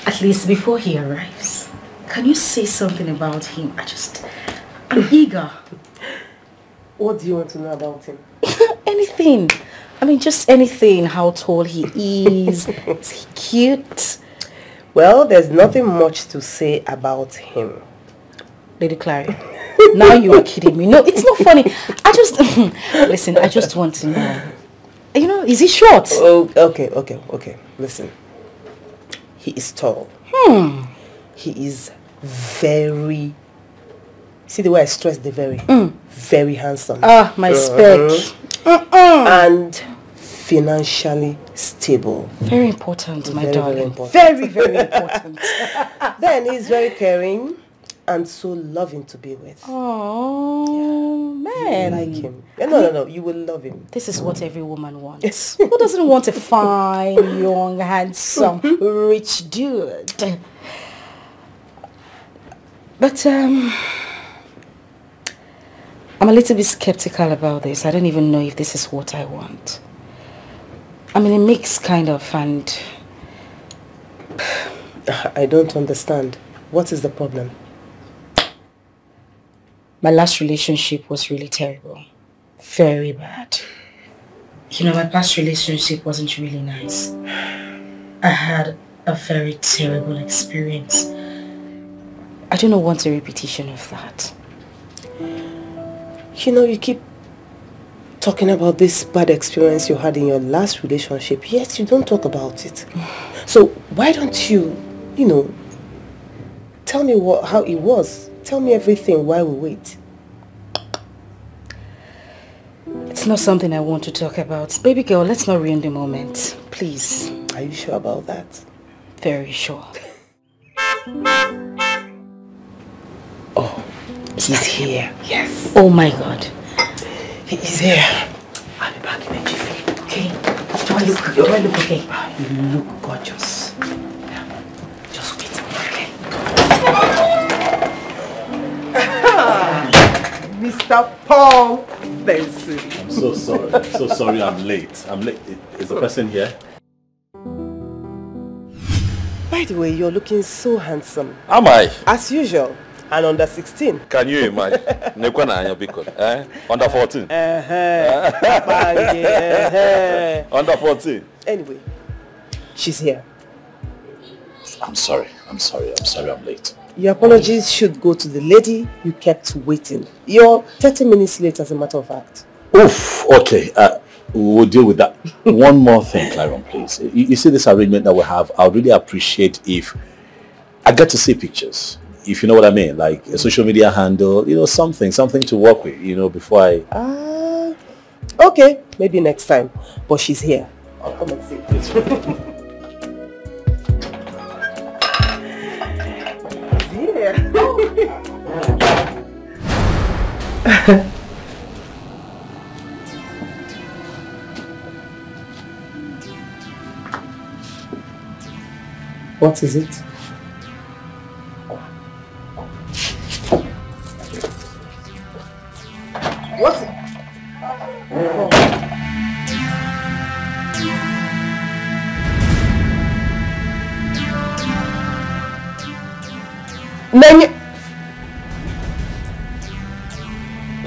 At least before he arrives, can you say something about him? I'm eager. What do you want to know about him? Anything. I mean, just anything. How tall he is. Is he cute? Well, there's nothing much to say about him. Lady Clary, now you are kidding me. No, it's not funny. Listen, I just want to know. You know, is he short? Oh, okay. Listen. He is tall. He is very... See the way I stress the very? Very handsome. Ah, my spec. And financially stable. Very important, my darling. Very important. Very, very important. Then he's very caring and so loving to be with. Oh, man. You like him. No, you will love him. This is what every woman wants. Who doesn't want a fine, young, handsome, rich dude? But, I'm a little bit skeptical about this. I don't even know if this is what I want. I mean, a mix kind of, and... I don't understand. What is the problem? My last relationship was really terrible. Very bad. You know, my past relationship wasn't really nice. I had a very terrible experience. I do not want a repetition of that. You know, you keep talking about this bad experience you had in your last relationship, yet you don't talk about it. So why don't you, tell me how it was. Tell me everything while we wait. It's not something I want to talk about. Baby girl, let's not ruin the moment. Please. Are you sure about that? Very sure. Oh, he's here. Yes. Oh my God. He is here. I'll be back in a jiffy. Okay. Do I look okay? You look gorgeous. Yeah. Just wait. Okay. Mr. Paul Benson. I'm so sorry. I'm so sorry I'm late. Is the person here? By the way, you're looking so handsome. Am I? As usual. And under 16. Can you imagine? Under 14. Under 14. Anyway, she's here. I'm sorry I'm late. Your apologies should go to the lady you kept waiting. You're 30 minutes late, as a matter of fact. Oof, okay. We'll deal with that. One more thing, Claron, please. You see this arrangement that we have, I would really appreciate if I get to see pictures. If you know what I mean, like a social media handle, something to work with, before I... Okay, maybe next time. But she's here. I'll come and see. She's here. What is it? What? Oh.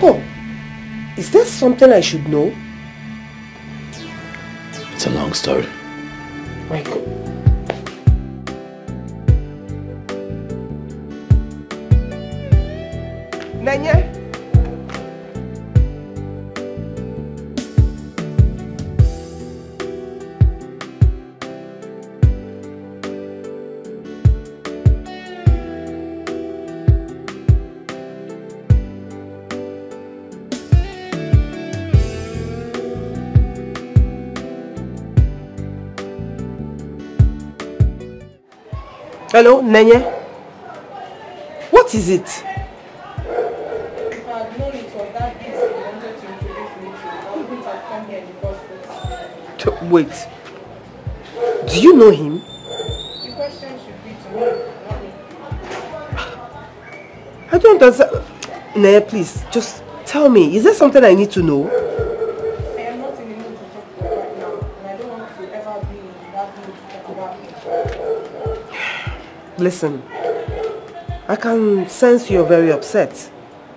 Oh, is there something I should know? It's a long story. Right. Nanya? Hello, Nanya? What is it? If I had known it was that this you wanted to introduce me to, I wouldn't have come here in the first place. Wait. Do you know him? The question should be to me, not me. I don't understand. Nanya, please, just tell me. Is there something I need to know? I am not in the mood to talk right now, and I don't want to ever be in that mood to talk about Listen, I can sense you're very upset.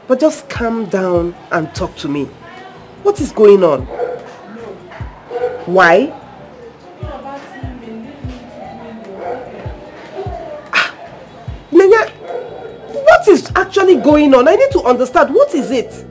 But just calm down and talk to me. What is going on? Why? Nenya, what is actually going on? I need to understand. What is it?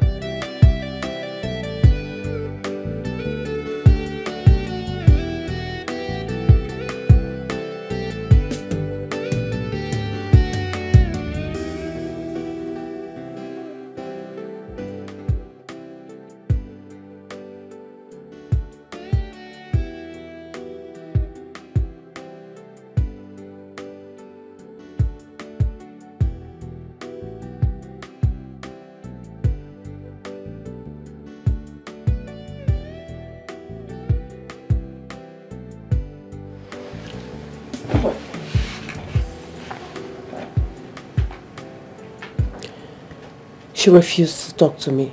She refused to talk to me.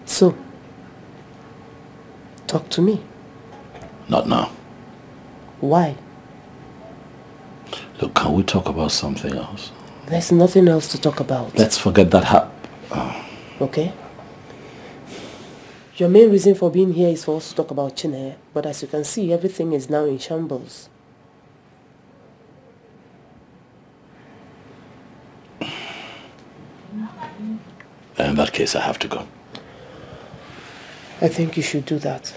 So, talk to me. Not now. Why? Look, can we talk about something else? There's nothing else to talk about. Let's forget that. Okay. Your main reason for being here is for us to talk about Chineye, but as you can see, everything is now in shambles. In that case, I have to go. I think you should do that.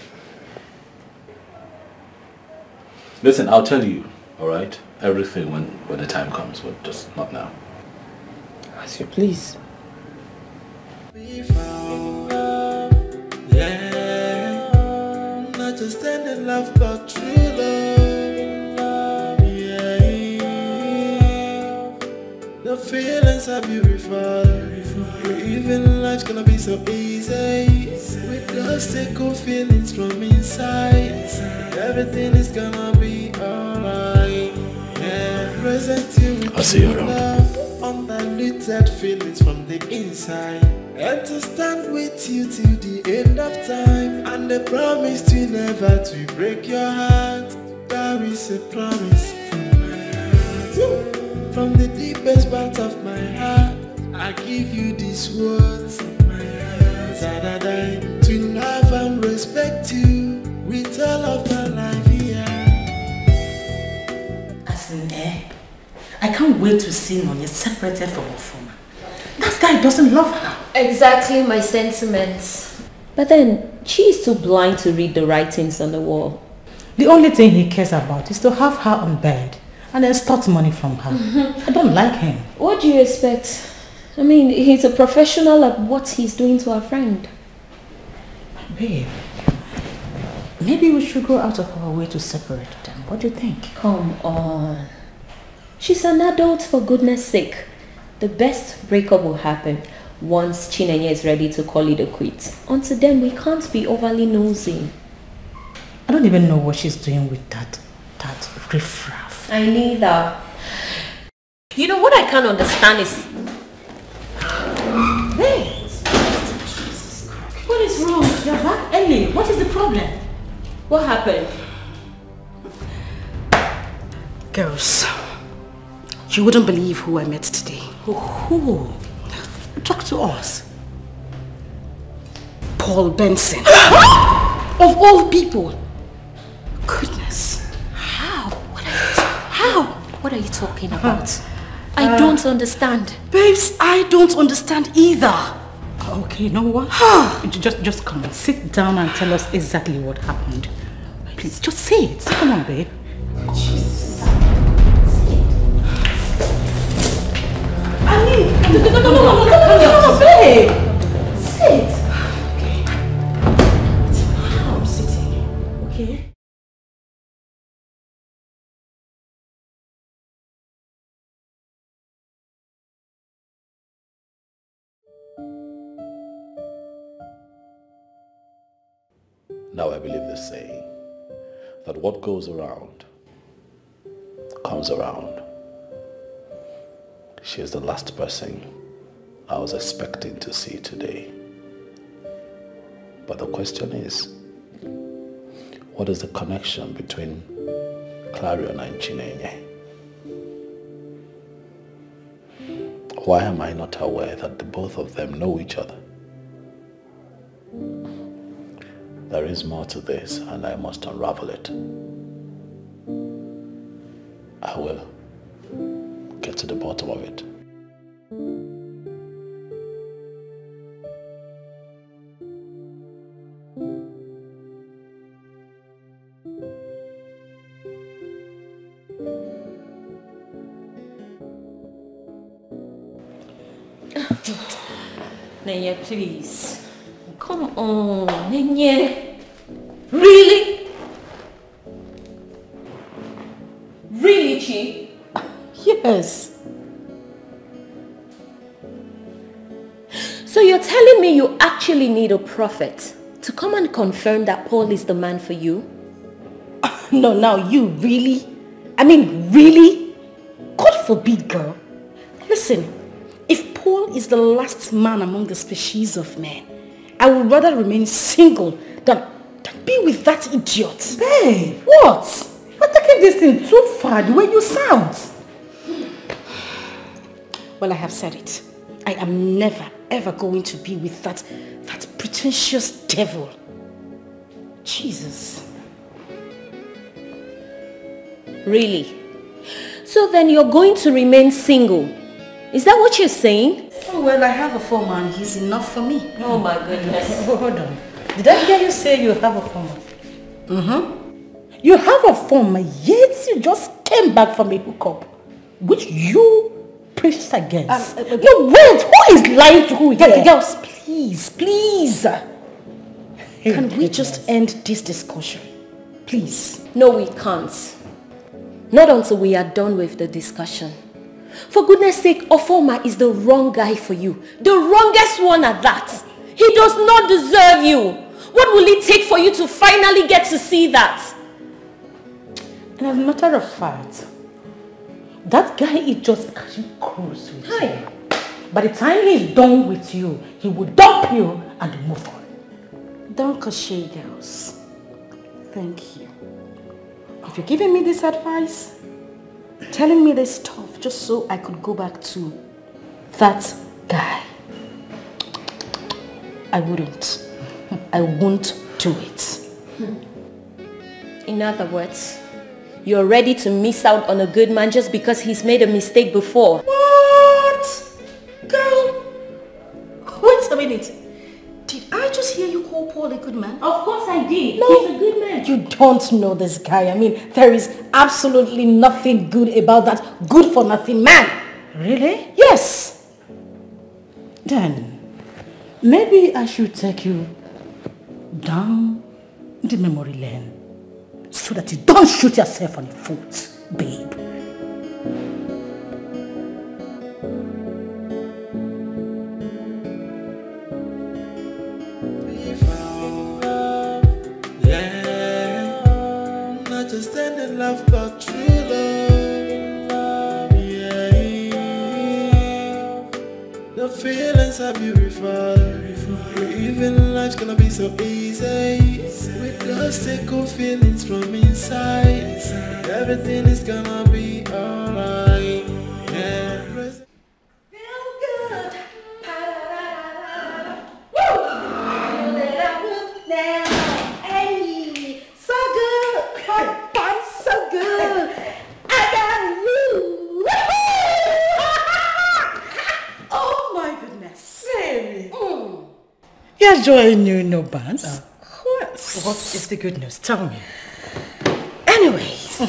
Listen, I'll tell you, all right? Everything when the time comes, but just not now. As you please. We found love, yeah. Not just any love, but true love, yeah. The feelings are beautiful. Even life's gonna be so easy. With those cool feelings from inside, everything is gonna be alright. Yeah, present you with I'll see you around. love, undiluted feelings from the inside, and to stand with you till the end of time. And the promise to never to break your heart. That is a promise from my heart, from the deepest part of my heart. I give you these words of my heart, to love and respect you with all of my life here. As in, I can't wait to see Nonya separated from Ofoma. That guy doesn't love her. Exactly my sentiments. But then, she is too blind to read the writings on the wall. The only thing he cares about is to have her on bed and then extort money from her. I don't like him. What do you expect? I mean, he's a professional at what he's doing to our friend. Babe, maybe we should go out of our way to separate them. What do you think? Come on. She's an adult, for goodness sake. The best breakup will happen once Chineye is ready to call it a quit. Until then, we can't be overly nosy. I don't even know what she's doing with that riffraff. I neither. You know what I can't understand is... Hey! What is wrong? You're back early. What is the problem? What happened? Girls, you wouldn't believe who I met today. Who? Talk to us. Paul Benson. Of all people. Goodness. How? What are you talking about? I don't understand. Babes, I don't understand either. Okay, you know what? just come on, sit down and tell us exactly what happened. Please, just say it. Come on, babe. Jesus. I mean, no, babe. Sit. Okay. I'm sitting. Okay. Now I believe the saying that what goes around comes around. She is the last person I was expecting to see today. But the question is, what is the connection between Clarion and Chineye? Why am I not aware that the both of them know each other? There is more to this, and I must unravel it. I will get to the bottom of it. Nanya, please. Come on, Nanya. Really? Really, Chi? Yes. So you're telling me you actually need a prophet to come and confirm that Paul is the man for you? No, now you really? I mean, really? God forbid, girl. Listen, if Paul is the last man among the species of men, I would rather remain single than be with that idiot. Babe, What? you're taking this thing too far, the way you sound. Well, I have said it. I am never, ever going to be with that pretentious devil. Jesus. Really? So then you're going to remain single? Is that what you're saying? Oh, well, I have a foreman. He's enough for me. Oh my goodness. Hold on. Did I hear you say you have a former? Mm-hmm. You have a former, yet you just came back from a hookup, which you preached against. No, wait, who is lying to who here? Girls, please. Can we just end this discussion? Please. No, we can't. Not until we are done with the discussion. For goodness sake, Ofoma is the wrong guy for you. The wrongest one at that. He does not deserve you. What will it take for you to finally get to see that? And as a matter of fact, that guy is just catching cruise with you. By the time he's done with you, he will dump you and move on. Don't cliche, girls. Thank you. If you're giving me this advice, telling me this stuff just so I could go back to that guy, I wouldn't. I won't do it. In other words, you're ready to miss out on a good man just because he's made a mistake before. What? Girl, wait a minute. Did I just hear you call Paul a good man? Of course I did. No, He's a good man. You don't know this guy. I mean, there is absolutely nothing good about that good-for-nothing man. Really? Yes. Then, maybe I should take you down the memory lane so that you don't shoot yourself on the foot, babe. Not just in love, but true love. Yeah. The feelings are beautiful. Even life's gonna be so easy. With those tickle feelings from inside. Everything is gonna be alright. Yeah. Feel good. Hey, so good. I'm so good. I got you. Oh my goodness. Baby. You're enjoying new bands? Of course. What is the good news? Tell me. Anyways,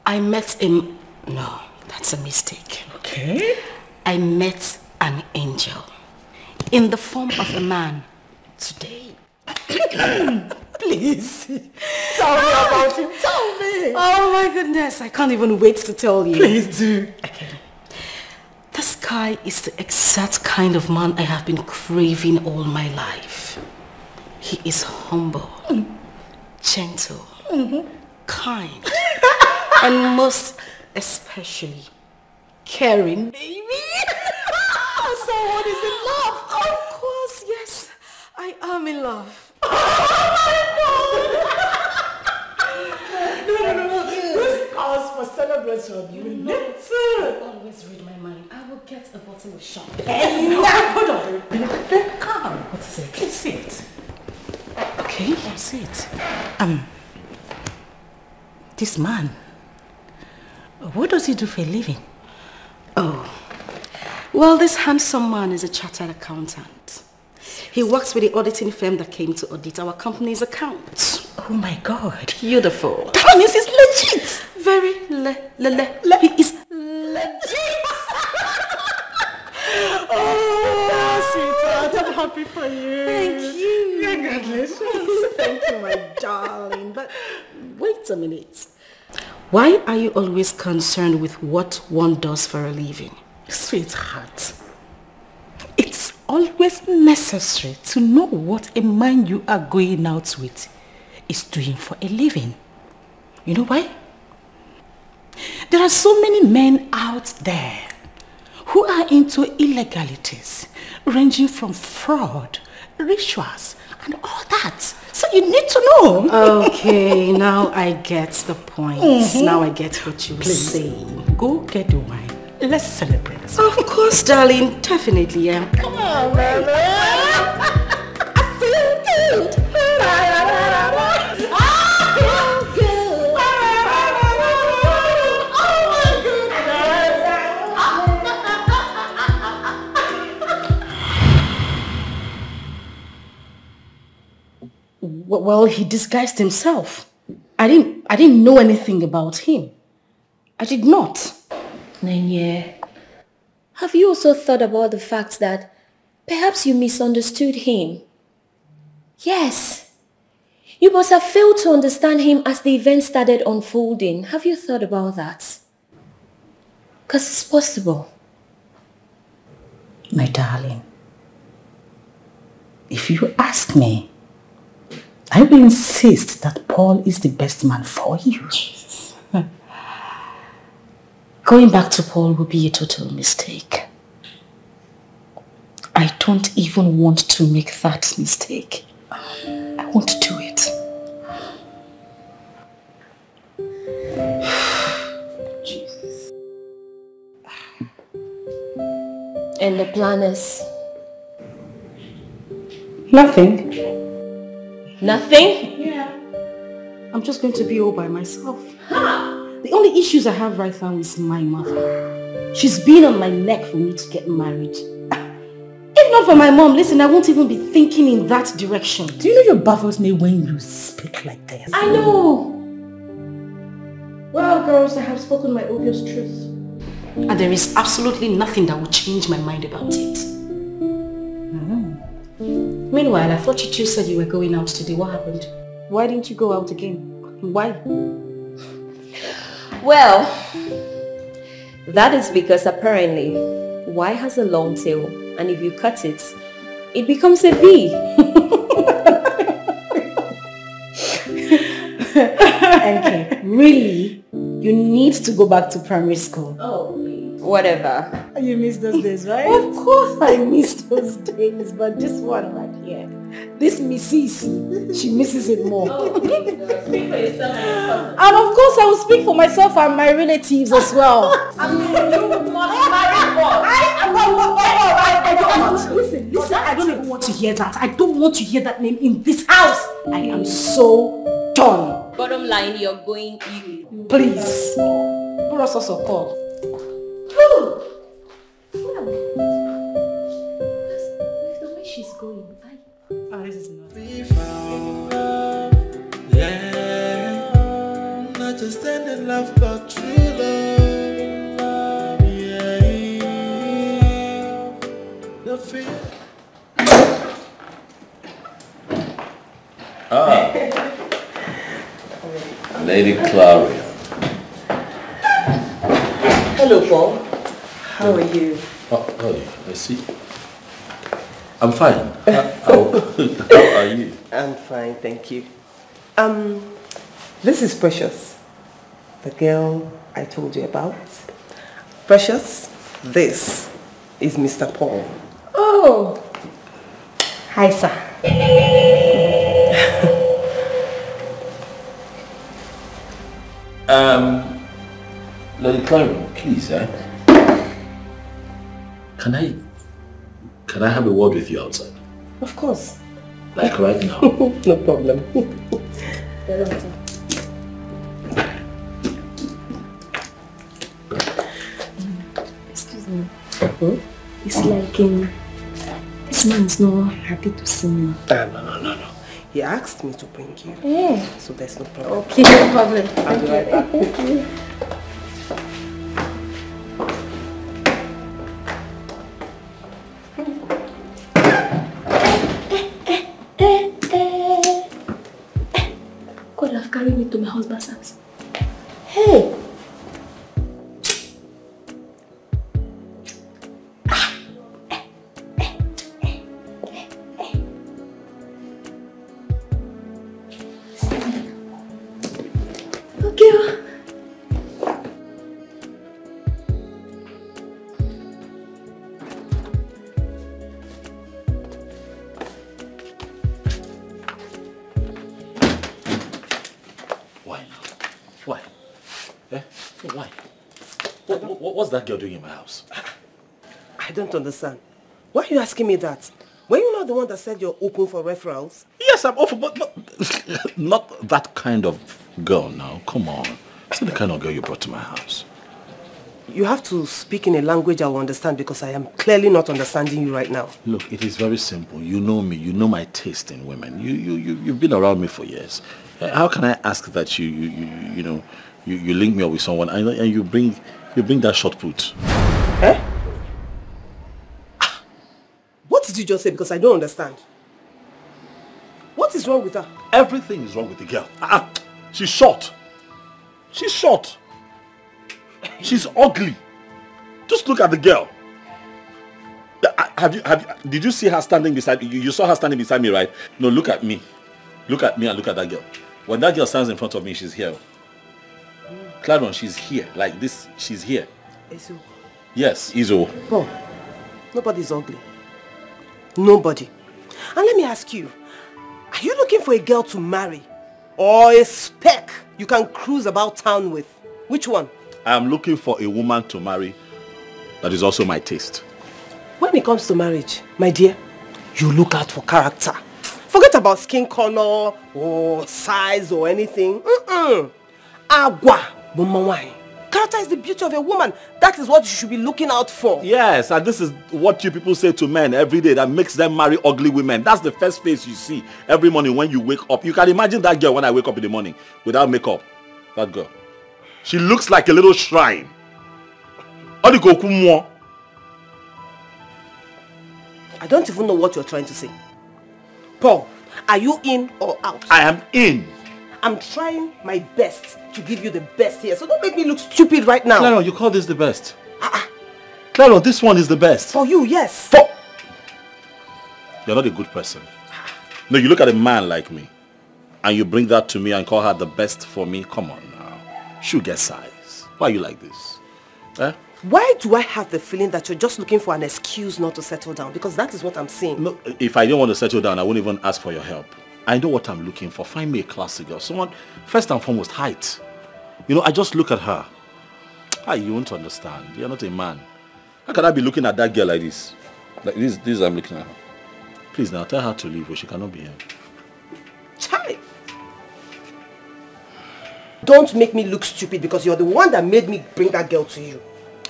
I met him. No, that's a mistake. Okay. I met an angel in the form of a man today. Please. Tell me about him. Tell me. Oh my goodness, I can't even wait to tell you. Please do. Okay. This guy is the exact kind of man I have been craving all my life. He is humble, gentle, kind, and most especially caring, baby. Someone is in love. Of course, yes. I am in love. No. This calls for celebration. You need to. fine. I will get a bottle of champagne. Hold on. Come. What is it? Please sit. Okay, sit. This man, what does he do for a living? Oh, well, this handsome man is a chartered accountant. He works with the auditing firm that came to audit our company's accounts. Oh my God. Beautiful. That means he's legit. Very he is legit. Oh, sweetheart, I'm happy for you. Thank you. Congratulations. Thank you, my darling. But wait a minute. Why are you always concerned with what one does for a living? Sweetheart, it's always necessary to know what a man you are going out with is doing for a living. You know why? There are so many men out there who are into illegalities, ranging from fraud, rituals, and all that. So you need to know. Okay, now I get the point. Now I get what you were saying. Go get the wine. Let's celebrate. Of course, darling. Definitely, yeah. Come on, baby. I feel good. Well, he disguised himself. I didn't know anything about him. I did not. Nanya, have you also thought about the fact that perhaps you misunderstood him? Yes. You must have failed to understand him as the event started unfolding. Have you thought about that? Because it's possible. My darling, if you ask me, I will insist that Paul is the best man for you. Going back to Paul would be a total mistake. I don't even want to make that mistake. I won't do it. Jesus. And the plan is? Nothing. Nothing? Yeah. I'm just going to be all by myself. The only issues I have right now is my mother. She's been on my neck for me to get married. If not for my mom, listen, I won't even be thinking in that direction. Do you know your baffles me when you speak like this? I know. Well, girls, I have spoken my obvious truth. And there is absolutely nothing that will change my mind about it. Meanwhile, I thought you two said you were going out today. What happened? Why didn't you go out again? Why? Well, that is because apparently Y has a long tail, and if you cut it, it becomes a V. Okay, really? You need to go back to primary school. Oh, whatever. You miss those days, right? Of course I miss those days, but this one right here, this Mrs. she misses it more. Oh, speak for yourself and And of course I will speak for myself and my relatives as well. I mean, you must marry Listen, I don't even want to hear that. I don't want to hear that name in this house. I am so done. Bottom line, you're going... Please, put us also call. With the way she's going, This is not... Yeah, not just any love, but true love. Yeah, the fear. Lady Claria. Hello, Paul. How are you? Oh, I see. I'm fine. How are you? I'm fine, thank you. This is Precious, the girl I told you about. Precious, this is Mr. Paul. Oh! Hi, sir. Lady Claria, please, Can I have a word with you outside? Of course. Like right now? No problem. Excuse me. It's like this man is not happy to see me. No. He asked me to bring you. Yeah. So there's no problem. Okay, no problem. I'll be right back. Thank you. God have carried me to my husband's house. Hey! Okay. Why? Eh? Why? What's that girl doing in my house? I don't understand. Why are you asking me that? Were you not the one that said you're open for referrals? Yes, I'm open, but not that kind of girl now. Come on. It's not the kind of girl you brought to my house. You have to speak in a language I will understand because I am clearly not understanding you right now. Look, it is very simple. You know me. You know my taste in women. You've been around me for years. How can I ask that you link me up with someone and you bring that short put? Eh? What did you just say? Because I don't understand. What is wrong with her? Everything is wrong with the girl. She's short. She's short. She's ugly. Just look at the girl. Did you see her standing beside you? You saw her standing beside me, right? No, look at me. Look at me and look at that girl. When that girl stands in front of me, she's here. Claron, she's here. Like this, she's here. Izo. Yes, Izo. Oh, nobody's ugly. Nobody. And let me ask you, are you looking for a girl to marry? Or a speck you can cruise about town with? Which one? I'm looking for a woman to marry that is also my taste. When it comes to marriage, my dear, you look out for character. Forget about skin color or size or anything. Agua, mama. Character is the beauty of a woman. That is what you should be looking out for. Yes, and this is what you people say to men every day that makes them marry ugly women. That's the first face you see every morning when you wake up. You can imagine that girl when I wake up in the morning without makeup. That girl. She looks like a little shrine. I don't even know what you're trying to say. Paul, are you in or out? I am in. I'm trying my best to give you the best here, so don't make me look stupid right now. Claro, you call this the best? Claro, this one is the best. For you, yes. You're not a good person. No, you look at a man like me, and you bring that to me and call her the best for me. Come on now. Sugar size. Why are you like this? Eh? Why do I have the feeling that you're just looking for an excuse not to settle down? Because that is what I'm seeing. No, if I don't want to settle down, I wouldn't even ask for your help. I know what I'm looking for. Find me a classy girl. Someone, first and foremost, height. You know, I just look at her. You won't understand. You're not a man. How can I be looking at that girl like this? Like this I'm looking at her. Please now, tell her to leave or she cannot be here. Charlie! Don't make me look stupid because you're the one that made me bring that girl to you.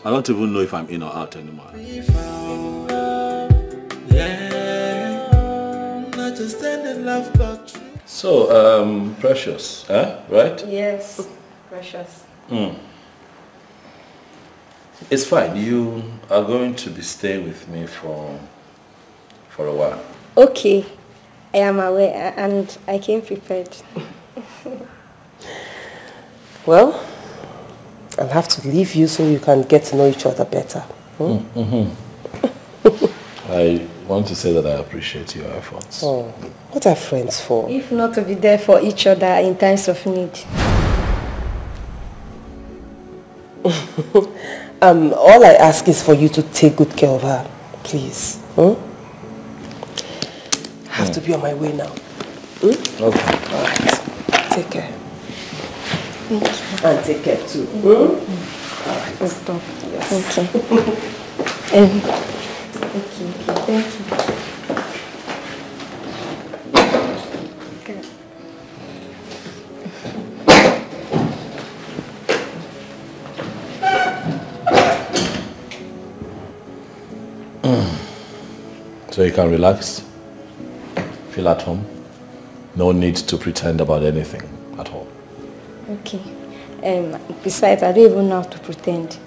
I don't even know if I'm in or out anymore. So, Precious, right? Yes, Precious. It's fine. You are going to be staying with me for a while. Okay, I am aware and I came prepared. Well, I'll have to leave you so you can get to know each other better. I want to say that I appreciate your efforts. Oh, what are friends for? If not to be there for each other in times of need. All I ask is for you to take good care of her, please. I have to be on my way now. Okay. All right. Take care. Thank you. And take care too. All right. Stop. Yes. Okay. So you can relax, feel at home. No need to pretend about anything at all. Okay. Besides, I don't even know how to pretend.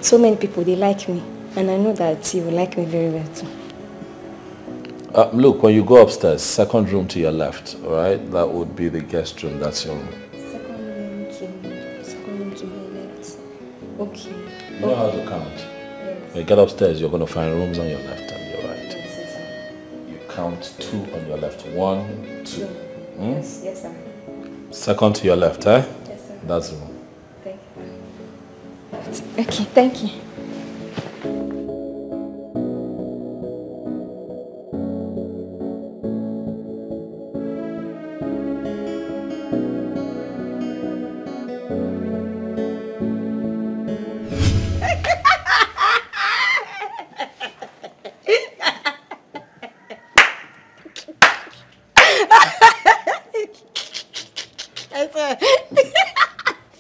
So many people, they like me. And I know that you will like me very well too. Look, when you go upstairs, second room to your left, all right? That would be the guest room. That's your room. Second room to my left. Okay. You know how to count? Yes. When you get upstairs, you're going to find rooms on your left and your right. Yes, sir. You count 2 on your left. 1, 2. Yes, sir. Second to your left, eh? Yes, sir. That's the room. Thank you. Okay, thank you.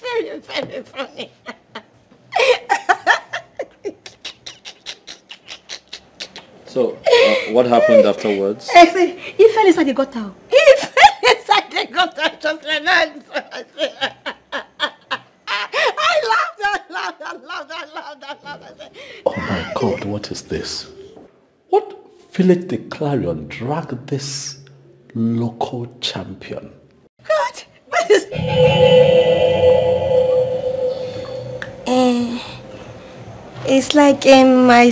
Very funny. So, what happened afterwards? He fell inside the gutter. He fell inside the gutter just like that. I laughed. Oh my God, what is this? What village the Clarion dragged this local champion? God, what is... It's like my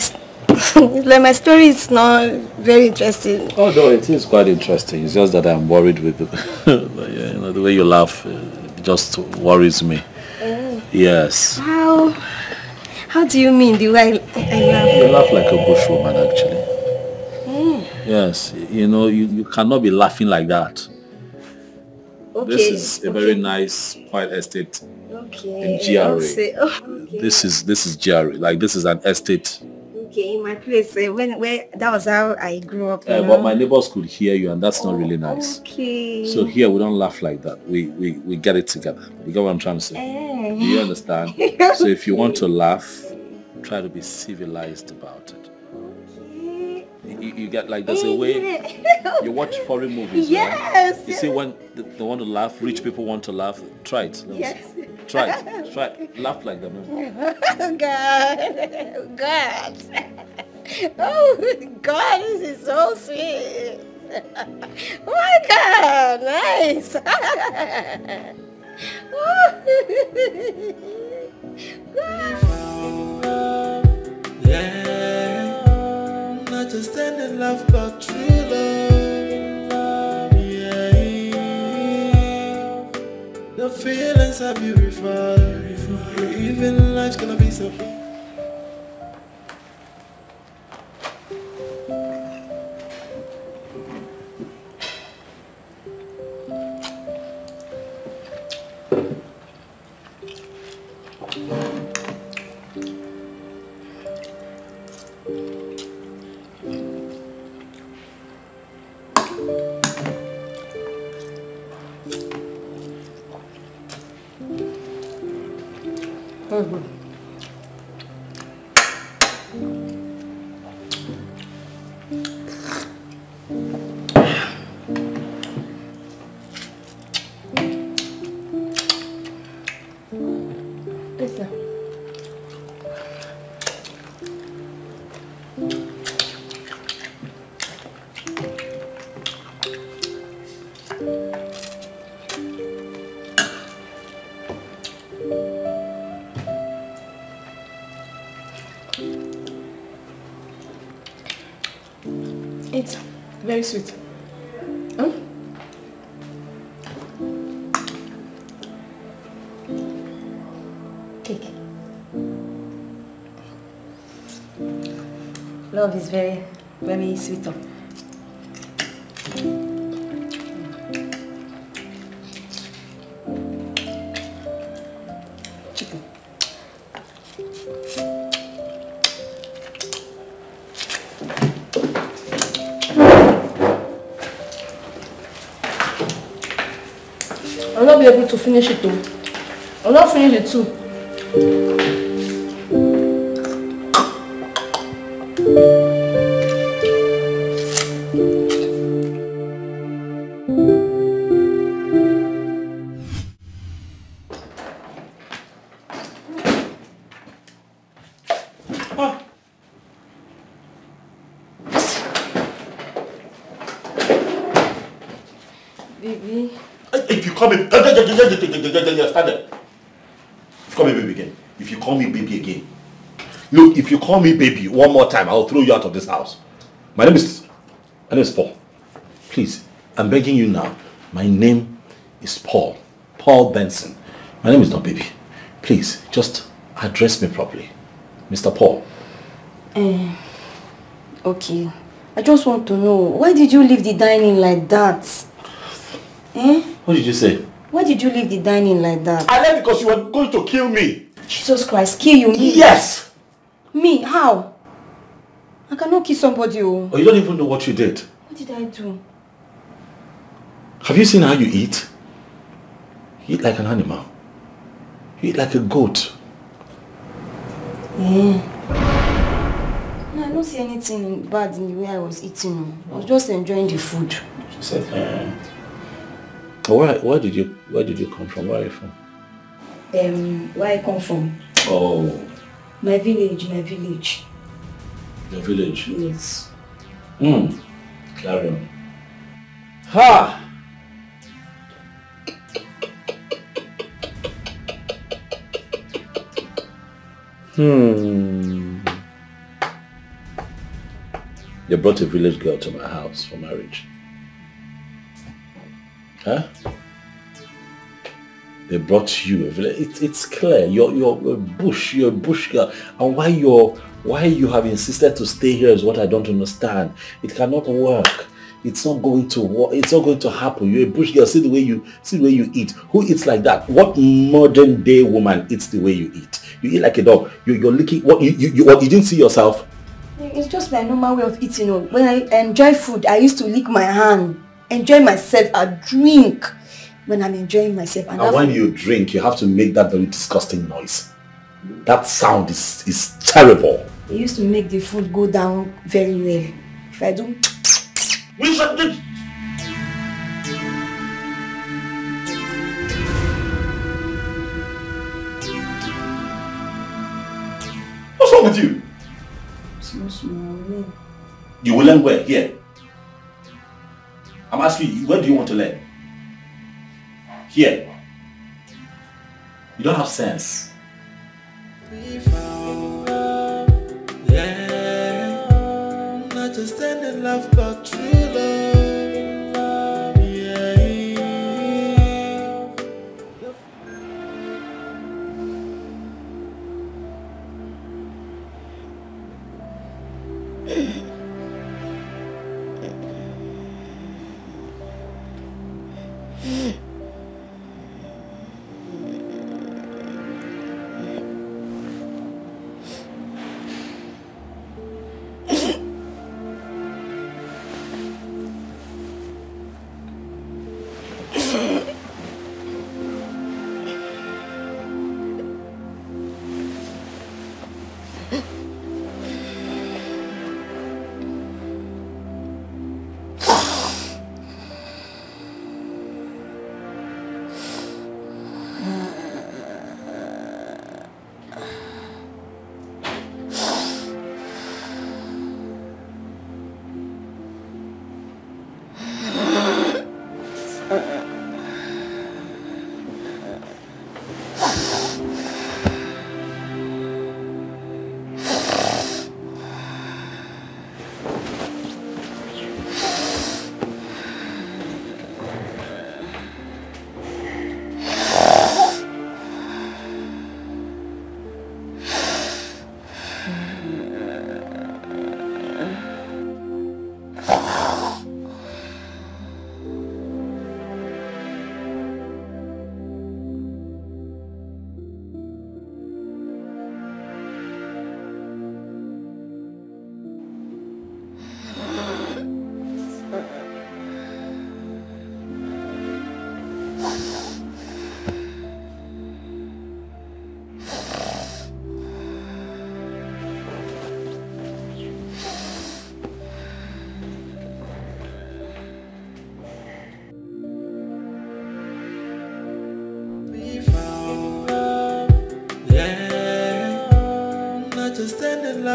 story is not very interesting. Oh no, it is quite interesting. It's just that I'm worried with it. The way you laugh just worries me. Yes. How do you mean the way I laugh? You laugh like a bushwoman, actually. Yes, you cannot be laughing like that. Okay. This is a very nice, quiet estate in GRA. This is GRA. Like, this is an estate. Okay, in my place, where that was how I grew up. But my neighbors could hear you, and that's not really nice. Okay. So here we don't laugh like that. We get it together. You get what I'm trying to say? Do you understand? So if you want to laugh, try to be civilized about it. You get, like, there's a way you watch foreign movies. Yes. Right? You see when they want to laugh, rich people want to laugh. Try it. Yes. Try it. Laugh like them. Oh God. Oh God, this is so sweet. Oh my God, nice. Yeah, not just any love, but true love. Yeah, the feelings are beautiful. Even life's gonna be so. It's very sweet. Huh? Cake. Love is very, very sweet. Chicken. I'll not be able to finish it though. I'll not finish it too. Baby. If you call me, stand there. If you call me baby again, if you call me baby again, look, if you call me baby one more time, I'll throw you out of this house. My name is Paul. Please, I'm begging you now. My name is Paul. Paul Benson. My name is not baby. Please, just address me properly. Mr. Paul. Okay. I just want to know, why did you leave the dining like that? What did you say? Why did you leave the dining like that? I left because you were going to kill me. Jesus Christ, kill you? Me? Yes! Me? How? I cannot kill somebody. Oh, you don't even know what you did. What did I do? Have you seen how you eat? You eat like an animal. You eat like a goat. No, I don't see anything bad in the way I was eating. I was just enjoying the food. She said, Where did you come from? Where are you from? Where I come from? Oh. My village. Your village? Yes. Carry on. Ha! You brought a village girl to my house for marriage. Huh? They brought you a village. It's clear. You're a bush girl. And why you have insisted to stay here is what I don't understand. It cannot work. It's not going to work. It's not going to happen. You're a bush girl. See the way you eat. Who eats like that? What modern day woman eats the way you eat? You eat like a dog. You're licking. What you didn't see yourself? It's just my normal way of eating. When I enjoy food, I used to lick my hand, enjoy myself. I drink when I'm enjoying myself. And when you drink, you have to make that very disgusting noise. That sound is terrible. It used to make the food go down very well. If I do... What's wrong with you? Small. You will learn where? Here. I'm asking you, where do you want to learn? Here. You don't have sense. Yeah, not just any love, but true love. Yeah.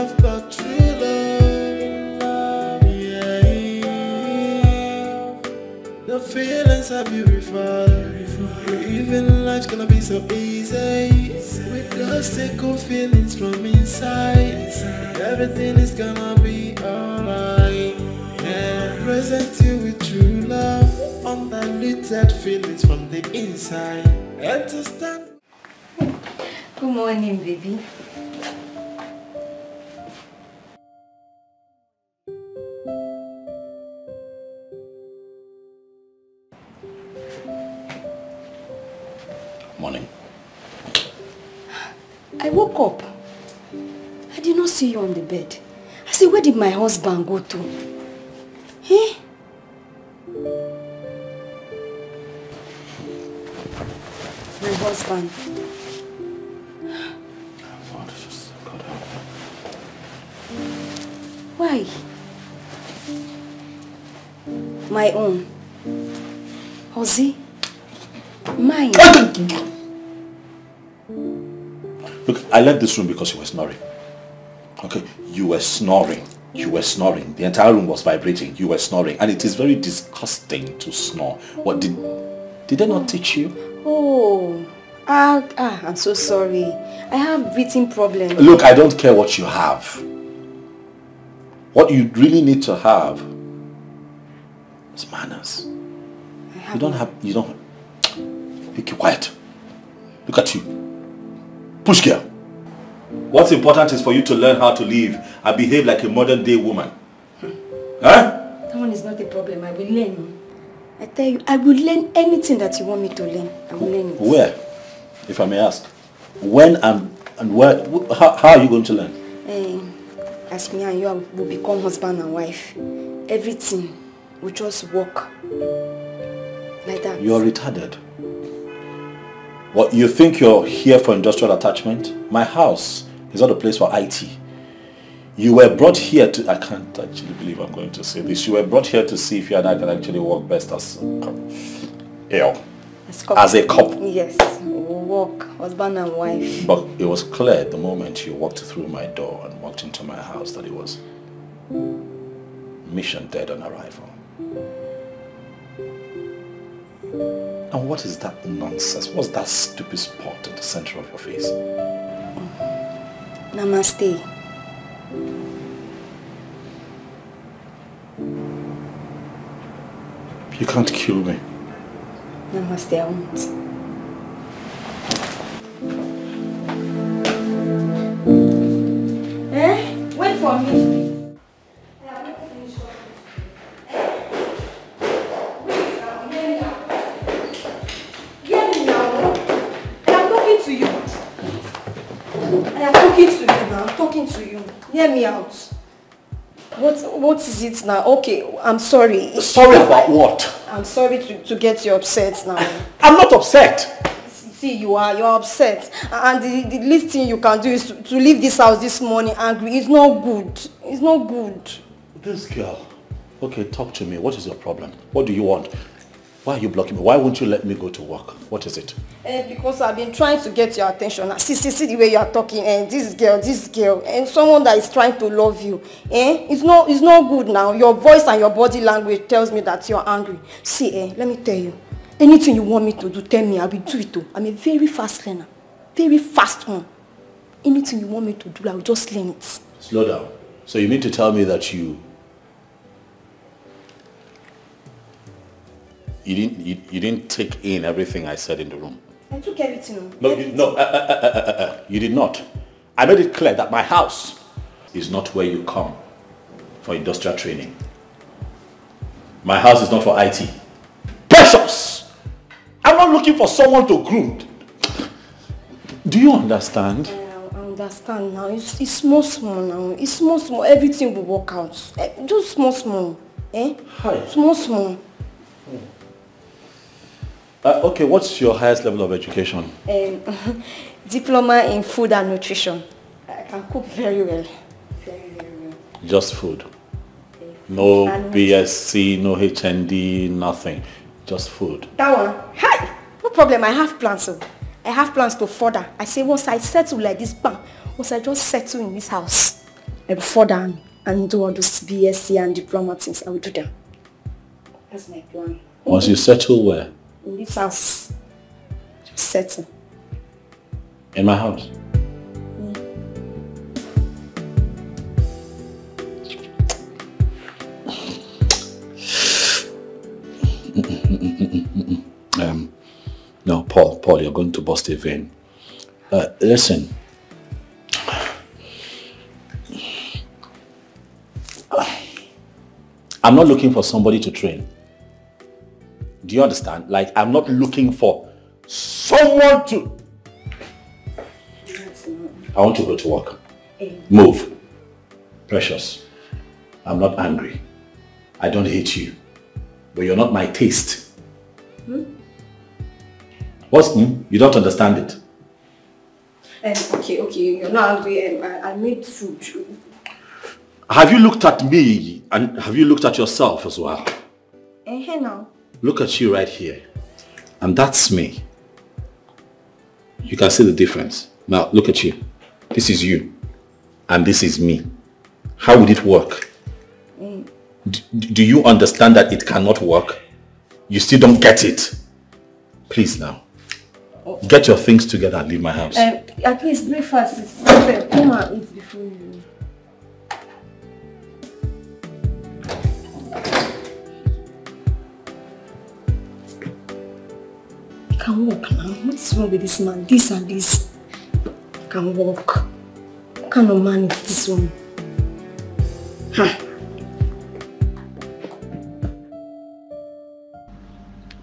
have but true love. Yeah. The feelings are beautiful. Even life's gonna be so easy. With those second feelings from inside, everything is gonna be alright. Yeah. Present you with true love, undiluted feelings from the inside. And to stand. Good morning, baby. Morning. I woke up. I did not see you on the bed. I said, where did my husband go to? Eh? My husband. Why? My own. Ozzy? Mine. Look, I left this room because you were snoring. Okay, you were snoring. You were snoring. The entire room was vibrating. You were snoring. And it is very disgusting to snore. What did they not teach you? Oh, I'm so sorry. I have breathing problems. Look, I don't care what you have. What you really need to have is manners. You don't. Be quiet. Look at you. Push girl. What's important is for you to learn how to live and behave like a modern day woman. Huh? That one is not a problem. I will learn. I tell you, I will learn anything that you want me to learn. I will learn it. Where? If I may ask. When and where? How are you going to learn? As me and you will become husband and wife. Everything will just work. Like that. You're retarded. What, you think you're here for industrial attachment? My house is not a place for IT. You were brought here to... I can't actually believe I'm going to say this. You were brought here to see if you and I can actually work best as a couple. Yes, we'll work, husband and wife. But it was clear the moment you walked through my door and walked into my house that it was mission dead on arrival. And what is that nonsense? What's that stupid spot at the center of your face? Namaste. You can't kill me. Namaste, I won't. Wait for me, please. I have not finished talking. Wait now, hear me now. I am talking to you. I am talking to you now. I'm talking to you. Hear me out. What is it now? Okay, I'm sorry. Sorry about what? I'm sorry to get you upset now. I'm not upset. See, you're upset. And the least thing you can do is to leave this house this morning angry. It's not good. It's not good. This girl. Okay, talk to me. What is your problem? What do you want? Why are you blocking me? Why won't you let me go to work? What is it? Because I've been trying to get your attention. See the way you are talking. This girl, and someone that is trying to love you. It's not good now. Your voice and your body language tells me that you're angry. See, let me tell you. Anything you want me to do, tell me. I will do it too. I'm a very fast learner. Very fast one. Anything you want me to do, I will just learn it. Slow down. So you mean to tell me that you didn't take in everything I said in the room? I took everything. You did not. I made it clear that my house is not where you come for industrial training. My house is not for IT. Precious! I'm not looking for someone to groom. Do you understand? I understand now. It's small now. It's small. Everything will work out. Just small. Hi. Small. Okay, what's your highest level of education? Diploma in food and nutrition. I can cook very well. Very well. Just food? No BSc, no HND, nothing. Just food. That one? Hi! No problem, I have plans. I have plans to further. I say once I settle like this, bam, once I just settle in this house, further and do all those BSc and diploma things. I will do them. That's my plan. Once you settle where? In this house. Just settle. In my house? No, Paul, you're going to bust a vein. Listen. I'm not looking for somebody to train. Do you understand? Like, I'm not looking for someone to... I want to go to work. Move. Precious, I'm not angry. I don't hate you. But you're not my taste. What's You don't understand it. Okay, you're not angry. I made food. Have you looked at me and have you looked at yourself as well? Now. Look at you right here. And that's me. You can see the difference. Now look at you. This is you. And this is me. How would it work? Do you understand that it cannot work? You still don't get it. Please now. Get your things together and leave my house. At least breakfast is come and eat before you. You can walk now. What's wrong with this man? This and this. You can walk. What kind of man is this one?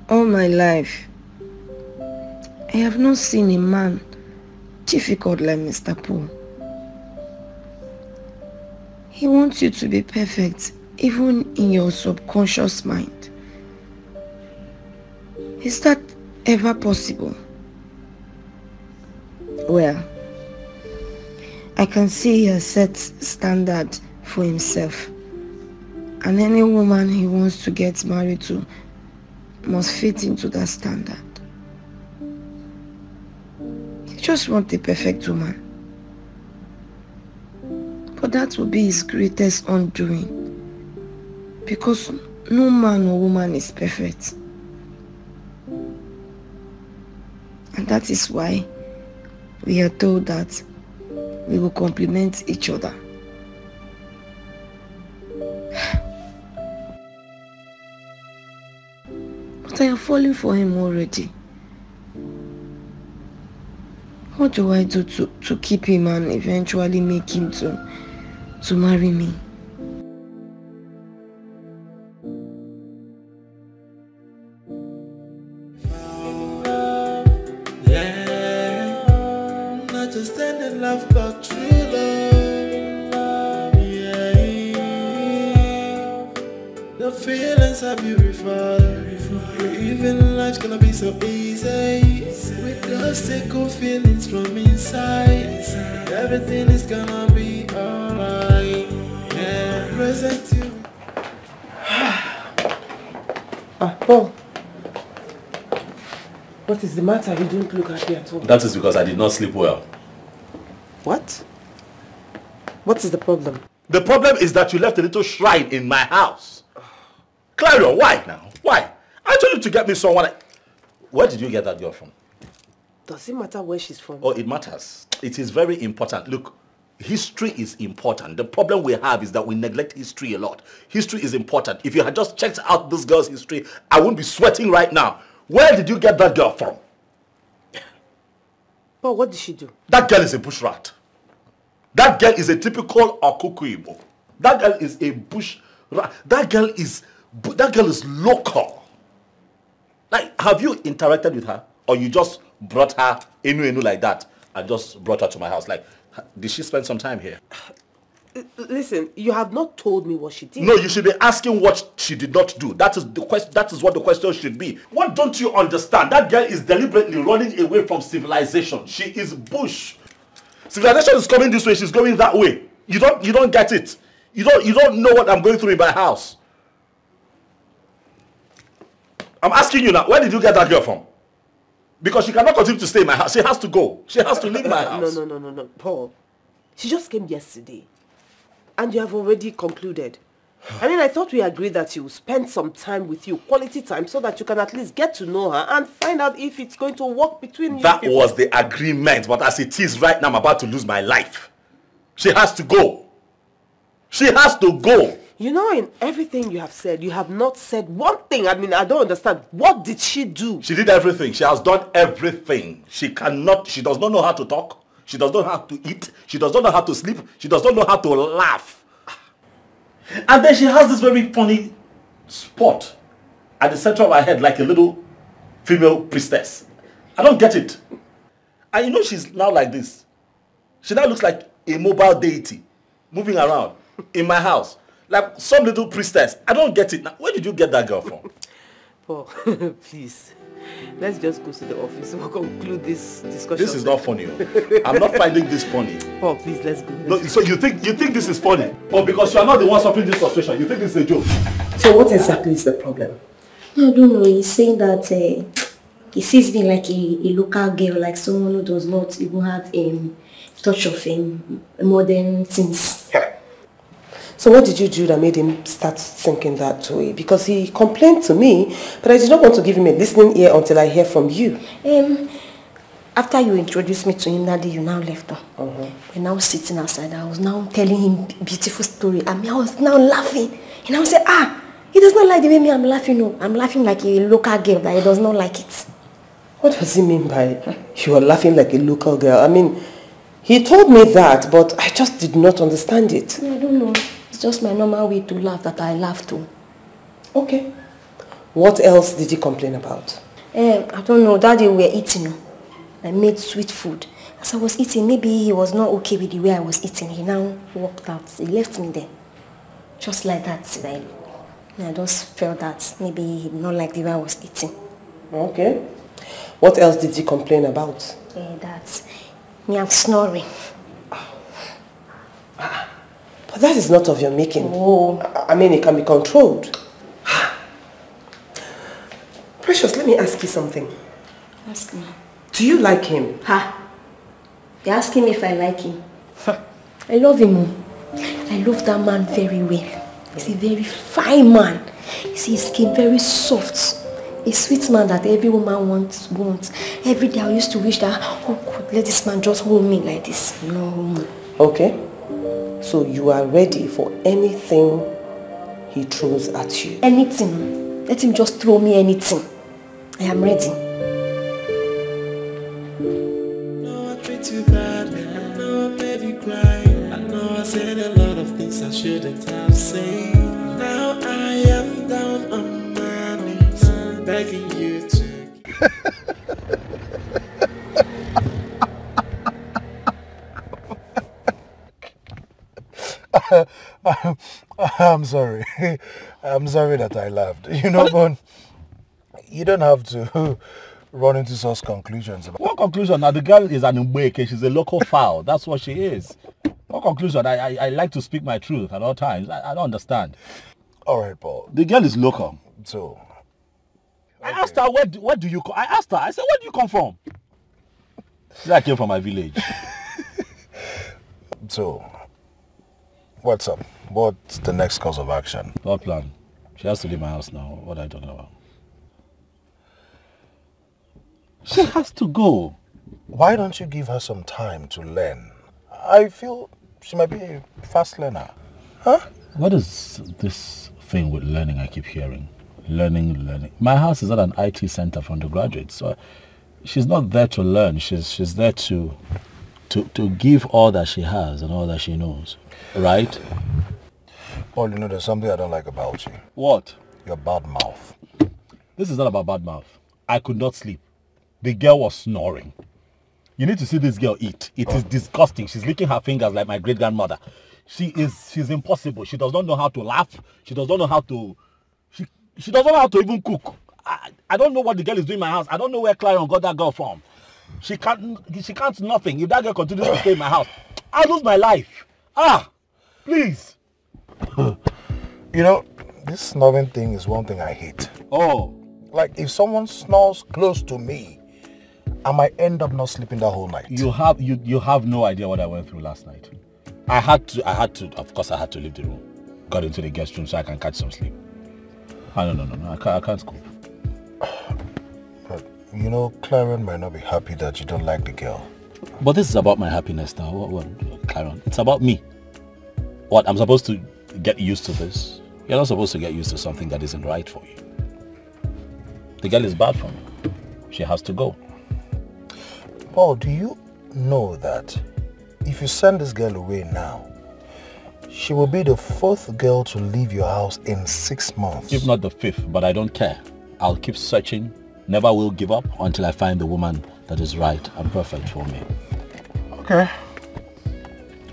All my life, I have not seen a man difficult like Mr. Paul. He wants you to be perfect, even in your subconscious mind. Is that ever possible? Well, I can see he has set standard for himself. And any woman he wants to get married to must fit into that standard. He just wants a perfect woman. But that will be his greatest undoing. Because no man or woman is perfect. And that is why we are told that we will complement each other. But I am falling for him already. What do I do to keep him and eventually make him to marry me? Not just any love, but true love. Yeah. The feelings are beautiful. Even life's gonna be so easy. With those single feelings from inside, everything is gonna be alright. Yeah, present you. Paul. What is the matter? You don't look happy at all. That is because I did not sleep well. What? What is the problem? The problem is that you left a little shrine in my house. Clario, why now? Why? I told you to get me someone. Where did you get that girl from? Does it matter where she's from? Oh, it matters. It is very important. Look, history is important. The problem we have is that we neglect history a lot. History is important. If you had just checked out this girl's history, I wouldn't be sweating right now. Where did you get that girl from? But what did she do? That girl is a bush rat. That girl is a typical Okuku Igbo. That girl is a bush rat. That girl is local. Like, have you interacted with her? Or you just brought her enu like that and just brought her to my house? Like, did she spend some time here? Listen, you have not told me what she did. No, you should be asking what she did not do. That is what the question should be. What don't you understand? That girl is deliberately running away from civilization. She is bush. Civilization is coming this way, she's going that way. You don't get it. You don't know what I'm going through in my house. I'm asking you now, where did you get that girl from? Because she cannot continue to stay in my house. She has to go. She has to leave my house. No. Paul, she just came yesterday. And you have already concluded. I mean, I thought we agreed that she will spend some time with you, quality time, so that you can at least get to know her and find out if it's going to work between you. That was the agreement, but as it is right now, I'm about to lose my life. She has to go. She has to go. You know, in everything you have said, you have not said one thing. I mean, I don't understand. What did she do? She did everything. She has done everything. She does not know how to talk. She does not know how to eat. She does not know how to sleep. She does not know how to laugh. And then she has this very funny spot at the center of her head, like a little female priestess. I don't get it. And you know she's now like this. She now looks like a mobile deity moving around in my house. Like some little priestess. I don't get it. Now, where did you get that girl from? Paul, please. Let's just go to the office. We'll conclude this discussion. This is not funny. I'm not finding this funny. Paul, please, let's go. No, so you think this is funny? Or because you are not the one suffering this frustration, you think this is a joke? So what exactly is the problem? I don't know. He's saying that he sees me like a local girl, like someone who does not even have a touch of modern things. So what did you do that made him start thinking that way? Because he complained to me, but I did not want to give him a listening ear until I hear from you. After you introduced me to him that day, you now left her. We're now sitting outside. I was now telling him beautiful story. I mean, I was now laughing. And I was saying, he does not like the way I'm laughing. No, I'm laughing like a local girl that he does not like it. What does he mean by you are laughing like a local girl? I mean, he told me that, but I just did not understand it. I don't know. It's just my normal way to laugh that I laugh too. Okay. What else did he complain about? I don't know. That day we were eating. I made sweet food. As I was eating, maybe he was not okay with the way I was eating. He now walked out. He left me there. Just like that. I just felt that maybe he did not like the way I was eating. Okay. What else did he complain about? That me, I'm snoring. But that is not of your making. Oh. I mean, it can be controlled. Precious, let me ask you something. Ask me. Do you like him? You're asking me if I like him. I love him. I love that man very well. He's a very fine man. You see his skin very soft. A sweet man that every woman wants. Every day I used to wish that, God, let this man just hold me like this. No. Okay. So you are ready for anything he throws at you? Anything. Let him just throw me anything. I am ready. No, I treat you bad. I know I made you cry. I know I said a lot of things I shouldn't have said. Now I am down on my knees, begging you to. I'm sorry. I'm sorry that I laughed. You know, but you don't have to run into such conclusions. What conclusion? Now the girl is an Umbeke. She's a local fowl. That's what she is. What conclusion? I like to speak my truth at all times. I don't understand. All right, Paul. The girl is local. So, I asked her, where do you come? I asked her, I said, where do you come from? She said, I came from my village. So, what's up? What's the next course of action? What plan? She has to leave my house now. What are you talking about? She has to go. Why don't you give her some time to learn? I feel she might be a fast learner. Huh? What is this thing with learning I keep hearing? Learning. My house is not an IT center for undergraduates. So she's not there to learn. She's there to give all that she has and all that she knows. Right? Paul, you know, there's something I don't like about you. What? Your bad mouth. This is not about bad mouth. I could not sleep. The girl was snoring. You need to see this girl eat. It is disgusting. She's licking her fingers like my great-grandmother. She's impossible. She does not know how to laugh. She does not know how to... She doesn't know how to even cook. I don't know what the girl is doing in my house. I don't know where Clarion got that girl from. She can't nothing. If that girl continues to stay in my house, I'll lose my life. Please. You know, this snoring thing is one thing I hate. Oh. Like, if someone snores close to me, I might end up not sleeping that whole night. You have no idea what I went through last night. I had to, of course I had to leave the room. Got into the guest room so I can catch some sleep. Oh, no, I can't cope. But, you know, Claren might not be happy that you don't like the girl. But this is about my happiness now. What, Claren? It's about me. What, I'm supposed to get used to this? You're not supposed to get used to something that isn't right for you. The girl is bad for me. She has to go. Paul, do you know that if you send this girl away now, she will be the 4th girl to leave your house in 6 months? If not the 5th, but I don't care. I'll keep searching, never will give up until I find the woman that is right and perfect for me. Okay.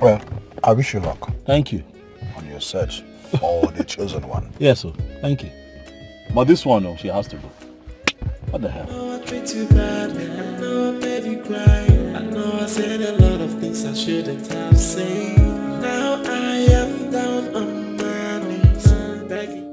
Well, I wish you luck. Thank you. On your search for the chosen one. Yes, sir. Thank you. But this one, oh, she has to go. What the hell? I know I treat you bad, I know I made you cry. I know I said a lot of things I shouldn't have said. Now I am down on my knees, begging.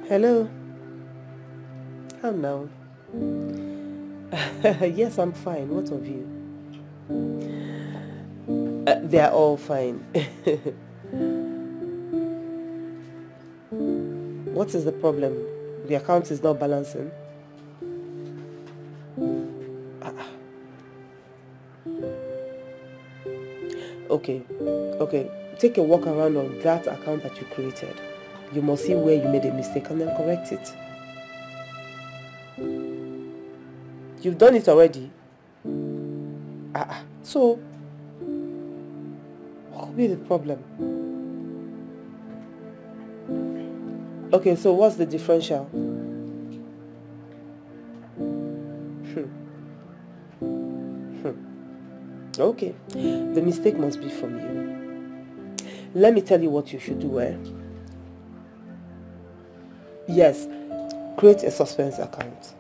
Hello. How now? Yes, I'm fine. What of you? They are all fine. What is the problem? The account is not balancing. Okay. Take a walk around on that account that you created. You must see where you made a mistake and then correct it. You've done it already. So, what could be the problem? Okay, so what's the differential? Okay, the mistake must be from you. Let me tell you what you should do, Yes, create a suspense account.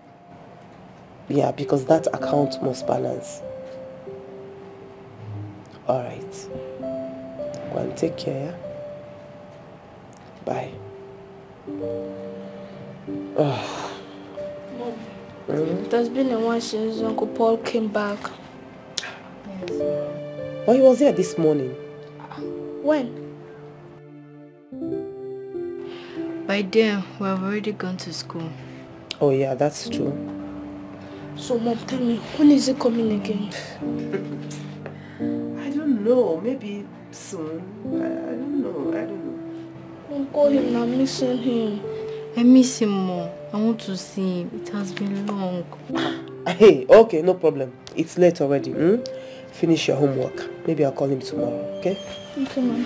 Yeah, because that account must balance. Alright. Go and take care, yeah? Bye. Mom, it has been a while since Uncle Paul came back. Well, he was here this morning. When? By then, we have already gone to school. Oh yeah, that's true. So Mom, tell me, when is he coming again? I don't know, maybe soon. I don't know. Don't call him now, I'm missing him. I miss him more. I want to see him. It has been long. Hey, okay, no problem. It's late already. Finish your homework. Maybe I'll call him tomorrow, okay? Okay, Mom.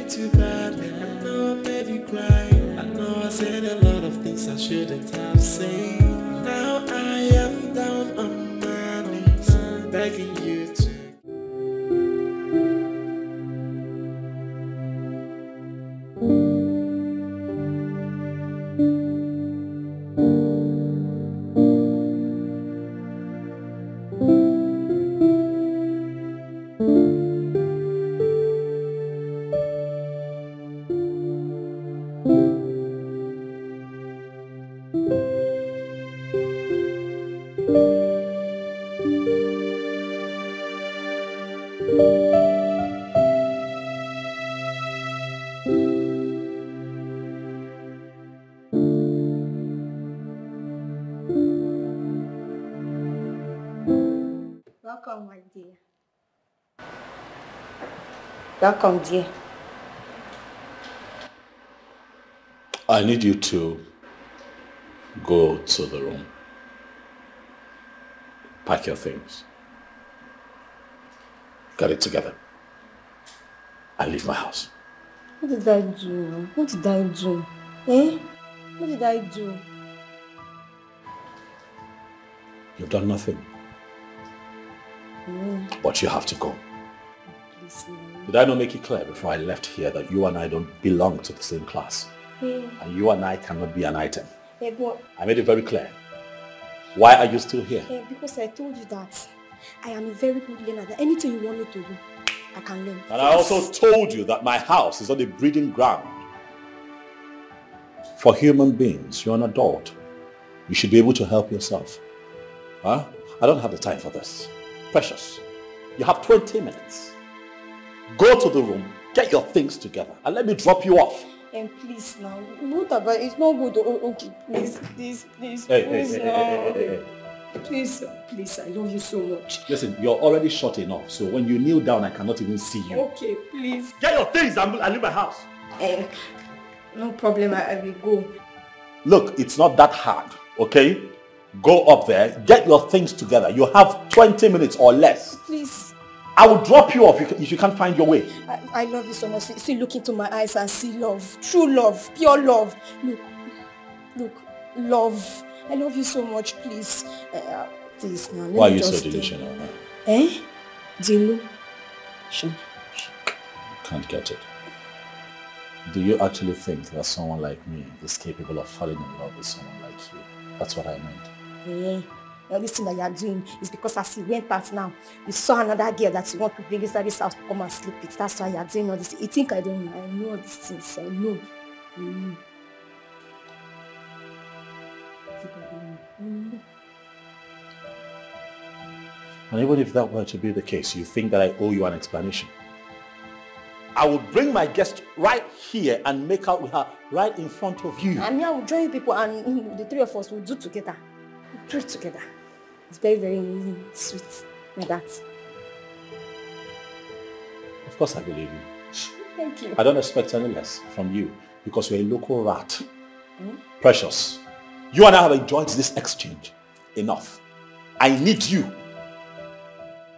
Too bad, I know I made you cry. I know I said a lot of things I shouldn't have said. Now I am down on my knees, begging you to. Welcome, my dear. Welcome, dear. I need you to go to the room. Pack your things. Get it together. And leave my house. What did I do? What did I do? Eh? What did I do? You've done nothing. But you have to go. Please, Did I not make it clear before I left here that you and I don't belong to the same class? And you and I cannot be an item. But I made it very clear. Why are you still here? because I told you that I am a very good learner. That anything you want me to do, I can learn. And I also told you that my house is not a breeding ground for human beings. You're an adult. You should be able to help yourself. Huh? I don't have the time for this. Precious, you have 20 minutes. Go to the room, get your things together, and let me drop you off. And please now, what about it's not good. Okay, please, Hey. Please, I love you so much. Listen, you're already short enough, so when you kneel down, I cannot even see you. Okay, please. Get your things and leave my house. No problem, I will go. Look, it's not that hard, okay? Go up there, get your things together. You have 20 minutes or less. Please. I will drop you off if you can't find your way. I love you so much. See, look into my eyes and see love. True love. Pure love. Look. Love. I love you so much, please. Please now. Why are you so delusional? Delusion. Can't get it. Do you actually think that someone like me is capable of falling in love with someone like you? That's what I meant. Now this thing that you are doing is because as you went out now, you saw another girl that you want to bring inside this house to come and sleep with. That's why you are doing all this. You think I don't know? I know all these things. I know. And even if that were to be the case, you think that I owe you an explanation? I will bring my guest right here and make out with her right in front of you. I will join you people and the three of us will do together. We'll do it together. It's very, very sweet like that. Of course I believe you. Thank you. I don't expect any less from you because you're a local rat. Precious, you and I have enjoyed this exchange enough. I need you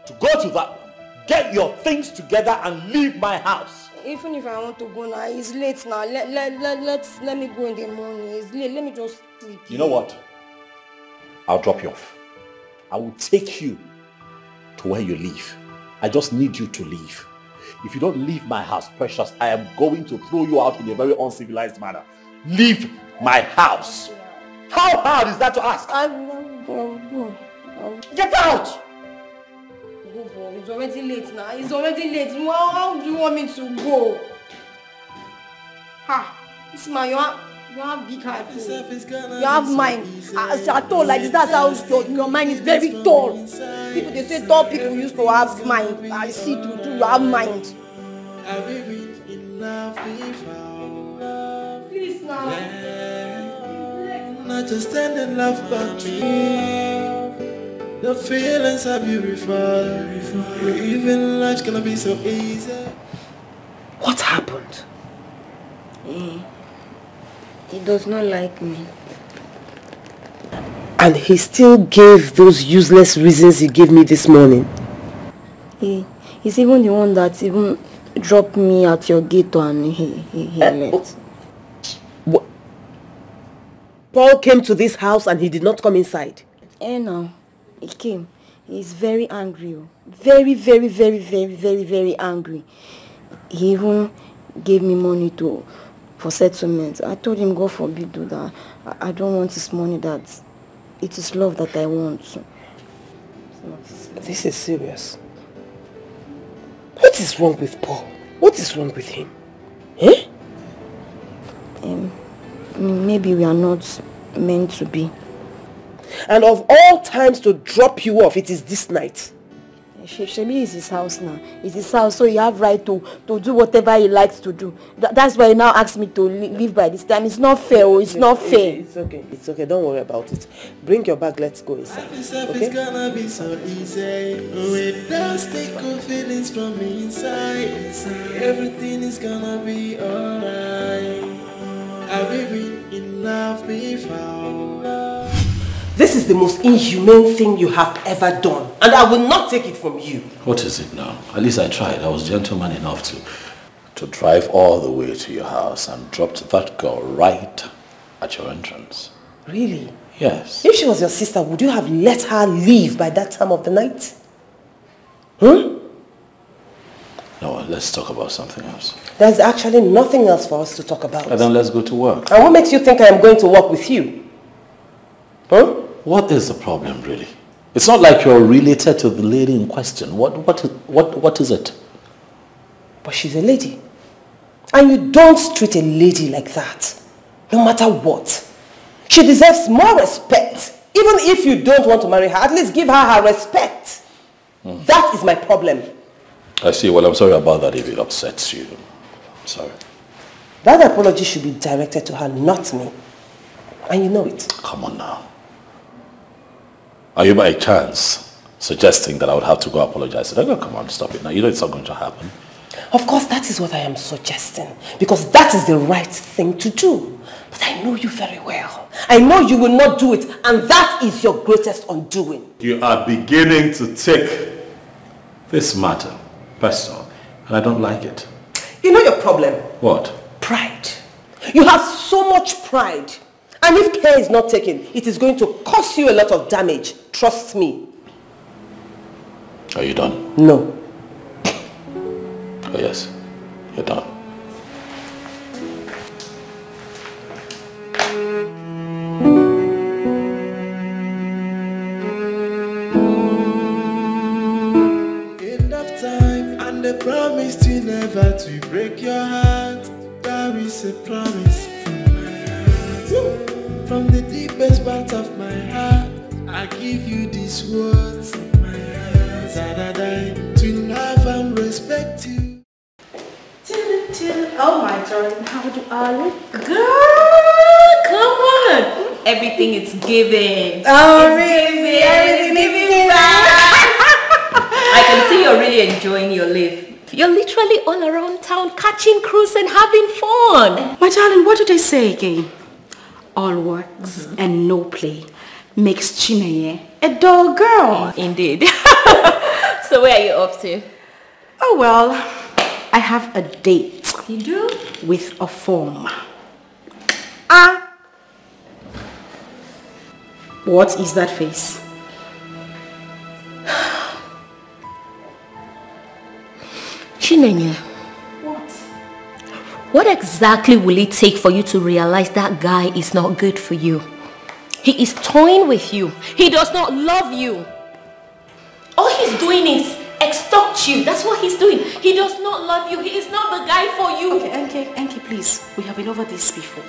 to go to that room, get your things together and leave my house. Even if I want to go now, it's late now. Let me go in the morning. It's late. Let me just sleep. You know what? I'll drop you off. I will take you to where you live. I just need you to leave. If you don't leave my house, Precious, I am going to throw you out in a very uncivilized manner. Leave my house. How hard is that to ask? Get out! It's already late now. It's already late. How do you want me to go? This man, you have big heart. You have mind. As I told like this, that's how your mind is very tall. People they say tall people used to have mind. I see too, you have mind. Please now. Not just stand in love but me. The feelings are beautiful. Even life's gonna be so easy. What happened? He does not like me. And he still gave those useless reasons he gave me this morning. He's even the one that even dropped me at your gate and he left. What? Paul came to this house and he did not come inside? No. He came. He's very angry. Very, very, very, very, very, very angry. He even gave me money for settlement. I told him, God forbid, do that. I don't want his money. That it is love that I want. This is serious. What is wrong with Paul? What is wrong with him? Maybe we are not meant to be. And of all times to drop you off, it is this night. Shebi is his house now. It's his house, so you have right to do whatever he likes to do. That's why he now asks me to leave by this time. It's not fair. It's not fair. It's okay. It's okay. Don't worry about it. Bring your bag. Let's go inside. Okay? It's gonna be so easy. Without stick of feelings from inside. Everything is gonna be alright. Have we been in love before? This is the most inhumane thing you have ever done, and I will not take it from you. What is it now? At least I tried. I was gentleman enough to drive all the way to your house and dropped that girl right at your entrance. Really? Yes. If she was your sister, would you have let her leave by that time of the night? No, let's talk about something else. There's actually nothing else for us to talk about. And then let's go to work. And what makes you think I am going to work with you? What is the problem, really? It's not like you're related to the lady in question. What is it? But she's a lady. And you don't treat a lady like that. No matter what. She deserves more respect. Even if you don't want to marry her, at least give her respect. That is my problem. I see. Well, I'm sorry about that if it upsets you. I'm sorry. That apology should be directed to her, not me. And you know it. Come on now. Are you by chance suggesting that I would have to go apologize? Oh, come on, stop it now. You know it's not going to happen. Of course, that is what I am suggesting. Because that is the right thing to do. But I know you very well. I know you will not do it. And that is your greatest undoing. You are beginning to take this matter personal. And I don't like it. You know your problem? What? Pride. You have so much pride. And if care is not taken, it is going to cause you a lot of damage. Trust me. Are you done? No. Oh yes, you're done. End of time, and they promised you never to break your heart. There is a promise from my heart. From the deepest part of my heart, I give you these words of my heart. To love and respect you. Oh my darling, how do I look? Girl, come on. Everything is given. Oh, it's really? Everything is given back. I can see you're really enjoying your life. You're literally all around town catching cruise and having fun. My darling, what did they say again? All works and no play makes Chineye a dull girl. Indeed. So where are you off to? Oh well, I have a date. You do? With a form. What is that face? Chinenye. What exactly will it take for you to realize that guy is not good for you? He is toying with you. He does not love you. All he's doing is extort you. That's what he's doing. He does not love you. He is not the guy for you. Okay, Enki, please. We have been over this before.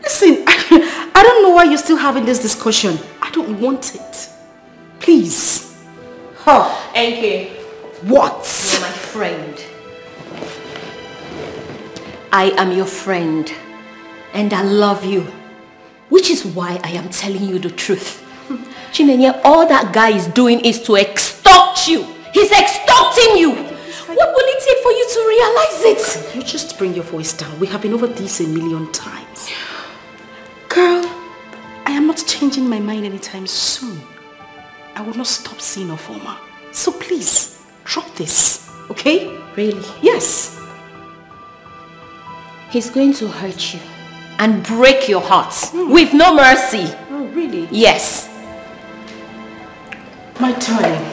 Listen, I don't know why you're still having this discussion. I don't want it. Please. Enki. What? You're my friend. I am your friend. And I love you. Which is why I am telling you the truth. Chinenye, all that guy is doing is to extort you. He's extorting you. What will it take for you to realize it? You just bring your voice down. We have been over this a million times. Girl, I am not changing my mind anytime soon. I will not stop seeing Ofoma. So please, drop this, okay? Really? Yes. He's going to hurt you and break your heart with no mercy. Oh, really? Yes. My darling,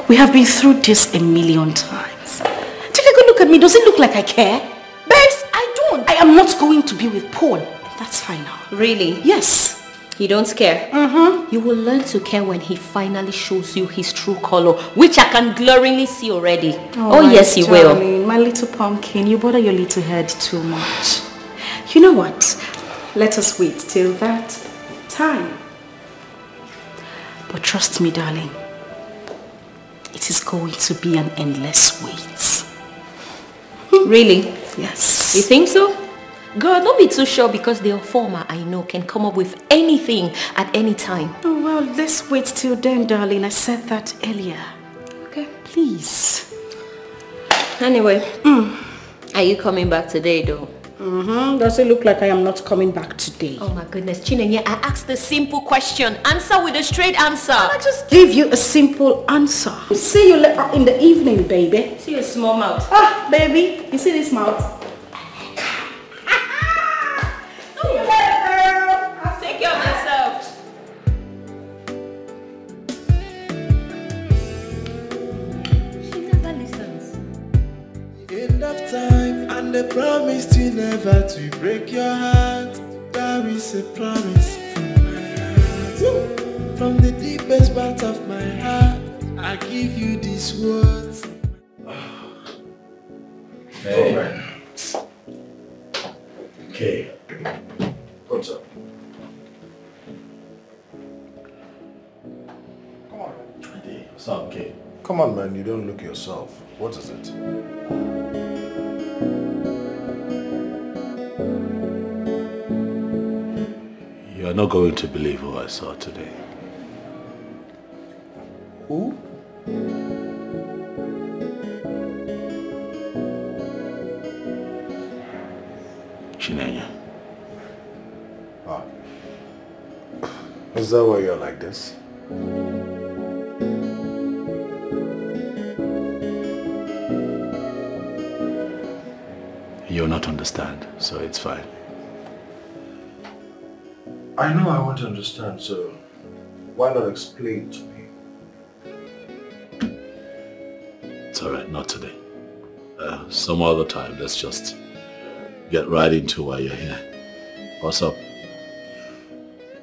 we have been through this a million times. Take a good look at me. Does it look like I care? Babes, I don't. I am not going to be with Paul. That's fine now. Really? Yes. You don't care? You will learn to care when he finally shows you his true color, which I can glaringly see already. Oh yes, he will. My little pumpkin, you bother your little head too much. You know what? Let us wait till that time. But trust me, darling, it is going to be an endless wait. Really? Yes. You think so? Girl, don't be too sure because the former I know can come up with anything at any time. Oh, well, let's wait till then, darling. I said that earlier. Okay. Please. Anyway, are you coming back today, though? Does it look like I am not coming back today? Oh my goodness, Chinenye, I asked a simple question. Answer with a straight answer. I just give you a simple answer. See you later in the evening, baby. See your small mouth. Ah, baby, you see this mouth? See you later, girl. Take care of yourself. She never listens. End of time, and they promised you never to break your heart. That is a promise from my heart. From the deepest part of my heart, I give you these words. Hey. Okay. What's up? Come on. What's up, okay? Come on, man. You don't look yourself. What is it? You're not going to believe who I saw today. Who? Chinenye. Ah. Is that why you're like this? You'll not understand, so it's fine. I know I want to understand, so why not explain to me? It's alright, not today. Some other time, let's just get right into why you're here. What's up?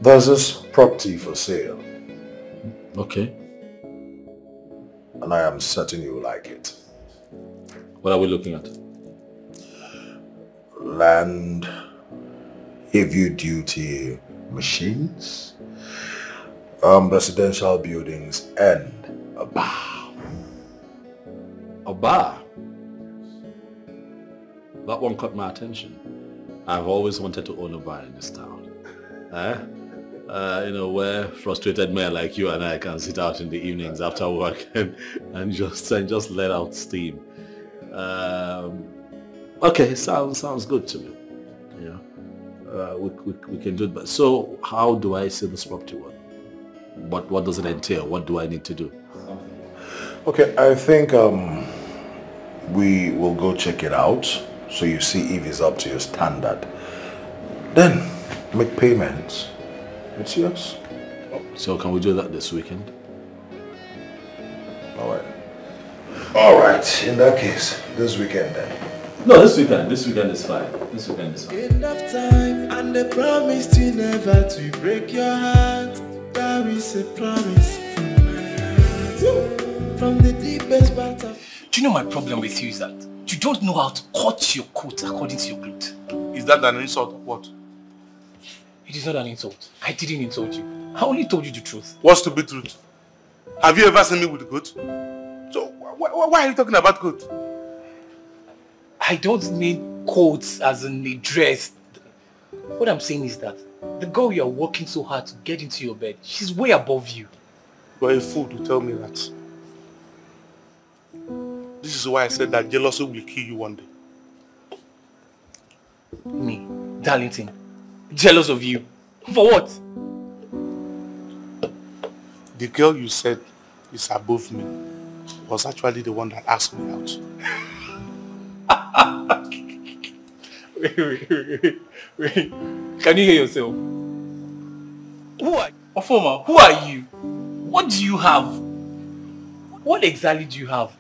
There's this property for sale. Okay. And I am certain you like it. What are we looking at? Land, heavy duty machines, residential buildings, and a bar. A bar? That one caught my attention. I've always wanted to own a bar in this town. You know, where frustrated men like you and I can sit out in the evenings after work and just let out steam. Okay, sounds good to me. Yeah, we can do it. But so, how do I see this property work? What does it entail? What do I need to do? Okay, I think we will go check it out so you see if it's up to your standard. Then make payments. It's yours. So can we do that this weekend? Alright. Alright, in that case, this weekend then. No, this weekend is fine. This weekend is fine. End of time, and they promised you never to break your heart. That is a promise from my heart. From the deepest part of... Do you know my problem with you is that you don't know how to cut your coat according to your clothes. Is that an insult or what? It is not an insult. I didn't insult you. I only told you the truth. What's to be truth? Have you ever seen me with a coat? So why are you talking about coat? I don't mean coats as in a dress. What I'm saying is that the girl you are working so hard to get into your bed, she's way above you. You are a fool to tell me that. This is why I said that jealousy will kill you one day. Me, Darlington, jealous of you. For what? The girl you said is above me was actually the one that asked me out. Wait. Can you hear yourself? Ofoma, who are you? What do you have? What exactly do you have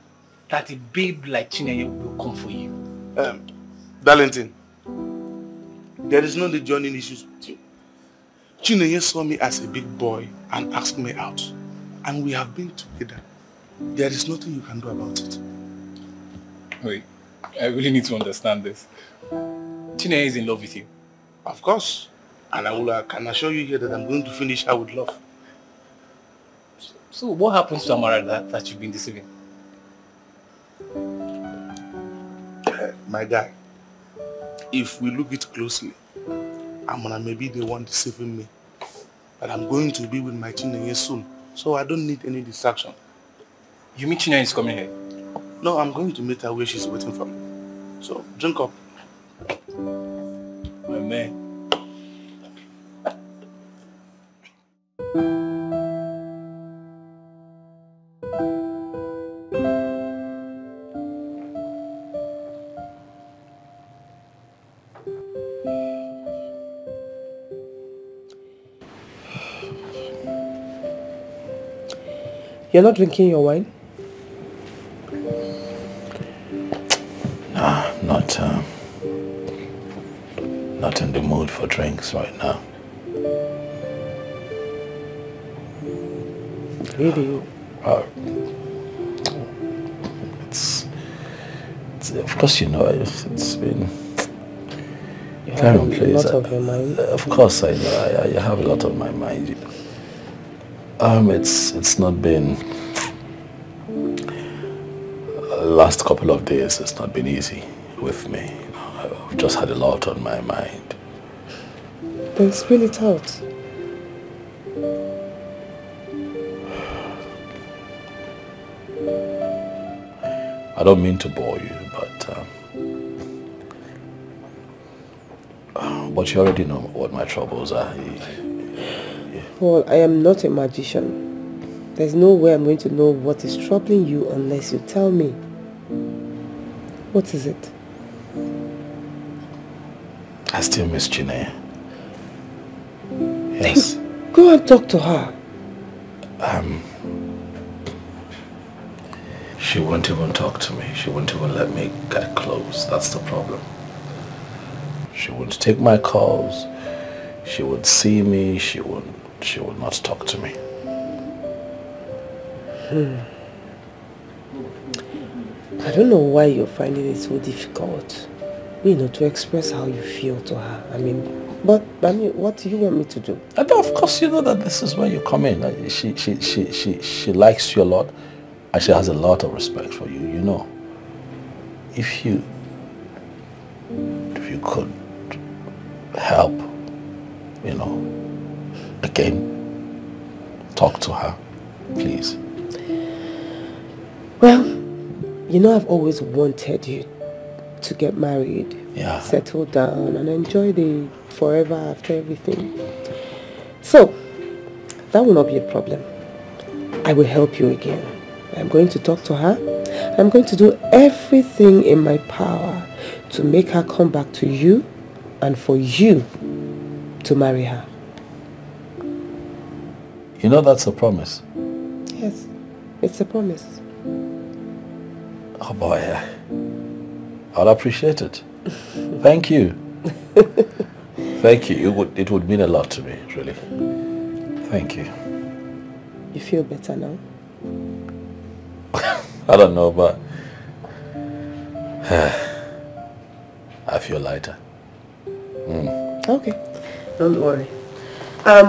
that a babe like Chinenye will come for you? Darlington, there is no joining issues with you. Chinenye saw me as a big boy and asked me out. And we have been together. There is nothing you can do about it. Wait, I really need to understand this. Chinenye is in love with you. Of course. And I can assure you here that I'm going to finish her with love. So what happens to Amara that you've been deceiving? My guy, if we look it closely, Amara may be the one deceiving me. But I'm going to be with my Chinenye soon. So I don't need any distraction. You mean Chinenye is coming here? No, I'm going to meet her where she's waiting for me. So drink up. man. You're not drinking your wine? Nah, not in the mood for drinks right now. Really? It's of course, you know, it's been very unpleasant. A lot of your mind? Of course, I know. I have a lot on my mind. It's not been last couple of days. It's not been easy with me. You know, I've just had a lot on my mind. Then spill it out. I don't mean to bore you, but you already know what my troubles are. Well, I am not a magician. There's no way I'm going to know what is troubling you unless you tell me. What is it? I still miss Chineye. Yes. Go and talk to her. She won't even talk to me. She won't even let me get close. That's the problem. She won't take my calls. She would see me. She would not talk to me. I don't know why you're finding it so difficult, to express how you feel to her. But what do you want me to do? And of course, you know that this is where you come in. She likes you a lot, and she has a lot of respect for you. You know, if you could help, again, talk to her, please. Well, I've always wanted you to get married, settle down, and enjoy the forever after everything. So, that will not be a problem. I will help you again. I'm going to talk to her. I'm going to do everything in my power to make her come back to you and for you to marry her. You know that's a promise. Yes, it's a promise. Oh boy, I'll appreciate it. Thank you. Thank you. It would mean a lot to me, really. Thank you. You feel better now? I don't know, but I feel lighter. Okay, don't worry.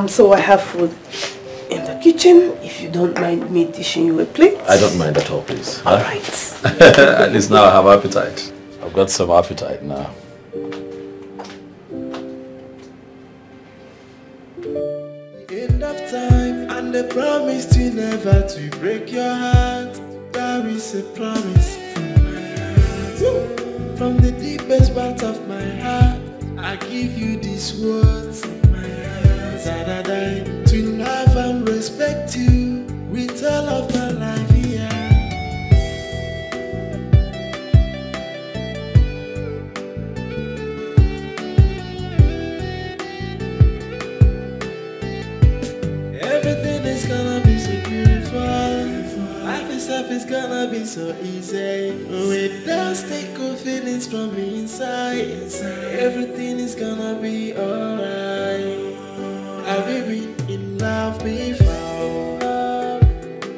So I have food in the kitchen, if you don't mind me dishing you a plate. I don't mind at all, please. All right. At least now I have appetite. I've got some appetite now. End of time, and the promise to never to break your heart. There is a promise from my heart. From the deepest part of my heart, I give you these words. To love and respect you with all of my life here. Everything is gonna be so beautiful. Life itself is gonna be so easy. It does take good feelings from me inside. Everything is gonna be alright. Have you been in love before?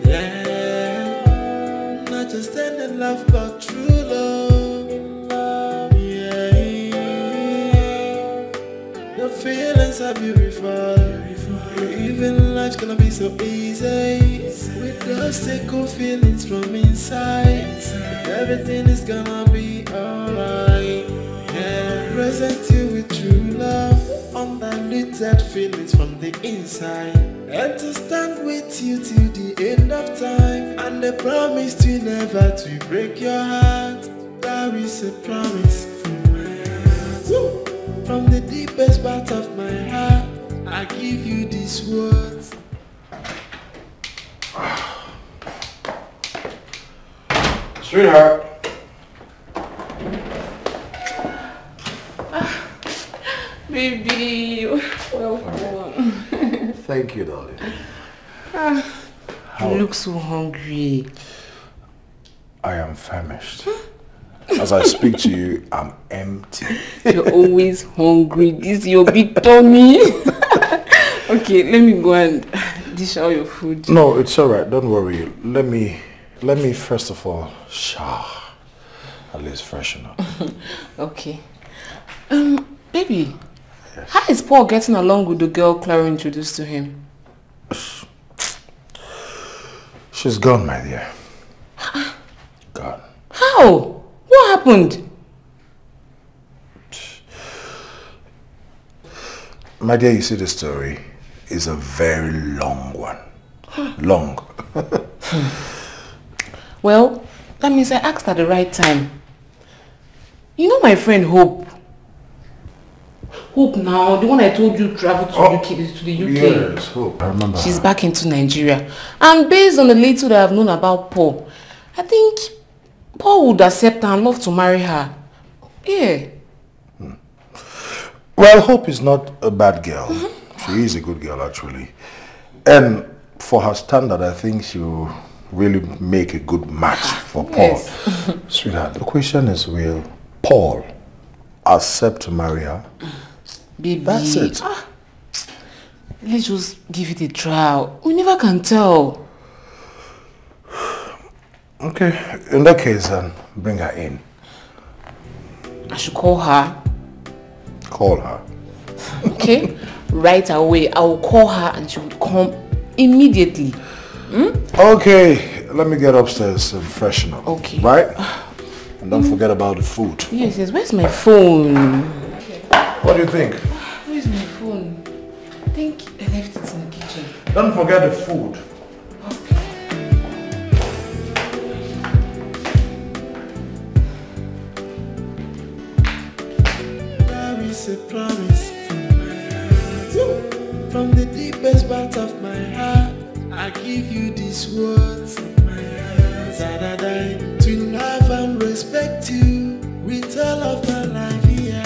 Yeah. Not just any love, but true love. Yeah. The feelings are beautiful. Even life's gonna be so easy. With those good feelings from inside. Everything is gonna be alright. Yeah. Present you with true love. Undiluted feelings from the inside, and to stand with you till the end of time, and the promise to never to break your heart. There is a promise from my heart. From From the deepest part of my heart, I give you these words. Sweetheart. Baby, welcome. Thank you, darling. You look so hungry. I am famished. As I speak to you, I'm empty. You're always hungry. This is your big tummy. Okay, let me go and dish out your food. No, it's alright. Don't worry. Let me first of all shower. At least freshen up. Okay. Baby, yes. How is Paul getting along with the girl Clara introduced to him? She's gone, my dear. Gone. How? What happened? My dear, you see, the story is a very long one. Long. Well, that means I asked at the right time. You know my friend Hope? Hope now, the one I told you traveled to the UK. Yes, Hope. I remember. She's back into Nigeria. And based on the little that I've known about Paul, I think Paul would accept her and love to marry her. Yeah. Well, Hope is not a bad girl. She is a good girl, actually. And for her standard, I think she will really make a good match for Paul. Yes. Sweetheart, the question is, will Paul accept to marry her? Baby. That's it. Let's just give it a try. We never can tell. Okay, in that case, then, bring her in. I should call her. Call her. Okay, right away. I will call her and she will come immediately. Okay, let me get upstairs and freshen up. Okay. Right? And don't forget about the food. Yes, yes. Where's my phone? What do you think? Where's my phone? I think I left it in the kitchen. Don't forget the food. A promise from my heart. From the deepest part of my heart, I give you these words from my heart. That I die to love and respect you with all of my life here.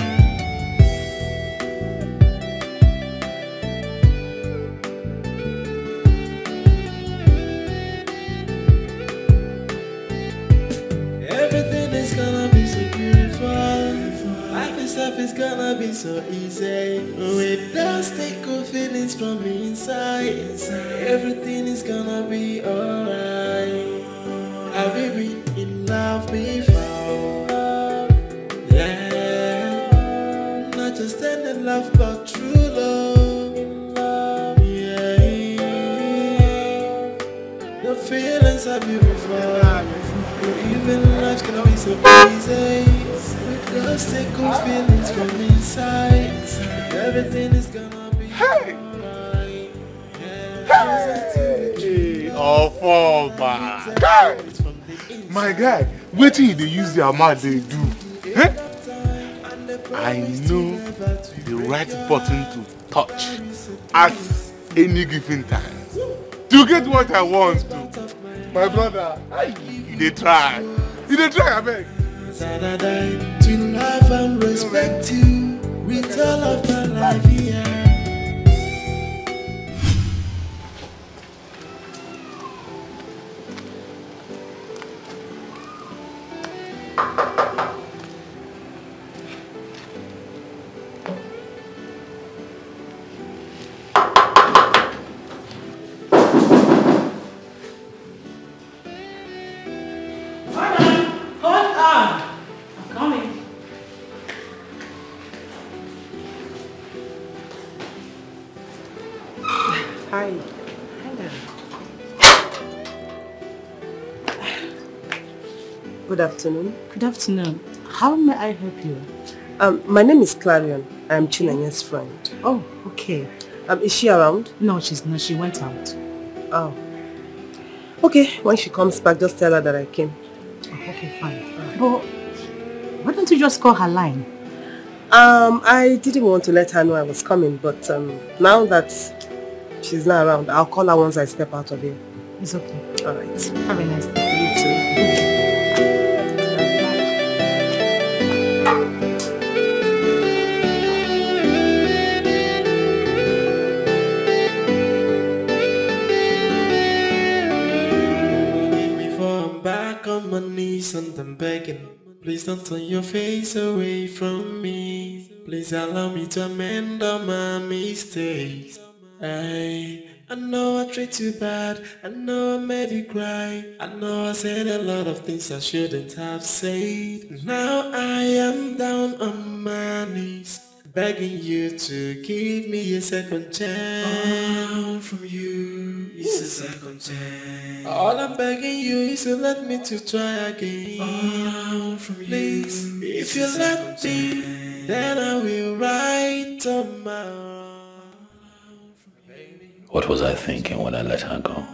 Everything is gonna be so beautiful. Life itself is gonna be so easy. With those take good feelings from me inside. Everything is gonna be alright. Have you been in love before? Yeah. Not just any love but true love. Yeah. The feelings are beautiful. Even life's gonna be so easy. Just take good feelings from inside. Everything is gonna be alright. Hey, oh, man. Guy! My guy, wait till they use their mouth, they do. Eh? I know the right button to touch at any given time to get what I want to. My brother, they try. They try, I beg. To love and respect you with all of my life here. Hi. Good afternoon. Good afternoon. How may I help you? My name is Clarion. I'm Chinenye's friend. Oh, okay. Is she around? No, she's not. She went out. Oh. Okay, when she comes back, just tell her that I came. Oh, okay, fine. But why don't you just call her line? I didn't want to let her know I was coming, but now that she's not around, I'll call her once I step out of here. It's okay. All right. Have a nice day. You too. Back on my knees and I'm begging. Please don't turn your face away from me. Please allow me to amend all my mistakes. I know I treat you bad. I know I made you cry. I know I said a lot of things I shouldn't have said. Now I am down on my knees, begging you to give me a second chance. All from you is a second chance. All I'm begging you is to let me to try again. All from you, please, if you let me, then I will write on my own. What was I thinking when I let her go?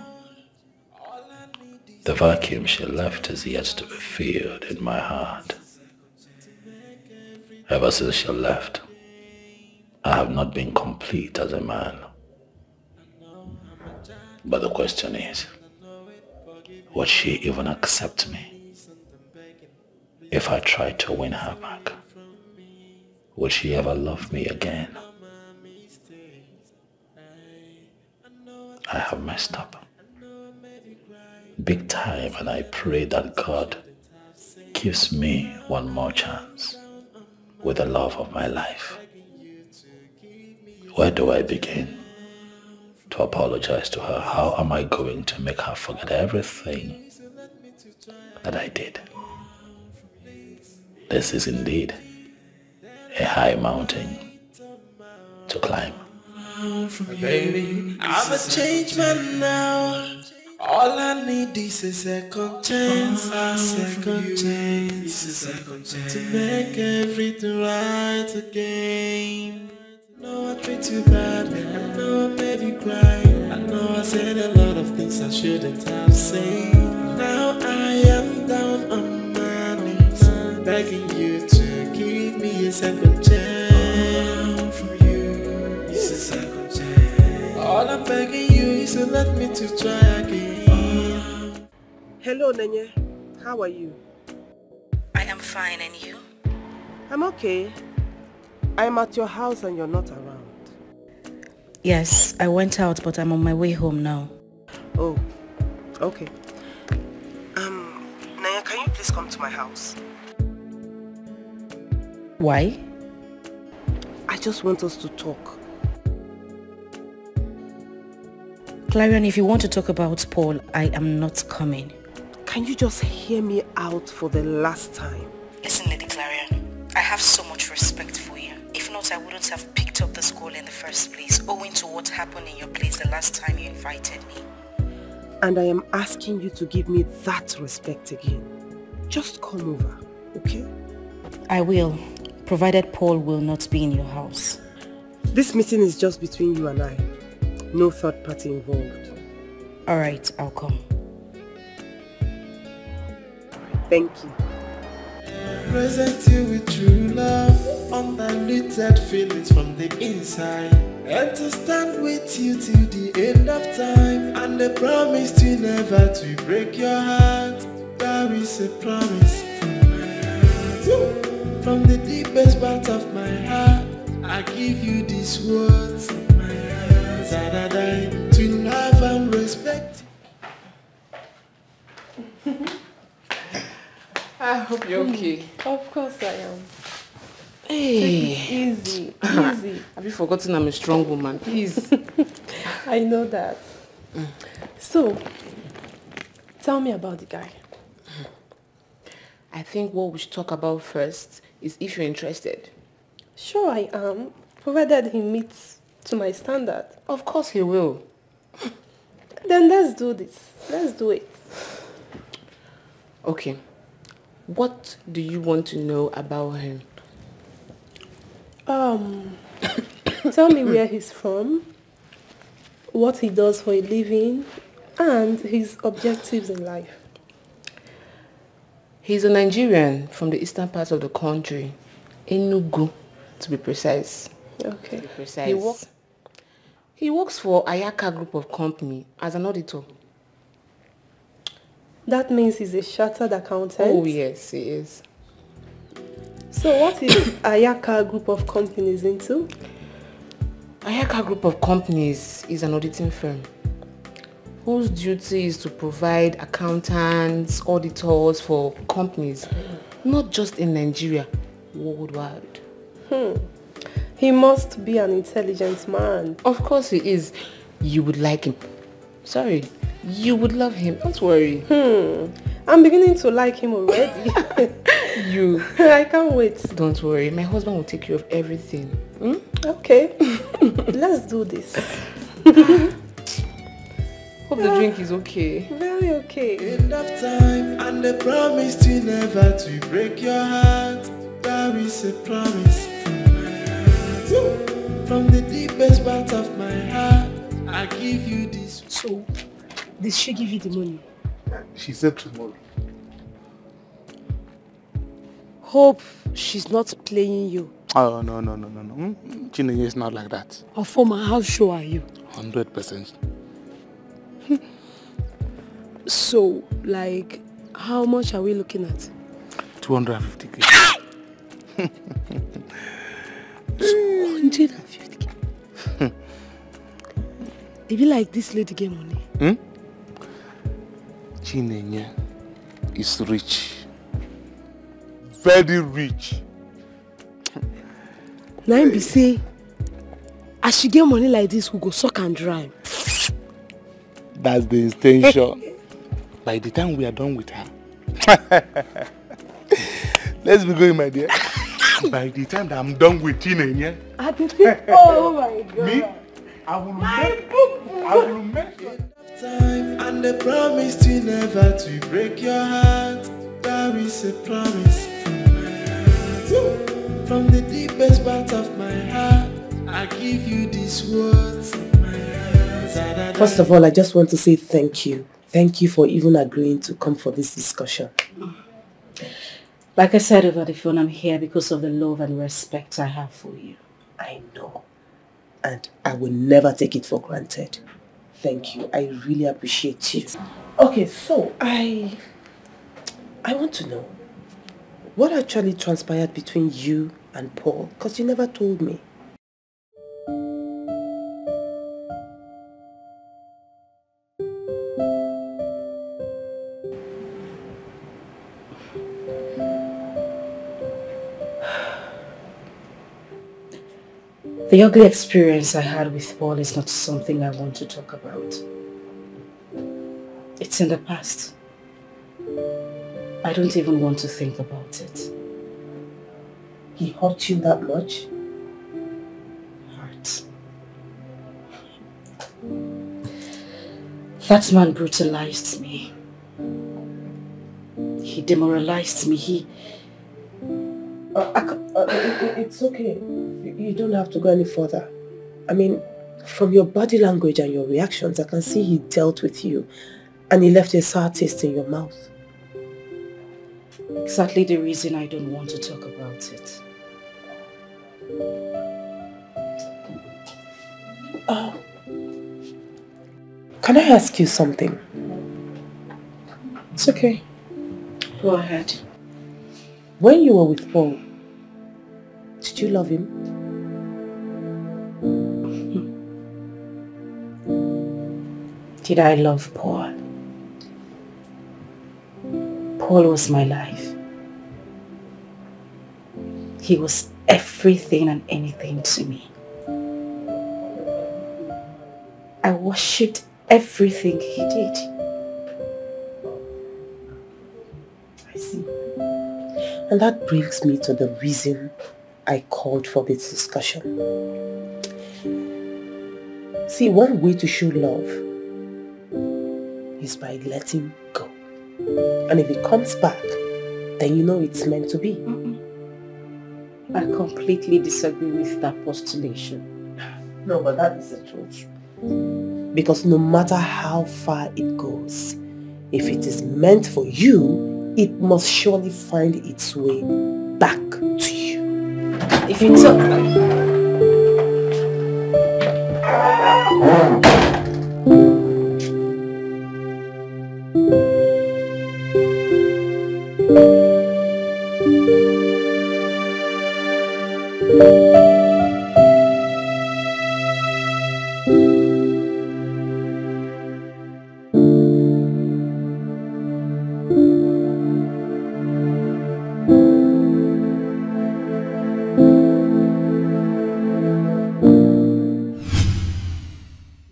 The vacuum she left is yet to be filled in my heart. Ever since she left, I have not been complete as a man. But the question is, would she even accept me? If I tried to win her back, would she ever love me again? I have messed up big time, and I pray that God gives me one more chance with the love of my life. Where do I begin to apologize to her? How am I going to make her forget everything that I did? This is indeed a high mountain to climb. Baby, I'm a changed man now. All I need is a second chance, a second chance to make everything right again. I know I treat you bad, I know I made you cry, I know I said a lot of things I shouldn't have said. Now I am down on my knees, begging you to give me a second chance. All from you is a second chance. All I'm begging you is to let me to try again. Hello, Nenye. How are you? I am fine, and you? I'm okay. I'm at your house and you're not around. Yes, I went out, but I'm on my way home now. Oh, okay. Naya, can you please come to my house? Why? I just want us to talk. Clarion, if you want to talk about Paul, I am not coming. Can you just hear me out for the last time? Listen, Lady Clarion, I have so much respect for you. If not, I wouldn't have picked up this call in the first place, owing to what happened in your place the last time you invited me. And I am asking you to give me that respect again. Just come over, okay? I will, provided Paul will not be in your house. This meeting is just between you and I. No third party involved. Alright, I'll come. Thank you. Present you with true love, undiluted feelings from the inside, and to stand with you till the end of time, and a promise to never to break your heart. There is a promise from my heart, from the deepest part of my heart. I give you these words, that I die to love and respect. I hope you're okay. Of course I am. Hey. Take it easy, easy. Have you forgotten I'm a strong woman? Please. I know that. So, tell me about the guy. I think what we should talk about first is if you're interested. Sure I am, provided he meets to my standard. Of course he will. Then let's do this. Let's do it. Okay. What do you want to know about him? Tell me where he's from, what he does for a living, and his objectives in life. He's a Nigerian from the eastern part of the country, Enugu. to be precise. Okay. To be precise. He works for Ayaka Group of Company as an auditor. That means he's a chartered accountant? Oh yes, he is. So what is Ayaka Group of Companies into? Ayaka Group of Companies is an auditing firm whose duty is to provide accountants, auditors for companies, not just in Nigeria, worldwide. He must be an intelligent man. Of course he is. You would like him. Sorry, you would love him. Don't worry. I'm beginning to like him already. You. I can't wait. Don't worry. My husband will take care of everything. Okay. Let's do this. Hope the drink is okay. Very okay. End of time and the promise to never to break your heart. There is a promise from my heart. From the deepest part of my heart, I give you this. So, did she give you the money? She said tomorrow. Hope she's not playing you. Oh, no. Chinenye is not like that. Or former, how sure are you? 100%. So, like, how much are we looking at? 250k. 250k? It be like this lady get money. Chinenye is rich. Very rich. Now him be say, as she get money like this, we go suck and drive. That's the intention. By the time we are done with her. Let's be going, my dear. By the time that I'm done with Chinenye. Oh my God. Me? I will make it. Time and the promise to never to break your heart. There is a promise from my heart. From the deepest part of my heart, I give you these words. First of all, I just want to say thank you. Thank you for even agreeing to come for this discussion. Like I said over the phone, I'm here because of the love and respect I have for you. I know. And I will never take it for granted. Thank you. I really appreciate you. Okay, so I want to know what actually transpired between you and Paul, because you never told me. The ugly experience I had with Paul is not something I want to talk about. It's in the past. I don't even want to think about it. He hurt you that much? Hurt. That man brutalized me. He demoralized me. It's okay. You don't have to go any further. I mean, from your body language and your reactions, I can see he dealt with you and he left a sour taste in your mouth. Exactly the reason I don't want to talk about it. Can I ask you something? It's okay. Go ahead. When you were with Paul, did you love him? Did I love Paul? Paul was my life. He was everything and anything to me. I worshipped everything he did. I see. And that brings me to the reason I called for this discussion. See, one way to show love is by letting go. And if it comes back, then you know it's meant to be. I completely disagree with that postulation. No, but that is the truth. Because no matter how far it goes, if it is meant for you, it must surely find its way back to you. If you talk...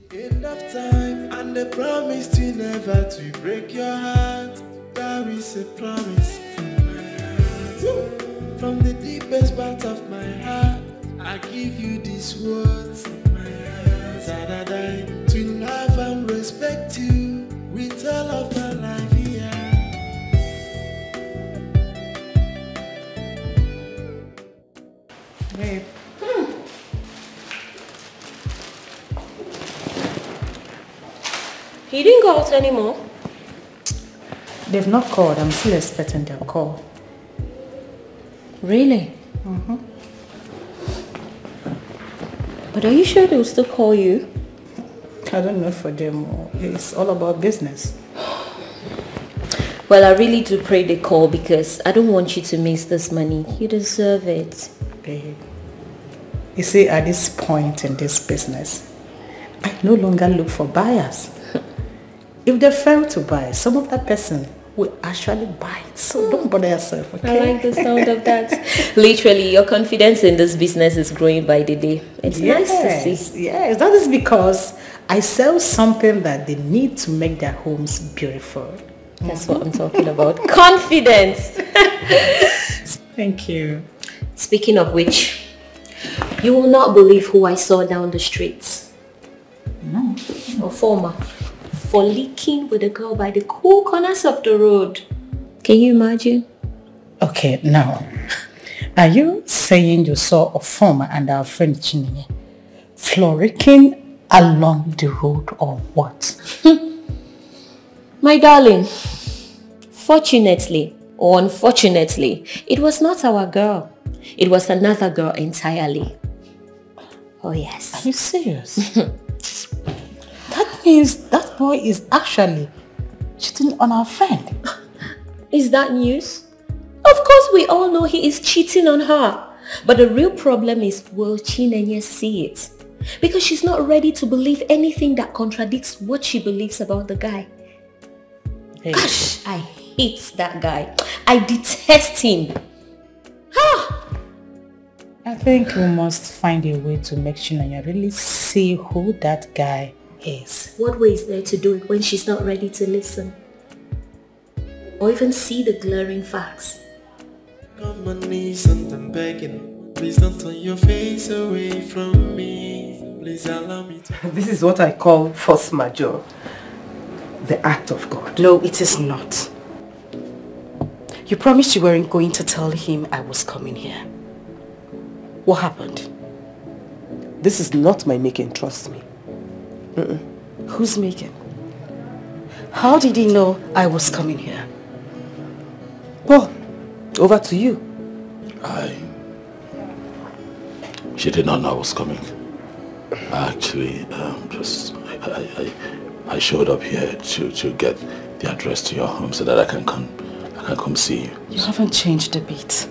End of time and the promise to never to break your heart. There is a promise from my heart. From the deepest part of my heart, I give you these words from my heart. That I die to love and respect you with all of my life here. Babe. He didn't go out anymore. They've not called. I'm still expecting their call. Really? Mm-hmm. But are you sure they'll still call you? I don't know for them. It's all about business. Well, I really do pray they call because I don't want you to miss this money. You deserve it. Babe, you see, at this point in this business, I no longer look for buyers. If they fail to buy, some of that person will actually buy it. So don't bother yourself, okay? I like the sound of that. Literally, your confidence in this business is growing by the day. It's nice to see. Yes, that is because I sell something that they need to make their homes beautiful. That's what I'm talking about. Confidence! Thank you. Speaking of which, you will not believe who I saw down the streets. No. A former. For leaking with a girl by the cool corners of the road. Can you imagine? Okay, now, are you saying you saw a former and our friend Chinenye frolicking along the road or what? My darling, fortunately or unfortunately, it was not our girl. It was another girl entirely. Oh yes. Are you serious? That means that boy is actually cheating on our friend. Is that news? Of course we all know he is cheating on her. But the real problem is, will Chinenye see it? Because she's not ready to believe anything that contradicts what she believes about the guy. Hey. Gosh, I hate that guy. I detest him. I think we must find a way to make Chinenye really see who that guy is. What way is there to do it when she's not ready to listen? Or even see the glaring facts? On my knees and I'm begging, please don't turn your face away from me. Please allow me to... This is what I call force majeure. The act of God. No, it is not. You promised you weren't going to tell him I was coming here. What happened? This is not my making, trust me. Who's making? How did he know I was coming here? Well, over to you. She did not know I was coming. Actually, I showed up here to get the address to your home so that I can come see you. You haven't changed a bit.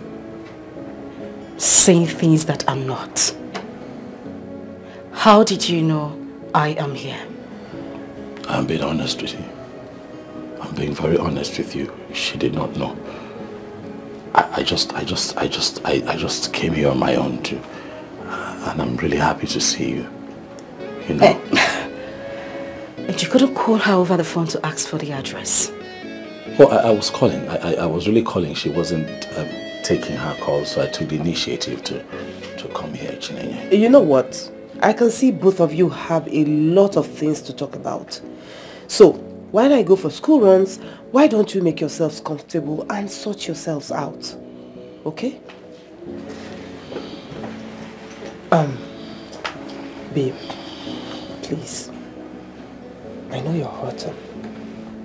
Saying things that I'm not. How did you know I am here? I'm being honest with you. I'm being very honest with you. She did not know. I just came here on my own too. And I'm really happy to see you. You know. And you couldn't call her over the phone to ask for the address? Well, I was calling. I was really calling. She wasn't taking her call, so I took the initiative to come here, Chinenye. You know what? I can see both of you have a lot of things to talk about. So, while I go for school runs, why don't you make yourselves comfortable and sort yourselves out? Okay? Babe, please. I know you're hurting,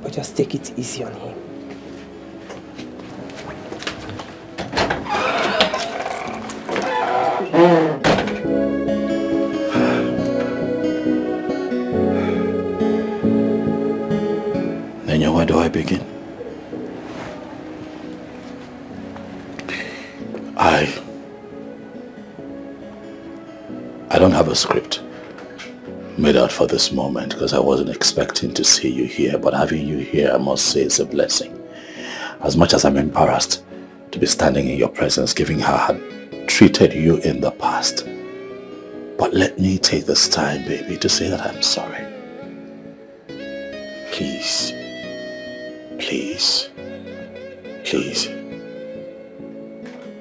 but just take it easy on him. Where do I begin? I don't have a script made out for this moment because I wasn't expecting to see you here, but having you here, I must say, is a blessing. As much as I'm embarrassed to be standing in your presence, giving how I had treated you in the past. But let me take this time, baby, to say that I'm sorry. Please. Please. Please.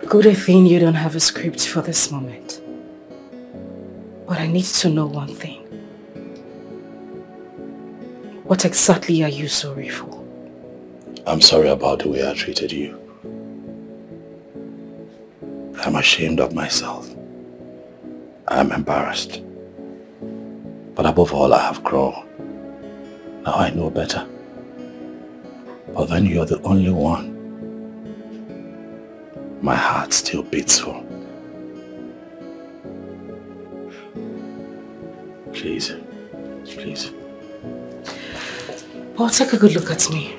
Good thing you don't have a script for this moment. But I need to know one thing. What exactly are you sorry for? I'm sorry about the way I treated you. I'm ashamed of myself. I'm embarrassed. But above all, I have grown. Now I know better. But then you're the only one my heart still beats for. Please. Please. Paul, take a good look at me.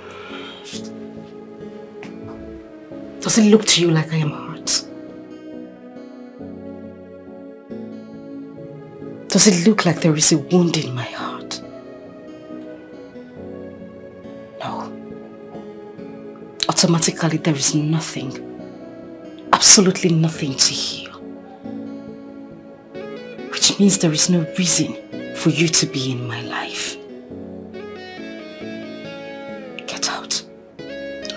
Does it look to you like I am hurt? Does it look like there is a wound in my heart? No. Automatically, there is nothing, absolutely nothing to heal. Which means there is no reason for you to be in my life. Get out.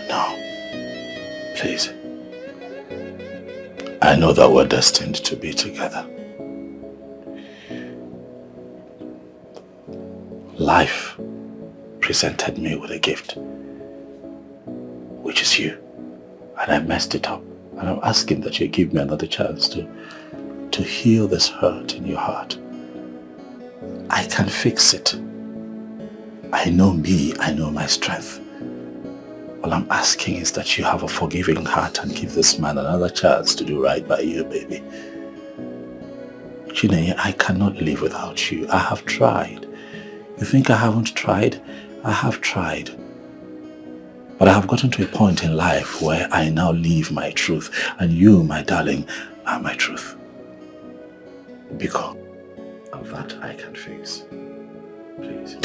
No. Please. I know that we're destined to be together. Life presented me with a gift, which is you, and I messed it up, and I'm asking that you give me another chance to heal this hurt in your heart. I can fix it. I know me, I know my strength. All I'm asking is that you have a forgiving heart and give this man another chance to do right by you, baby. Chinenye, I cannot live without you. I have tried. You think I haven't tried? I have tried. But I have gotten to a point in life where I now live my truth, and you, my darling, are my truth. Because of that I can fix. Please.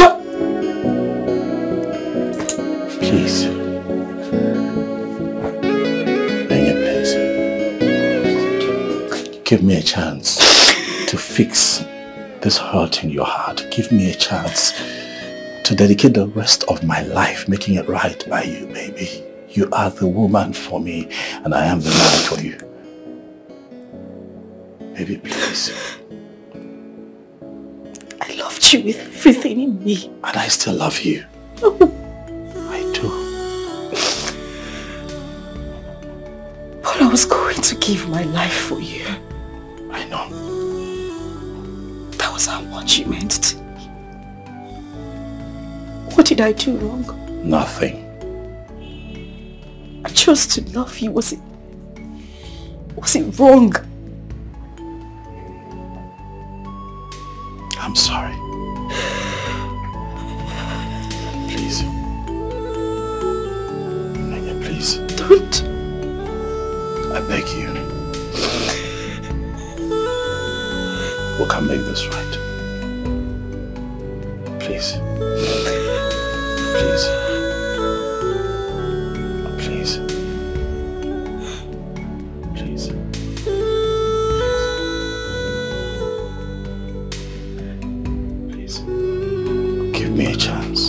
Please. Bring it, please. Give me a chance to fix this hurt in your heart. Give me a chance to dedicate the rest of my life making it right by you, baby. You are the woman for me, and I am the man for you. Baby, please. I loved you with everything in me. And I still love you. I do. But I was going to give my life for you. I know. That was how much you meant to me. What did I do wrong? Nothing. I chose to love you. Was it wrong? I'm sorry. Please. Nanya, please. Don't. I beg you. We can make this right. Please. Please. Please. Please. Please. Give me a chance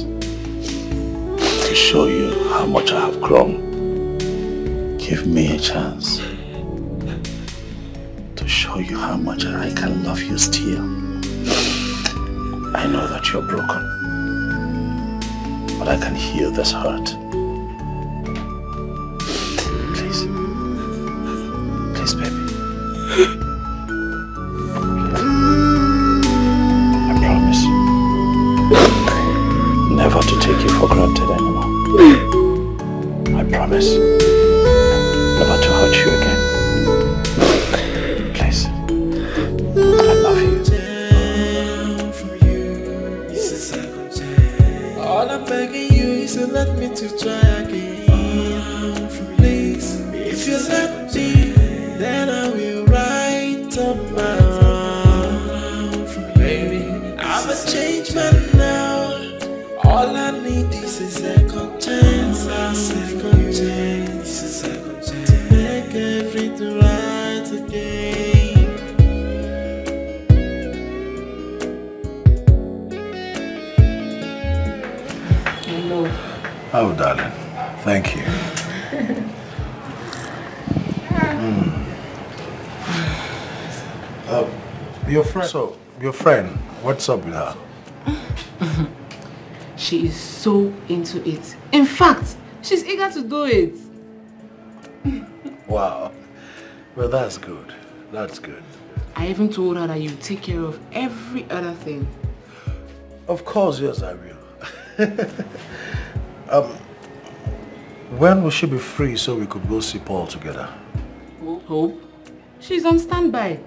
to show you how much I have grown. Give me a chance to show you how much I can love you still. I know that you're broken, but I can heal this hurt. Please. Please, baby. I promise never to take you for granted anymore. I promise never to hurt you again. Please. I love you. All I'm begging you is to let me to try again. Please, if you let me, then I will right up my wrong. Baby, I'm a changed man now. All I need is a second chance, a second chance, a second chance to make everything right again. Hello. Oh, darling, thank you. Your friend. So, your friend, what's up with her? She is so into it. In fact, she's eager to do it. Wow. Well, that's good. That's good. I even told her that you take care of every other thing. Of course, yes, I will. When will she be free so we could go see Paul together? Hope? She's on standby.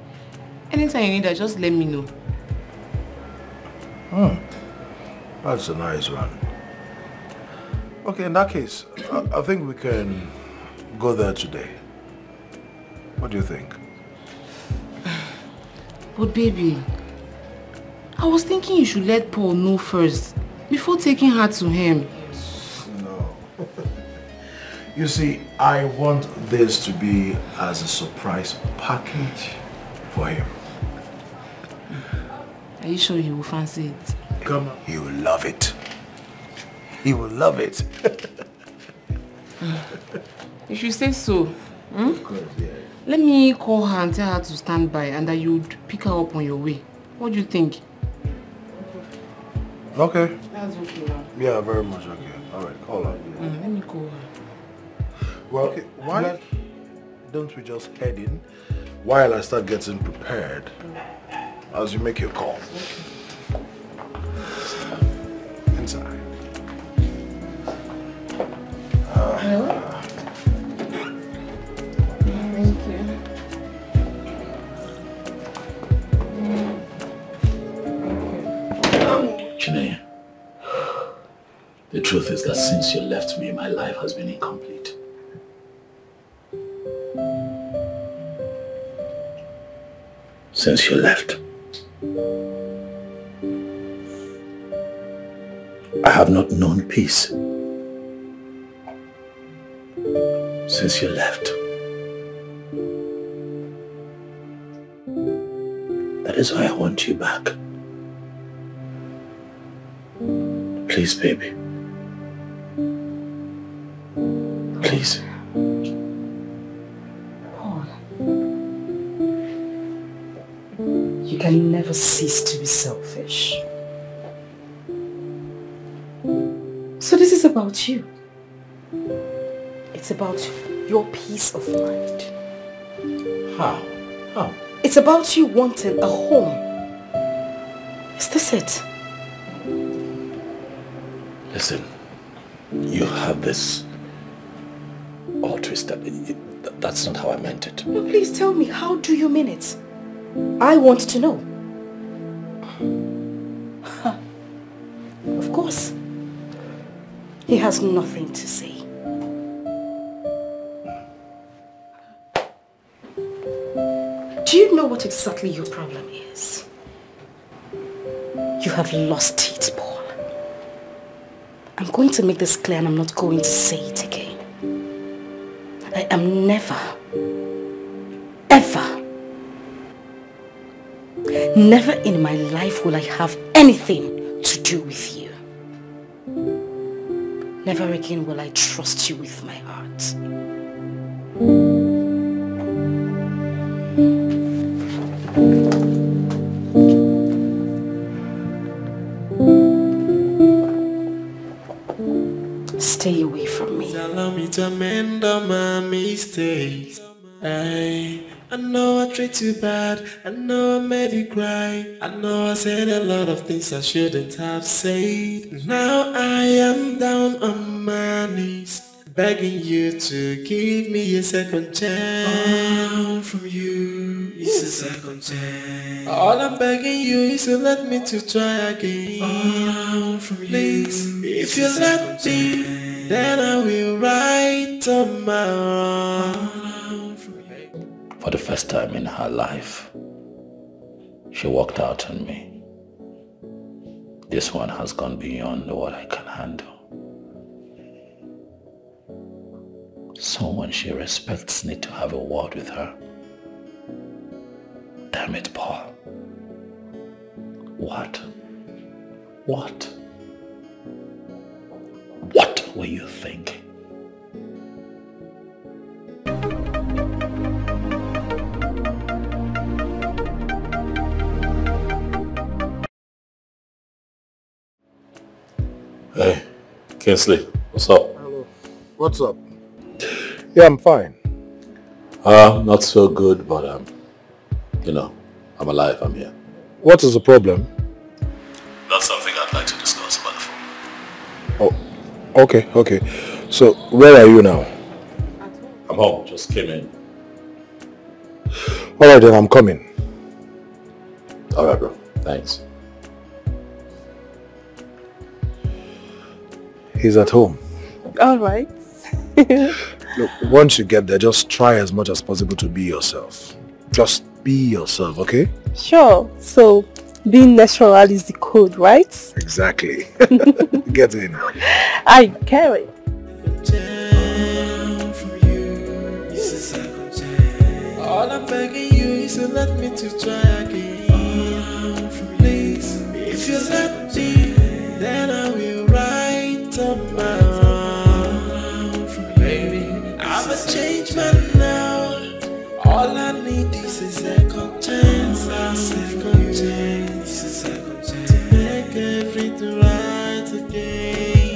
Anytime you need her, just let me know. That's a nice one. Okay, in that case, I think we can go there today. What do you think? But baby, I was thinking you should let Paul know first before taking her to him. No. You see, I want this to be as a surprise package for him. Are you sure he will fancy it? Come on. He will love it. He will love it. If you say so, Of course, yeah. let me call her and tell her to stand by and that you'd pick her up on your way. What do you think? Okay. That's okay now. Yeah, very much okay. Alright, call her. Let me call her. Well, okay, why don't we just head in while I start getting prepared as you make your call? Inside. Hello? Thank you. Chineye, the truth is that since you left me, my life has been incomplete. Since you left, I have not known peace. Since you left, that is why I want you back. Please, baby. Please. Paul, you can never cease to be selfish. So this is about you. It's about your peace of mind. How? How? It's about you wanting a home. Is this it? Listen, you have this all twisted. That's not how I meant it. No, please tell me, how do you mean it? I want to know. Of course. He has nothing to say. Do you know what exactly your problem is? You have lost it, Paul. I'm going to make this clear and I'm not going to say it again. I am never, ever, never in my life will I have anything to do with you. Never again will I trust you with my heart. Stay away from me. Allow me to amend all my mistakes. I know I treated you bad. I know I made you cry. I know I said a lot of things I shouldn't have said. Now I am down on my knees, begging you to give me a second chance. From you, it's a second chance. All I'm begging you is to let me to try again. Please, if you let me, then I will right on my own. For the first time in her life, she walked out on me. This one has gone beyond what I can handle. Someone she respects need to have a word with her. Damn it, Paul. What were you thinking? Hey, Kingsley, what's up? Hello. What's up? Yeah, I'm fine. Not so good, but you know, I'm alive, I'm here. What is the problem? That's something I'd like to discuss about the phone. Oh, okay. So, where are you now? I'm home, just came in. Alright then, I'm coming. Alright, bro. Thanks. He's at home. Alright. Look, once you get there, just try as much as possible to be yourself. Just be yourself, okay? Sure. So, being natural is the code, right? Exactly. Get in. I carry. All I'm begging you is to let me to try again. Please, if you let me, then I will write on my own. Baby, I'm a changed man now. All I need is a second chance. A second chance. A second chance to make everything right again.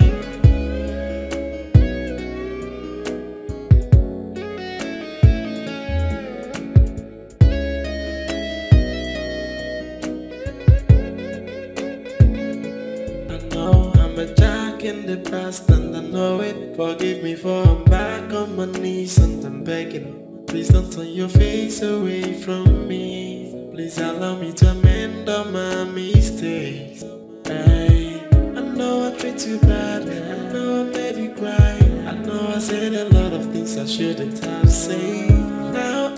In the past and I know it. Forgive me for I'm back on my knees and I'm begging. Please don't turn your face away from me. Please allow me to amend all my mistakes. I know I treat you bad. I know I made you cry. I know I said a lot of things I shouldn't have said. Now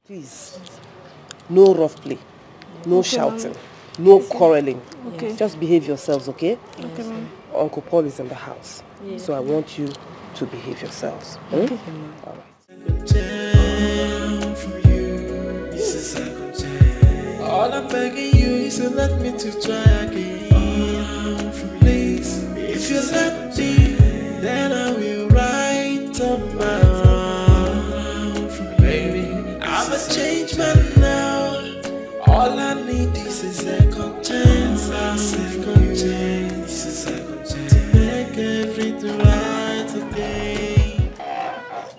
Please, no rough play, no shouting, no quarreling. Okay. Just behave yourselves, okay? Okay, ma'am. Uncle Paul is in the house, Yeah. so I want you to behave yourselves. Okay. All right. All I'm begging you is to let me to try again. Please, if you let me, then I will write on my own. Baby, I'm a changed man now. All I need is a second chance. A second chance. A second chance to make everything right again.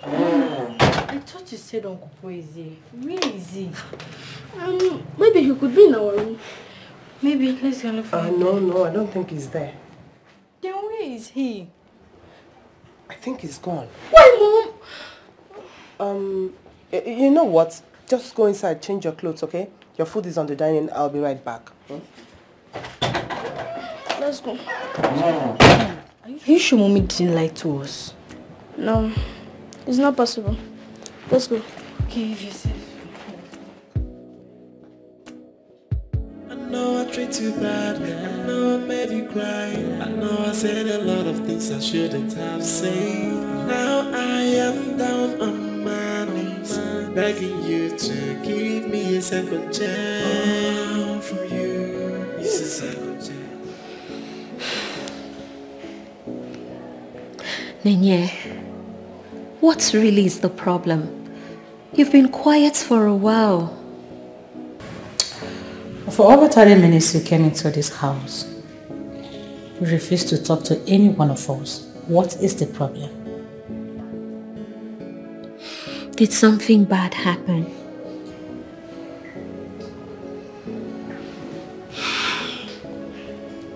I thought you said Uncle Po is here. Where is he? Maybe he could be in our room. Maybe let's go look for him. No, I don't think he's there. Then where is he? I think he's gone. Why, Mom? You know what? Just go inside, change your clothes, okay? Your food is on the dining. I'll be right back. Let's go. Are you sure Mommy didn't lie to us? No, it's not possible. Let's go. Okay, yourself. I know I treat you bad. I know I made you cry. I know I said a lot of things I shouldn't have said. Now I am down on my knees, begging you to give me a second chance. From you, it's a second chance. Nenye, what really is the problem? You've been quiet for a while. For over 30 minutes you came into this house. You refused to talk to any one of us. What is the problem? Did something bad happen?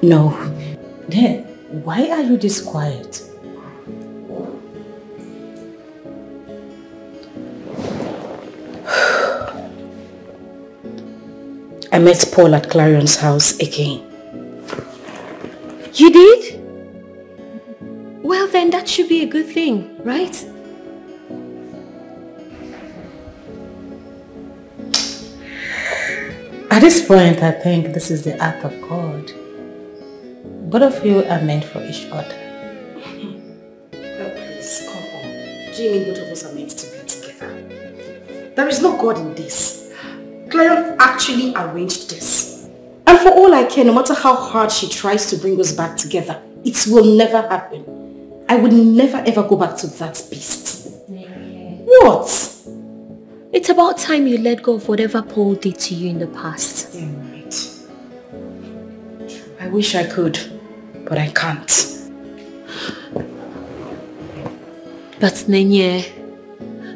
No. Then, why are you this quiet? I met Paul at Clarion's house again. You did? Well then, that should be a good thing, right? At this point, I think this is the act of God. Both of you are meant for each other. Oh, please, come on. Do you mean both of us are meant to be together? There is no God in this. Clarion actually arranged this. And for all I care, no matter how hard she tries to bring us back together, it will never happen. I would never ever go back to that beast. What? It's about time you let go of whatever Paul did to you in the past. You're right. I wish I could, but I can't. But Nenye,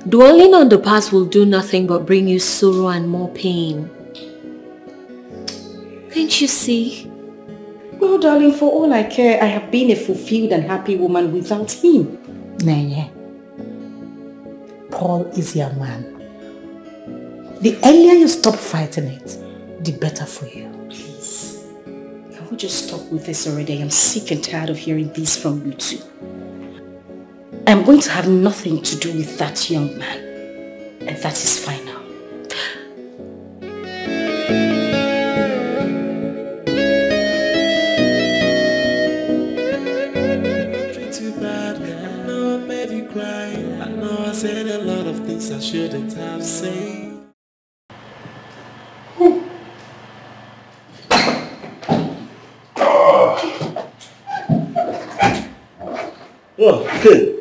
dwelling on the past will do nothing but bring you sorrow and more pain. Can't you see? Well, darling, for all I care, I have been a fulfilled and happy woman without him. Nenye, Paul is your man. The earlier you stop fighting it, the better for you. Please, can we just stop with this already? I am sick and tired of hearing this from you two. I'm going to have nothing to do with that young man. And that is final. Too bad. I know I made you cry. I know I said a lot of things I shouldn't have said. Oh, okay.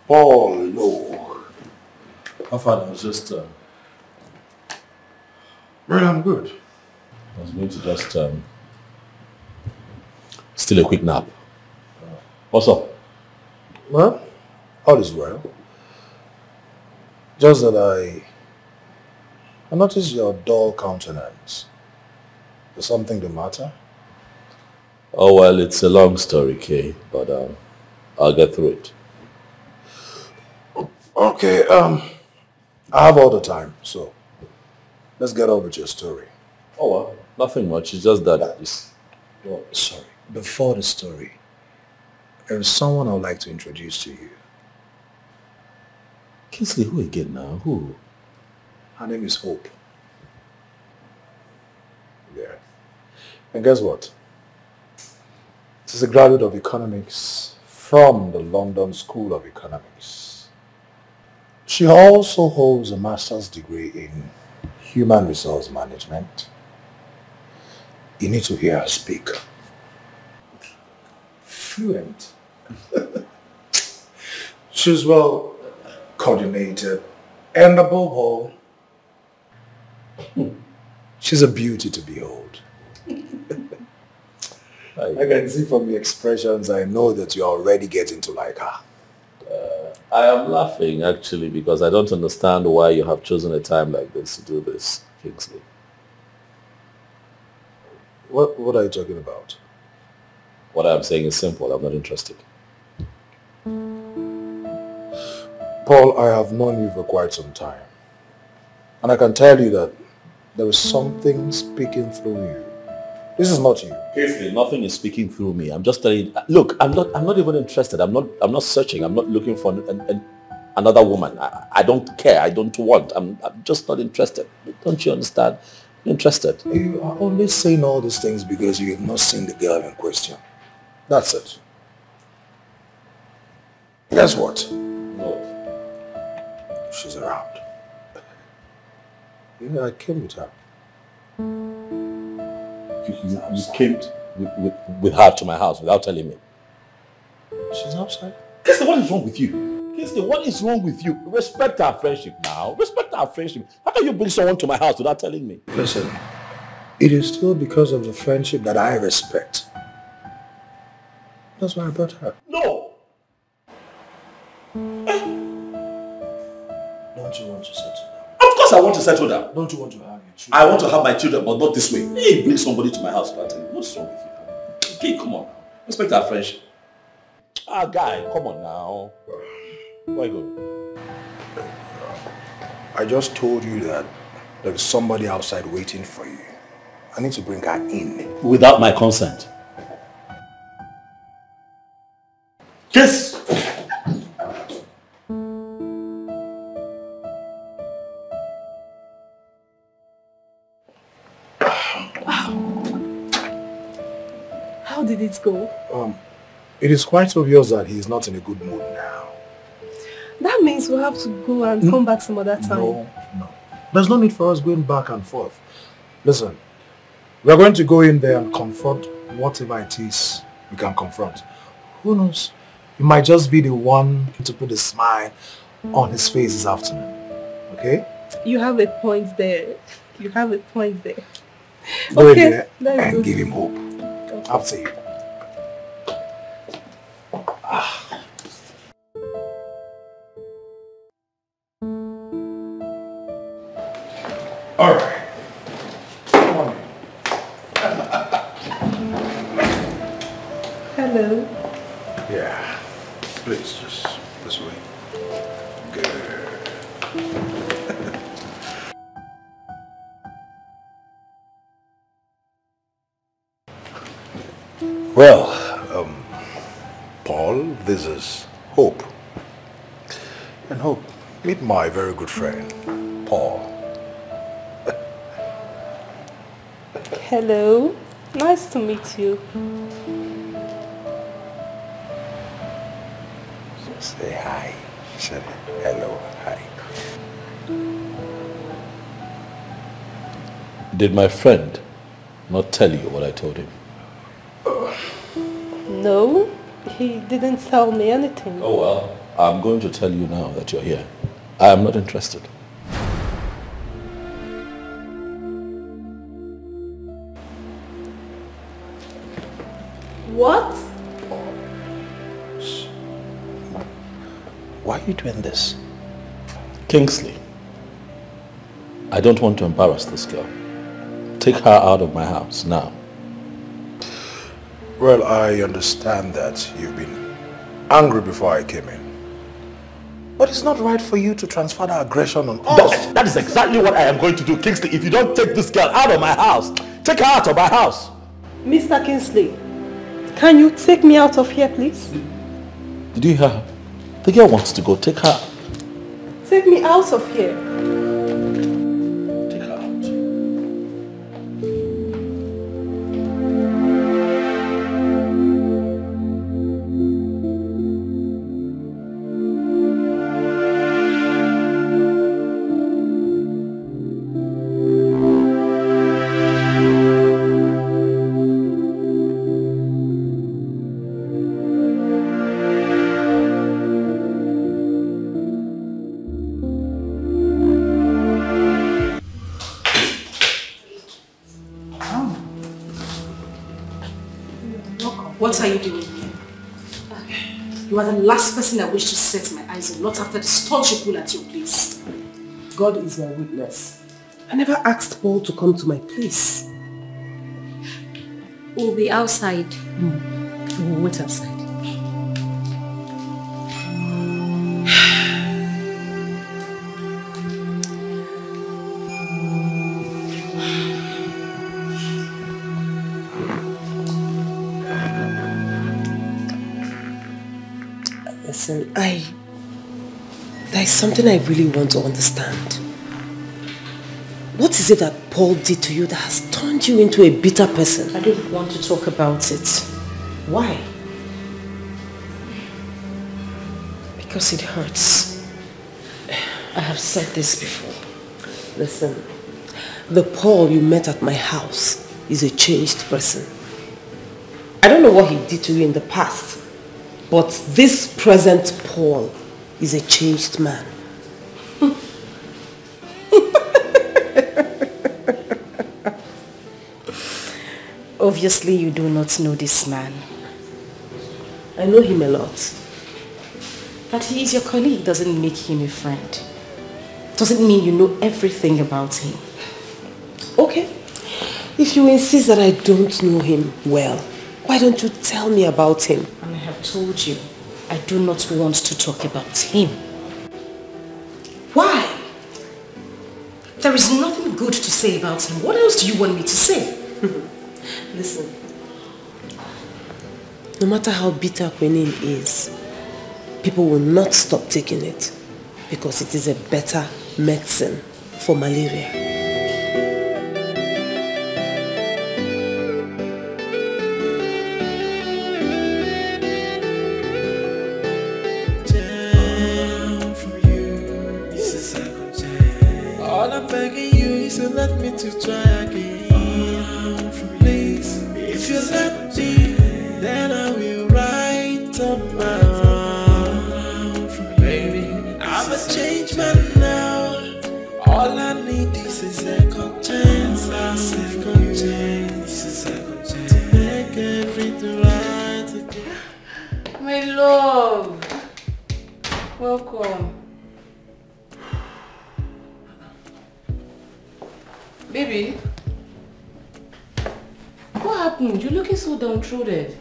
Paul, no. How far? I was just... Well, I'm good. I was going to just... steal a quick nap. What's up? Well, all is well. Just that I noticed your dull countenance. Is something the matter? Oh, well, it's a long story, Kay, but I'll get through it. Okay, I have all the time, so let's get on with your story. Oh, well, nothing much. It's just that... Oh, sorry. Before the story, there is someone I would like to introduce to you. Kingsley, who again now? Who? Her name is Hope. Yeah. And guess what? She's a graduate of economics from the London School of Economics. She also holds a master's degree in human resource management. You need to hear her speak. Fluent. She's well coordinated, and above all, she's a beauty to behold. I can see from the expressions, I know that you're already getting to like her. I am laughing, actually, because I don't understand why you have chosen a time like this to do this, Kingsley. What are you talking about? What I'm saying is simple. I'm not interested. Paul, I have known you for quite some time. And I can tell you that there is something speaking through you. This is not you. Kingsley, nothing is speaking through me. I'm just telling you. Look, I'm not even interested. I'm not searching. I'm not looking for another woman. I don't care. I don't want. I'm just not interested. Don't you understand? I'm interested. You are only saying all these things because you have not seen the girl in question. That's it. Guess what? No. She's around. Yeah, I came with her. You came with her to my house without telling me. She's outside. Kingsley, what is wrong with you? Kingsley, what is wrong with you? Respect our friendship now. Respect our friendship. How can you bring someone to my house without telling me? Listen, it is still because of the friendship that I respect. That's why I brought her. No! Don't you want to settle down? Of course I want to settle down. Don't you want to have your children? I want to have my children, but not this way. Hey, bring somebody to my house without telling me. What's wrong with you? Okay, come on. Respect our friendship. Ah, guy, come on now. Where you going? I just told you that There is somebody outside waiting for you. I need to bring her in. Without my consent. Kiss! How did it go? It is quite obvious that he is not in a good mood now. That means we'll have to go and come back some other time. No. There's no need for us going back and forth. Listen, we're going to go in there and confront whatever it is we can confront. Who knows? You might just be the one to put a smile on his face this afternoon. Okay? You have a point there. You have a point there. Go Okay, in there and give him hope. Okay. After you. All right. Come on in. Hello. Yeah. Please, just this way. Good. Well, Paul, this is Hope. And Hope, meet my very good friend, Paul. Hello. Nice to meet you. Say hi. Say hello, hi. Did my friend not tell you what I told him? No, he didn't tell me anything. Oh well, I'm going to tell you now that you're here. I am not interested. What? Why are you doing this? Kingsley, I don't want to embarrass this girl. Take her out of my house now. Well, I understand that you've been angry before I came in. But it's not right for you to transfer that aggression on us. That is exactly what I am going to do, Kingsley. If you don't take this girl out of my house, take her out of my house. Mr. Kingsley, can you take me out of here, please? Did you hear her? The girl wants to go. Take her. Take me out of here. Take her out. What are you doing here? You are the last person I wish to set my eyes on, not after the stunt you pull at your place. God is my witness. I never asked Paul to come to my place. We'll be outside. We'll wait outside. Listen, there's something I really want to understand. What is it that Paul did to you that has turned you into a bitter person? I don't want to talk about it. Why? Because it hurts. I have said this before. Listen, the Paul you met at my house is a changed person. I don't know what he did to you in the past, but this present Paul is a changed man. Obviously, you do not know this man. I know him a lot. But he is your colleague doesn't make him a friend. Doesn't mean you know everything about him. Okay. If you insist that I don't know him well, why don't you tell me about him? And I have told you, I do not want to talk about him. Why? There is nothing good to say about him. What else do you want me to say? Listen, no matter how bitter quinine is, people will not stop taking it because it is a better medicine for malaria. Let me to try again, please. If you let me, then I will write up my wrong. Baby, I'm a changed man now. All I need is a second chance. A second chance, a second chance to make everything right again. My love, welcome. Baby, what happened? You're looking so downtrodden.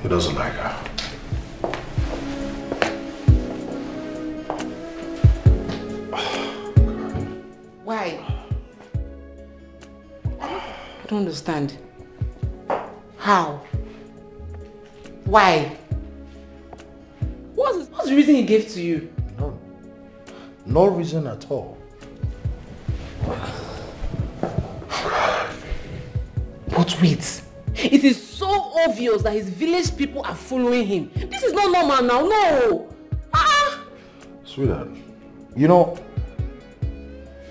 He doesn't like her. Why? I don't understand. How? Why? What's the reason he gave to you? No reason at all. But wait, it is so obvious that his village people are following him. This is not normal now, no! Sweetheart, you know,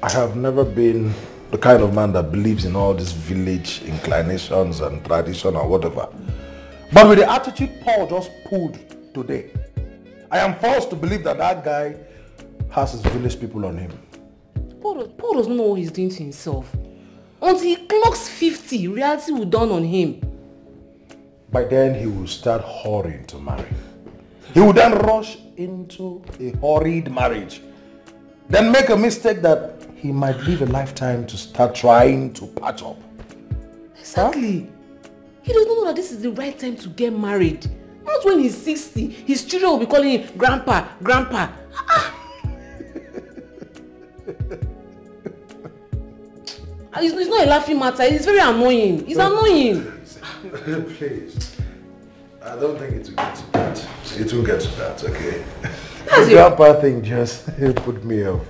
I have never been the kind of man that believes in all these village inclinations and tradition or whatever. But with the attitude Paul just pulled today, I am forced to believe that that guy has his village people on him. Paul doesn't know what he's doing to himself. Until he clocks 50, reality will dawn on him. By then he will start hurrying to marry. He will then rush into a hurried marriage. Then make a mistake that he might live a lifetime to start trying to patch up. Exactly. Huh? He doesn't know that this is the right time to get married. Not when he's 60. His children will be calling him Grandpa, Grandpa. It's not a laughing matter. It's very annoying. It's annoying. Please. I don't think it will get to that. It will get to that, okay? The grandpa thing just put me off.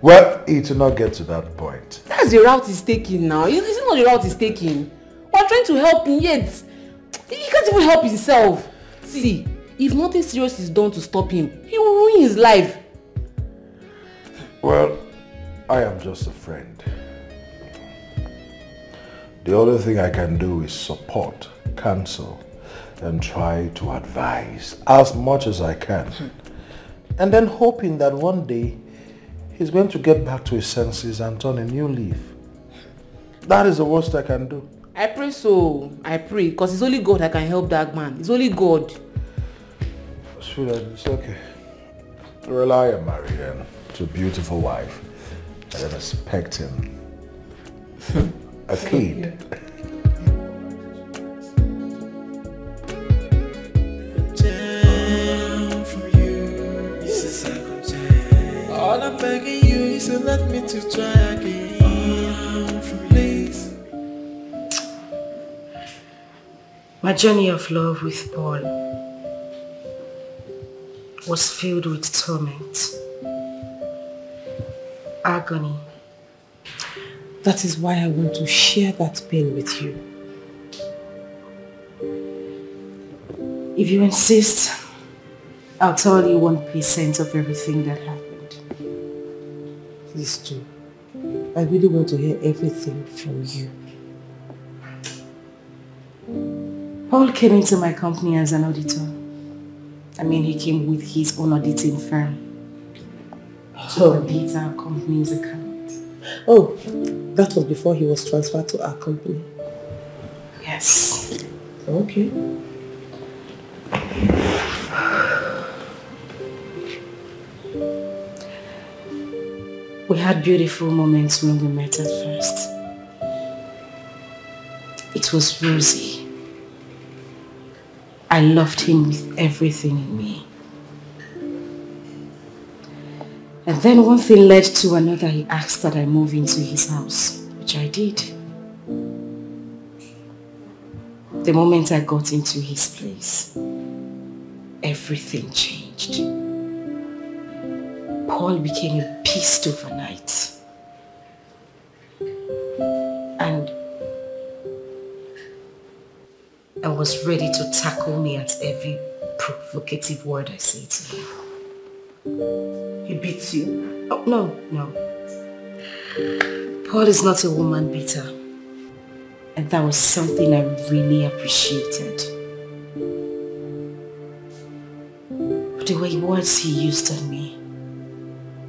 Well, it will not get to that point. That's the route he's taking now. Is it not the route he's taking? We're trying to help him, yet he can't even help himself. See, if nothing serious is done to stop him, he will ruin his life. Well, I am just a friend. The only thing I can do is support, counsel, and try to advise as much as I can. And then hoping that one day he's going to get back to his senses and turn a new leaf. That is the worst I can do. I pray so. I pray, because it's only God that can help that man. It's only God. Sweetheart, it's okay. Rely on married and to a beautiful wife. And then expecting a kid. All I'm begging you is to let me to try again, please. My journey of love with Paul was filled with torment, agony. That is why I want to share that pain with you. If you insist, I'll tell you 1% of everything that happened. Please do. I really want to hear everything from you. Paul came into my company as an auditor. I mean, he came with his own auditing firm to audit our company's account. Oh, that was before he was transferred to our company. Yes. Okay. We had beautiful moments when we met at first. It was rosy. I loved him with everything in me. And then one thing led to another. He asked that I move into his house, which I did. The moment I got into his place, everything changed. Paul became a beast overnight. And I was ready to tackle me at every provocative word I say to him. He beats you? Oh, no. Paul is not a woman beater. And that was something I really appreciated. But the way words he used on me,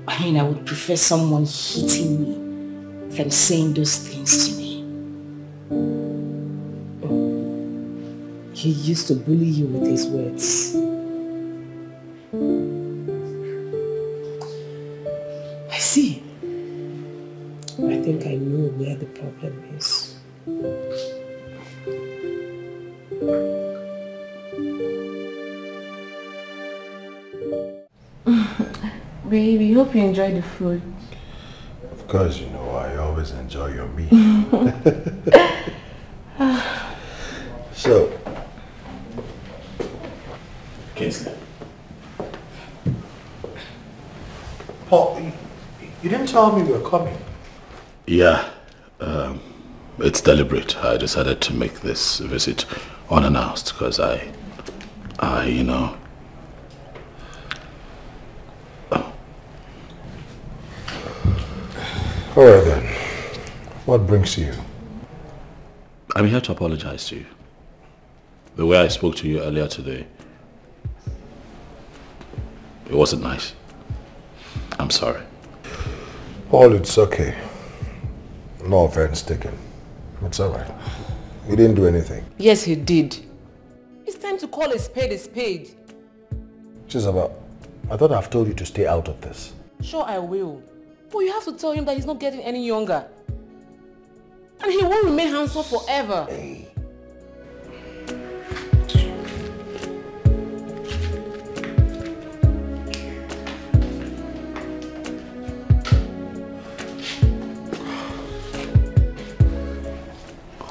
I mean, I would prefer someone hitting me than saying those things to me. He used to bully you with his words. I see. I think I know where the problem is. Baby, hope you enjoy the food. Of course, you know, I always enjoy your meat. So, Kingsley. Paul, you didn't tell me you were coming. Yeah, it's deliberate. I decided to make this visit unannounced because I you know. All right then. What brings you? I'm here to apologize to you. The way I spoke to you earlier today, it wasn't nice. I'm sorry. Paul, it's okay. No offense taken. It's all right. You didn't do anything. Yes, he did. It's time to call a spade a spade. Jezebel, I thought I've told you to stay out of this. Sure, I will. But you have to tell him that he's not getting any younger. And he won't remain handsome forever. Hey.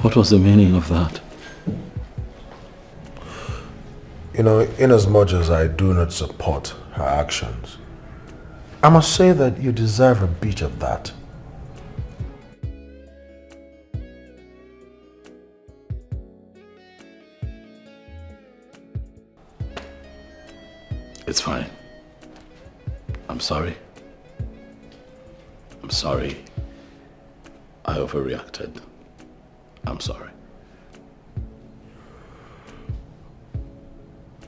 What was the meaning of that? You know, inasmuch as I do not support her actions, I must say that you deserve a bit of that. It's fine. I'm sorry. I'm sorry. I overreacted. I'm sorry.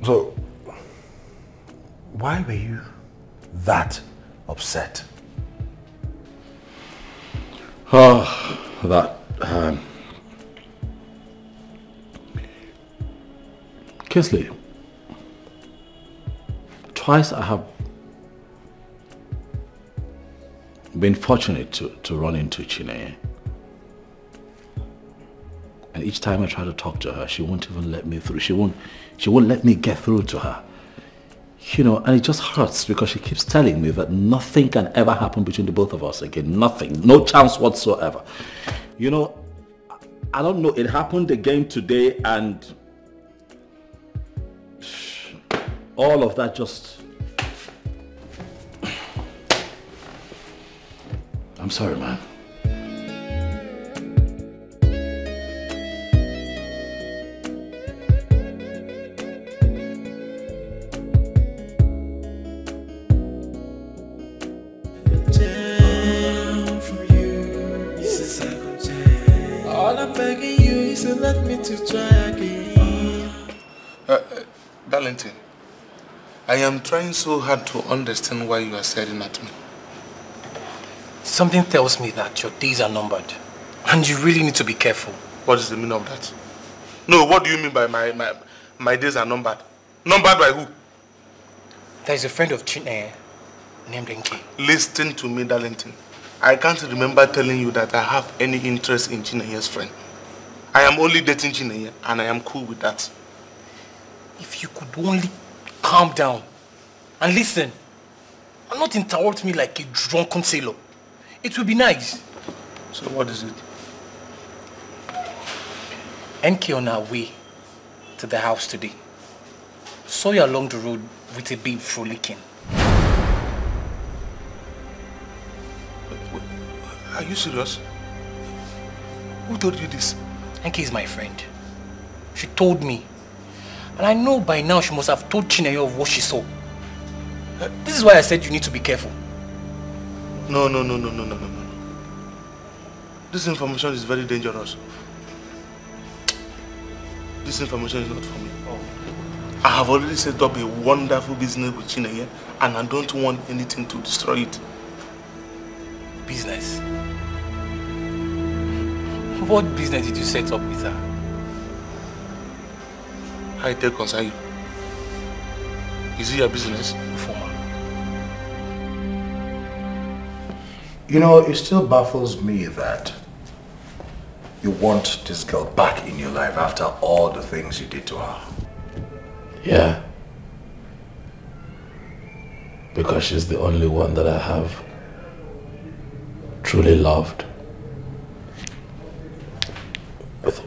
So, why were you that upset? Oh, that... Kingsley, twice I have been fortunate to run into Chineye. And each time I try to talk to her, she won't even let me through. She won't let me get through to her. You know, and it just hurts because she keeps telling me that nothing can ever happen between the both of us again. Nothing. No chance whatsoever. You know, I don't know. It happened again today and all of that just... I'm sorry, man. Let me to try again. Darlington, I am trying so hard to understand why you are staring at me. Something tells me that your days are numbered. And you really need to be careful. What is the meaning of that? No, what do you mean by my days are numbered? Numbered by who? There is a friend of Chineye named Nki. Listen to me, Darlington. I can't remember telling you that I have any interest in Chineye's friend. I am only dating Chineye and I am cool with that. If you could only calm down and listen. and not interrupt me like a drunken sailor. It will be nice. So what is it? NK on our way to the house today. Saw you along the road with a babe frolicking. Are you serious? Who told you this? NK is my friend. She told me. And I know by now she must have told Chinenye of what she saw. This is why I said you need to be careful. No. This information is very dangerous. This information is not for me. I have already set up a wonderful business with Chinenye and I don't want anything to destroy it. Business? What business did you set up with her? How it concern you? Is it your business? Former. You know, it still baffles me that you want this girl back in your life after all the things you did to her. Yeah. Because she's the only one that I have truly loved. With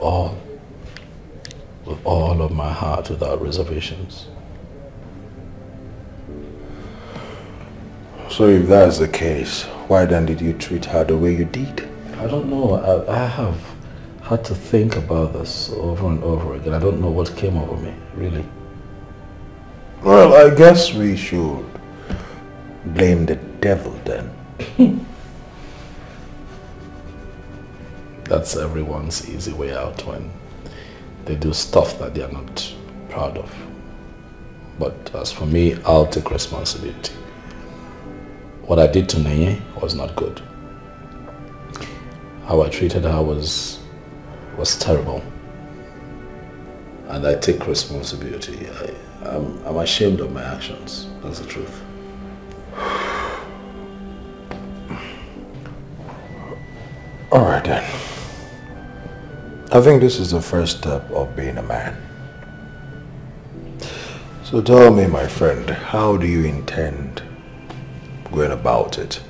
all of my heart, without reservations. So if that's the case, why then did you treat her the way you did? I don't know. I have had to think about this over and over again. I don't know what came over me, really. Well, I guess we should blame the devil then. That's everyone's easy way out when they do stuff that they are not proud of. But as for me, I'll take responsibility. What I did to Nenye was not good. How I treated her was terrible. And I take responsibility. I'm ashamed of my actions. That's the truth. All right then. I think this is the first step of being a man. So tell me, my friend, how do you intend going about it?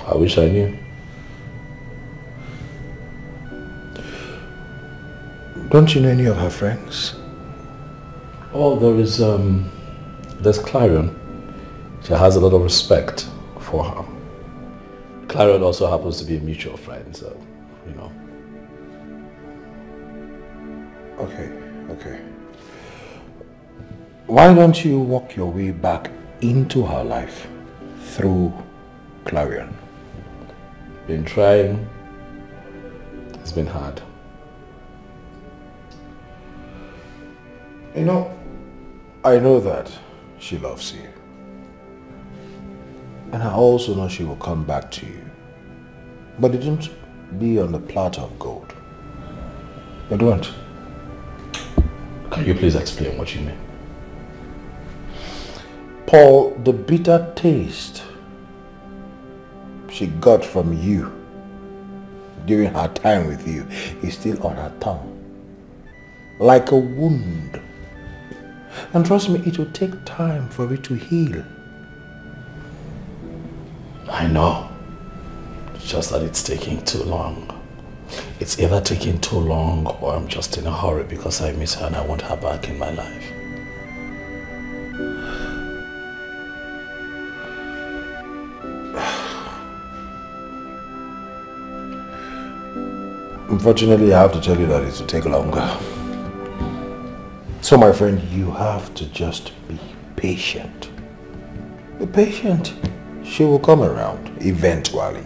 I wish I knew. Don't you know any of her friends? Oh, there's Clarion. She has a lot of respect for her. Clarion also happens to be a mutual friend, so, you know. Okay. Why don't you walk your way back into her life through Clarion? Been trying. It's been hard. You know, I know that she loves you. And I also know she will come back to you. But it won't be on the platter of gold. It won't. Can you please explain what you mean? Paul, the bitter taste she got from you during her time with you is still on her tongue. Like a wound. And trust me, it will take time for it to heal. I know. It's just that it's taking too long. It's either taking too long or I'm just in a hurry because I miss her and I want her back in my life. Unfortunately, I have to tell you that it will take longer. So my friend, you have to just be patient. Be patient. She will come around, eventually.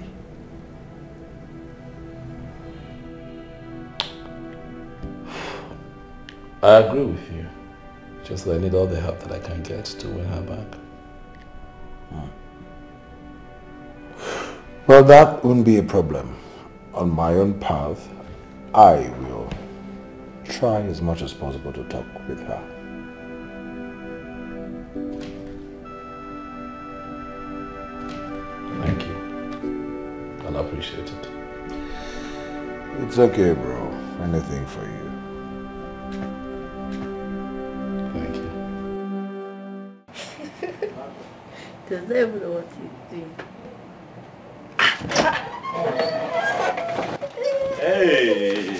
I agree with you. Just that I need all the help that I can get to win her back. Well, that wouldn't be a problem. On my own path, I will try as much as possible to talk with her. Thank you. I'll appreciate it. It's okay, bro. Anything for you. Thank you. does not even know what he's doing. Hey!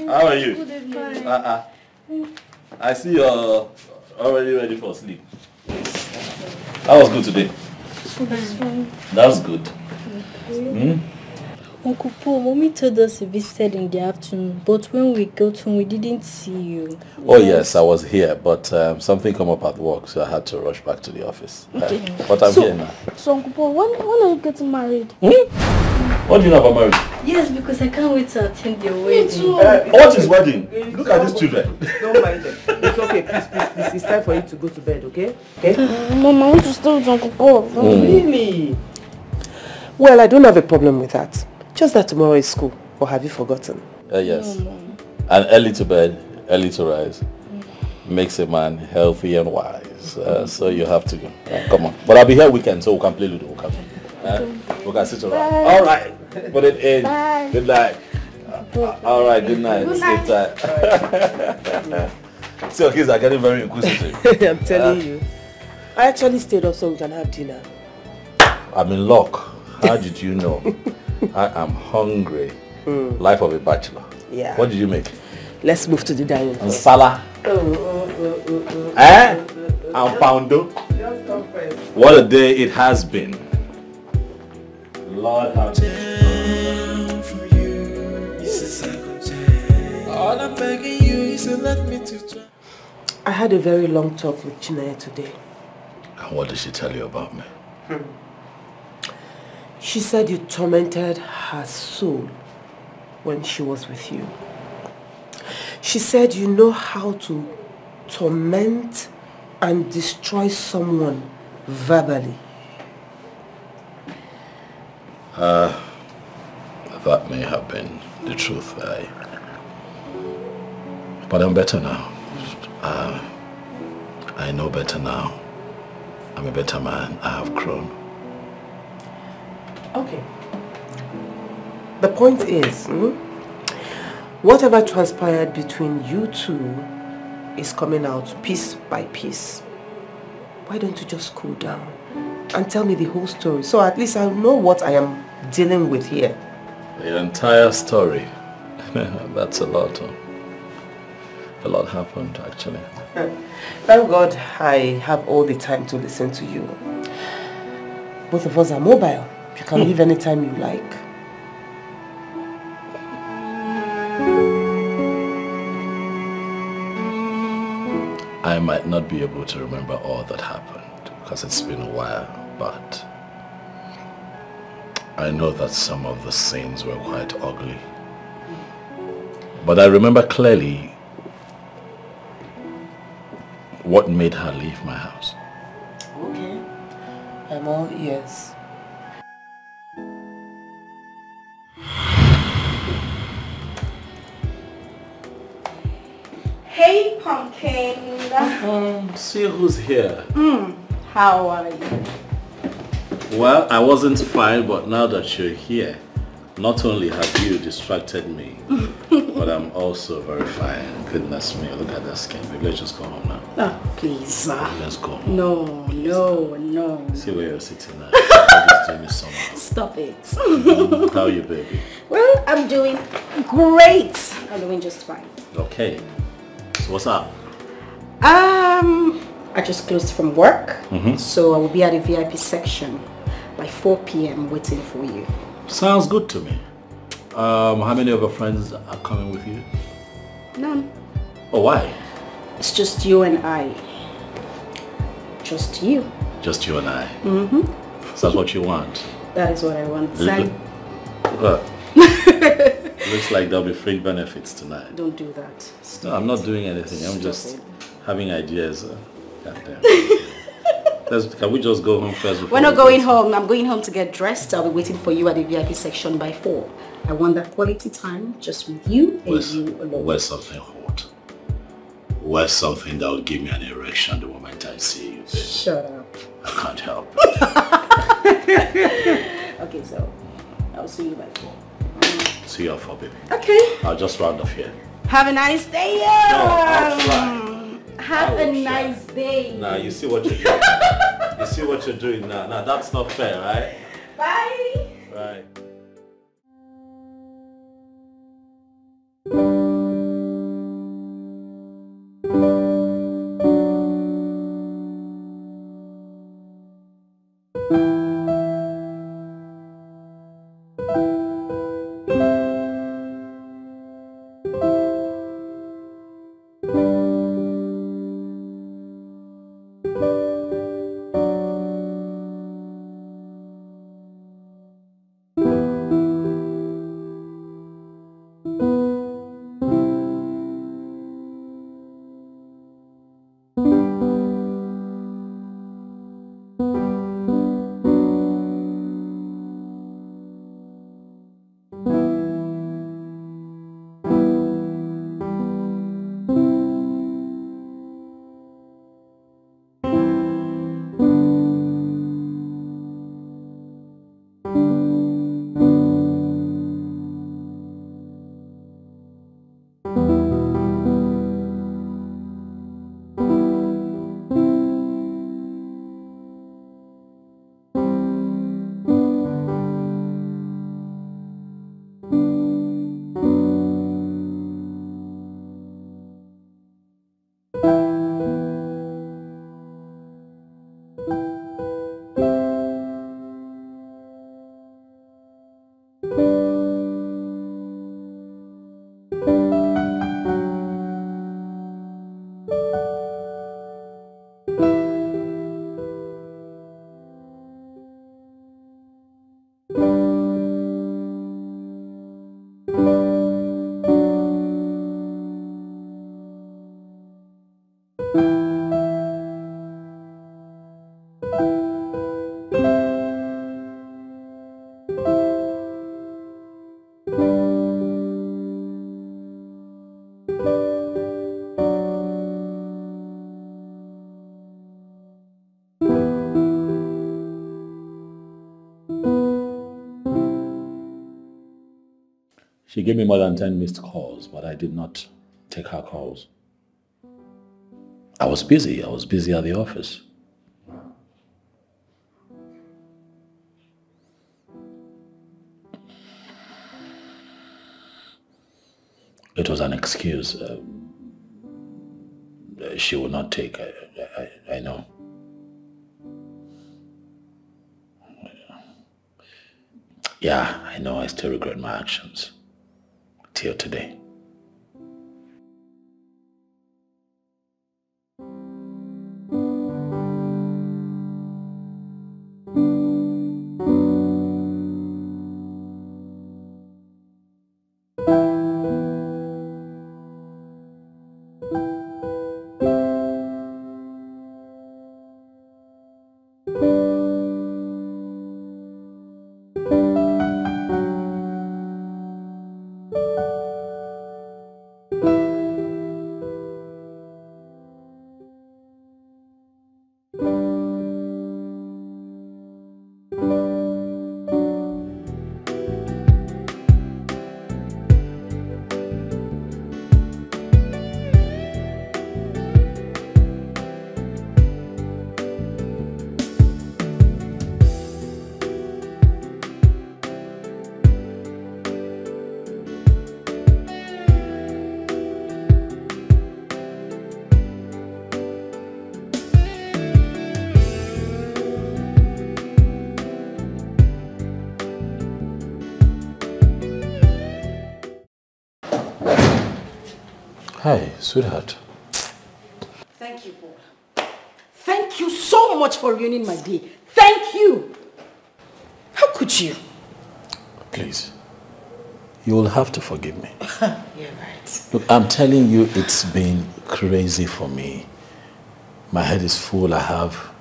How are you? Good evening. I see you're already ready for sleep. That was good today. That's good. Uncle Paul, Mommy told us you visited in the afternoon, but when we got home, we didn't see you. Oh yes, I was here, but something came up at work, so I had to rush back to the office. Okay. But I'm here now. So Uncle Paul, when are you getting married? What do you know about marriage? Yes, because I can't wait to attend your wedding. What is wedding? Look at these children. Don't mind them. It's okay, please. It's time for you to go to bed, okay? Okay? Mom, I want to stay with Uncle Paul. Really? Well, I don't have a problem with that. Just that tomorrow is school. Or have you forgotten? Yes. And early to bed, early to rise makes a man healthy and wise. So you have to go. Come on. But I'll be here weekend, so we can play Ludo. We can sit around. All right. Put it in. Bye. Good night. All right. Good night. Good Sleep tight. See, your kids are getting very inquisitive. I'm telling you. I actually stayed up so we can have dinner. I'm in luck. How did you know? I am hungry. Life of a bachelor. Yeah. What did you make? Let's move to the dining room. Nsala. And poundo. What a day it has been. Lord have All I'm begging you is to let me to try. I had a very long talk with Chinaya today. And what did she tell you about me? She said you tormented her soul when she was with you. She said you know how to torment and destroy someone verbally. That may have been the truth. But I'm better now. I know better now. I'm a better man. I have grown. Okay. The point is, whatever transpired between you two is coming out piece by piece. Why don't you just cool down and tell me the whole story so at least I know what I am dealing with here? The entire story. That's a lot. A lot happened actually. Thank God I have all the time to listen to you. Both of us are mobile. You can leave anytime you like. I might not be able to remember all that happened because it's been a while, but I know that some of the scenes were quite ugly. But I remember clearly what made her leave my house. Okay. I'm all ears. Hey, Pumpkin. See who's here. How are you? Well, I wasn't fine, but now that you're here, not only have you distracted me, but I'm also very fine. Goodness me, look at that skin. Maybe let's just go home now. Oh, please. Let's go home. No. See where you're sitting now. Just doing me so much. Stop it. How are you, baby? Well, I'm doing great. I'm doing just fine. Okay. So what's up? I just closed from work, so I will be at the VIP section by 4 p.m. waiting for you. Sounds good to me. How many of your friends are coming with you? None. Oh, why? It's just you and I. Just you. Just you and I. So that's what you want? That is what I want. Looks like there'll be free benefits tonight. Don't do that. No, I'm not doing anything. I'm just having ideas. Goddamn. Can we just go home first? We're not going home. I'm going home to get dressed. I'll be waiting for you at the VIP section by 4. I want that quality time just with you and you alone. Where's something hot? Where's something that will give me an erection the moment I see you, baby? Shut up. I can't help it. Okay, so I'll see you by 4. See you at 4, baby. Okay. I'll just round off here. Have a nice day. No, I'll try. Have a nice day. Nah, you see what you're doing. You see what you're doing now. Now that's not fair, right? Bye. Right. She gave me more than 10 missed calls, but I did not take her calls. I was busy at the office. It was an excuse she would not take, I know. Yeah, I know, I still regret my actions. Till today. Hi, sweetheart. Thank you, Paul. Thank you so much for ruining my day. Thank you. How could you? Please, you will have to forgive me. You're right. Look, I'm telling you, it's been crazy for me. My head is full. I have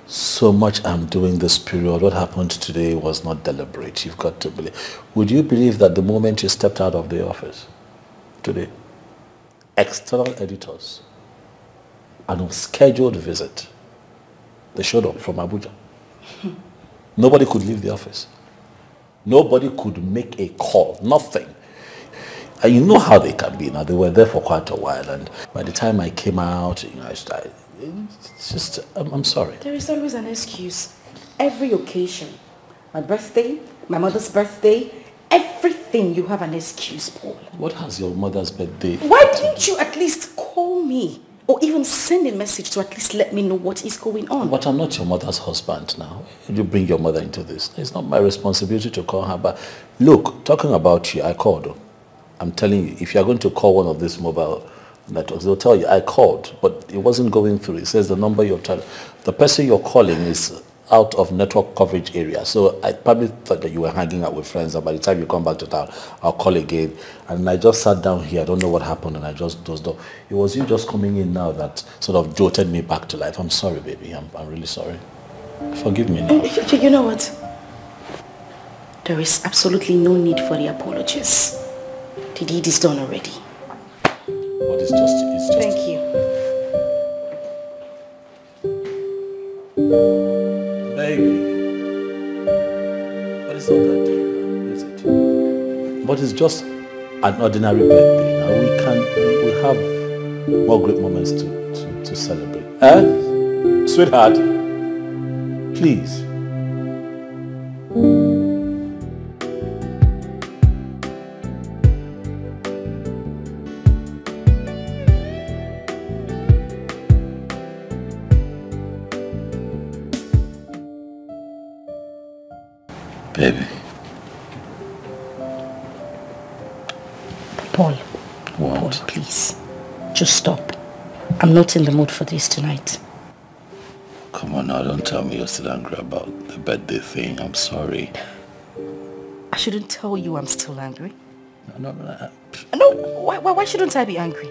so much I'm doing this period. What happened today was not deliberate. You've got to believe. Would you believe that the moment you stepped out of the office today, external editors, an unscheduled visit, they showed up from Abuja. Nobody could leave the office. Nobody could make a call, nothing. And you know how they can be. Now, they were there for quite a while, and by the time I came out, you know, it's just, I'm sorry. There is always an excuse. Every occasion. My birthday, my mother's birthday, everything you have an excuse, Paul. What has your mother's birthday? Why didn't you at least call me? Or even send a message to at least let me know what is going on? But I'm not your mother's husband now. You bring your mother into this. It's not my responsibility to call her. But look, talking about you, I called. I'm telling you, if you're going to call one of these mobile networks, they'll tell you, I called, but it wasn't going through. It says the number you're telling. The person you're calling is out of network coverage area. So I probably thought that you were hanging out with friends, and by the time you come back to town, I'll call again. And I just sat down here. I don't know what happened, and I just dozed off. It was you just coming in now that sort of jolted me back to life. I'm sorry, baby. I'm really sorry. Forgive me now. You know what? There is absolutely no need for the apologies. The deed is done already. But it's just... Thank you. Baby. But it's not that deep, is it? But it's just an ordinary birthday. Now we'll have more great moments to celebrate. Eh? Sweetheart, please. Baby. Paul. What? Paul, please. Just stop. I'm not in the mood for this tonight. Come on now, don't tell me you're still angry about the birthday thing. I'm sorry. I shouldn't tell you I'm still angry. No. No, why shouldn't I be angry?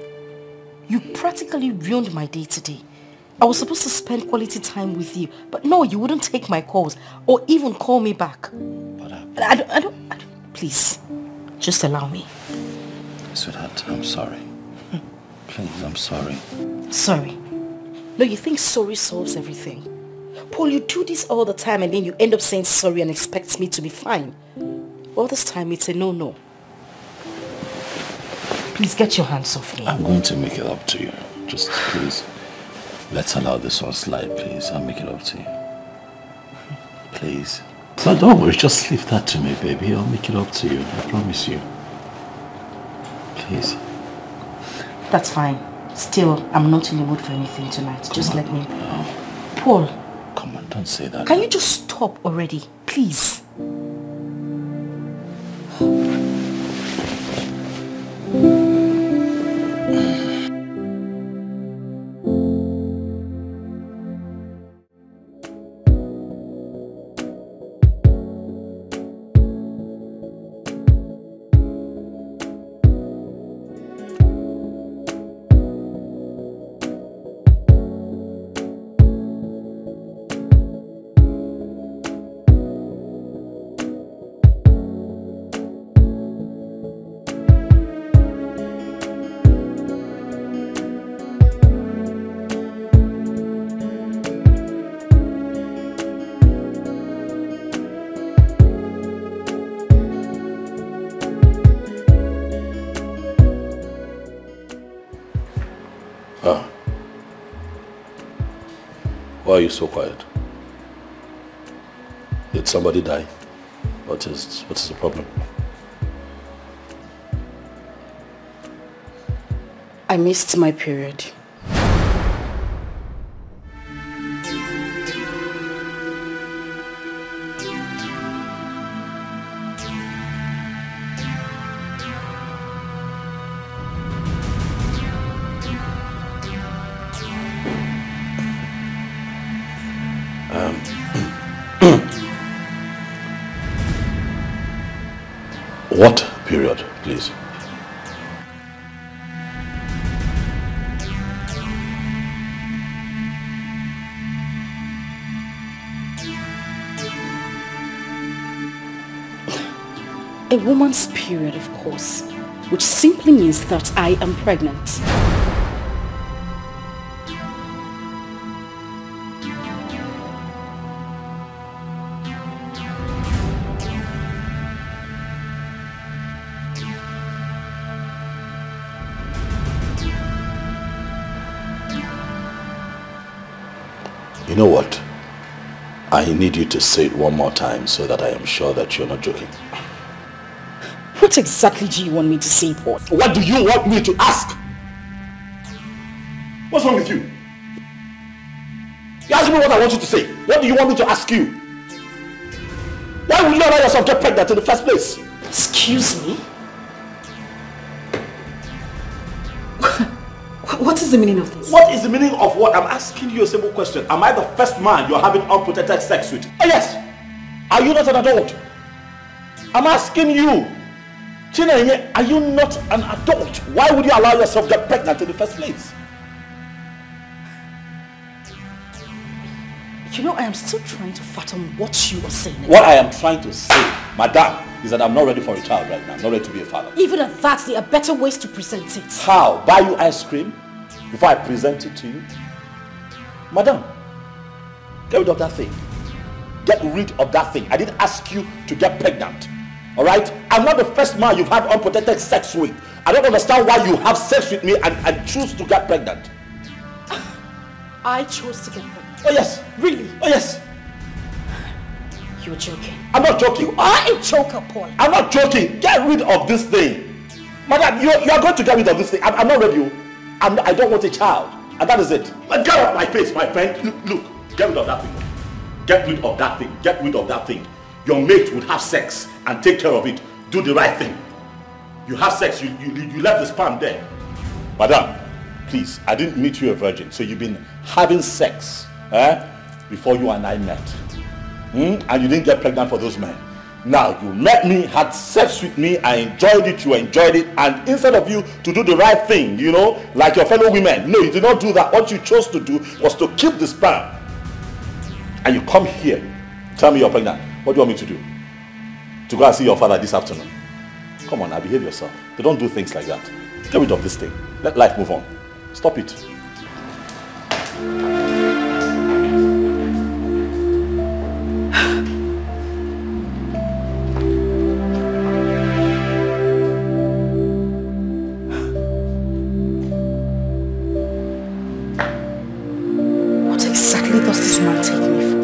You practically ruined my day today. I was supposed to spend quality time with you, but no, you wouldn't take my calls or even call me back. But I don't, please, just allow me. Sweetheart, I'm sorry. Please, I'm sorry. Sorry? No, you think sorry solves everything. Paul, you do this all the time and then you end up saying sorry and expect me to be fine. Well, this time it's a no-no. Please get your hands off me. I'm going to make it up to you. Just please. Let's allow this one slide, please. I'll make it up to you. Please. So don't worry, just leave that to me, baby. I'll make it up to you. I promise you. Please. That's fine. Still, I'm not in the mood for anything tonight. Just let me... Paul. Come on, don't say that. Can you just stop already? Please. Why are you so quiet? Did somebody die? What is the problem? I missed my period. What period, please? A woman's period, of course, which simply means that I am pregnant. You know what? I need you to say it one more time so that I am sure that you're not joking. What exactly do you want me to say, Paul? What do you want me to ask? What's wrong with you? You ask me what I want you to say. What do you want me to ask you? Why would you allow yourself to get pregnant in the first place? Excuse me? What is the meaning of this? What is the meaning of what? I'm asking you a simple question. Am I the first man you're having unprotected sex with? Oh yes. Are you not an adult? I'm asking you. Chinenye, are you not an adult? Why would you allow yourself to get pregnant in the first place? You know, I am still trying to fathom what you are saying. What I am trying to say, madam, is that I'm not ready for a child right now. I'm not ready to be a father. Even at that, there are better ways to present it. How? Buy you ice cream before I present it to you? Madam, get rid of that thing. Get rid of that thing. I didn't ask you to get pregnant. Alright? I'm not the first man you've had unprotected sex with. I don't understand why you have sex with me and choose to get pregnant. I chose to get pregnant. Oh yes. Really? Oh yes. You're joking. I'm not joking. You are a joker, Paul. I'm not joking. Get rid of this thing. Madam, you are going to get rid of this thing. I'm not ready. I don't want a child. And that is it. Get off my face, my friend. Look, get rid of that thing. Get rid of that thing. Get rid of that thing. Your mate would have sex and take care of it. Do the right thing. You have sex. You left the sperm there. Madam, please, I didn't meet you a virgin. So you've been having sex before you and I met. And you didn't get pregnant for those men. Now, you met me, had sex with me, I enjoyed it, you enjoyed it, and instead of you to do the right thing, you know, like your fellow women, no, you did not do that. What you chose to do was to keep the sperm. And you come here, tell me you're pregnant. What do you want me to do? To go and see your father this afternoon? Come on now, behave yourself. They don't do things like that. Get rid of this thing. Let life move on. Stop it. What exactly does this man take me for?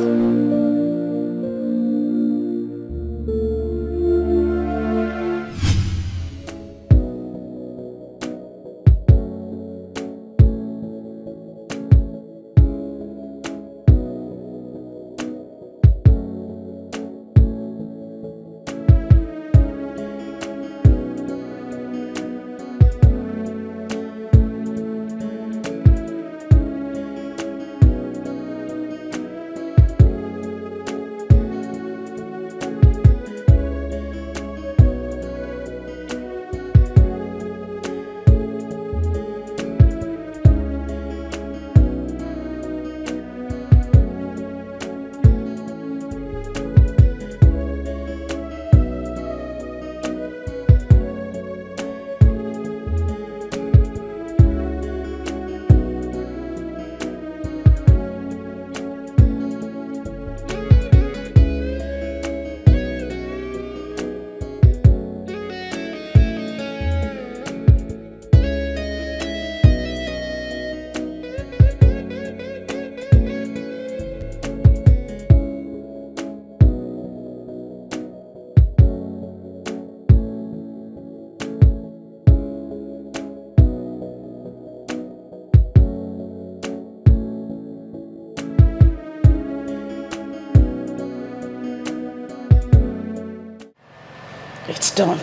It's done.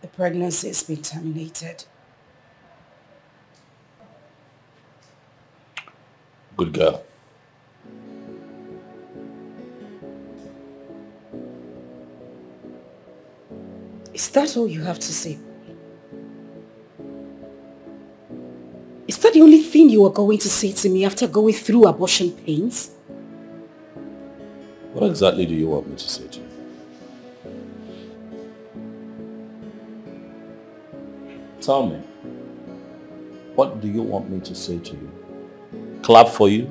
The pregnancy has been terminated. Good girl. Is that all you have to say? Is that the only thing you are going to say to me after going through abortion pains? What exactly do you want me to say to you? Tell me. What do you want me to say to you? Clap for you?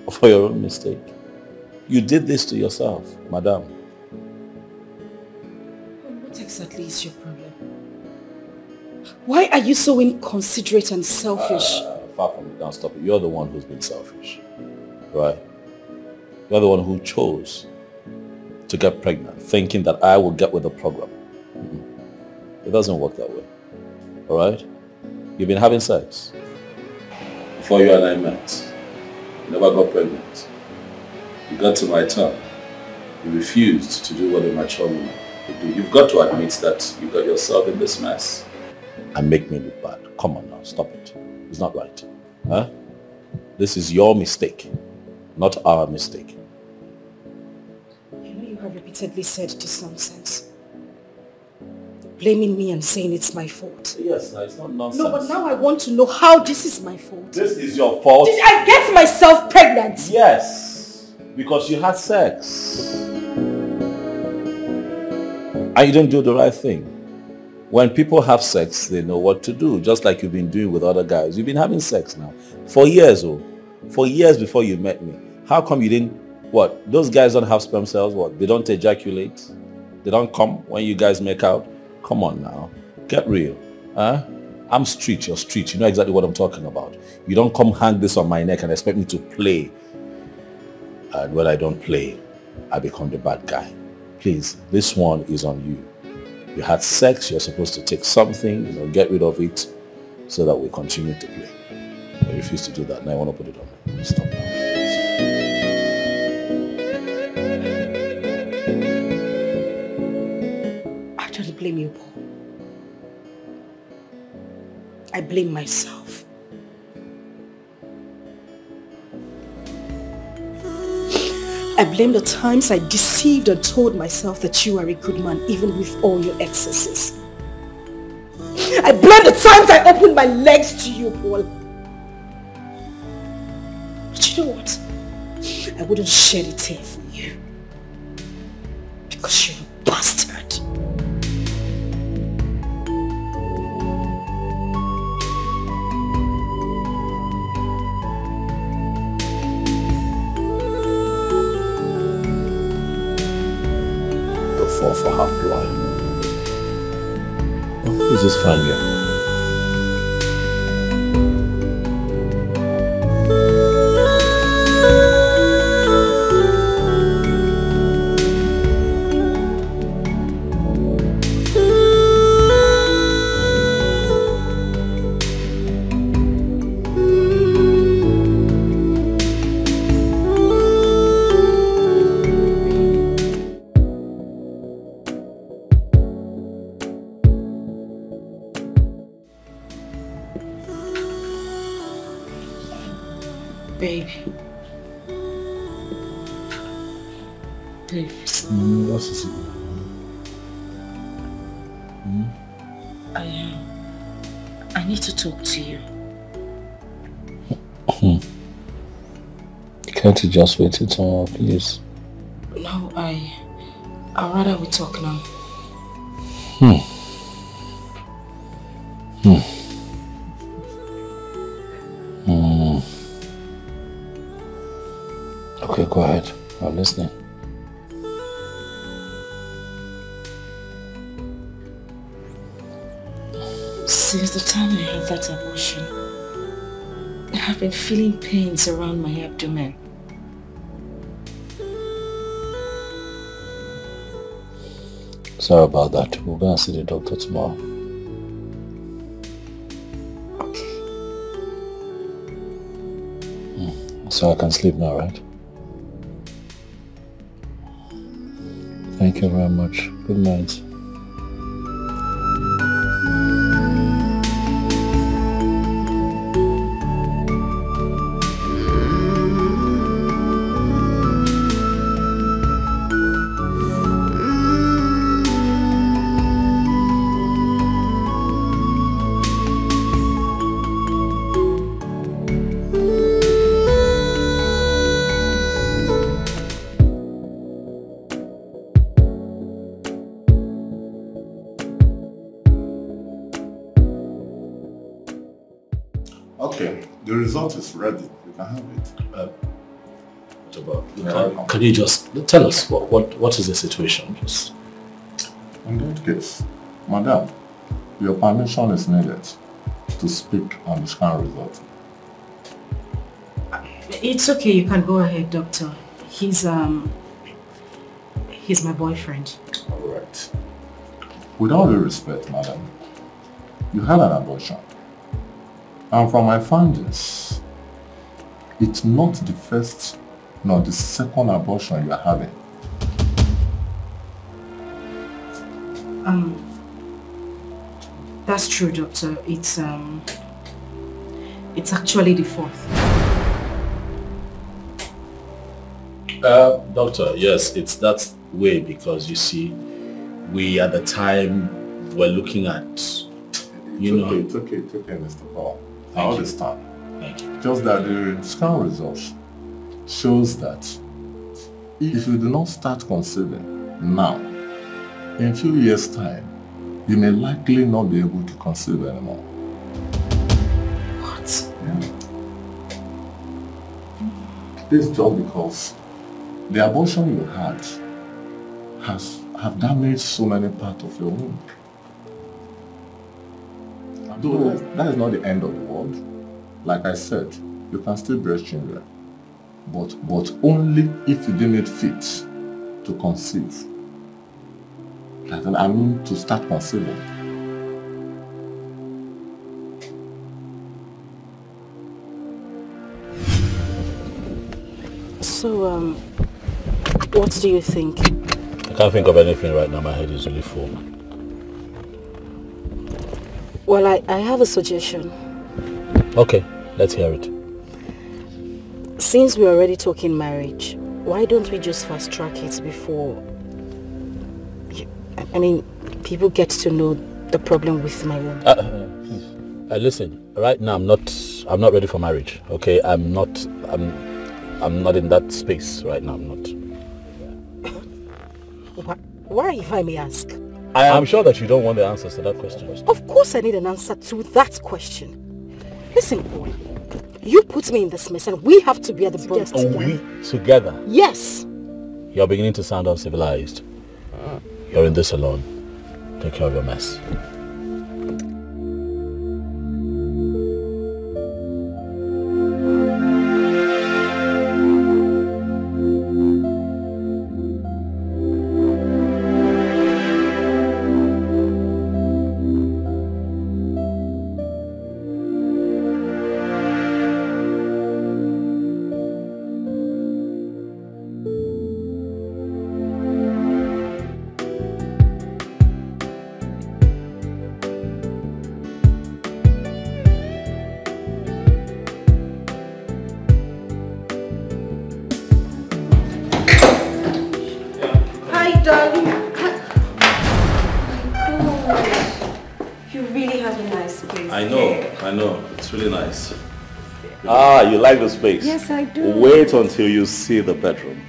Or for your own mistake? You did this to yourself, madam. What exactly is your problem? Why are you so inconsiderate and selfish? Far from it, don't stop it. You're the one who's been selfish, right? You're the one who chose to get pregnant, thinking that I will get with the program. It doesn't work that way, all right? You've been having sex before you and I met. You never got pregnant. You got to my turn. You refused to do what a mature woman would do. You've got to admit that you got yourself in this mess and make me look bad. Come on now, stop it. It's not right. Huh? This is your mistake, not our mistake. You know you have repeatedly said this nonsense. Blaming me and saying it's my fault. Yes, no, it's not nonsense. No, but now I want to know how this is my fault. This is your fault. Did I get myself pregnant? Yes, because you had sex. And you didn't do the right thing. When people have sex, they know what to do, just like you've been doing with other guys. You've been having sex now for years, for years before you met me. How come you didn't, what? Those guys don't have sperm cells, what? They don't ejaculate? They don't come when you guys make out? Come on now, get real. Huh? I'm street, you're street. You know exactly what I'm talking about. You don't come hang this on my neck and expect me to play. And when I don't play, I become the bad guy. Please, this one is on you. You had sex, you're supposed to take something, get rid of it so that we continue to play. I refuse to do that. Now I want to put it on. Stop now. I don't blame you, Paul. I blame myself. I blame the times I deceived and told myself that you are a good man even with all your excesses. I blame the times I opened my legs to you, Paul. But you know what? I wouldn't shed a tear for you. Because you're a bastard. For half blind. Oh, this is fine, yeah. I need to talk to you. Can't you just wait till tomorrow, please? No, I'd rather we talk now. Okay, go ahead. I'm listening. Since the time I had that abortion, I have been feeling pains around my abdomen. Sorry about that. We're going to see the doctor tomorrow. Okay. So I can sleep now, right? Thank you very much. Good night. Is ready. You can have it. What about? Can you just tell us what is the situation? Just in that case, Madam, Your permission is needed to speak on the scan result. It's okay, you can go ahead, doctor. He's my boyfriend. Alright. With all due respect, madam, you had an abortion. And from my findings, it's not the first nor the second abortion you are having. That's true, doctor. It's actually the fourth. Doctor, yes, it's that way because you see, we at the time were looking at, It's okay, Mr. Paul. I understand. Thank you. Just that the scan results shows that if you do not start conceiving now, in a few years' time, you may likely not be able to conceive anymore. What? Yeah. This is just because the abortion you had have damaged so many parts of your womb. Though that is not the end of the world. Like I said, you can still breast children, but only if you deem it fit to conceive. I mean to start conceiving. So, what do you think? I can't think of anything right now, my head is really full. Well, I have a suggestion. Okay, let's hear it. Since we're already talking marriage, why don't we just fast track it before... I mean, people get to know the problem with my womb. Listen, right now I'm not ready for marriage. Okay, I'm not in that space right now. I'm not. Why, if I may ask? I am sure that you don't want the answers to that question. Of course I need an answer to that question. Listen, Paul, you put me in this mess and we have to bear the brunt together. We together? Yes. You're beginning to sound uncivilized. You're in this alone. Take care of your mess. I know. It's really nice. Ah, you like the space? Yes, I do. Wait until you see the bedroom.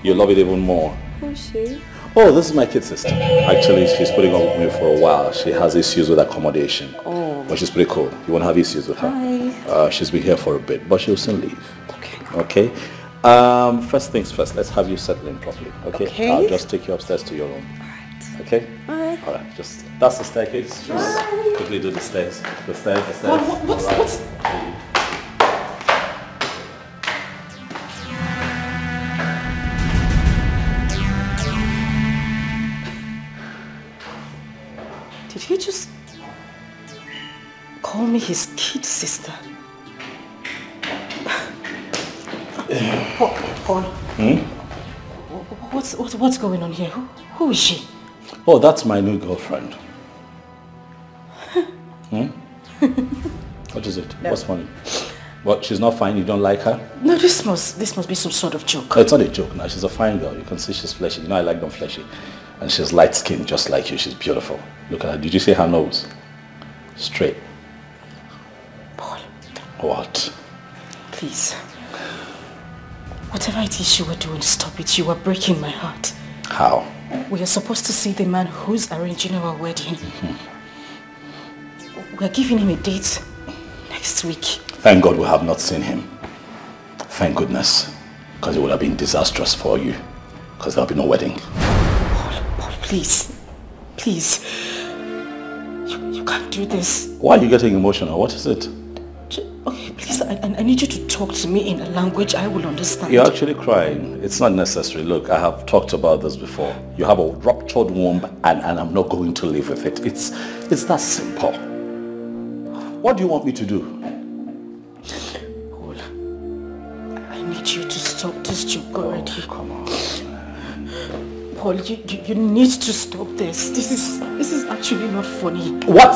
You'll love it even more. Who's she? Oh, this is my kid sister. Actually, she's putting up with me for a while. She has issues with accommodation. Oh. But she's pretty cool. You won't have issues with her. Hi. She's been here for a bit, but she'll soon leave. Okay? First things first, let's have you settle in properly. Okay? I'll just take you upstairs to your room. Alright. Okay? Alright. Alright, that's the staircase. Just quickly do the stairs. The stairs. What's... Did he just call me his kid sister? Paul. What's going on here? Who is she? Oh, that's my new girlfriend. What is it? No. What's funny? What? She's not fine? You don't like her? No, this must be some sort of joke. Oh, it's not a joke now. She's a fine girl. You can see she's fleshy. You know I like them fleshy. And she's light skinned just like you. She's beautiful. Look at her. Did you see her nose? Straight. Paul. What? Please. Whatever it is you were doing, stop it. You were breaking my heart. How? We are supposed to see the man who's arranging our wedding. We're giving him a date next week. Thank God we have not seen him. Thank goodness. Because it would have been disastrous for you. Because there'll be no wedding. Paul, please. Please. You can't do this. Why are you getting emotional? What is it? Okay, please, I need you to talk to me in a language I will understand. You're actually crying. It's not necessary. Look, I have talked about this before. You have a ruptured womb and I'm not going to live with it. It's that simple. What do you want me to do? Paul, I need you to stop this joke already. Oh, come on. Paul, you need to stop this. This is actually not funny. What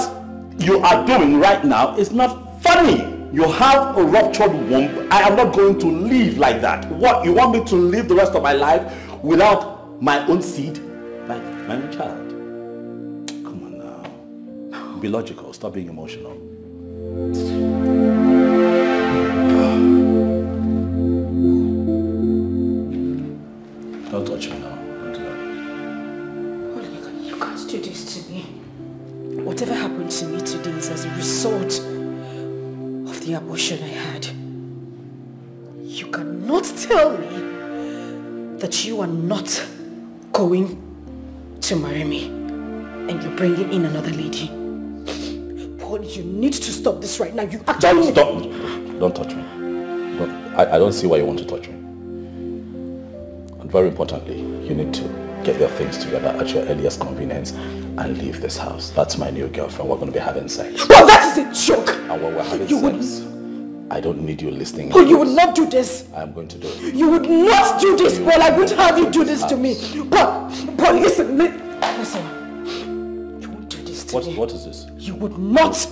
you are doing right now is not funny. You have a ruptured womb. I am not going to live like that. What, you want me to live the rest of my life without my own seed? My own child? Come on now. Be logical. Stop being emotional. Don't touch me now. You can't do this to me. Whatever happened to me today is as a result of the abortion I had. You cannot tell me that you are not going to marry me and you're bringing in another lady. Paul, you need to stop this right now. You actually... Don't touch me. I don't see why you want to touch me. And very importantly, you need to get your things together at your earliest convenience and leave this house. That's my new girlfriend. We're going to be having sex. Well, that is a joke! And when we're having sex, I don't need you listening. Paul, you would not do this. I'm going to do it. You would not do this, Paul. I would have you do this to me. Paul, listen. Listen. You won't do this to me. What is this? You would not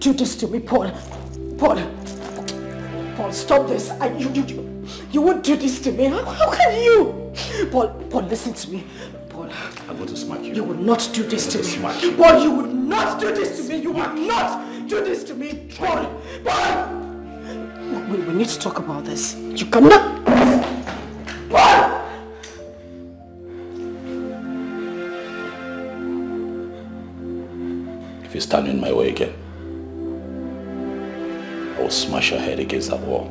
do this to me, Paul. Paul, stop this. You won't do this to me. How can you? Paul, listen to me. Paul, I'm going to smack you. You would not do this to me. Paul, you would not do this to me. You would not do this to me. Paul. We need to talk about this. You cannot. Paul! If you stand in my way again, I will smash your head against that wall.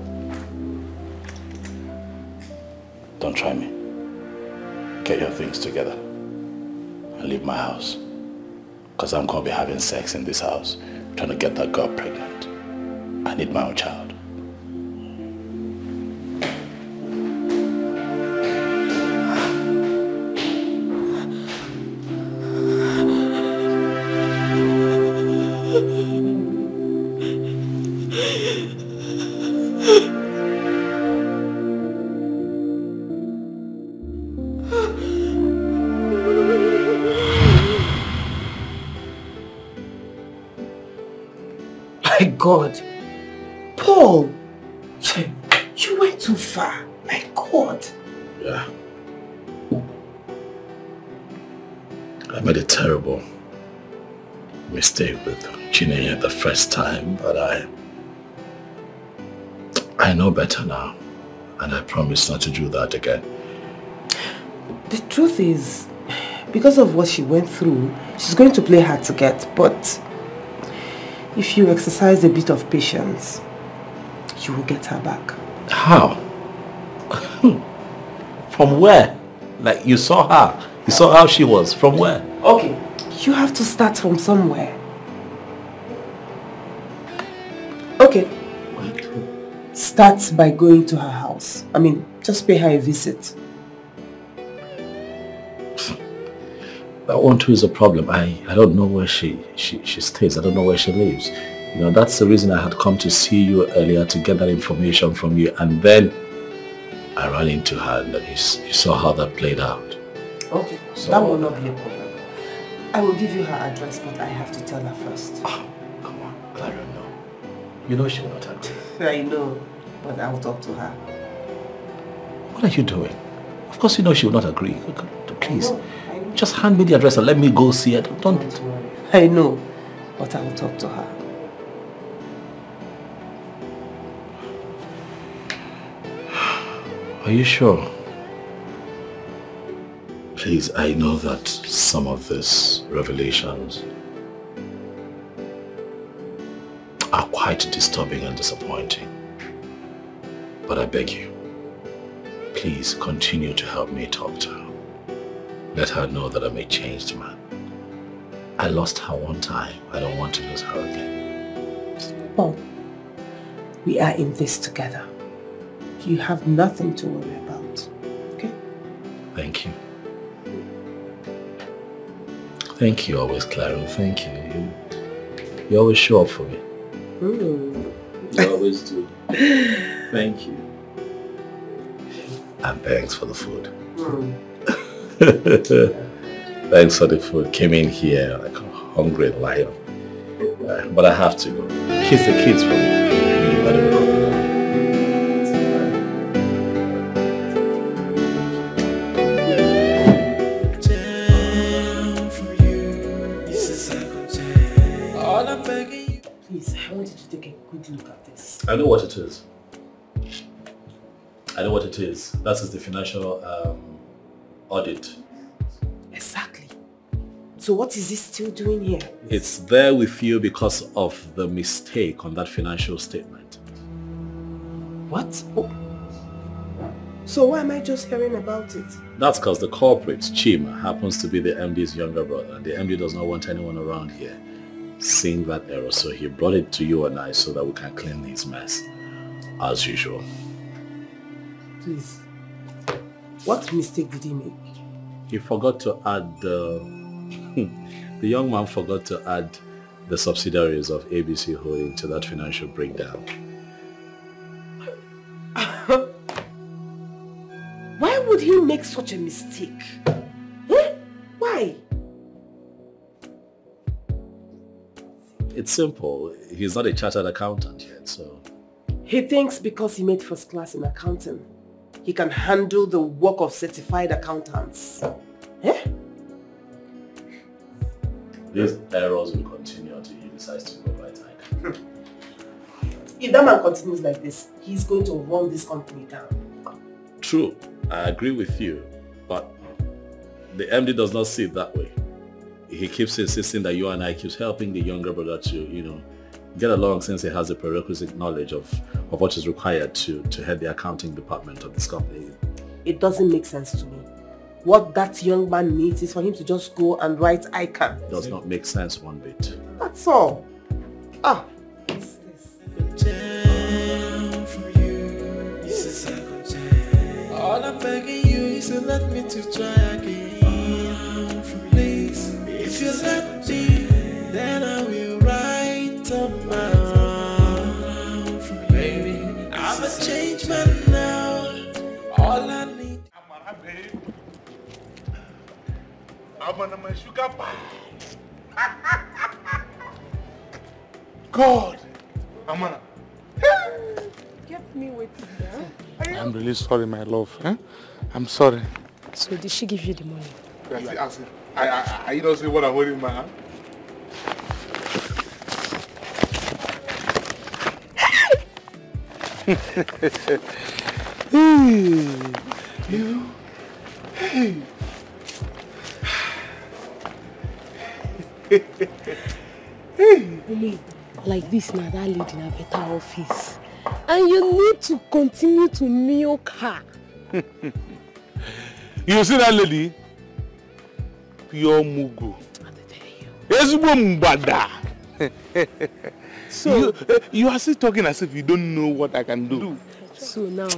Don't try me. Get your things together and leave my house. Because I'm going to be having sex in this house, trying to get that girl pregnant. I need my own child. My God. Paul, you went too far. My God. Yeah. I made a terrible mistake with Chinenye the first time, but I know better now, and I promise not to do that again. The truth is, because of what she went through, she's going to play hard to get, but if you exercise a bit of patience, you will get her back. How? From where? Like, you saw her. You saw how she was. From where? Okay. You have to start from somewhere. Okay. Start by going to her house. I mean, just pay her a visit. That one too is a problem. I don't know where she stays. I don't know where she lives. You know, that's the reason I had come to see you earlier to get that information from you, and then I ran into her and you saw how that played out. Okay, so that will not be a problem. I will give you her address, but I have to tell her first. Oh, come on, Clara, no. You know she will not agree. I know, but I will talk to her. What are you doing? Of course you know she will not agree. Please, just hand me the address and let me go see her. Don't worry. I know, but I will talk to her. Are you sure? Please, I know that some of these revelations are quite disturbing and disappointing. But I beg you, please continue to help me talk to her. Let her know that I'm a changed man. I lost her one time. I don't want to lose her again. Paul, we are in this together. You have nothing to worry about, okay? Thank you. Thank you always, Claro. Thank you. You always show up for me. You always do. Thank you. And thanks for the food. Thanks for the food. Came in here like a hungry lion. But I have to go. Kiss the kids for me. Please, I want you to take a good look at this. I know what it is. I know what it is. That is the financial audit. Exactly. So what is he still doing here? It's there with you because of the mistake on that financial statement. What? Oh. So why am I just hearing about it? That's because the corporate, Chima, happens to be the MD's younger brother. And the MD does not want anyone around here seeing that error. So he brought it to you and I so that we can clean this mess as usual. Please. What mistake did he make? He forgot to add the young man forgot to add the subsidiaries of ABC Holding to that financial breakdown. Why would he make such a mistake? Why? It's simple. He's not a chartered accountant yet, so... He thinks because he made first class in accounting, he can handle the work of certified accountants. These errors will continue until he decides to go right side. If that man continues like this, he's going to run this company down. True, I agree with you, but the MD does not see it that way. He keeps insisting that you and I keeps helping the younger brother to, get along since he has the prerequisite knowledge of what is required to head the accounting department of this company. It doesn't make sense to me. What that young man needs is for him to just go and write ICANN. It does not make sense one bit. That's all. All I'm begging you is to let me to try again. Please, if you let me, then I will write up my wrong. Baby, I'm a changed man now. All I need. Amara, babe. Amara, my sugar pie. God, Amara. Kept me waiting there. I'm really sorry, my love. I'm sorry. So did she give you the money? I don't see what I'm holding in my hand. Like this now, that lady in a better office. And you need to continue to milk her. You see that lady? Pure mugu. So you are still talking as if you don't know what I can do. So now,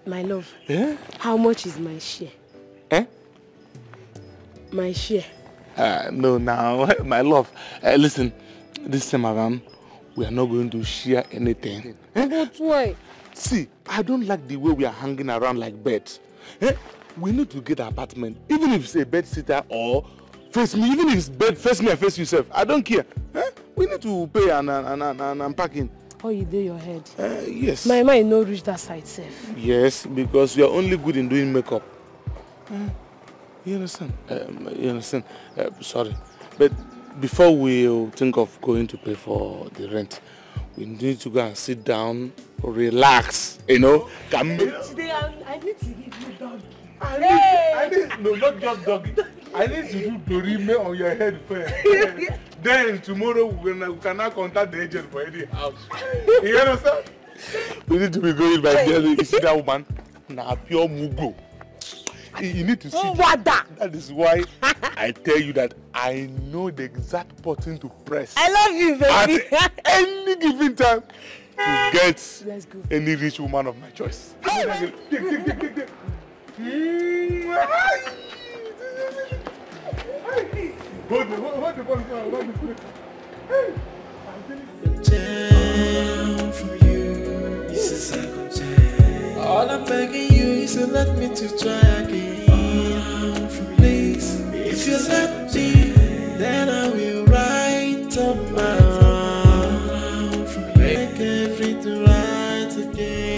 my love, how much is my share? My share. No, now, my love. Listen, this time around, we are not going to share anything. But why? See, I don't like the way we are hanging around like birds. We need to get an apartment, even if it's a bed sitter or face me, even if it's bed face me and face yourself. I don't care. We need to pay and unpacking. Oh, you do your head? Yes. My mind no reach that side safe. Yes, because you are only good in doing makeup. You understand? You understand? Sorry. But before we think of going to pay for the rent, we need to go and sit down, relax, I need to give you doggy. No, not just doggy. I need to do dorime on your head first. Then tomorrow we can now contact the agent for any house. You understand? We need to be going by there. You see that woman? Nah, pure mugo. You need to see. That is why I tell you that I know the exact button to press. I love you, baby. At any given time to get any rich woman of my choice. Take. Hold the phone. From you is a second chance. All I'm begging you is to let me to try again. Please, if you let me, then I will write up my own. Make everything right again.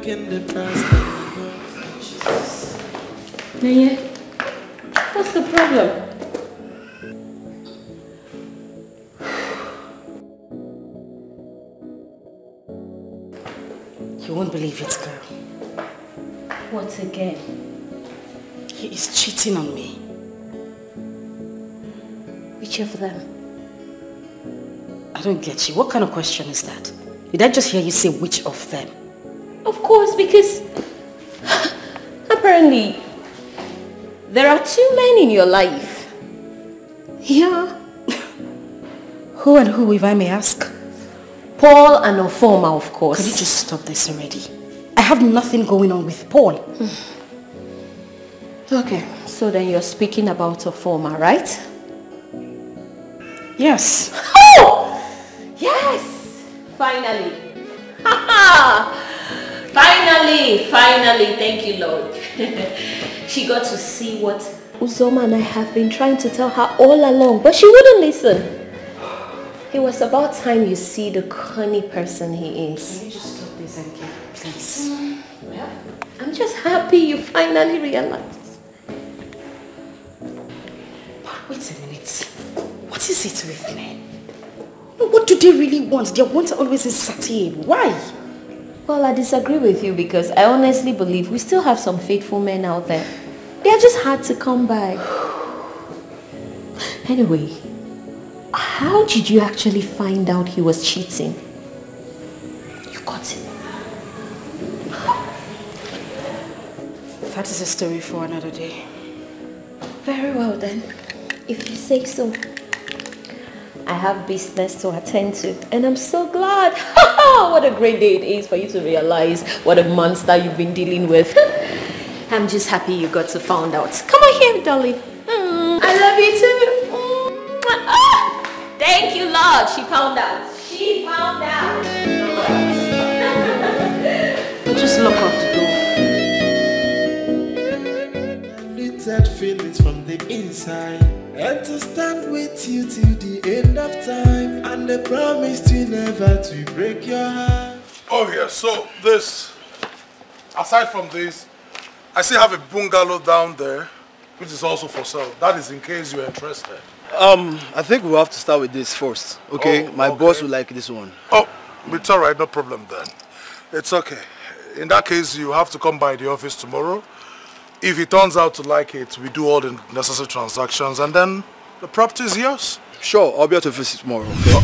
In the past. Naya, what's the problem? You won't believe it, girl. What again? He is cheating on me. Which of them? I don't get you. What kind of question is that? Did I just hear you say which of them? Of course, because apparently there are two men in your life. Yeah. Who and who, if I may ask? Paul and Ofoma, of course. Could you just stop this already? I have nothing going on with Paul. Okay, so then you're speaking about Ofoma, right? Yes. Oh! Yes! Finally. Finally, thank you, Lord. She got to see what Uzoma and I have been trying to tell her all along, but she wouldn't listen. It was about time you see the cunning person he is. Can you just stop this, Anki? Please. Well, I'm just happy you finally realized. But wait a minute. What is it with men? What do they really want? Their wants are always insatiable. Why? Well, I disagree with you because I honestly believe we still have some faithful men out there. They are just hard to come by. Anyway, how did you actually find out he was cheating? You got him. That is a story for another day. Very well then, if you say so. I have business to attend to, and I'm so glad. What a great day it is for you to realize what a monster you've been dealing with. I'm just happy you got to find out. Come on here, darling. I love you too. Thank you, Lord. She found out. She found out. Just lock up the door. Little feelings from the inside. And to stand with you till the end of time. And I promise to never to break your heart. Oh yeah, so this, aside from this, I still have a bungalow down there, which is also for sale. That is in case you're interested. I think we'll have to start with this first, okay? My boss will like this one. Oh, it's all right, no problem then. It's okay. In that case, you have to come by the office tomorrow. If he turns out to like it, we do all the necessary transactions and then the property is yours. Sure, I'll be at the office tomorrow, okay?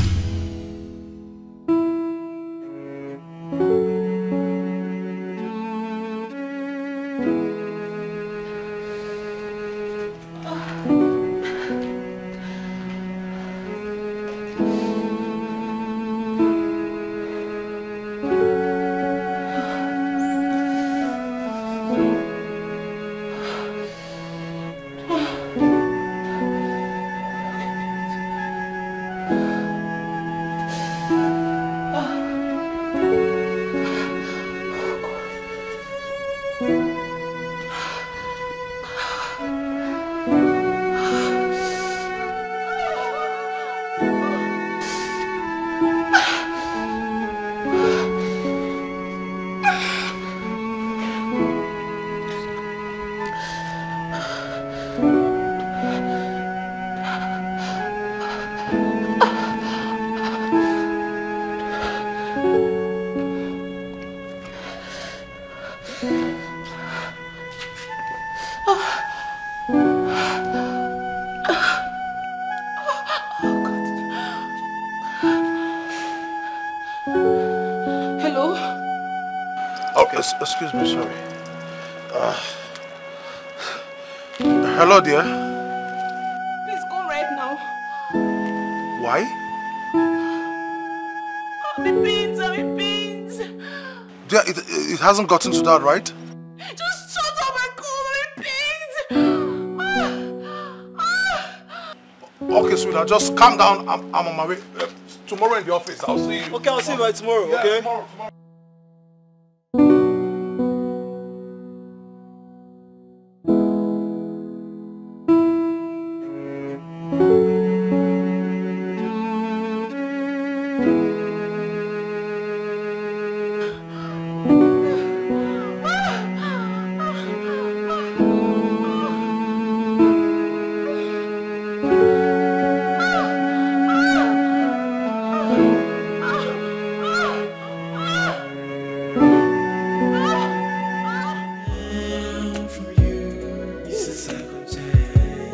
Hello? Oh, excuse me, sorry. Hello, dear. Please go right now. Why? I'm in pains, I'm in pains. Dear, it hasn't gotten to that, right? Just shut up and call, I'm in pains. Okay, sweetheart, just calm down. I'm on my way. Tomorrow in the office, I'll see you. Okay, I'll see you by tomorrow, Yeah, okay? Tomorrow.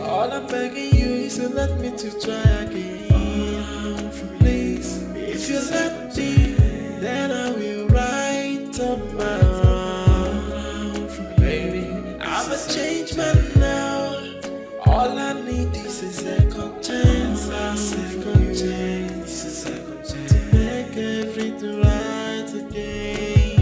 All I'm begging you is to let me to try again. Please, if you let me, then I will write up my own. Baby, I'm a changed man now. All I need is a second chance. A second chance. A second chance to make everything right again.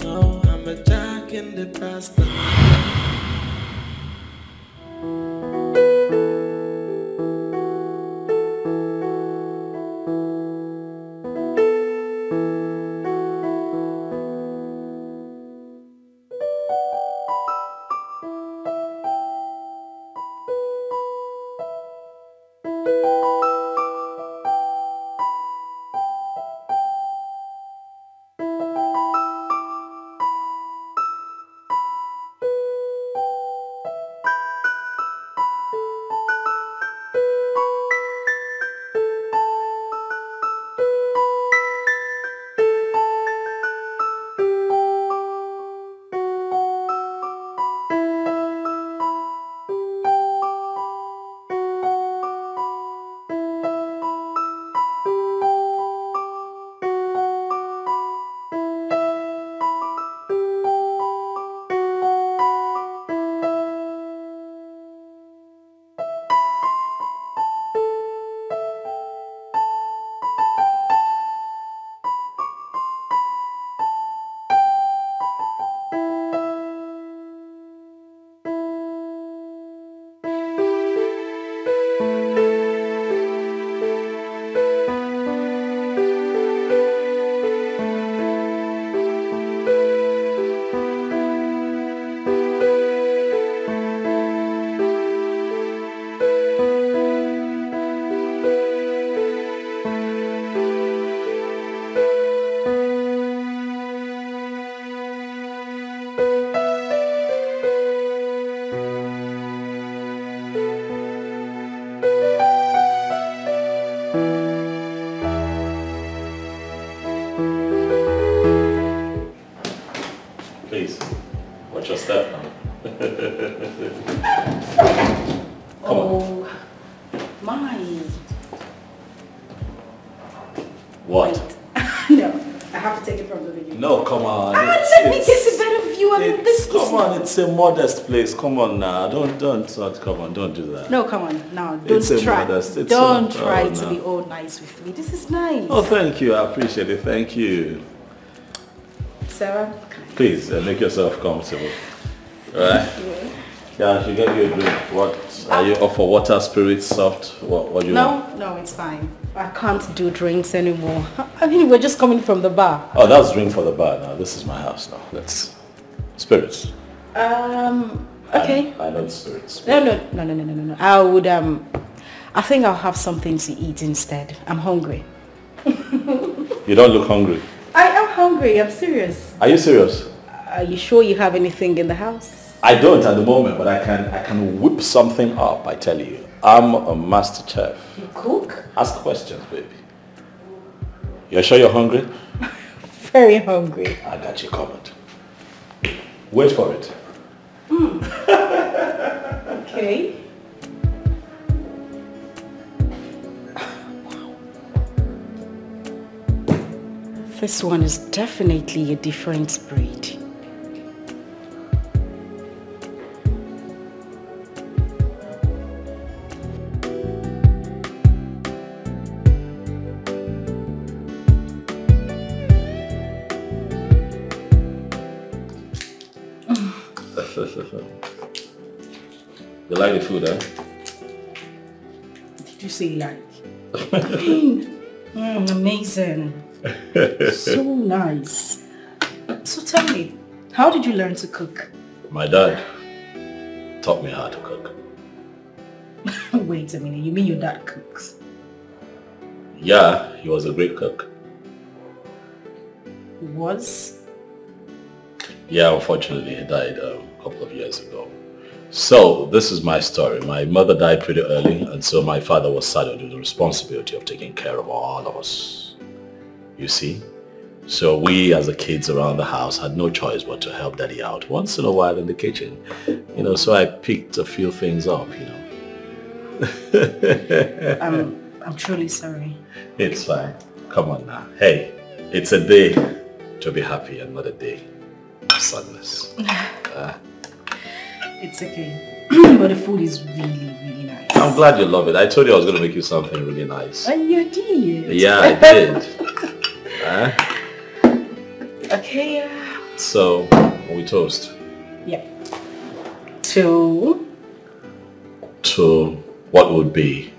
I'm a jack in the past. Please, watch your step now. Come on. Mine. What? No, I have to take it from the beginning. No, come on. Let me get a better view of this. Come on, it's a modest place. Come on now. Don't come on, don't do that. No, come on, now. Don't It's a try. modest- it's Don't a- try oh, to no. be all nice with me. This is nice. Oh, thank you. I appreciate it. Thank you. Sarah? Please, make yourself comfortable. Alright? Yeah, I should get you a drink. What? Are you off for water, spirit, soft? What do you want? No, it's fine. I can't do drinks anymore. I mean, we're just coming from the bar. Oh, that's drink for the bar now. This is my house now. Let's... Spirits. Okay. I know it's spirits. No. I would, I think I'll have something to eat instead. I'm hungry. You don't look hungry. I am hungry. I'm serious. Are you serious? Are you sure you have anything in the house? I don't at the moment, but I can whip something up, I tell you. I'm a master chef. You cook? Ask questions, baby. You're sure you're hungry? Very hungry. I got you covered. Wait for it. Okay. This one is definitely a different breed. You like the food, eh? Did you say like? Amazing. So nice. So tell me, how did you learn to cook? My dad taught me how to cook. Wait a minute, you mean your dad cooks? Yeah, he was a great cook. Was? Yeah, unfortunately he died a couple of years ago. So, this is my story. My mother died pretty early, and so my father was saddled with the responsibility of taking care of all of us. You see? So we, as the kids around the house, had no choice but to help Daddy out once in a while in the kitchen. You know, so I picked a few things up, you know. I'm truly sorry. It's fine. Come on now. Hey, it's a day to be happy and not a day of sadness. It's okay. But the food is really, really nice. I'm glad you love it. I told you I was going to make you something really nice. And you did. Yeah, I did. Okay. So, we toast. Yeah. To what would be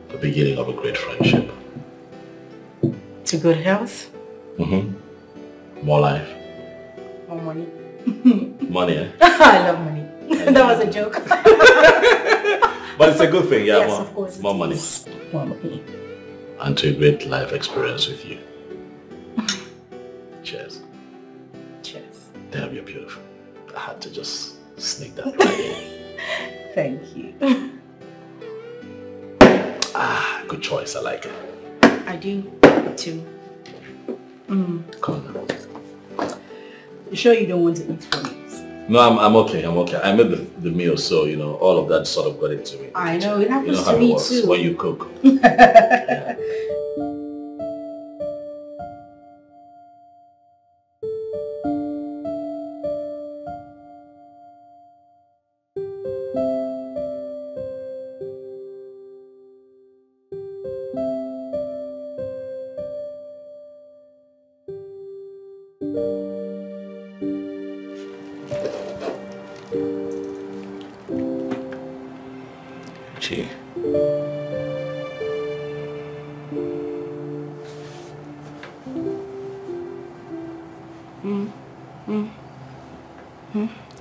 the beginning of a great friendship. To good health. More life. More money. Money, eh? I love money. That was a joke. But it's a good thing, yeah. Yes, of course. More money. More money. And to a great life experience with you. Cheers. Cheers. Damn, you're beautiful. I had to just sneak that right in. Thank you. Good choice. I like it. I do too. Come on now. You sure you don't want to eat from it? No, I'm okay. I'm okay. I made the meal, so you know all of that sort of got into me. I know it happens you know how to me it works too. when you cook. Gee.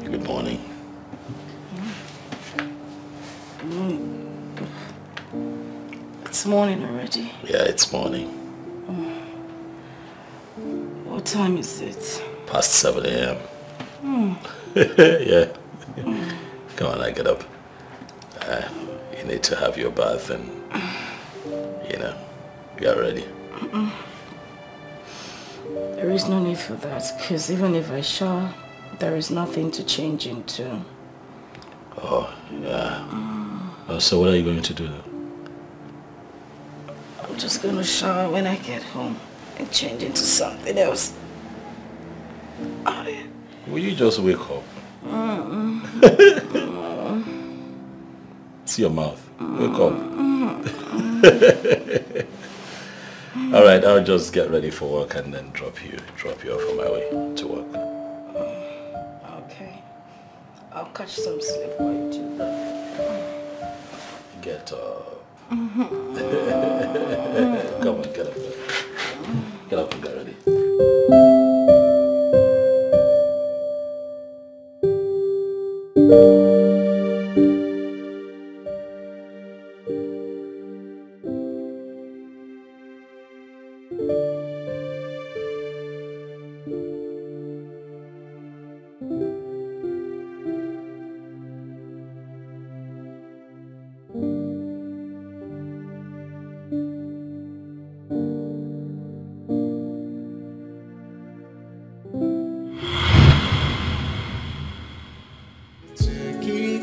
Good morning. It's morning already. Yeah, it's morning. What time is it? Past 7 a.m. Yeah. Come on, I get up. You need to have your bath and, you know, get ready. There is no need for that, because even if I shower, there is nothing to change into. Oh, yeah. So what are you going to do? I'm just going to shower when I get home and change into something else. Will you just wake up? See your mouth. Wake up. All right, I'll just get ready for work and then drop you off on my way to work. Okay. I'll catch some sleep while you do that. Get up. Come on, get up. Get up and get ready.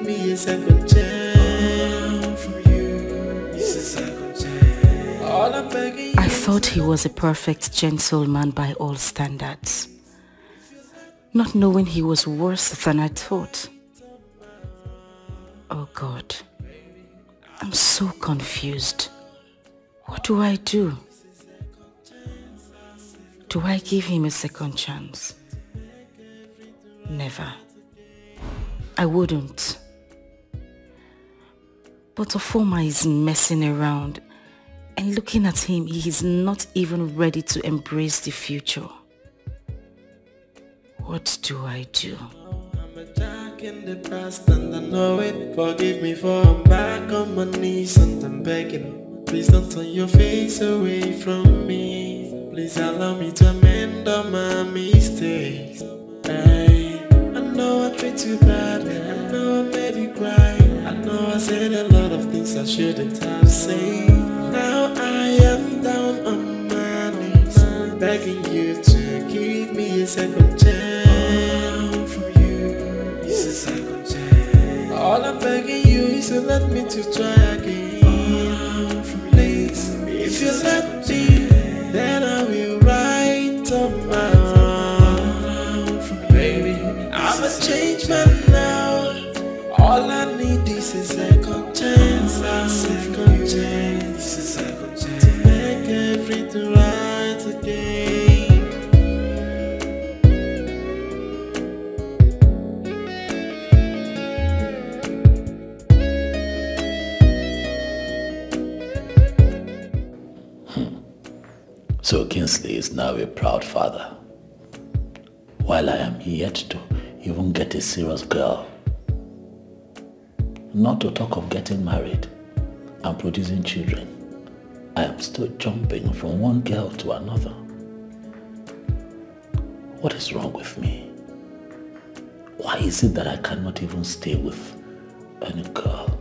me a second chance. From you, it's a second chance. All I'm begging you. I thought he was a perfect gentleman by all standards, not knowing he was worse than I thought. Oh God, I'm so confused. What do I do? Do I give him a second chance? Never. I wouldn't. But Ofoma is messing around, and looking at him, he is not even ready to embrace the future. What do I do? I'm a jack in the past and I know it. Forgive me for I'm back on my knees and I'm begging. Please don't turn your face away from me. Please allow me to amend all my mistakes. Hey, I know I treat you bad, I know I made you cry, I know I said a lot of things I shouldn't have said. Now I am down on my knees, begging you to give me a second chance. From you, it's a second chance. All I'm begging you is to let me to try again. Please, if you let me, then I will write up my own. Baby, I'm a changed man now. All I need is a second chance, a second chance, a second chance to make everything right again. So Kingsley is now a proud father, while I am yet to even get a serious girl. Not to talk of getting married and producing children. I am still jumping from one girl to another. What is wrong with me? Why is it that I cannot even stay with any girl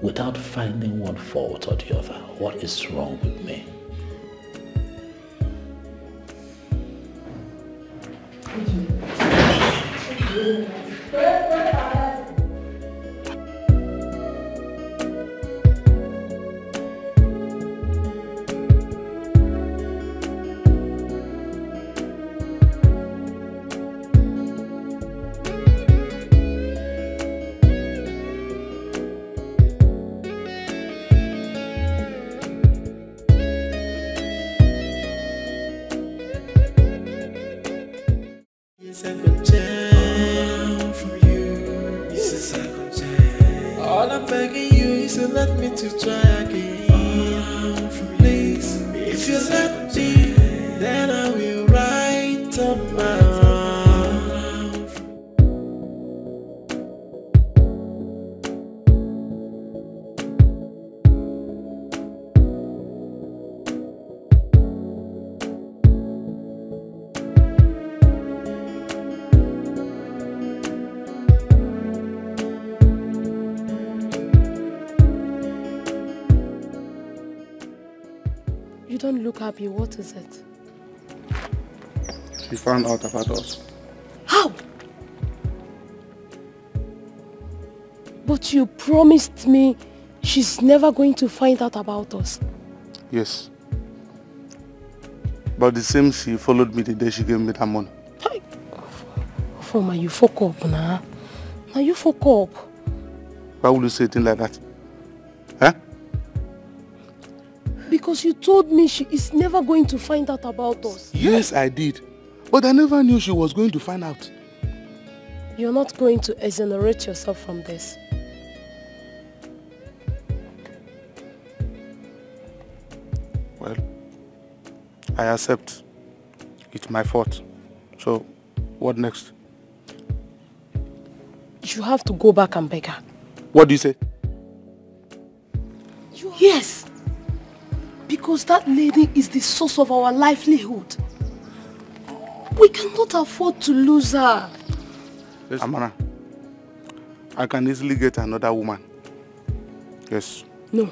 without finding one fault or the other? What is wrong with me? Second chance from you, it's a second chance. All I'm begging you is to let me to try again. Please, if you let me, then I will write up my own. You don't look happy. What is it? She found out about us. How? But you promised me she's never going to find out about us. Yes. But the same she followed me the day she gave me that money. Hey. Ofoma, you fuck up now. Now you fuck up. Why would you say a thing like that? Huh? Because you told me she is never going to find out about us. Yes, I did. But I never knew she was going to find out. You're not going to exonerate yourself from this. Well, I accept. It's my fault. So, what next? You have to go back and beg her. What do you say? Yes. Because that lady is the source of our livelihood. We cannot afford to lose her. Yes. Amara, I can easily get another woman. Yes. No.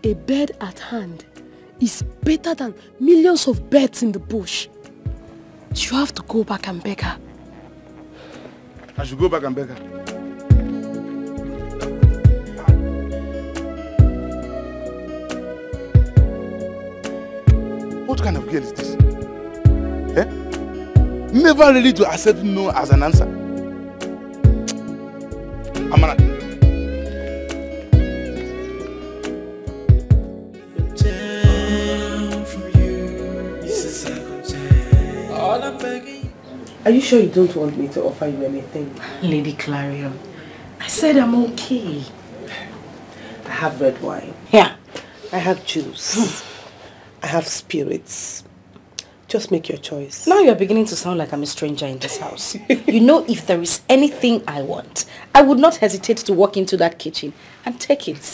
A bird at hand is better than millions of birds in the bush. You have to go back and beg her. I should go back and beg her. What kind of girl is this? Eh? Never ready to accept no as an answer. Amara. Are you sure you don't want me to offer you anything? Lady Clarion, I said I'm okay. I have red wine. Yeah. I have juice. I have spirits. Just make your choice. Now you're beginning to sound like I'm a stranger in this house. You know, if there is anything I want, I would not hesitate to walk into that kitchen and take it.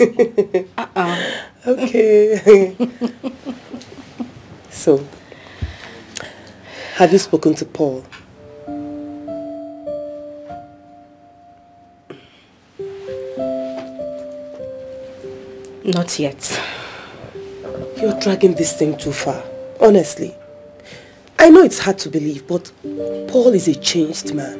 Okay. So, have you spoken to Paul? Not yet. You're dragging this thing too far, honestly. I know it's hard to believe, but Paul is a changed man.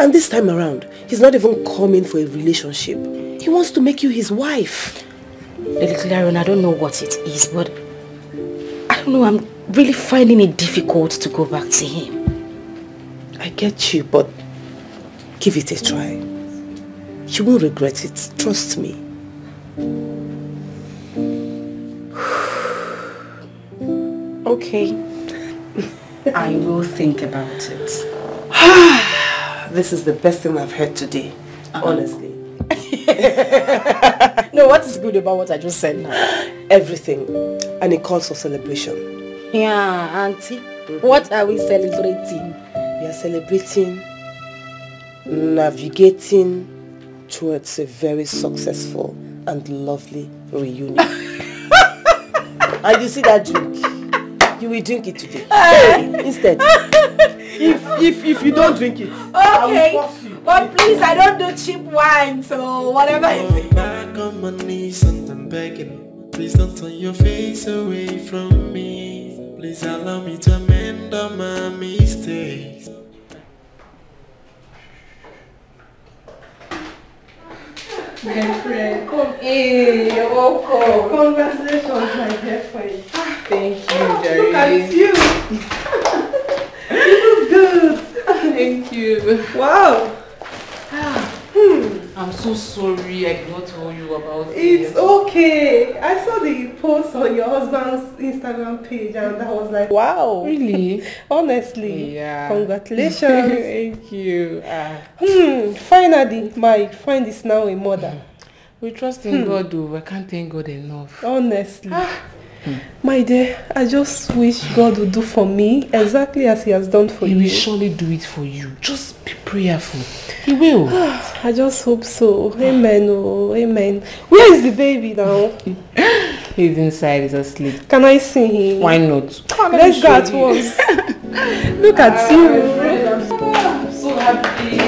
And this time around, he's not even coming for a relationship. He wants to make you his wife. Lady Clarion, I don't know what it is, but I don't know, I'm really finding it difficult to go back to him. I get you, but give it a try. You won't regret it, trust me. Okay. I will think about it. This is the best thing I've heard today, honestly. No, what is good about what I just said now? Everything. And it calls for celebration. Yeah, Auntie. What are we celebrating? We are celebrating navigating towards a very successful and lovely reunion. And you see that drink? You will drink it today. Instead, if you don't drink it, I will force you. But please, I don't do cheap wine, so whatever it is. Back on my knees and I'm begging. Please don't turn your face away from me. Please allow me to amend all my mistakes. My friend, come in. You're welcome. Congratulations, my dear friend. Thank you, Jerry. Look at you. You look good. Thank you. Wow. I'm so sorry I cannot tell you about it. It's okay. I saw the post on your husband's Instagram page and I was like, wow. Really? Honestly. Yeah. Congratulations. Thank you. Finally, my friend is now a mother. We trust in God, though. I can't thank God enough. Honestly. My dear, I just wish God would do for me exactly as he has done for you. He will surely do it for you. Just be prayerful. He will. I just hope so. Amen. Oh, amen. Where is the baby now? He's inside. He's asleep. Can I see him? Why not? Let's go at once. Look at you. I'm so happy.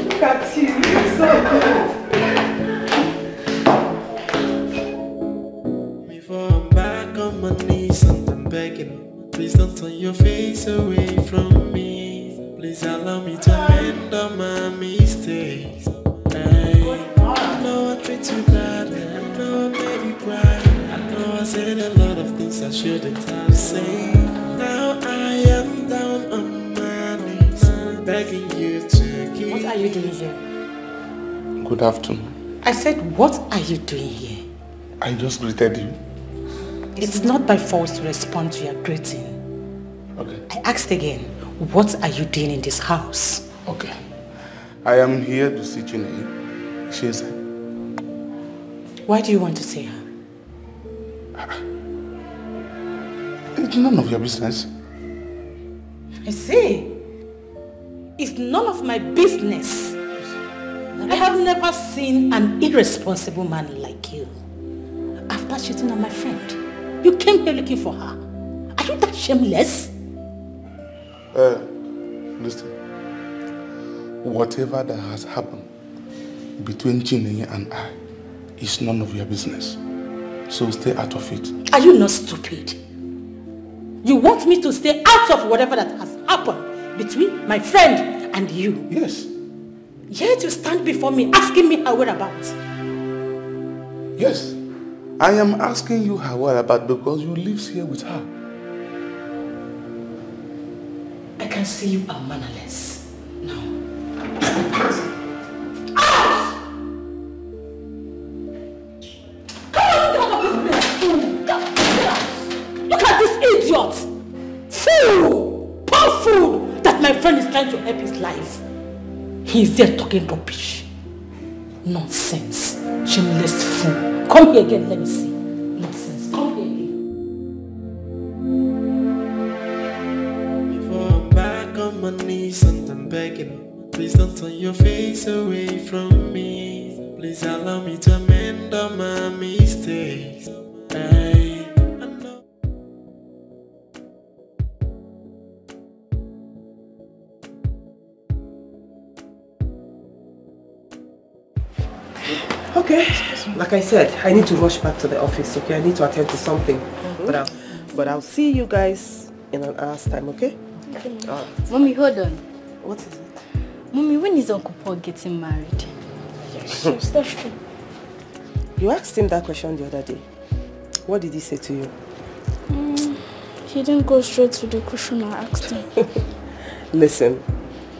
Look at you. You're so good. On my knees and I'm begging. Please don't turn your face away from me. Please allow me to amend all my mistakes. Hey, I know I treat you badly. I know I made you cry. I know I said a lot of things I shouldn't have said. Now I am down on my knees, begging you to give. What are you doing here? Good afternoon. I said, what are you doing here? I just greeted you. It's not by force to respond to your greeting. Okay. I asked again, what are you doing in this house? Okay. I am here to see Chineye. She's here. Why do you want to see her? It's none of your business. I see. It's none of my business. I have never seen an irresponsible man like you. After cheating on my friend, you came here looking for her. Are you that shameless? Listen. Whatever that has happened between Chineye and I is none of your business. So stay out of it. Are you not stupid? You want me to stay out of whatever that has happened between my friend and you. Yes. Yet you stand before me asking me her whereabouts. Yes. I am asking you her whereabouts because you live here with her. I can see you are mannerless. Now. Look at this idiot! Fool! Poor fool! That my friend is trying to help his life. He is there talking rubbish. Nonsense. Shameless fool. Come here again, let me see. Nonsense. Come here again. Before I'm back on my knees and I'm begging, please don't turn your face away from me. Please allow me to amend all my mistakes. Hey, I know. Okay, like I said, I need to rush back to the office, okay? I need to attend to something. But I'll see you guys in an hour's time, okay? Mommy, hold on. What is it? Mommy, when is Uncle Paul getting married? Yes, that's true. You asked him that question the other day. What did he say to you? He didn't go straight to the question I asked him. Listen,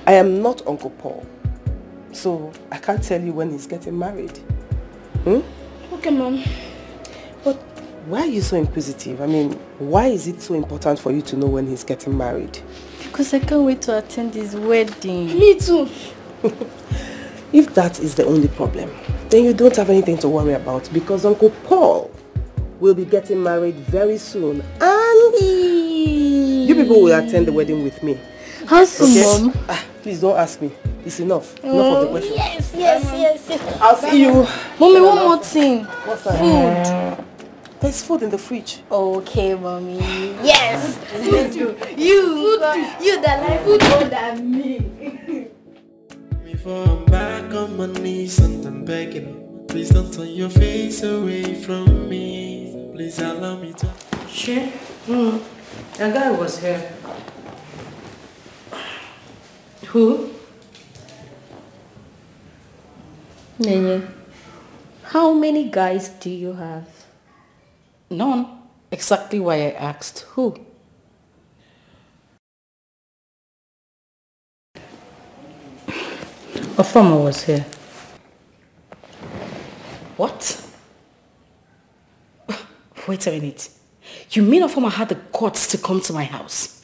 I am not Uncle Paul, so I can't tell you when he's getting married. Okay, Mom. But why are you so inquisitive? I mean, why is it so important for you to know when he's getting married? Because I can't wait to attend his wedding. Me too. If that is the only problem, then you don't have anything to worry about because Uncle Paul will be getting married very soon and you people will attend the wedding with me. How soon, Mom? Please don't ask me. It's enough. Enough of the questions. Yes. I'll see you. Mommy, one more thing. What's that? Food. There's food in the fridge. Okay, Mommy. Yes. Food. You that like food more than me. Before I'm back on my knees and I'm begging, please don't turn your face away from me. Please allow me to. Sure. A guy was here. Who? Nene, how many guys do you have? None. Exactly why I asked. Who? A farmer was here. What? Wait a minute. You mean a farmer had the guts to come to my house?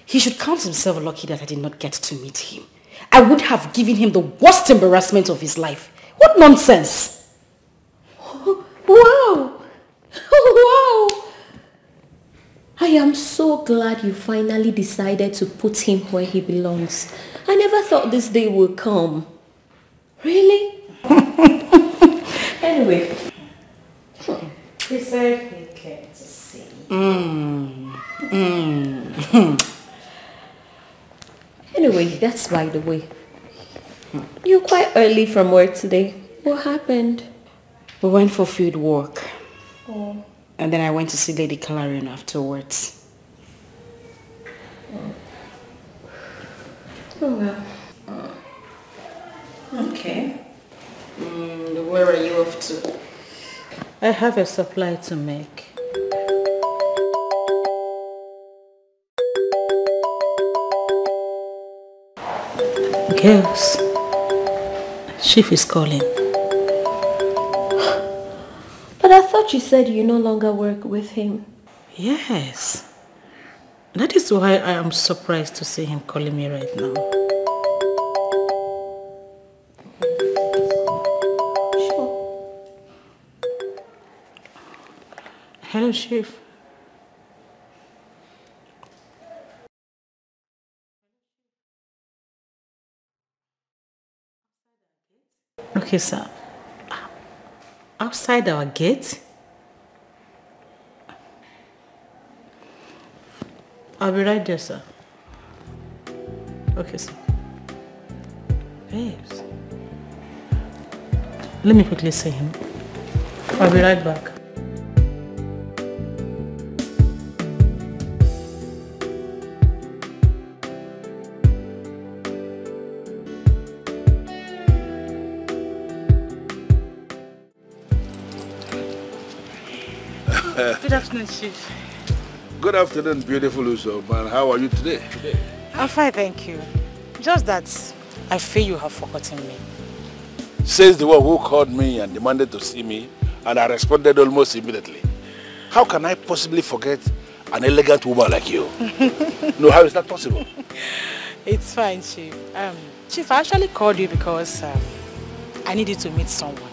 He should count himself lucky that I did not get to meet him. I would have given him the worst embarrassment of his life. What nonsense! Wow! Wow! I am so glad you finally decided to put him where he belongs. I never thought this day would come. Really? Anyway. He said he came to see. Anyway, that's by the way. You're quite early from work today. What happened? We went for field work. Oh. And then I went to see Lady Clarion afterwards. Oh well. Okay. Where are you off to? I have a supply to make. Girls, Chief is calling. But I thought you said you no longer work with him. Yes. That is why I am surprised to see him calling me right now. Sure. Hello, Chief. Okay, sir. Outside our gate? I'll be right there, sir. Okay, sir. Babes. Let me quickly see him. I'll be right back. Good afternoon, Chief. Good afternoon, beautiful Uso. Man, how are you today? I'm fine, thank you. Just that I feel you have forgotten me. Says the one who called me and demanded to see me, and I responded almost immediately. How can I possibly forget an elegant woman like you? No, how is that possible? It's fine, Chief. Chief, I actually called you because I needed to meet someone.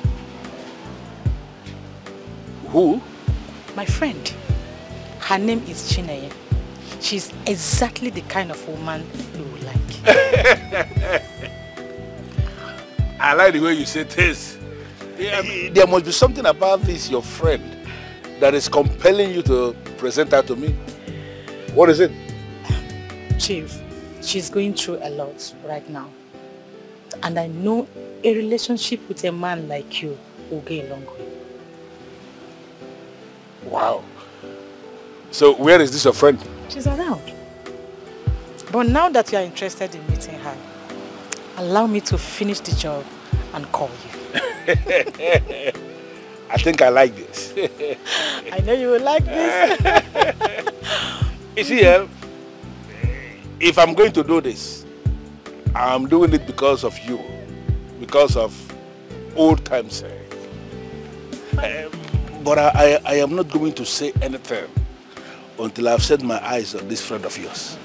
Who? My friend. Her name is Chineye. She's exactly the kind of woman you would like. I like the way you say this. Yeah, there must be something about this, your friend, that is compelling you to present her to me. What is it? Chief, she's going through a lot right now. And I know a relationship with a man like you will go a long way. Wow. So where is this your friend? She's around. But now that you are interested in meeting her, allow me to finish the job and call you. I think I like this. I know you will like this. You see, if I'm going to do this, I'm doing it because of you, because of old times. But I am not going to say anything until I've set my eyes on this friend of yours.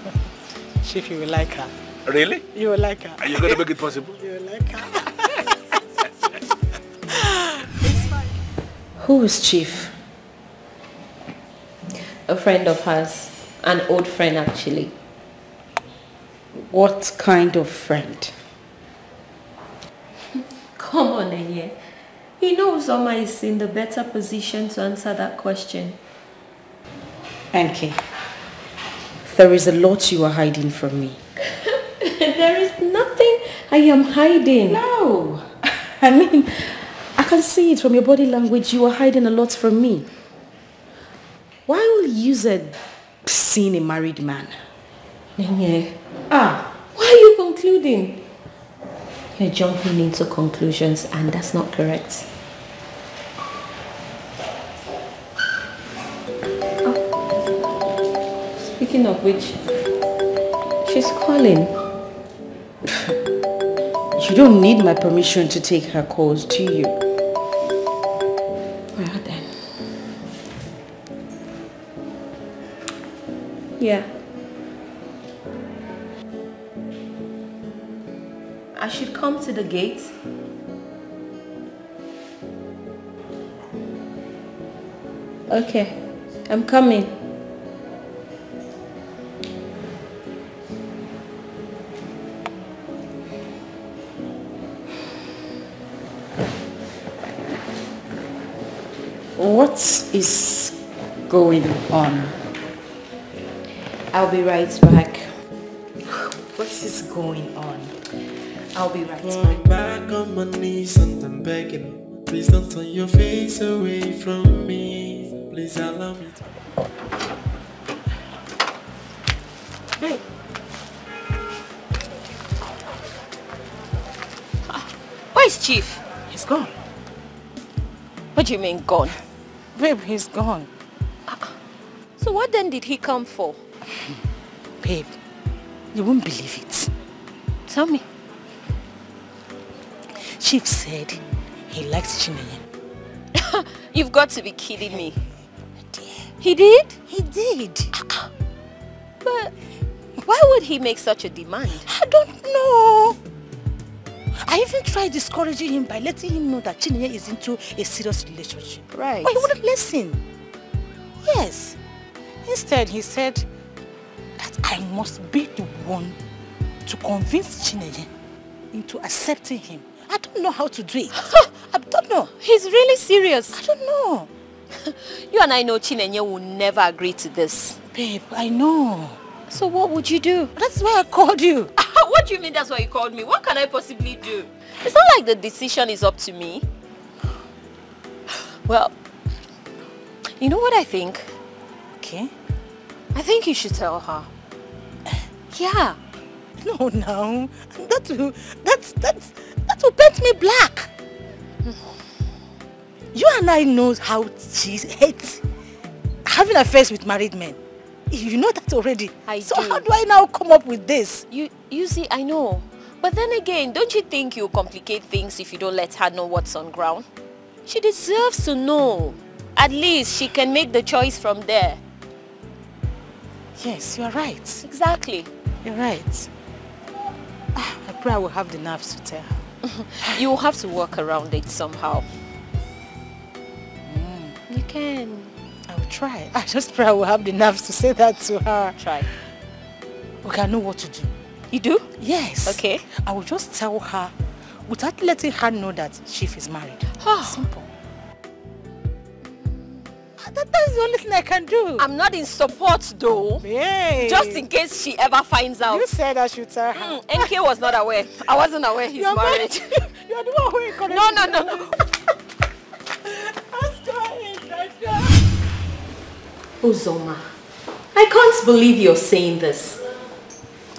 Chief, you will like her. Really? You will like her. Are you going to make it possible? You will like her. Who is Chief? A friend of hers. An old friend, actually. What kind of friend? Come on, Enye. He knows Oma is in the better position to answer that question. Enke, there is a lot you are hiding from me. There is nothing I am hiding. No. I mean, I can see it from your body language. You are hiding a lot from me. Why will you say seeing a married man? Enye. Why are you concluding? You're jumping into conclusions and that's not correct. Oh. Speaking of which, she's calling. You don't need my permission to take her calls, do you? Well then. Yeah. I should come to the gate. Okay, I'm coming. What is going on? I'll be right back. What is going on? I'll be right back. Back on my knees and I'm begging. Please don't turn your face away from me. Please allow me to. Hey. Where's Chief? He's gone. What do you mean gone? Babe, he's gone. So what then did he come for? Babe, you won't believe it. Tell me. Chief said he likes Chineye. You've got to be kidding me. He did? He did. But why would he make such a demand? I don't know. I even tried discouraging him by letting him know that Chineye is into a serious relationship. Right. But he wouldn't listen. Yes. Instead, he said that I must be the one to convince Chineye into accepting him. I don't know how to do it. I don't know. He's really serious. I don't know. You and I know Chineye will never agree to this. Babe, I know. So what would you do? That's why I called you. What do you mean that's why you called me? What can I possibly do? It's not like the decision is up to me. Well, you know what I think? Okay. I think you should tell her. Yeah. No, no. That will paint me black. You and I know how she hates having affairs with married men. You know that already. So do. how do I now come up with this? You see, I know. But then again, don't you think you complicate things if you don't let her know what's on ground? She deserves to know. At least she can make the choice from there. Yes, you're right. Exactly. You're right. I pray I will have the nerves to tell her. You will have to work around it somehow. You can. I will try. I just pray I will have the nerves to say that to her. Try. Okay, I know what to do. You do? Yes. Okay. I will just tell her without letting her know that Chief is married. Simple. That's the only thing I can do. I'm not in support though. Hey. Just in case she ever finds out. You said I should tell her. NK was not aware. I wasn't aware he's married. You're the one who encouraged No. Uzoma, I can't believe you're saying this.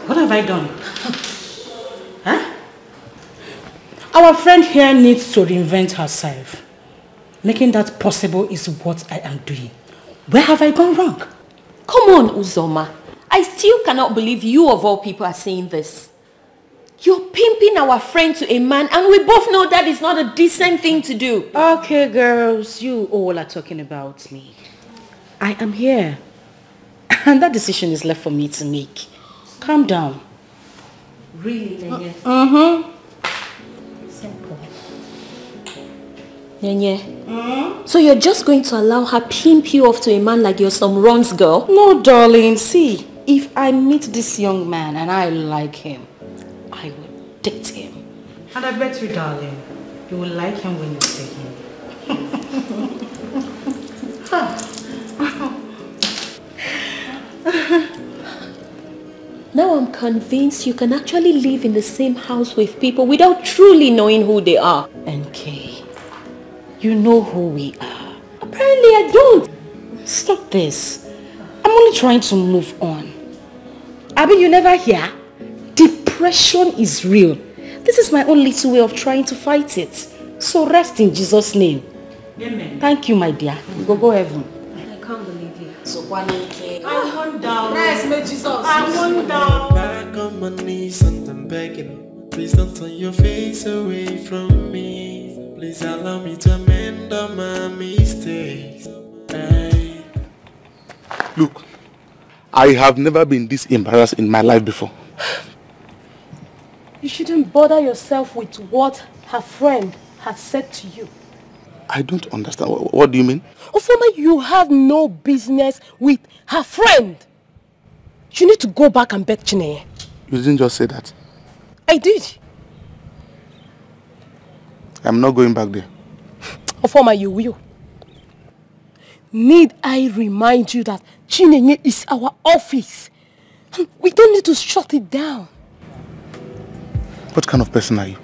What have I done? Huh? Our friend here needs to reinvent herself. Making that possible is what I am doing. Where have I gone wrong? Come on, Uzoma. I still cannot believe you of all people are saying this. You're pimping our friend to a man and we both know that is not a decent thing to do. Okay, girls, you all are talking about me. I am here. And that decision is left for me to make. Calm down. Really, Nenye? Simple. Nenye, so you're just going to allow her pimp you off to a man like you're some runs girl? No, darling. See, if I meet this young man and I like him, I will date him. And I bet you, darling, you will like him when you see him. Now I'm convinced you can actually live in the same house with people without truly knowing who they are. NK, you know who we are. Apparently I don't. Stop this. I'm only trying to move on. Abi, you never hear? Depression is real. This is my own little way of trying to fight it. So rest in Jesus' name. Amen. Thank you, my dear. We go heaven. I can't believe you. So I want down. Rest, may Jesus. I want down. Back on my knees and I'm begging. Please don't turn your face away from me. Please allow me to amend all my mistakes. Hey. Look, I have never been this embarrassed in my life before. You shouldn't bother yourself with what her friend has said to you. I don't understand. What do you mean? Ofoma, you have no business with her friend. You need to go back and beg Chineye. You didn't just say that. I did. I'm not going back there. Ofoma, you will. Need I remind you that Chineye is our office? We don't need to shut it down. What kind of person are you?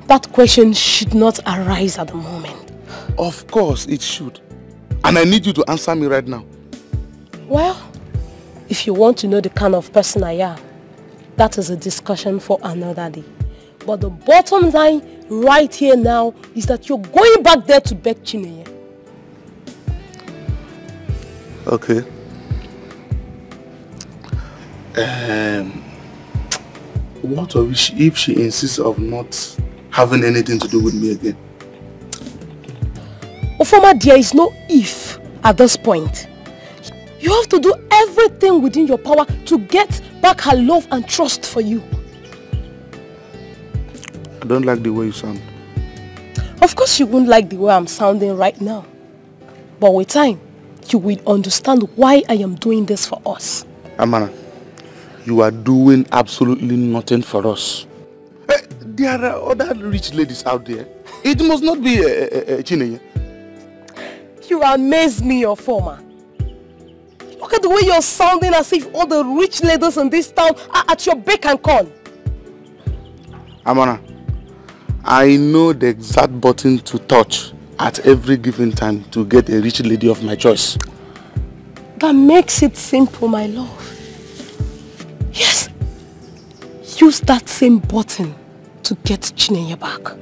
That question should not arise at the moment. Of course it should. And I need you to answer me right now. Well, if you want to know the kind of person I am, that is a discussion for another day. But the bottom line right here now is that you're going back there to beg Chineye. Okay. What if she insists of not having anything to do with me again? Ofoma, there is no if at this point. You have to do everything within your power to get back her love and trust for you. I don't like the way you sound. Of course you won't like the way I'm sounding right now. But with time, you will understand why I am doing this for us. Amana, you are doing absolutely nothing for us. There are other rich ladies out there. It must not be Chineye. You amaze me, your former. Look at the way you're sounding as if all the rich ladies in this town are at your beck and call. Amana, I know the exact button to touch at every given time to get a rich lady of my choice. That makes it simple, my love. Yes. Use that same button to get Chineye back.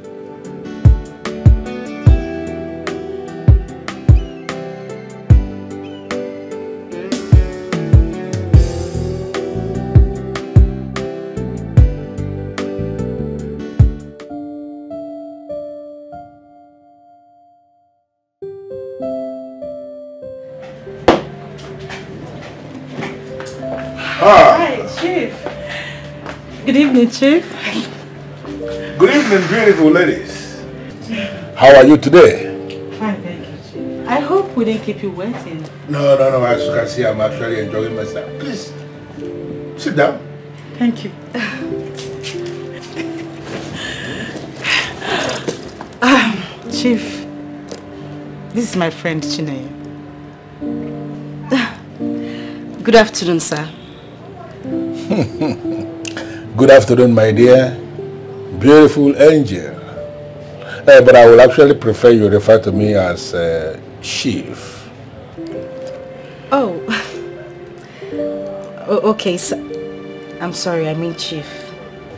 Hi, Chief. Good evening, Chief. Good evening, beautiful ladies. How are you today? Fine, thank you, Chief. I hope we didn't keep you waiting. No. As you can see, I'm actually enjoying myself. Please, sit down. Thank you. Chief, this is my friend Chineye. Good afternoon, sir. Good afternoon, my dear. Beautiful angel. But I will actually prefer you refer to me as Chief. Oh. Okay, sir. I'm sorry, I mean Chief.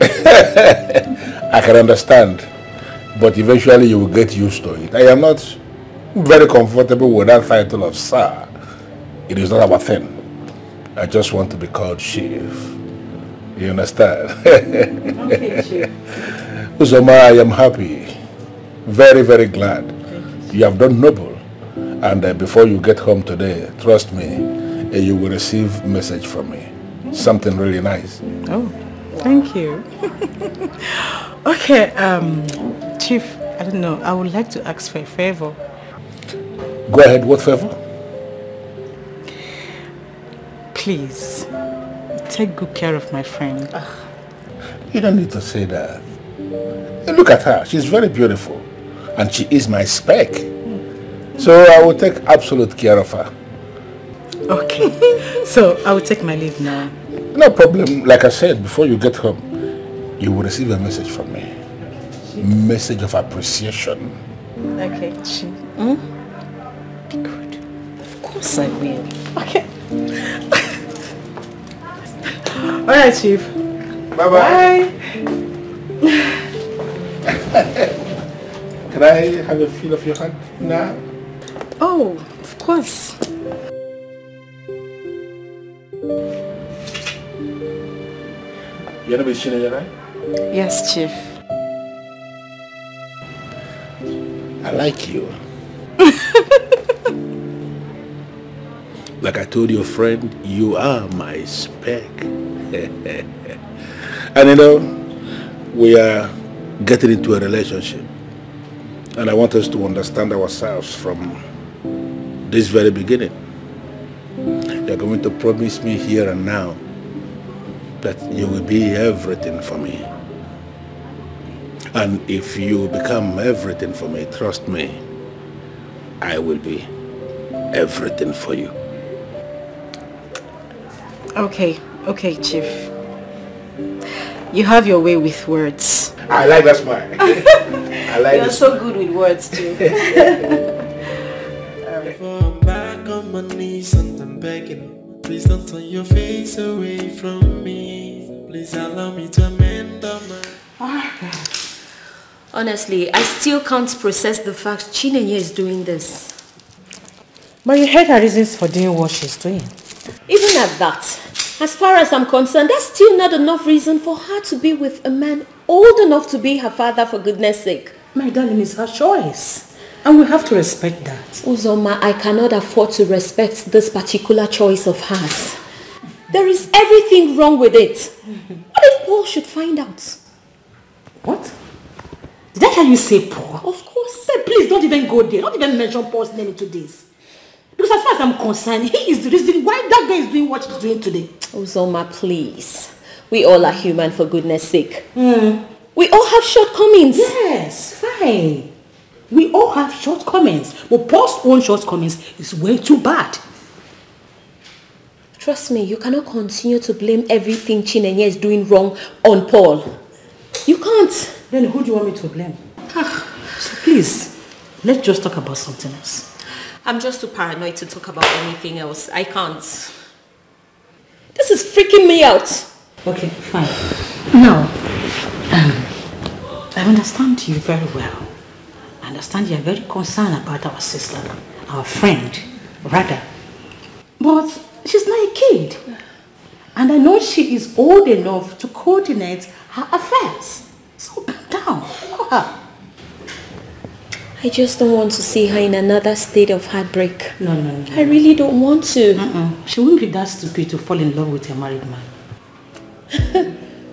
I can understand, but eventually you will get used to it. I am not very comfortable with that title of sir. It is not our thing. I just want to be called Chief. You understand? Okay, Chief. Uzoma, I am happy. Very, very glad. You have done noble. And before you get home today, trust me, you will receive a message from me. Something really nice. Oh, thank you. Okay, Chief, I don't know. I would like to ask for a favor. Go ahead, what favor? Please, take good care of my friend. You don't need to say that. Look at her. She's very beautiful. And she is my spec. So I will take absolute care of her. Okay, so I will take my leave now. No problem. Like I said, before you get home, you will receive a message from me. Message of appreciation. Okay, Chief. Be good. Of course I will. Okay. Alright, Chief. Bye-bye. Can I have a feel of your hand now? Oh, of course. You're not Chineye, right? Yes, Chief. I like you. Like I told your friend, you are my spec. And you know, we are getting into a relationship. And I want us to understand ourselves from this very beginning. You're going to promise me here and now that you will be everything for me. And if you become everything for me, trust me, I will be everything for you. Okay, Chief. You have your way with words. I like that smile. I like You're so good with words too. Fall back on my knees and I'm begging. Please don't turn your face away from me. Please allow me to amend my... Honestly, I still can't process the fact Chineye is doing this. But you heard her reasons for doing what she's doing. Even at that, as far as I'm concerned, that's still not enough reason for her to be with a man old enough to be her father, for goodness sake. My darling, it's her choice. And we have to respect that. Uzoma, I cannot afford to respect this particular choice of hers. There is everything wrong with it. What if Paul should find out? What? Did I hear you say Paul? Of course. Say, please don't even go there. Don't even mention Paul's name into this. Because as far as I'm concerned, he is the reason why that guy is doing what he's doing today. Uzoma, please. We all are human, for goodness sake. We all have shortcomings. Yes, fine. We all have shortcomings. But Paul's own shortcomings is way too bad. Trust me, you cannot continue to blame everything Chineye is doing wrong on Paul. You can't. Then who do you want me to blame? So please, let's just talk about something else. I'm just too paranoid to talk about anything else. I can't. This is freaking me out. Okay, fine. Now, I understand you very well. I understand you're very concerned about our sister, our friend, rather. But she's not a kid. And I know she is old enough to coordinate her affairs. So calm down. I just don't want to see her in another state of heartbreak. No. I really don't want to. She wouldn't be that stupid to fall in love with a married man.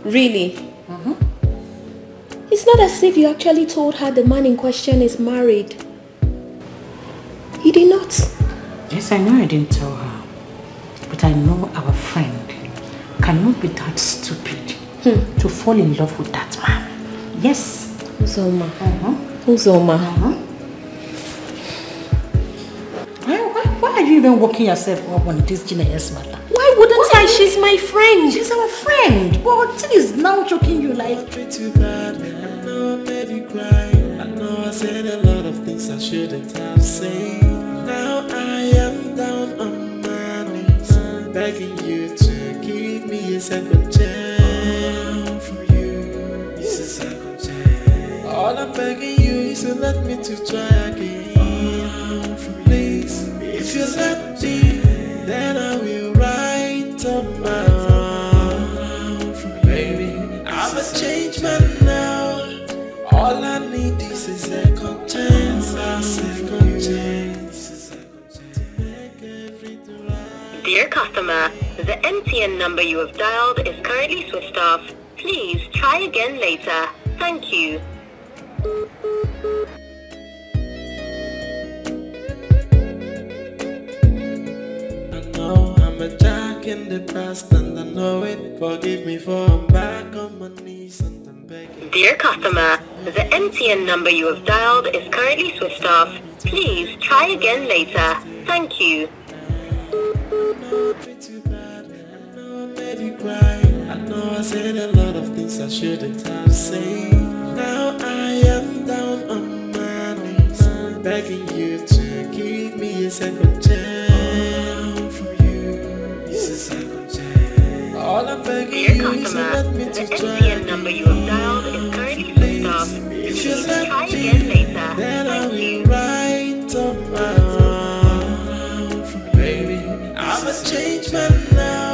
Really? It's not as if you actually told her the man in question is married. You did not? Yes, I know I didn't tell her. But I know our friend cannot be that stupid to fall in love with that man. Yes. Uzoma. Uzoma. Why are you even working yourself up on this Chinenye's matter? Why wouldn't I? She's my friend. She's our friend. But it is now choking you like... Too bad. I know I made you cry. I know I said a lot of things I shouldn't have said. Now I am down on my knees, begging you to give me a second chance. From you, it's a second chance. All I'm begging you is to let me to try again. Please, if you let me, then I will write up my own. Baby, I'm a changed man now. All I need is a second chance. A second chance. Dear customer, the MTN number you have dialed is currently switched off. Please try again later. Thank you. I know I'm a jack in the past and I know it. Forgive me for I'm back on my knees and I'm begging. Dear customer, the MTN number you have dialed is currently switched off. Please try again later. Thank you. I know I said a lot of things I shouldn't have said. Now I am down on my knees, begging you to give me a second chance. From you, it's a second chance. All I'm begging you is to let me to try again. Number you have dialed is currently switched off. Please try again later. Then I will write up my own. Baby, I'm a changed man now.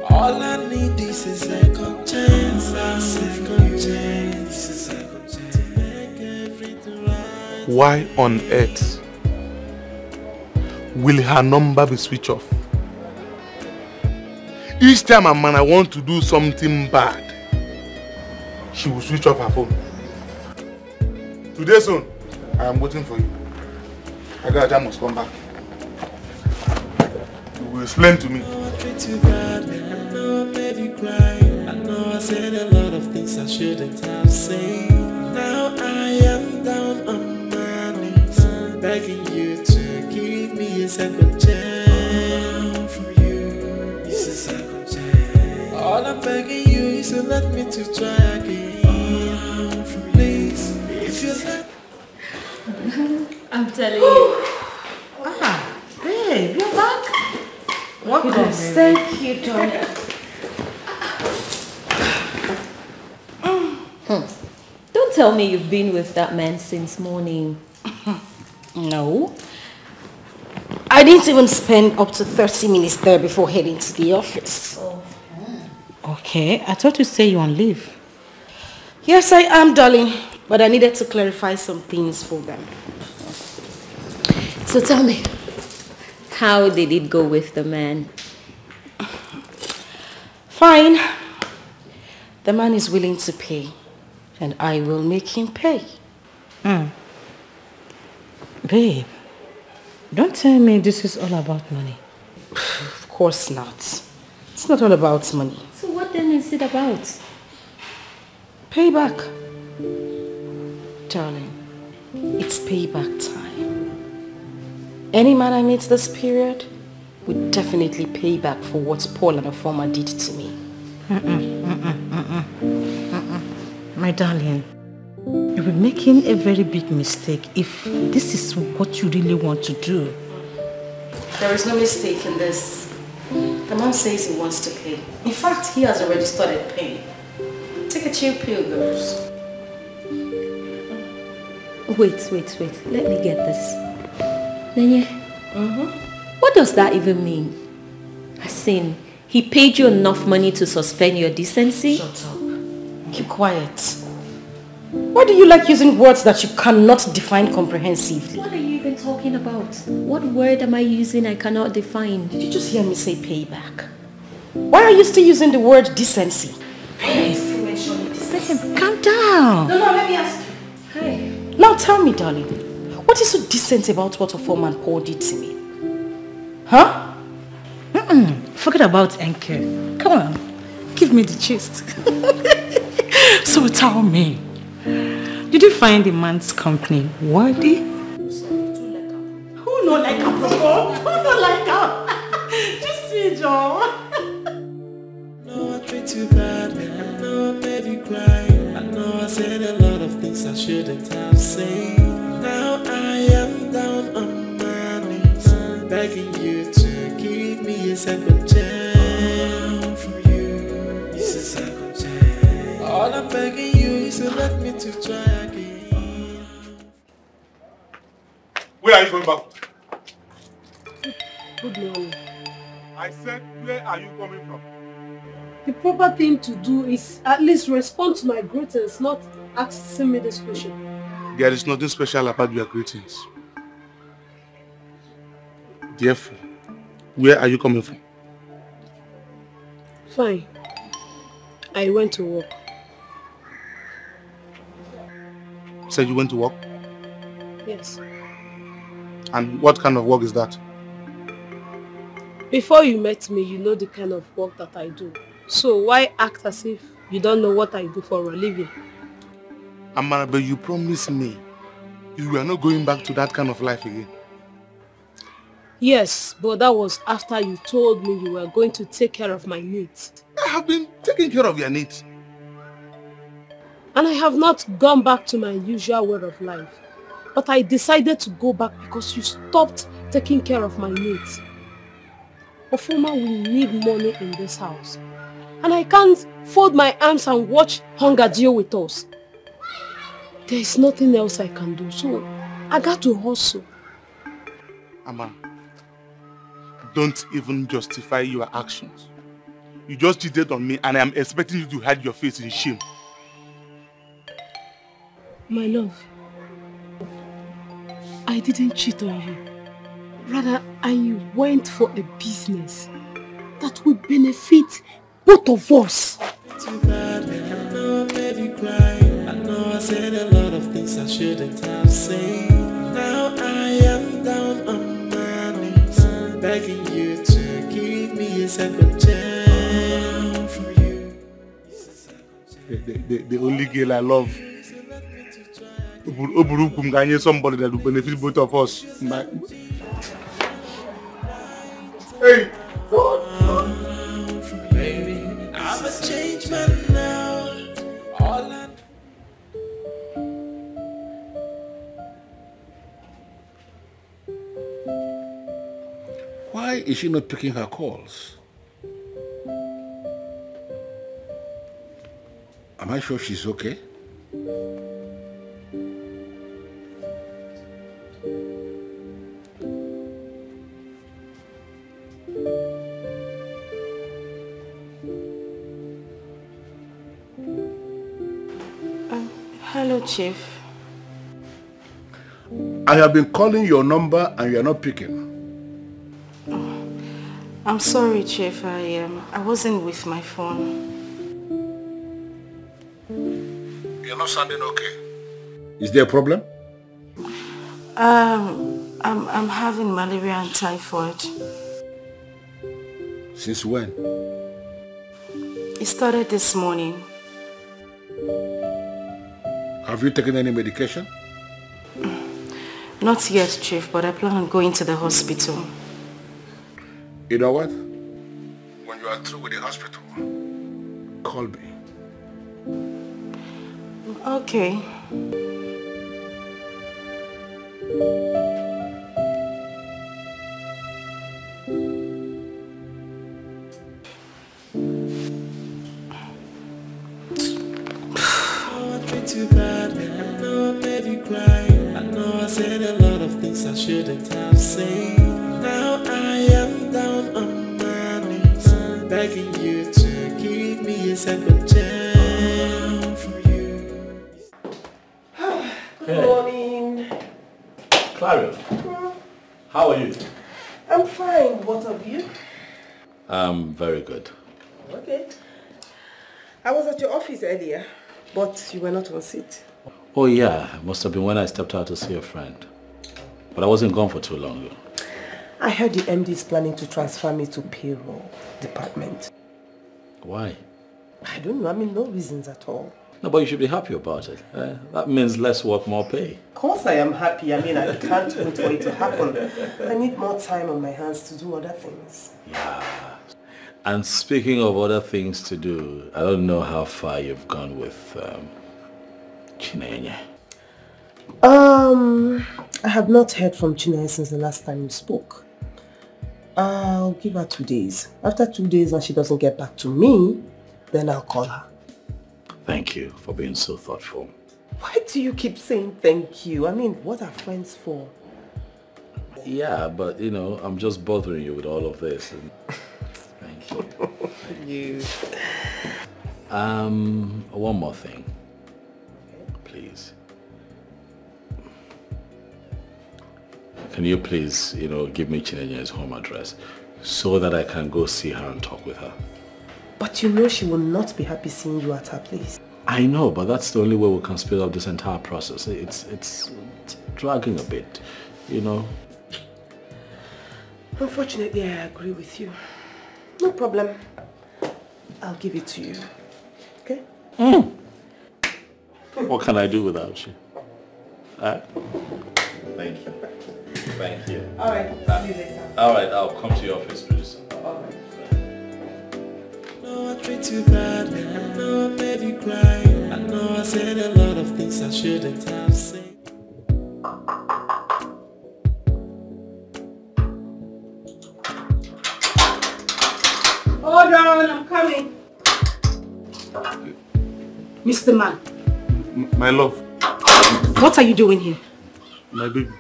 All I need is a second chance, a second chance, a second chance to make everything right. Why on earth will her number be switched off? Each time a man I want to do something bad, she will switch off her phone. Today soon, I am waiting for you. Agaja must come back. You will explain to me. I know I said a lot of things I shouldn't have said. Now I am down on my knees, begging you to give me a second chance. From you, it's a second chance. All I'm begging you is to let me to try again. Please, if you let I'm telling you. Babe, you're back. Welcome. Thank you, darling. Don't tell me you've been with that man since morning. No. I didn't even spend up to 30 minutes there before heading to the office. Okay, I thought you say you're on leave. Yes, I am, darling. But I needed to clarify some things for them. So tell me, how did it go with the man? Fine. The man is willing to pay. And I will make him pay. Babe, don't tell me this is all about money. Of course not. It's not all about money. So what then is it about? Payback. Darling, it's payback time. Any man I meet this period would definitely pay back for what Paul and the former did to me. My darling, you'll be making a very big mistake if this is what you really want to do. There is no mistake in this. The man says he wants to pay. In fact, he has already started paying. Take a chill pill, girls. Wait. Let me get this. Nenye, what does that even mean? As in, he paid you enough money to suspend your decency? Shut up. Keep quiet. Why do you like using words that you cannot define comprehensively? What are you even talking about? What word am I using I cannot define? Did you just hear me say payback? Why are you still using the word decency? Listen, calm down. No, let me ask you. Hey. Now tell me, darling, what is so decent about what a foreman Paul did to me? Huh? Forget about NK. Come on, give me the gist. So tell me, did you find the man's company worthy? Who no like her, Who no like her? Just see, Joe. No, I treat you bad. I know I made you cry. I know I said a lot of things I shouldn't have said. Now I am down on my knees, begging you to give me a second chance. From you, it's a second chance. All I'm begging you is to let me to try again. Where are you going back? Good morning. I said, where are you coming from? The proper thing to do is at least respond to my greetings, not asking me this question. There is nothing special about your greetings. Therefore, where are you coming from? Fine. I went to work. Said you went to work? Yes. And what kind of work is that? Before you met me, you know the kind of work that I do. So why act as if you don't know what I do for a living? Amara, but you promised me you were not going back to that kind of life again. Yes, but that was after you told me you were going to take care of my needs. I have been taking care of your needs. And I have not gone back to my usual way of life. But I decided to go back because you stopped taking care of my needs. Ofuma, we need money in this house. And I can't fold my arms and watch hunger deal with us. There is nothing else I can do, so I got to hustle. Amara, don't even justify your actions. You just cheated on me and I am expecting you to hide your face in shame. My love, I didn't cheat on you. Rather, I went for a business that will benefit both of us. Too bad, I know I made you cry. I know I said a lot of things I shouldn't have said. Now I am down on my knees, begging you to give me a second chance. From you, the only girl I love. Somebody that will benefit both of us. Hey! Baby, I'm a changed man now. All I Why is she not picking her calls? Am I sure she's okay? Hello, Chief. I have been calling your number and you are not picking. I'm sorry, Chief. I wasn't with my phone. You're not sounding okay. Is there a problem? I'm having malaria and typhoid. Since when? It started this morning. Have you taken any medication? Not yet, Chief, but I plan on going to the hospital. You know what? When you are through with the hospital, call me. Okay. too bad. I know I made you cry. I know I said a lot of things I shouldn't have said. Now I am down on my knees, begging you to give me a second chance. From you. Clario, how are you? I'm fine. What of you? I'm very good. Okay. I was at your office earlier, but you were not on seat. Oh yeah, it must have been when I stepped out to see a friend. But I wasn't gone for too long. I heard the MD is planning to transfer me to payroll department. Why? I don't know. I mean, no reasons at all. No, but you should be happy about it. That means less work, more pay. Of course I am happy. I mean, I can't wait for it to happen. I need more time on my hands to do other things. Yeah. And speaking of other things to do, I don't know how far you've gone with Chinenye. I have not heard from Chinenye since the last time we spoke. I'll give her 2 days. After 2 days and she doesn't get back to me, then I'll call her. Thank you for being so thoughtful. Why do you keep saying thank you? I mean, what are friends for? Yeah, but you know, I'm just bothering you with all of this. And thank you. One more thing. Please. Can you please, give me Chinenye's home address so that I can go see her and talk with her? But you know she will not be happy seeing you at her place. I know, but that's the only way we can speed up this entire process. It's dragging a bit, Unfortunately, I agree with you. No problem. I'll give it to you. Okay? What can I do without you? Thank you. Thank you. Alright, see you later. Alright, I'll come to your office pretty soon. Alright. I treat you bad, I know I made you cry. I know I said a lot of things I shouldn't have said. Hold on, I'm coming. Mr. Man. My love. What are you doing here? My baby.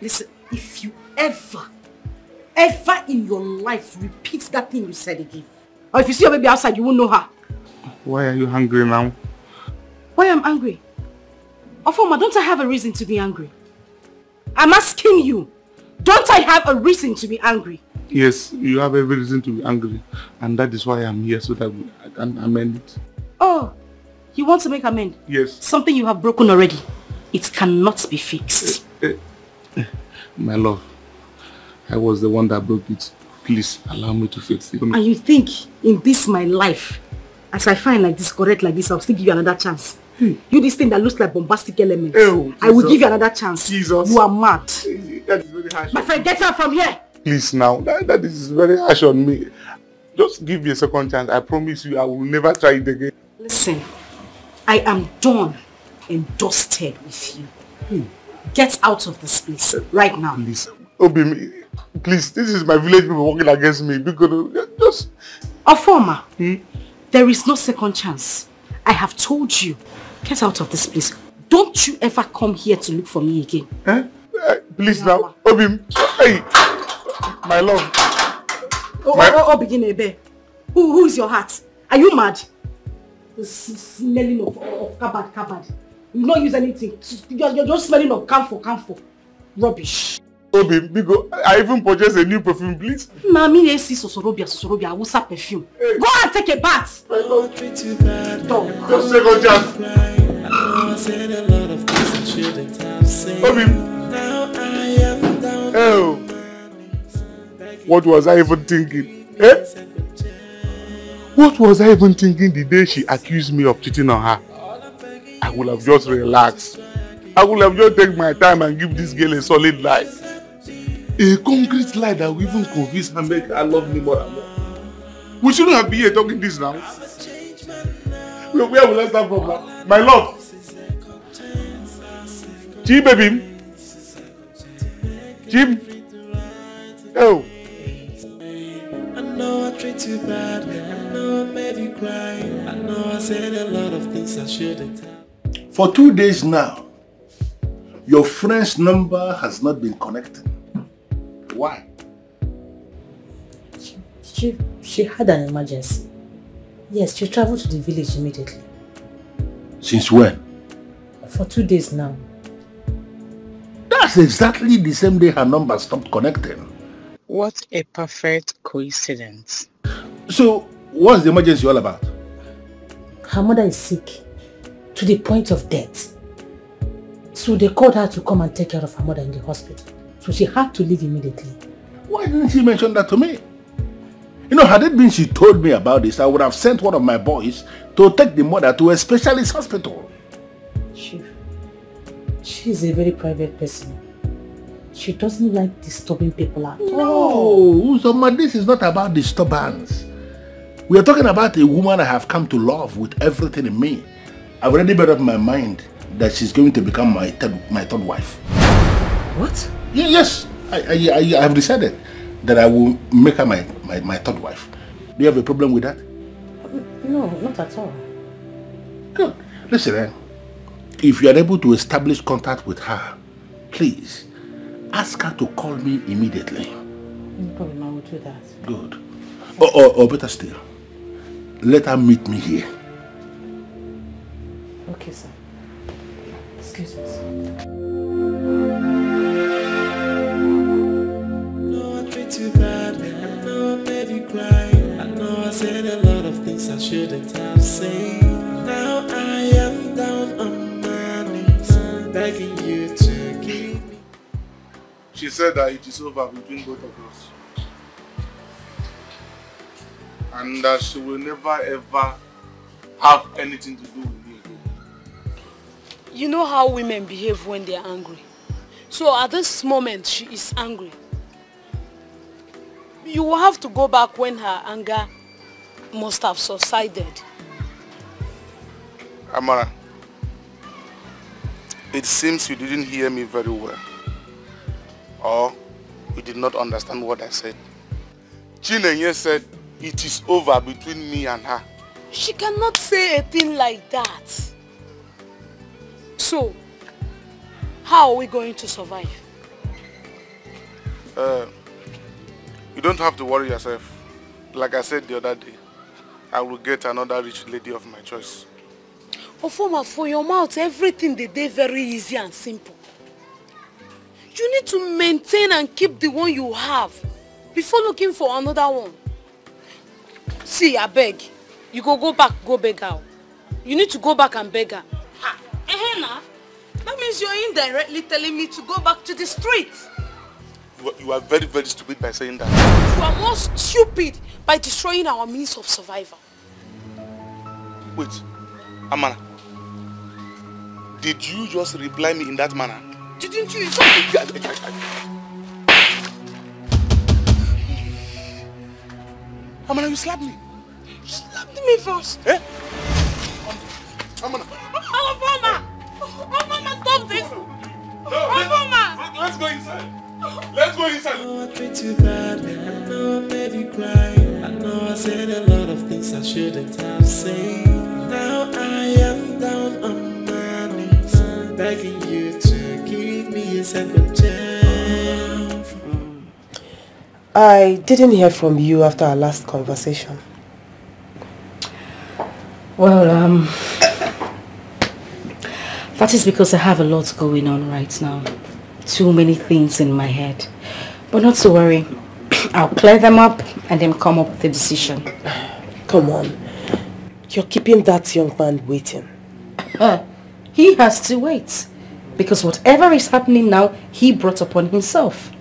Listen, if you ever in your life repeat that thing you said again, or if you see your baby outside, you won't know her. Why are you hungry now? Why I'm angry? Ofoma, don't I have a reason to be angry? I'm asking you, don't I have a reason to be angry? Yes, you have every reason to be angry. And that is why I'm here, so that I can amend it. Oh, you want to make amend? Yes. Something you have broken already. It cannot be fixed. My love, I was the one that broke it. Please allow me to fix it. And you think in this my life, as I find like this, correct like this, I'll still give you another chance. You this thing that looks like bombastic elements. Oh, I will give you another chance. Jesus. You are mad. That is very harsh. My friend, get out from here. Please now, that is very harsh on me. Just give me a second chance. I promise you I will never try it again. Listen, I am done and dusted with you. Get out of this place right now. Please, Obi, please, this is my village people working against me. Because just... Ofoma, there is no second chance. I have told you, get out of this place. Don't you ever come here to look for me again. Please now, Obi, hey, my love. Begin Ebe. Who is your heart? Are you mad? The smelling of cupboard. You don't use anything. You're just smelling of camphor. Rubbish. Obi, Bigo, I even purchased a new perfume, please. Mami, I see Sosorobia, I will say perfume. Hey. Go and take a bath. Dog. Just second chance. Obi. Oh. What was I even thinking? What was I even thinking the day she accused me of cheating on her? I would have just relaxed. I would have just taken my time and give this girl a solid lie. A concrete lie that will even convince her make her love me more and more. We shouldn't have been here talking this now. Where will I start from now? My love. Jim, baby. Jim. Oh. I know I treat you bad. I know I made you cry. I know I said a lot of things I shouldn't have. For 2 days now, your friend's number has not been connected. Why? She had an emergency. Yes, she traveled to the village immediately. Since when? For 2 days now. That's That's exactly the same day her number stopped connecting. What a perfect coincidence. So, what's the emergency all about? Her mother is sick to the point of death. So they called her to come and take care of her mother in the hospital. So she had to leave immediately. Why didn't she mention that to me? You know, had it been she told me about this, I would have sent one of my boys to take the mother to a specialist hospital. She's a very private person. She doesn't like disturbing people at all. No, Uzoma, this is not about disturbance. We are talking about a woman I have come to love with everything in me. I've already made up my mind that she's going to become my third wife. What? Yes, I have decided that I will make her my third wife. Do you have a problem with that? No, not at all. Good. Listen, if you are able to establish contact with her, please ask her to call me immediately. No problem, I will do that. Good. Or better still, let her meet me here. Okay, sir. Excuse me, sir. No, I treat you bad. I know I made you cry. I know I said a lot of things I shouldn't have said. Now I am down on my knees, begging you to give me. She said that it is over between both of us. And that she will never ever have anything to do with me again. You know how women behave when they are angry. So at this moment, she is angry. You will have to go back when her anger must have subsided. Amara, it seems you didn't hear me very well. Or you did not understand what I said. Chinenye said it is over between me and her. She cannot say a thing like that. So, how are we going to survive? You don't have to worry yourself. Like I said the other day, I will get another rich lady of my choice. Ofoma, for your mouth, everything they do very easy and simple. You need to maintain and keep the one you have before looking for another one. See, I beg. You go back, go beg her. You need to go back and beg her. That means you're indirectly telling me to go back to the streets. You are very, very stupid by saying that. You are more stupid by destroying our means of survival. Wait, Amana. Did you just reply me in that manner? Didn't you? Amana, you slapped me. You slapped me first. Eh? Amana. Mama, stop this. Mama. Let's go inside. Let's go inside. I know I treat you bad. I know I made you cry. I know I said a lot of things I shouldn't have said. Now I am down on my knees, begging you to give me a second chance. I didn't hear from you after our last conversation. Well, that is because I have a lot going on right now. Too many things in my head. But not to worry. I'll clear them up and then come up with a decision. Come on. You're keeping that young man waiting. He has to wait. Because whatever is happening now, he brought upon himself.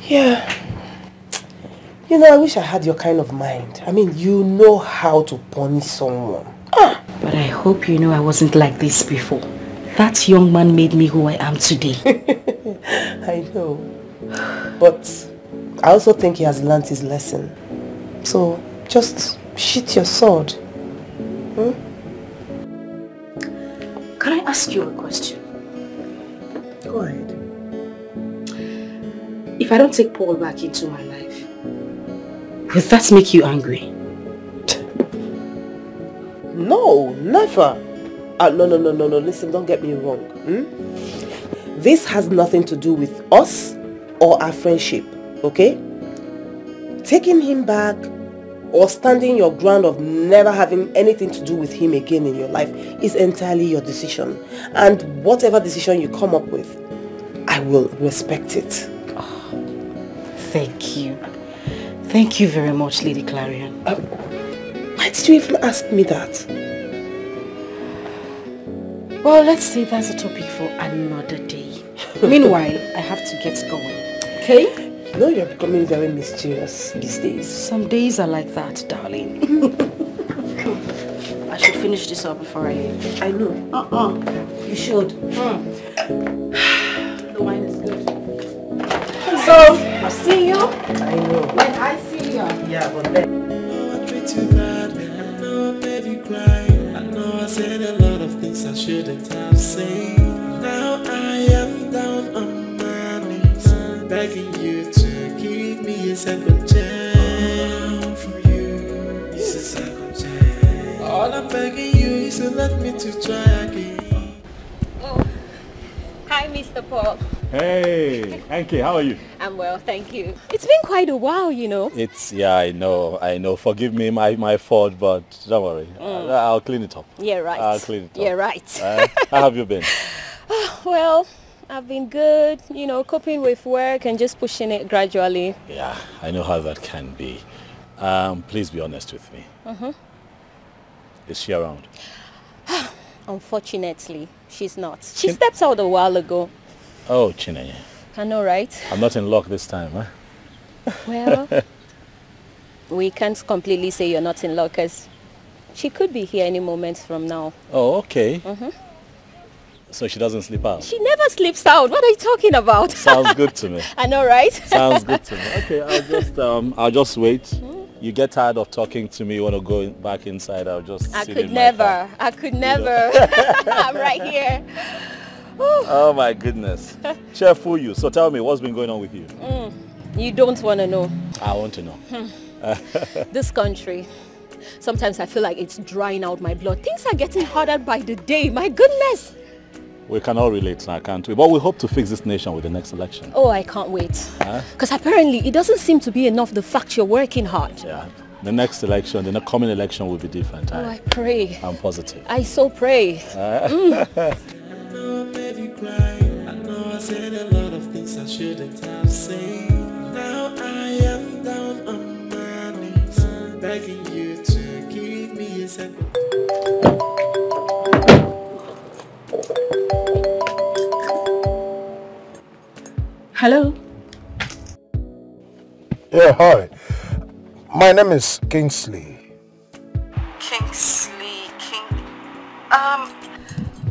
Yeah. You know, I wish I had your kind of mind. I mean, you know how to punish someone. But I hope you know I wasn't like this before. That young man made me who I am today. I know. But I also think he has learned his lesson. So, just sheath your sword. Can I ask you a question? Go ahead. If I don't take Paul back into my life, will that make you angry? No, never. No. Listen, don't get me wrong. This has nothing to do with us or our friendship, okay? Taking him back or standing your ground of never having anything to do with him again in your life is entirely your decision. And whatever decision you come up with, I will respect it. Thank you. Thank you very much, Lady Clarion. Why did you even ask me that? Well, let's say that's a topic for another day. Meanwhile, I have to get going. Okay? You know you're becoming very mysterious these days. Some days are like that, darling. I should finish this up before I leave. I know. You should. The wine is good. So, I'll see you. I know. When I see you. Yeah, but then. I treat you bad. I know I made you cry. I know I said a lot of things I shouldn't have said. Now I am down on my knees, begging you to give me a second chance. All for you is a second chance. All I'm begging you is to let me to try again. Oh, hi, Mr. Paul. Hey, Anki, how are you? I'm well, thank you. It's been quite a while, you know. Yeah, I know. Forgive me, my fault, but don't worry. I'll clean it up. Yeah, right. I'll clean it up. Yeah, right. How have you been? Well, I've been good, you know, coping with work and just pushing it gradually. Yeah, I know how that can be. Please be honest with me. Is she around? Unfortunately, she's not. She stepped out a while ago. Oh, Chinenye. I know, right? I'm not in luck this time, huh? Well, we can't completely say you're not in luck, because she could be here any moment from now. Oh, okay. So she doesn't sleep out? She never sleeps out. What are you talking about? Sounds good to me. I know, right? Sounds good to me. Okay, I'll just wait. You get tired of talking to me, you want to go back inside, I'll just I sit could in my car. never. I could never. I'm right here. Oh my goodness. Cheerful you. So tell me, what's been going on with you? You don't want to know. I want to know. This country, sometimes I feel like it's drying out my blood. Things are getting harder by the day. My goodness. We can all relate now, can't we? But we hope to fix this nation with the next election. Oh, I can't wait. Because apparently it doesn't seem to be enough the fact you're working hard. Yeah. The next election, the coming election will be different. Oh, I pray. I'm positive. I so pray. I know I made you cry. I know I said a lot of things I shouldn't have said. Now I am down on my knees, begging you to give me a second. Hello? Yeah, hi. My name is Kingsley.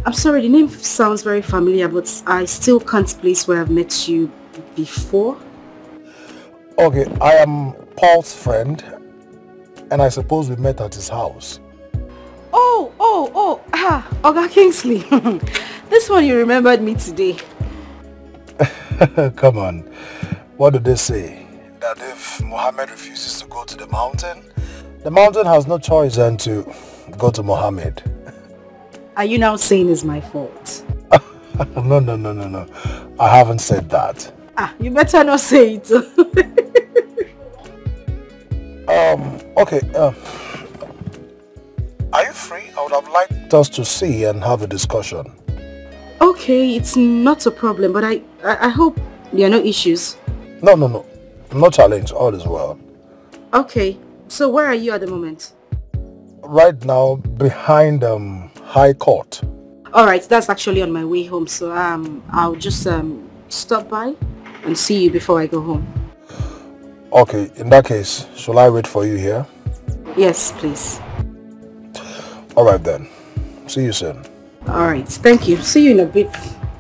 I'm sorry, the name sounds very familiar, but I still can't place where I've met you before. Okay, I am Paul's friend, and I suppose we met at his house. Oga Kingsley. This one you remembered me today. Come on. What do they say? That if Mohammed refuses to go to the mountain has no choice than to go to Mohammed. Are you now saying it's my fault? No. I haven't said that. You better not say it. Okay. Are you free? I would have liked us to see and have a discussion. Okay, it's not a problem, but I hope there are no issues. No. No challenge. All is well. Okay, so where are you at the moment? Right now, behind High Court. Alright, that's actually on my way home, so I'll just stop by and see you before I go home. Okay, in that case, shall I wait for you here? Yes, please. Alright then. See you soon. Alright, thank you. See you in a bit.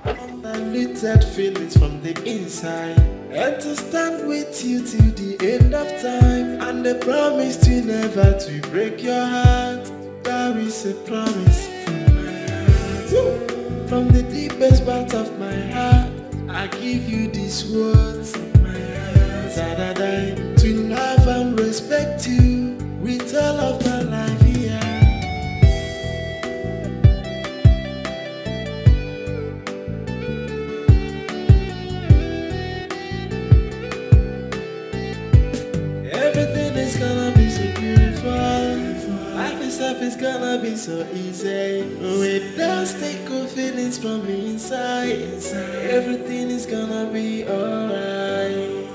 Undiluted feelings from the inside, and to stand with you till the end of time, and the promise to never to break your heart. There is a promise from my heart. From the deepest part of my heart, I give you these words from my heart. To love and respect you with all of my life here. Everything is gonna be so beautiful. Life is a life is gonna be so easy. Without sticker feelings from inside. Everything is gonna be alright.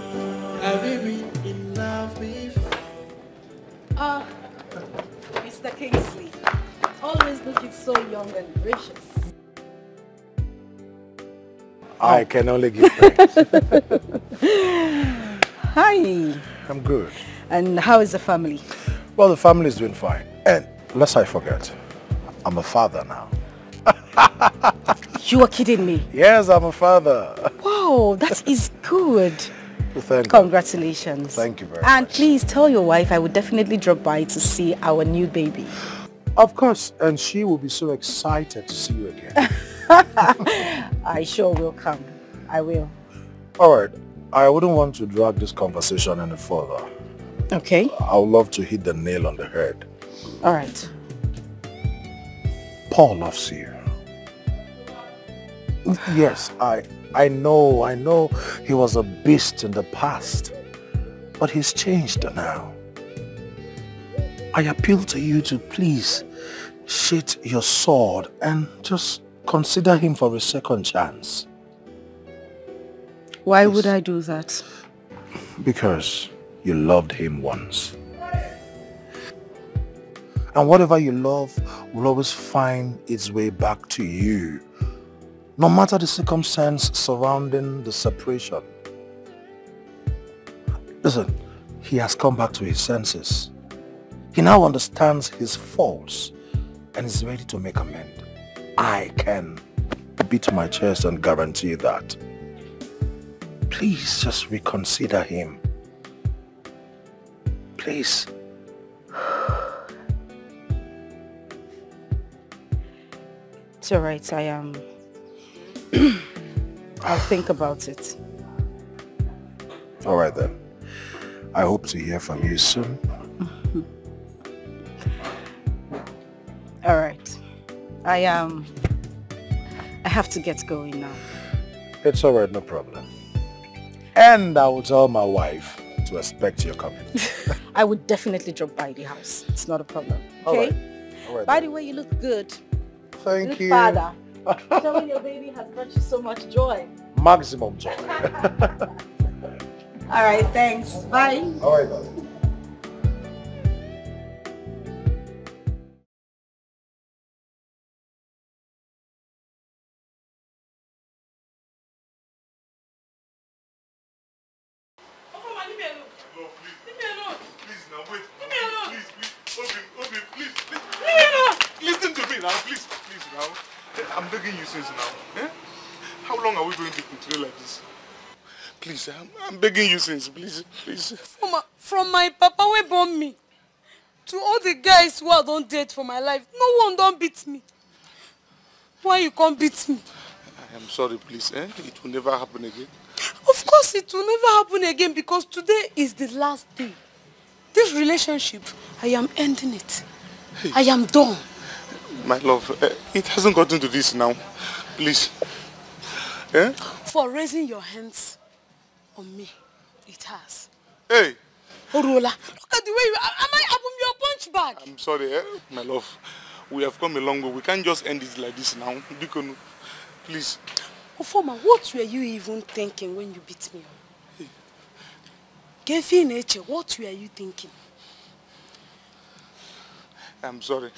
Have you been in love before? Mr. Kingsley, always looking so young and gracious. I can only give thanks. Hi. I'm good. And how is the family? Well, the family is doing fine. And lest I forget, I'm a father now. You are kidding me. Yes, I'm a father. Wow, that is good. Thank Congratulations. Thank you very much. And please tell your wife I would definitely drop by to see our new baby. Of course, and she will be so excited to see you again. I sure will come. I will. All right, I wouldn't want to drag this conversation any further. Okay. I would love to hit the nail on the head. All right. Paul loves you. Yes, I know he was a beast in the past, but he's changed now. I appeal to you to please sheath your sword and just consider him for a second chance. Why would I do that? Because you loved him once. And whatever you love will always find its way back to you, no matter the circumstance surrounding the separation. Listen, he has come back to his senses. He now understands his faults and is ready to make amends. I can beat my chest and guarantee that. Please just reconsider him. Please. It's all right. I'll think about it. All right then. I hope to hear from you soon. All right. I have to get going now. It's all right, no problem. And I will tell my wife to expect your coming. I would definitely drop by the house. It's not a problem. All Okay? right. All right. By the way, you look good. Thank Good you. father. Showing your baby has brought you so much joy. Maximum joy. All right, thanks. Bye. All right, then. Listen to me now, please now. I'm begging you since now. Eh? How long are we going to continue like this? Please, I'm begging you since, please. From my papa who born me to all the guys who I don't date for my life, no one don't beat me. Why you can't beat me? I am sorry, please. It will never happen again. Of course it will never happen again because today is the last day. This relationship, I am ending it. Hey. I am done. My love, it hasn't gotten to this now. Please. Eh? For raising your hands on me, it has. Hey! Orola, look at the way you are. Am I up your punch bag? I'm sorry, my love. We have come a long way. We can't just end it like this now. Please. Ofoma, what were you even thinking when you beat me up? Gefi nature, what were you thinking? I'm sorry.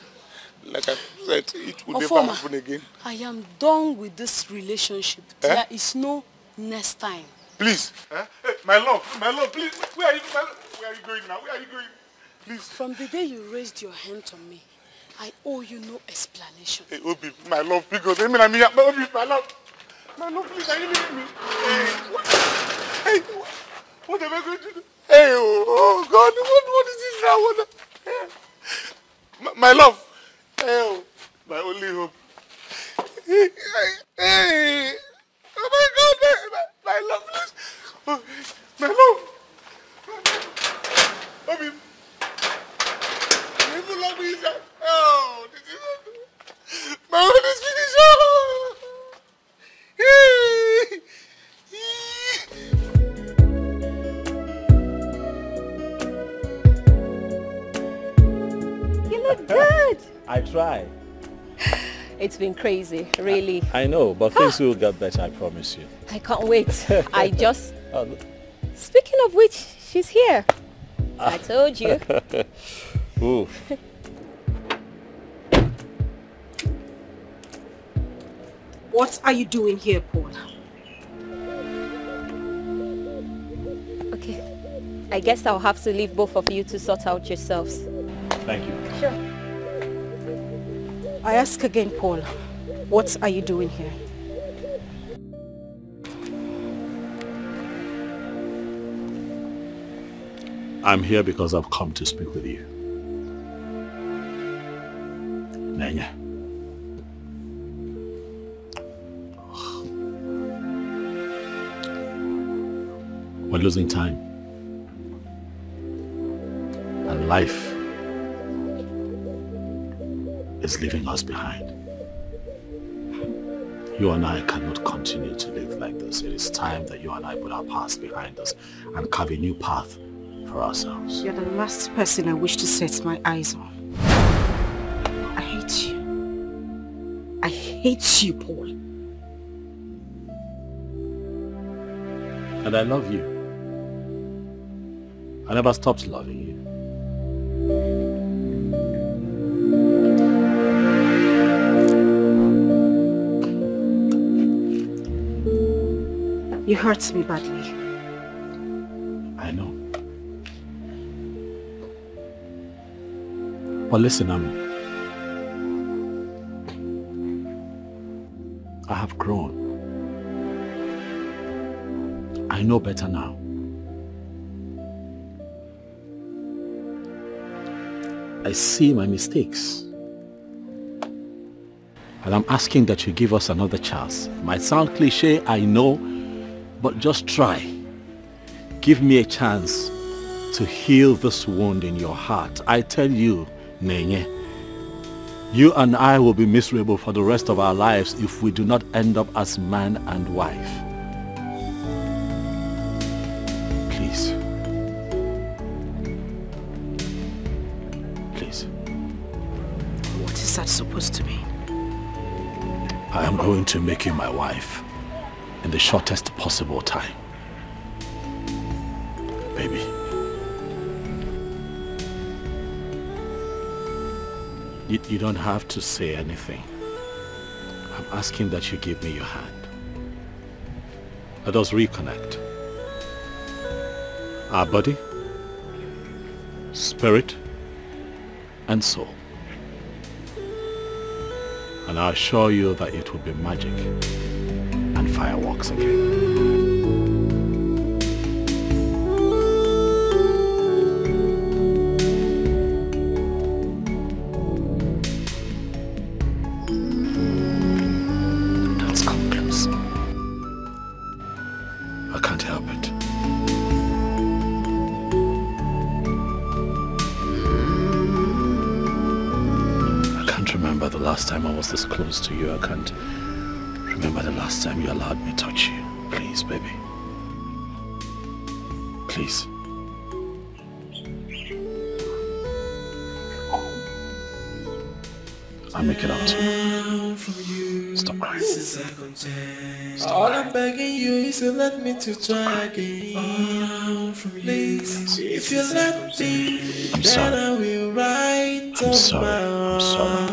Like I said, it will Ofoma, never happen again. I am done with this relationship. There is no next time. Please. Hey, my love, please. Where are you going now? Where are you going? Please. From the day you raised your hand on me, I owe you no explanation. Hey, Obi, my love, because Obi, my love. My love, please, are you leaving me? Hey, what am I going to do? Hey, oh God, what is this now? My love. Hey, my only hope. Hey, oh my God, my love, please. Oh, my love. Obi. People love me, sir. Oh, this is my world is finished. Oh. You look good. try. It's been crazy, really. I know, but things will get better, I promise you. I can't wait. I just... Speaking of which, she's here. I told you. Ooh. What are you doing here, Paul? Okay. I guess I'll have to leave both of you to sort out yourselves. Thank you. Sure. I ask again, Paul. What are you doing here? I'm here because I've come to speak with you. Naija. We're losing time. And life is leaving us behind. You and I cannot continue to live like this. It is time that you and I put our past behind us and carve a new path for ourselves. You're the last person I wish to set my eyes on. I hate you. I hate you, Paul. And I love you. I never stopped loving you. You hurt me badly. I know. But listen, I have grown. I know better now. I see my mistakes. And I'm asking that you give us another chance. It might sound cliche, I know, but just try. Give me a chance to heal this wound in your heart. I tell you, Naija, you and I will be miserable for the rest of our lives if we do not end up as man and wife. Please. Please. What is that supposed to mean? I am going to make you my wife in the shortest possible time. Baby. You don't have to say anything. I'm asking that you give me your hand. Let us reconnect. Our body, spirit, and soul. And I assure you that it will be magic and fireworks again. Last time I was this close to you, I can't remember the last time you allowed me to touch you. Please, baby. Please. I'll make it up to you. Stop crying. Stop All crying. I'm begging you is to let me to try again. Please, if you let me, then I will write I'm sorry. I'm sorry.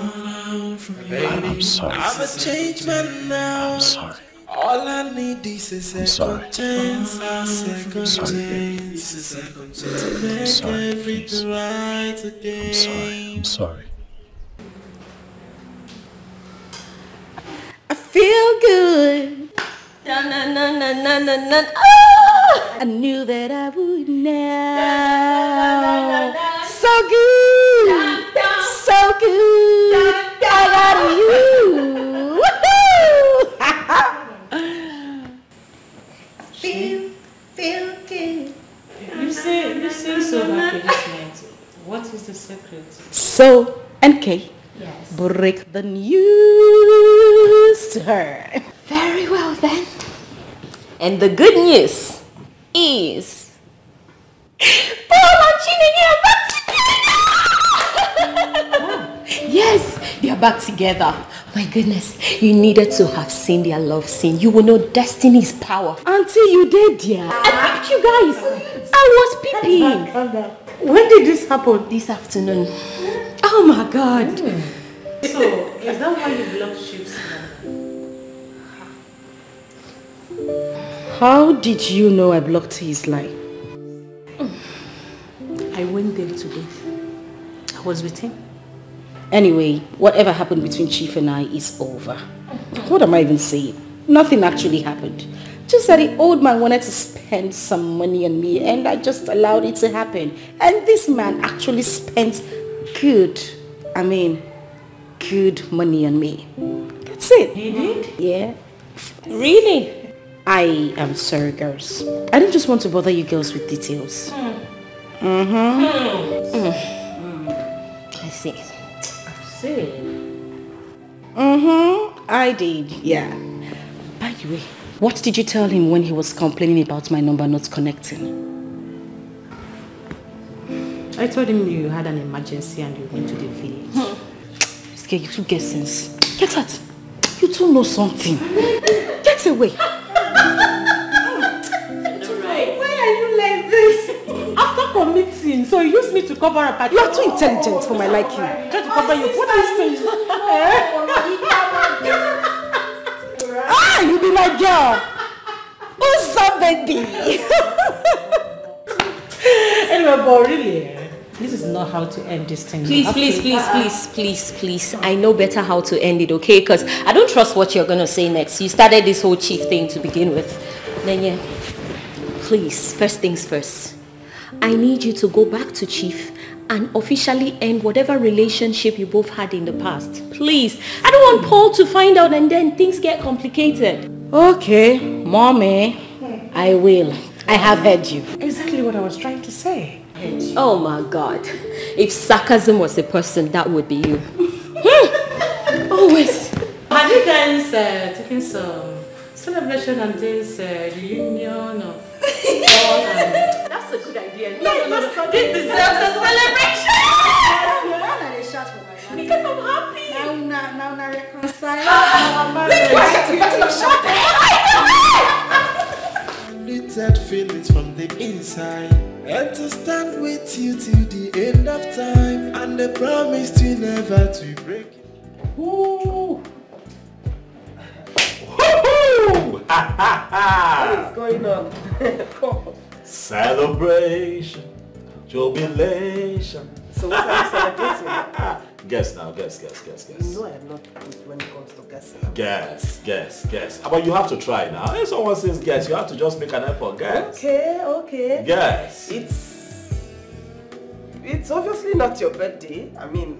I'm sorry. I'm a changed man now. I'm sorry. All I need is a second chance. A second chance. To make everything right again. I'm sorry. I feel good. Na na na na na na na. Oh! I knew that I would now. So good. So good. I got you. Feel good. You seem so happy this night. What is the secret? So, NK, yes. Break the news to her. Very well then. And the good news is... Paul and Chinenye are back together! Yes, They are back together. My goodness, you needed to have seen their love scene. You will know destiny's power. Until you did, dear. I peeped you guys. I was peeping. When did this happen? This afternoon. Oh my God. So, is that why you blocked ships? How did you know I blocked his line? I went there today. I was with him. Anyway, whatever happened between Chief and I is over. What am I even saying? Nothing actually happened. Just that the old man wanted to spend some money on me and I just allowed it to happen. And this man actually spent good money on me. That's it. He did? Yeah. Really? I am sorry, girls. I didn't just want to bother you girls with details. I see. I did, yeah. By the way, what did you tell him when he was complaining about my number not connecting? I told him you had an emergency and you went to the village. This girl, you two get sense. Get out. You two know something. Get away. Why are you like this? After committing, so you used me to cover up. You are too intelligent for my liking. Try to cover you. What are you saying? You be my girl. Who's somebody? Anyway, but really, this is not how to end this thing. Please. I know better how to end it, okay? Because I don't trust what you're going to say next. You started this whole chief thing to begin with. Then, yeah, please, first things first. I need you to go back to Chief and officially end whatever relationship you both had in the past. Please. I don't want Paul to find out and then things get complicated. Okay, mommy, I will. I have heard you. Exactly what I was trying to say. Oh my God. If sarcasm was a person, that would be you. Always. Have you guys taken some celebration and this reunion or That's a good idea. No. This deserves a celebration. Because I'm happy. Now reconcile. Little feelings from the inside, and to stand with you till the end of time, and the promise to never to break it. What is going on? Celebration, jubilation. So what are you celebrating? Guess now, guess. You know I am not good when it comes to guessing. Guess. But you have to try now. If someone says guess, you have to just make an effort. Guess. Okay. Guess. It's obviously not your birthday. I mean...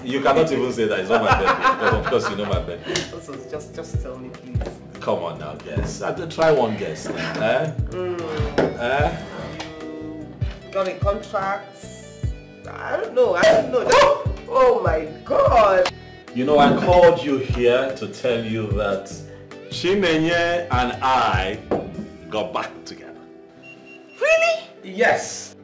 You cannot even say that it's not my birthday, because of course you know my birthday. Also, just tell me, please. Come on now, guess. Try one guess now. Got a contract? I don't know. Oh my God! You know, I called you here to tell you that Chinenye and I got back together. Really? Yes.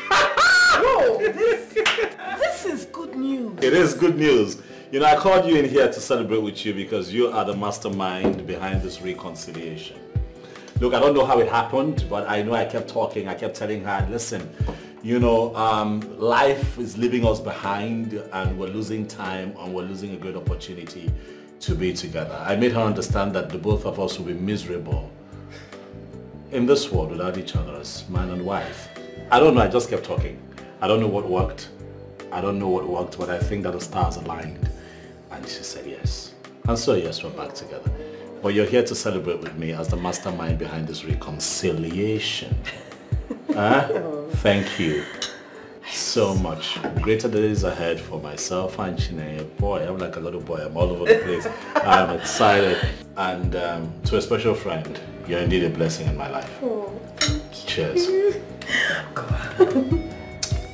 No, this is good news. It is good news. You know, I called you in here to celebrate with you because you are the mastermind behind this reconciliation. Look, I don't know how it happened, but I know I kept talking. I kept telling her, listen, you know, life is leaving us behind and we're losing time and we're losing a great opportunity to be together. I made her understand that the both of us will be miserable in this world without each other as man and wife. I don't know, I just kept talking. I don't know what worked. But I think that the stars aligned. And she said yes. And so yes, we're back together. But you're here to celebrate with me as the mastermind behind this reconciliation. Thank you so much. Greater days ahead for myself and Chinenye. Boy, I'm like a little boy. I'm all over the place. I'm excited. And to a special friend, you're indeed a blessing in my life. Oh, cheers.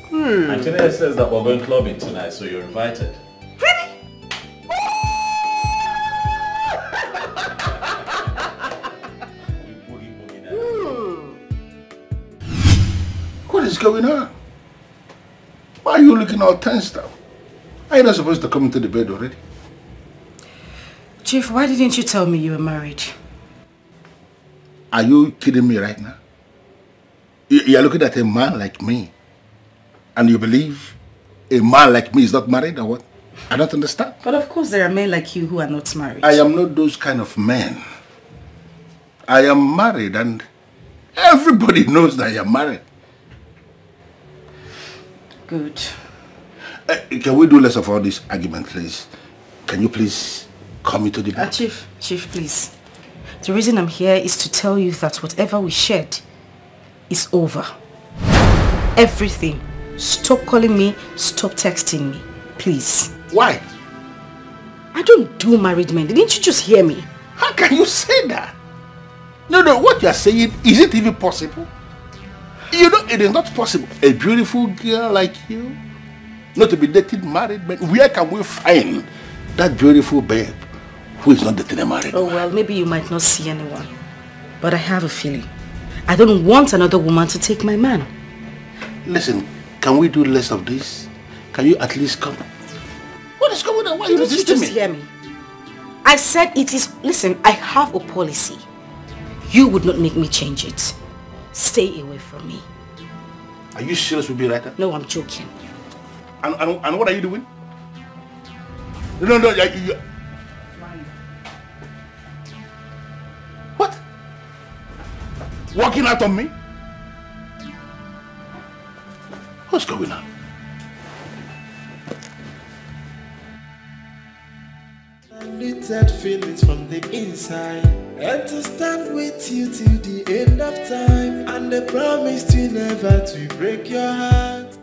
And Chinenye says that we're going clubbing tonight, so you're invited. What is going on? Why are you looking all tensed up? Are you not supposed to come into the bed already? Chief, why didn't you tell me you were married? Are you kidding me right now? You're looking at a man like me and you believe a man like me is not married or what? I don't understand. But of course there are men like you who are not married. I am not those kind of men. I am married and everybody knows that I am married. Good. Can we do less of all this argument, please? Can you please come into the bed? Chief, please. The reason I'm here is to tell you that whatever we shared is over. Everything. Stop calling me, stop texting me. Please. Why? I don't do married men. Didn't you just hear me? How can you say that? No, what you are saying, is it even possible? You know, it is not possible. A beautiful girl like you, not to be dating married men. Where can we find that beautiful babe who is not dating a married man? Oh, well, maybe you might not see anyone. But I have a feeling. I don't want another woman to take my man. Listen, can we do less of this? Can you at least come? What is going on? Why are you resisting me? Just hear me. I said it is... Listen, I have a policy. You would not make me change it. Stay away from me. Are you serious with me right now? No, I'm joking. And what are you doing? No, you... What? Walking out on me? What's going on? Unlimited feelings from the inside, and to stand with you till the end of time, and the promise to never to break your heart.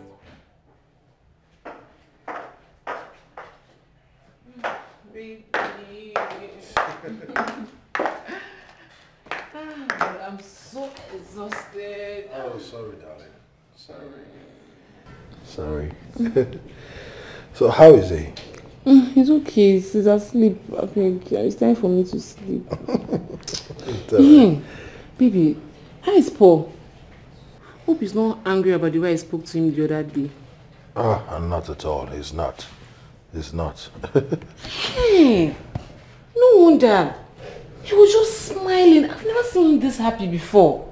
I'm so exhausted. Oh, sorry, darling. Sorry. So how is he? He's okay. He's asleep. I think it's time for me to sleep. Baby, how is Paul? Hope he's not angry about the way I spoke to him the other day. Not at all. He's not. Hey, no wonder. He was just smiling. I've never seen him this happy before.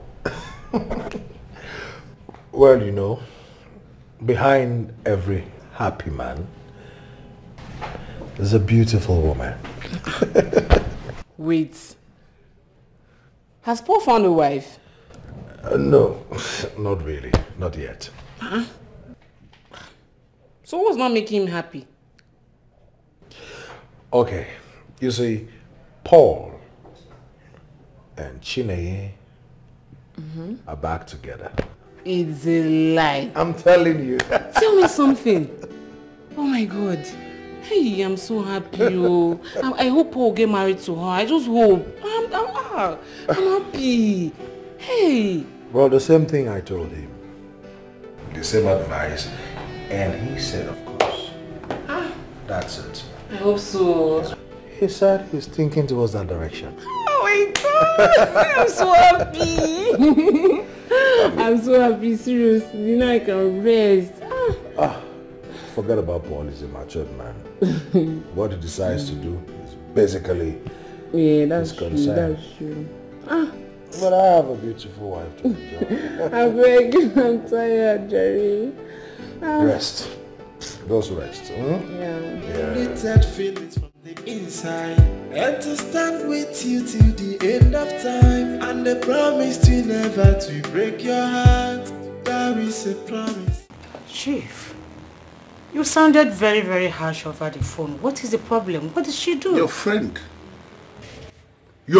Well, you know, behind every happy man, there's a beautiful woman. Wait. Has Paul found a wife? No, not really. Not yet. So what's not making him happy? Okay, you see, Paul and Chineye are back together. It's a lie. I'm telling you. Tell me something. Oh my God. Hey, I'm so happy. I hope Paul will get married to her. I just hope. I'm happy. Hey. Well, the same thing I told him. The same advice. And he said, of course. That's it. I hope so. He said he's thinking towards that direction. Oh my God. I'm so happy. I'm so happy, seriously. Now I can rest. Forget about Paul, he's a matured man. What he decides to do is basically that's true. But I have a beautiful wife to enjoy. I beg you, I'm tired, Jerry. Rest. Those rest. Unlimited feelings from the inside, and to stand with you till the end of time, and the promise to never to break your heart. There is a promise. Chief, you sounded very, very harsh over the phone. What is the problem? What did she do? Your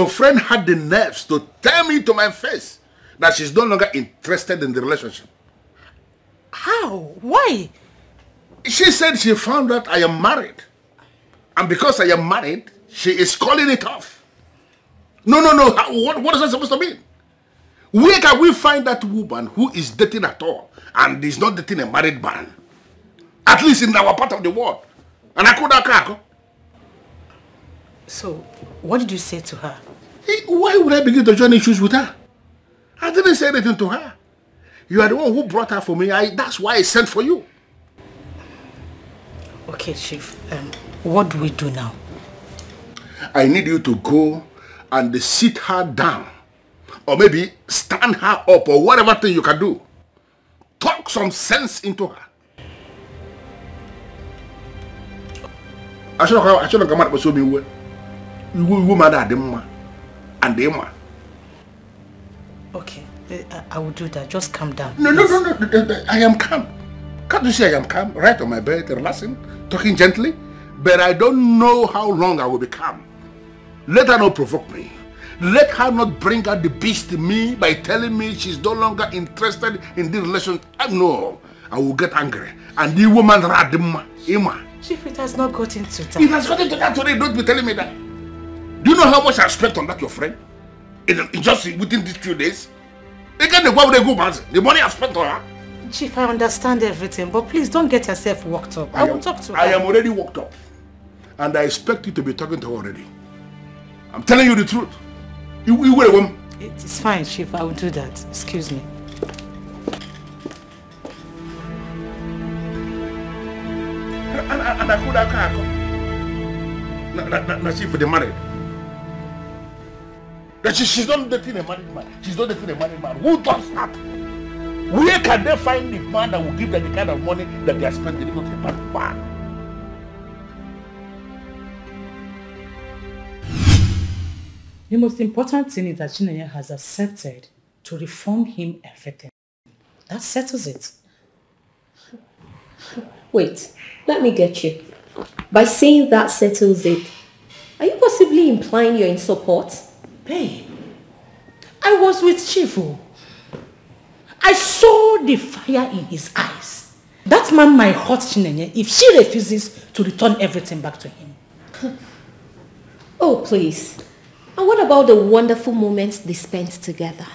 friend had the nerves to tell me to my face that she's no longer interested in the relationship. How? Why? She said she found out I am married. And because I am married, she is calling it off. No. What is that supposed to mean? Where can we find that woman who is dating at all and is not dating a married man? At least in our part of the world. And I couldn't. So, what did you say to her? Why would I begin to join issues with her? I didn't say anything to her. You are the one who brought her for me. That's why I sent for you. Okay, Chief. What do we do now? I need you to go and sit her down. Or maybe stand her up or whatever thing you can do. Talk some sense into her. I should have come out with so many women and them. Okay, I will do that. Just calm down. No, I am calm. Can't you see I am calm? Right on my bed, relaxing, talking gently. But I don't know how long I will be calm. Let her not provoke me. Let her not bring out the beast in me by telling me she's no longer interested in this relation. No, I will get angry. And the woman Radima, Ima. Chief, it has not gotten to that. It has gotten to that today. Don't be telling me that. Do you know how much I spent on that, your friend? In just within these few days? Again, the money I spent on her. Chief, I understand everything, but please don't get yourself worked up. I will talk to her. I am already worked up. And I expect you to be talking to her already. I'm telling you the truth. You will woman. It's fine, Chief. I will do that. Excuse me. And I could have come. Now she for the married. She's not dating a married man. She's not dating a married man. Who does that? Where can they find the man that will give them the kind of money that they are spending on the married man? The most important thing is that Chinenye has accepted to refund him everything. That settles it. Wait, let me get you. By saying that settles it, are you possibly implying you're in support? Babe, I was with Chifu. I saw the fire in his eyes. That man might hurt Chinenye if she refuses to return everything back to him. Oh, please. And what about the wonderful moments they spent together?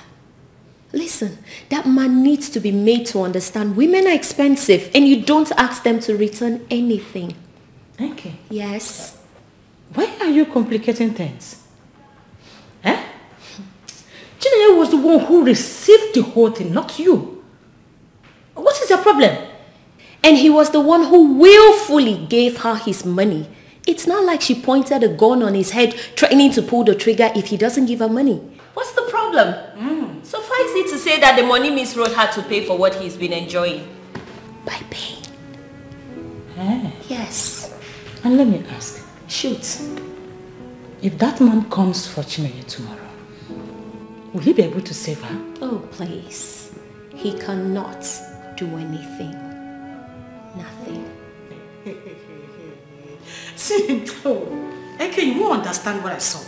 Listen, that man needs to be made to understand women are expensive and you don't ask them to return anything. Okay. Yes. Why are you complicating things? Eh? Chinenye was the one who received the whole thing, not you. What is your problem? And he was the one who willfully gave her his money. It's not like she pointed a gun on his head, threatening to pull the trigger if he doesn't give her money. What's the problem? Suffice it to say that the money Miss Road had to pay for what he's been enjoying. By pain. Yes. And let me ask. Shoot. If that man comes for Chinenye tomorrow, will he be able to save her? Oh, please. He cannot do anything. Nothing. See, okay, you won't understand what I saw.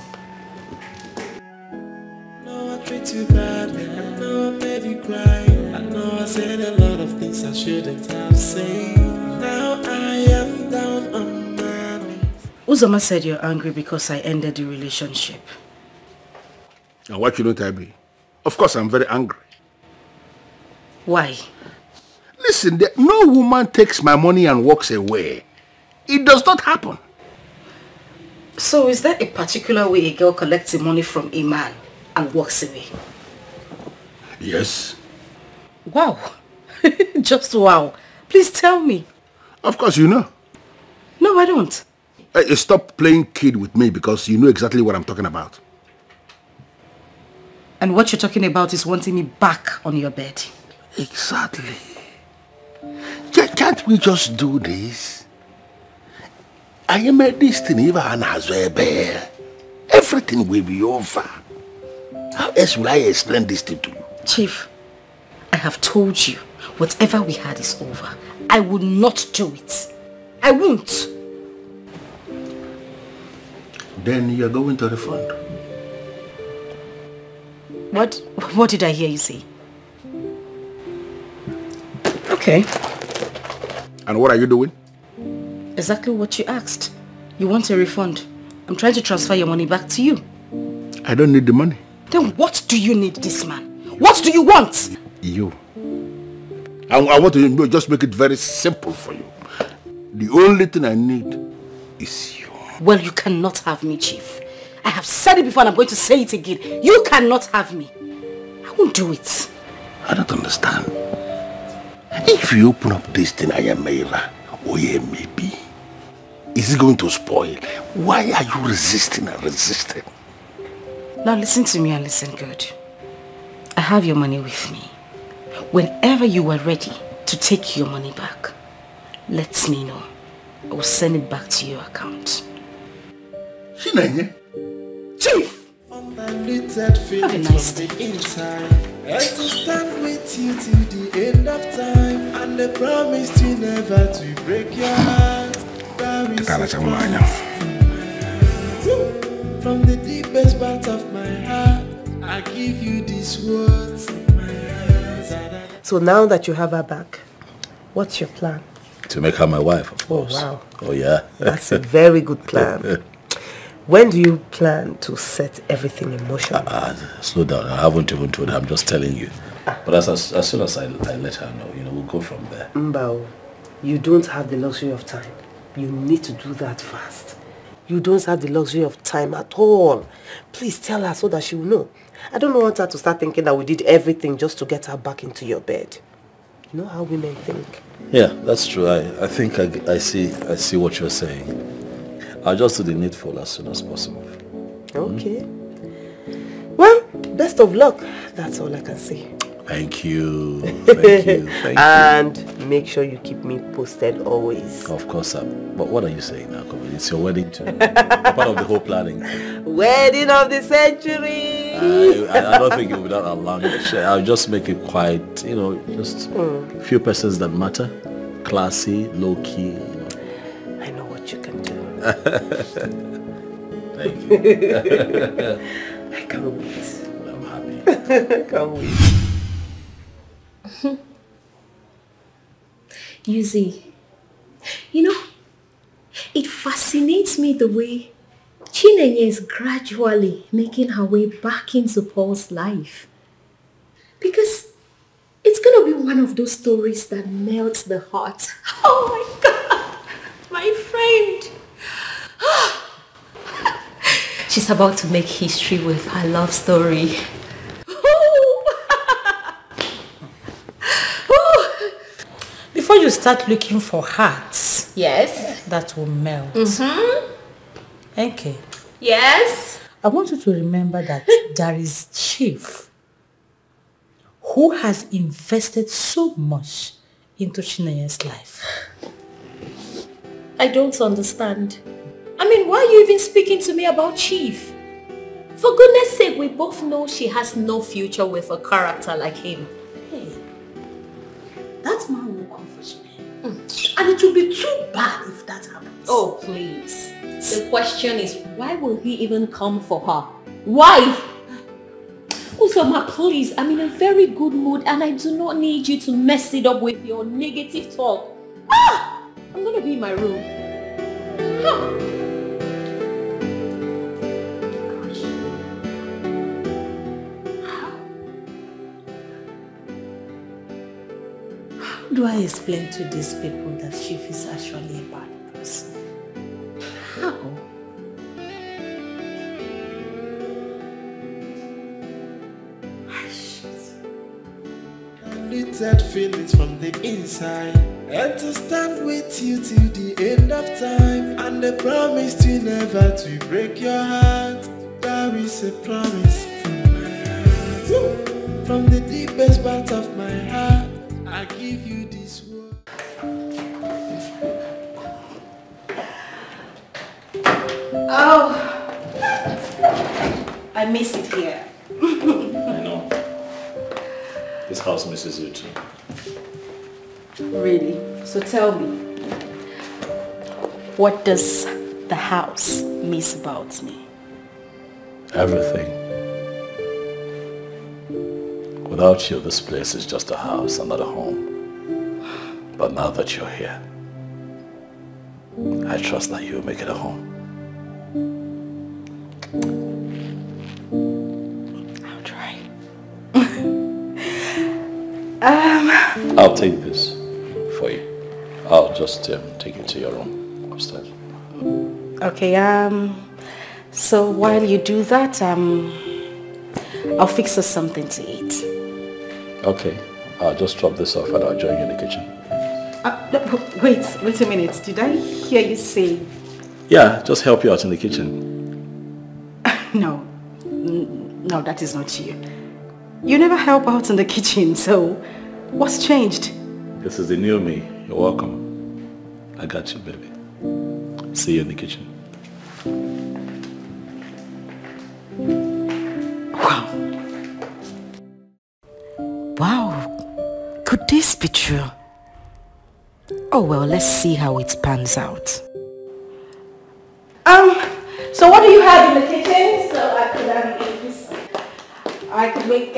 No, I treat you bad, I know I made you cry. I know I said a lot of things I shouldn't have said. Now I am down on my knees. Uzoma said you're angry because I ended the relationship. And why shouldn't I be? Of course I'm very angry. Why? Listen, no woman takes my money and walks away. It does not happen. So is there a particular way a girl collects the money from a man and walks away? Yes. Wow. Just wow. Please tell me. Of course you know. No, I don't. Stop playing kid with me because you know exactly what I'm talking about. And what you're talking about is wanting me back on your bed. Exactly. Can't we just do this? I am a destiny, everything will be over. How else will I explain this thing to you? Chief, I have told you, whatever we had is over. I will not do it. I won't. Then you're going to refund. What did I hear you say? Okay. And what are you doing? Exactly what you asked. You want a refund. I'm trying to transfer your money back to you. I don't need the money. Then what do you need this man? What do you want? You. I want to just make it very simple for you. The only thing I need is you. Well, you cannot have me, Chief. I have said it before and I'm going to say it again. You cannot have me. I won't do it. I don't understand. If you open up this thing, I am Mayra, or maybe, is it going to spoil? Why are you resisting and resisting? Now listen to me and listen good. I have your money with me. Whenever you are ready to take your money back, let me know. I will send it back to your account. Chinenye? Chief! Have a nice day. Inside. And to stand with you till the end of time. And the promise to never to break your heart. That is a promise. From the deepest part of my heart, I give you these words. So now that you have her back, what's your plan? To make her my wife, of course. Oh, wow. Oh, yeah. That's a very good plan. When do you plan to set everything in motion? Slow down. I haven't even told her. I'm just telling you. But as soon as I let her know, we'll go from there. Mbao, you don't have the luxury of time. You need to do that fast. You don't have the luxury of time at all. Please tell her so that she will know. I don't want her to start thinking that we did everything just to get her back into your bed. You know how women think. Yeah, that's true. I think I see what you're saying. I'll just do the needful as soon as possible. Okay. Well, best of luck. That's all I can say. Thank you. Thank you. Thank and you. Make sure you keep me posted always. Of course, sir. But what are you saying now? It's your wedding too. Part of the whole planning. Wedding of the century. I don't think you'll be that long. I'll just make it quite, just a few persons that matter. Classy, low-key. I know what you can do. Thank you. I can't wait. I'm happy. Can't wait. Yuzi, it fascinates me the way Chinenye is gradually making her way back into Paul's life. Because it's going to be one of those stories that melts the heart. Oh my God, my friend. She's about to make history with her love story. Before you start looking for hearts, yes, that will melt. Okay. Yes. I want you to remember that there is Chief who has invested so much into Chinenye's life. I don't understand. I mean, why are you even speaking to me about Chief? For goodness sake, we both know she has no future with a character like him. Hey, that man will come for Chinenye. And it will be too bad if that happens. Oh, please. The question is, why will he even come for her? Why? Also, ma, please, I'm in a very good mood and I do not need you to mess it up with your negative talk. I'm going to be in my room. How do I explain to these people that Chief is actually a bad person? How? Unlimited feelings from the inside, and to stand with you till the end of time, and the promise to never to break your heart. There is a promise from my heart. From the deepest part of my heart, I give you this word. Oh, I miss it here. I know. This house misses you too. Really? So tell me, what does the house miss about me? Everything. Without you, this place is just a house and not a home. But now that you're here, I trust that you'll make it a home. I'll try. I'll take this for you. I'll just take it to your room upstairs. Okay, so while you do that, I'll fix us something to eat. Okay, I'll just drop this off and I'll join you in the kitchen. Wait a minute. Did I hear you say Yeah, just help you out in the kitchen. No. No, that is not you. You never help out in the kitchen, so what's changed? This is the new me. You're welcome. I got you, baby. See you in the kitchen. Wow. Could this be true? Oh well, let's see how it pans out. So what do you have in the kitchen? So I could make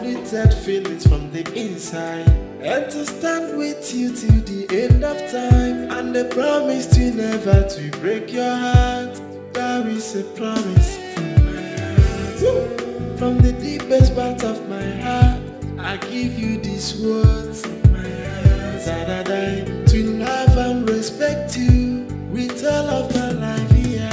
Little feelings from the inside, and to stand with you till the end of time, and the promise to never to break your heart. There is a promise from my heart, from the deepest part of my heart. I give you these words from my heart, to love and respect you with all of my life here.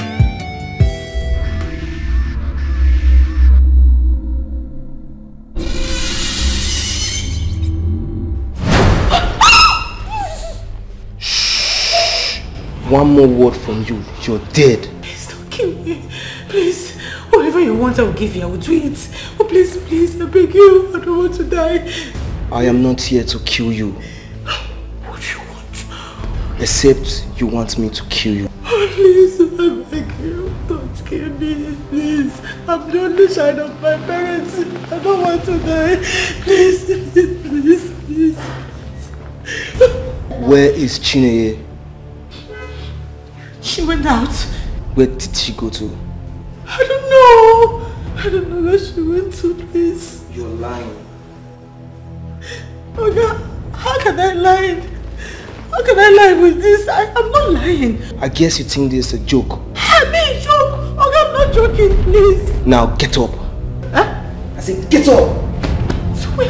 One more word from you, you're dead. Please don't kill me. Please, whatever you want, I will give you. I will do it. Oh, please, please, I beg you. I don't want to die. I am not here to kill you. What do you want? Except you want me to kill you. Oh, please, I beg you. Don't kill me, please. I'm the only child of my parents. I don't want to die. Please, please, please. Where is Chineye? She went out. Where did she go to? I don't know. I don't know where she went to, please. You're lying. Oh God, how can I lie? How can I lie with this? I'm not lying. I guess you think this is a joke. I mean, joke. Oh God, I'm not joking, please. Now get up. Huh? I said get up. Where?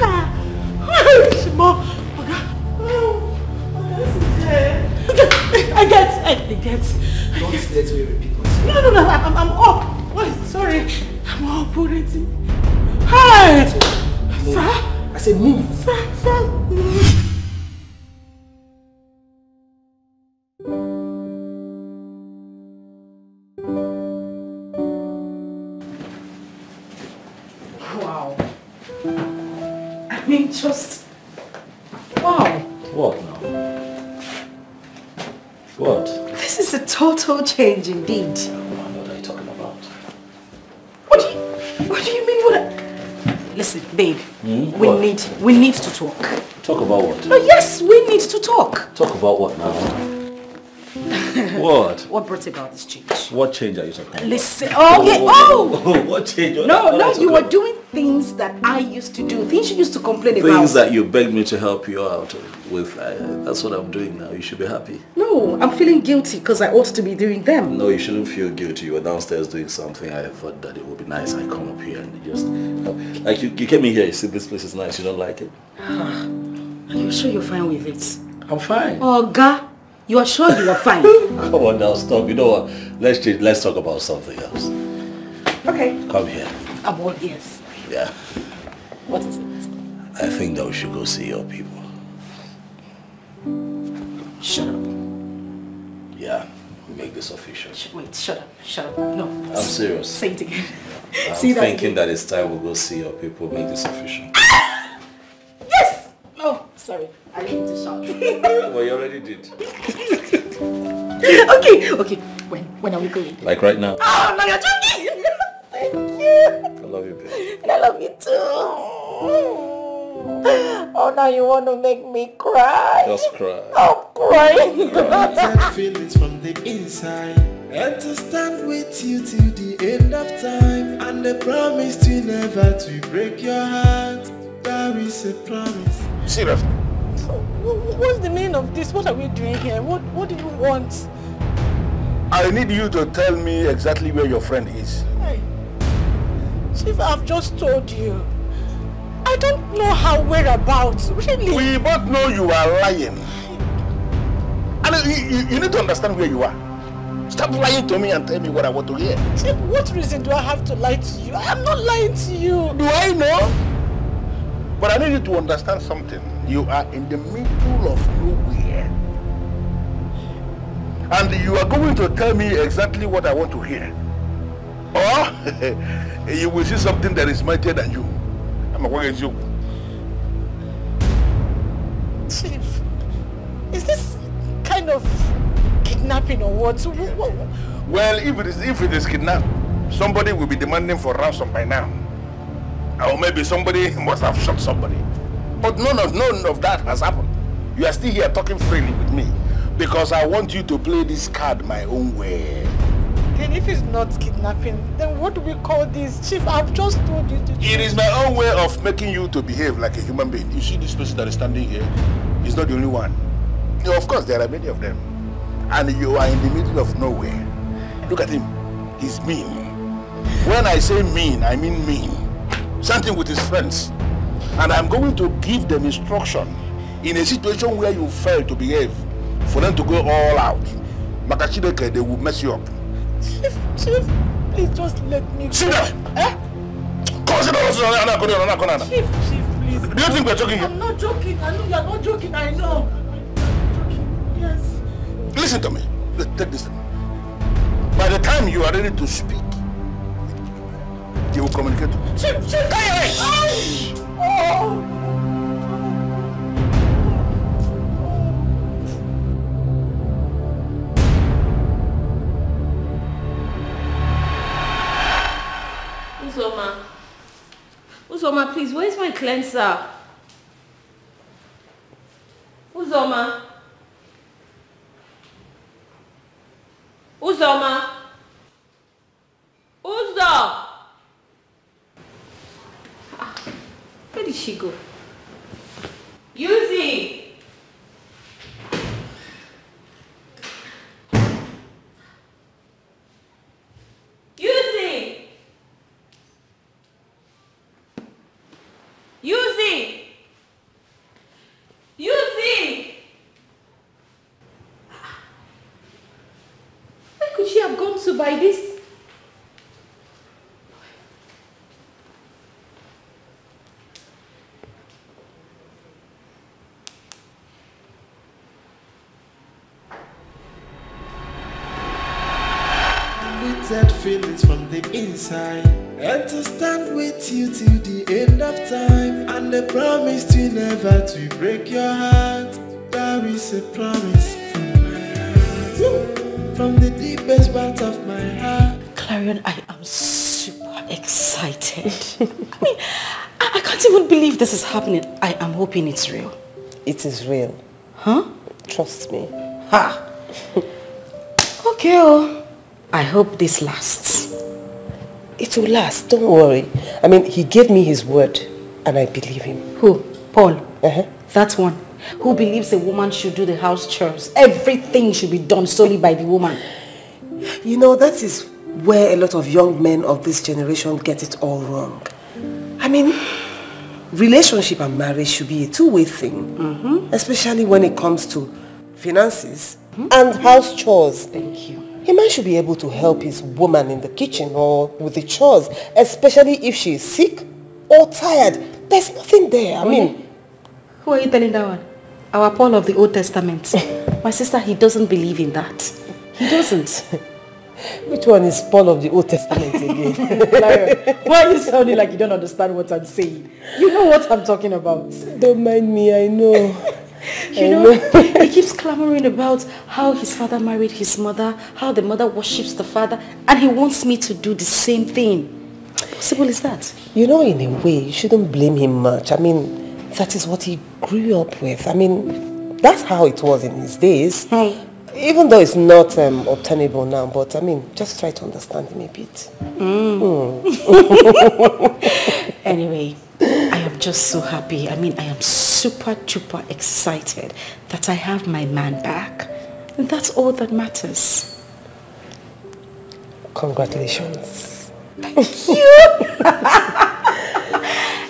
Where is she, Mom? Oh God. Oh, this is there. I get. Don't let me repeat myself. No, I'm up. Wait, sorry. I'm up already. Hi! Move. Sir? I said move. Sir. Wow. I mean, just... Wow. What now? What? This is a total change indeed. What are you talking about? What do you mean? Listen, babe. We need to talk. Talk about what? Oh yes, we need to talk. Talk about what now? What? What brought about this change? What change are you talking about? Listen. Okay. Oh. What change? No. You were doing things that I used to do. Things you used to complain about. Things that you begged me to help you out with. That's what I'm doing now. You should be happy. No, I'm feeling guilty because I ought to be doing them. No, you shouldn't feel guilty. You were downstairs doing something. I thought that it would be nice. I come up here and just... Like you came in here, you see this place is nice. You don't like it? Are you sure you're fine with it? I'm fine. Oh, God. You are sure you are fine? Come on now, stop. You know what? Let's talk about something else. Okay. Come here. I'm all ears. Yeah. What is it? I think that we should go see your people. Shut up. Yeah, we make this official. Wait, shut up. No. I'm serious. Say it again. I'm thinking that it's time we go see your people, make this official. Yes! Oh, sorry. I didn't mean to shout. Well, you already did. Okay. When are we going? Like right now. Oh, no, you're joking! Thank you. I love you, babe. And I love you too. Oh, now you want to make me cry. Just cry. I'm crying. Little feelings from the inside, and to stand with you till the end of time, and the promise to never to break your heart. There is a promise. Serious? What's the meaning of this? What are we doing here? What do you want? I need you to tell me exactly where your friend is. Hey, Chief, I've just told you. I don't know her whereabouts, really. We both know you are lying. And you need to understand where you are. Stop lying to me and tell me what I want to hear. Chief, what reason do I have to lie to you? I'm not lying to you. Do I know? But I need you to understand something. You are in the middle of nowhere. And you are going to tell me exactly what I want to hear. Or you will see something that is mightier than you. I'm going to you. Chief, is this kind of kidnapping or what? Well, if it is kidnap, somebody will be demanding for ransom by now. Or maybe somebody must have shot somebody. But none of that has happened. You are still here talking freely with me because I want you to play this card my own way. Then if it's not kidnapping, then what do we call this? Chief, I've just told you to... It is my own way of making you to behave like a human being. You see this person that is standing here? He's not the only one. You know, of course, there are many of them. And you are in the middle of nowhere. Look at him. He's mean. When I say mean, I mean mean. Something with his friends. And I'm going to give them instruction in a situation where you fail to behave for them to go all out. Makachideke, they will mess you up. Chief, please just let me sit down. Eh? Chief, please. Do you think we're joking? I'm not joking. I know you're not joking. I know. Yes. Listen to me. Take this. By the time you are ready to speak, they will communicate to you. Chief! Hey! Oh! Uzoma, please, where's my cleanser? Uzoma? Uzoma? Uzo! Where did she go? Yuzi! Yuzi! Yuzi! Yuzi! Where could she have gone to by this? That feelings from the inside, and to stand with you till the end of time, and the promise to never to break your heart. There is a promise from my heart, from the deepest part of my heart. Clarion, I am super excited. I mean, I can't even believe this is happening. I am hoping it's real. It is real. Huh? Trust me. Ha! Okay, oh. I hope this lasts. It will last, don't worry. I mean, he gave me his word and I believe him. Who? Paul? That one. Who believes a woman should do the house chores. Everything should be done solely by the woman. You know, that is where a lot of young men of this generation get it all wrong. I mean, relationship and marriage should be a two-way thing. Especially when it comes to finances and house chores. Thank you. A man should be able to help his woman in the kitchen or with the chores, especially if she is sick or tired. There's nothing there. I mean... Who are you telling that one? Our Paul of the Old Testament. My sister, he doesn't believe in that. He doesn't. Which one is Paul of the Old Testament again? Clara, why are you sounding like you don't understand what I'm saying? You know what I'm talking about. Don't mind me, I know. You know, he keeps clamoring about how his father married his mother, how the mother worships the father, and he wants me to do the same thing. How possible is that? You know, in a way, you shouldn't blame him much. I mean, that is what he grew up with. I mean, that's how it was in his days. Even though it's not obtainable now, but I mean, just try to understand him a bit. Anyway, I am just so happy. I mean, I am super excited that I have my man back. And that's all that matters. Congratulations. Thank you.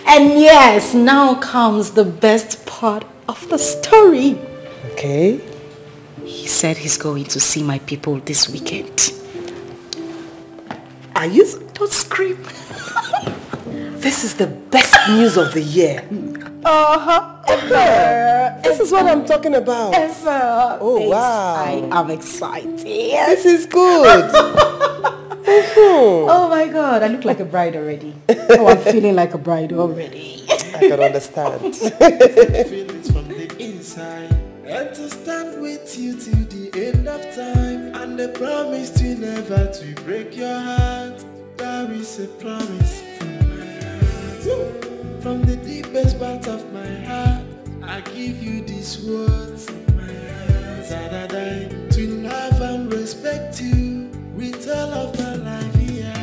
And yes, now comes the best part of the story. Okay. He said he's going to see my people this weekend. Are you? Don't scream. This is the best news of the year. This is what I'm talking about. Oh, wow. I am excited. This is good. Oh my God, I look like a bride already. Oh, I'm feeling like a bride already. I can understand. Feelings from the inside, and to stand with you till the end of time, and the promise to never to break your heart. There is a promise from my heart, from the deepest part of my heart. I give you these words from my heart, that I die to love and respect you with all of my life here.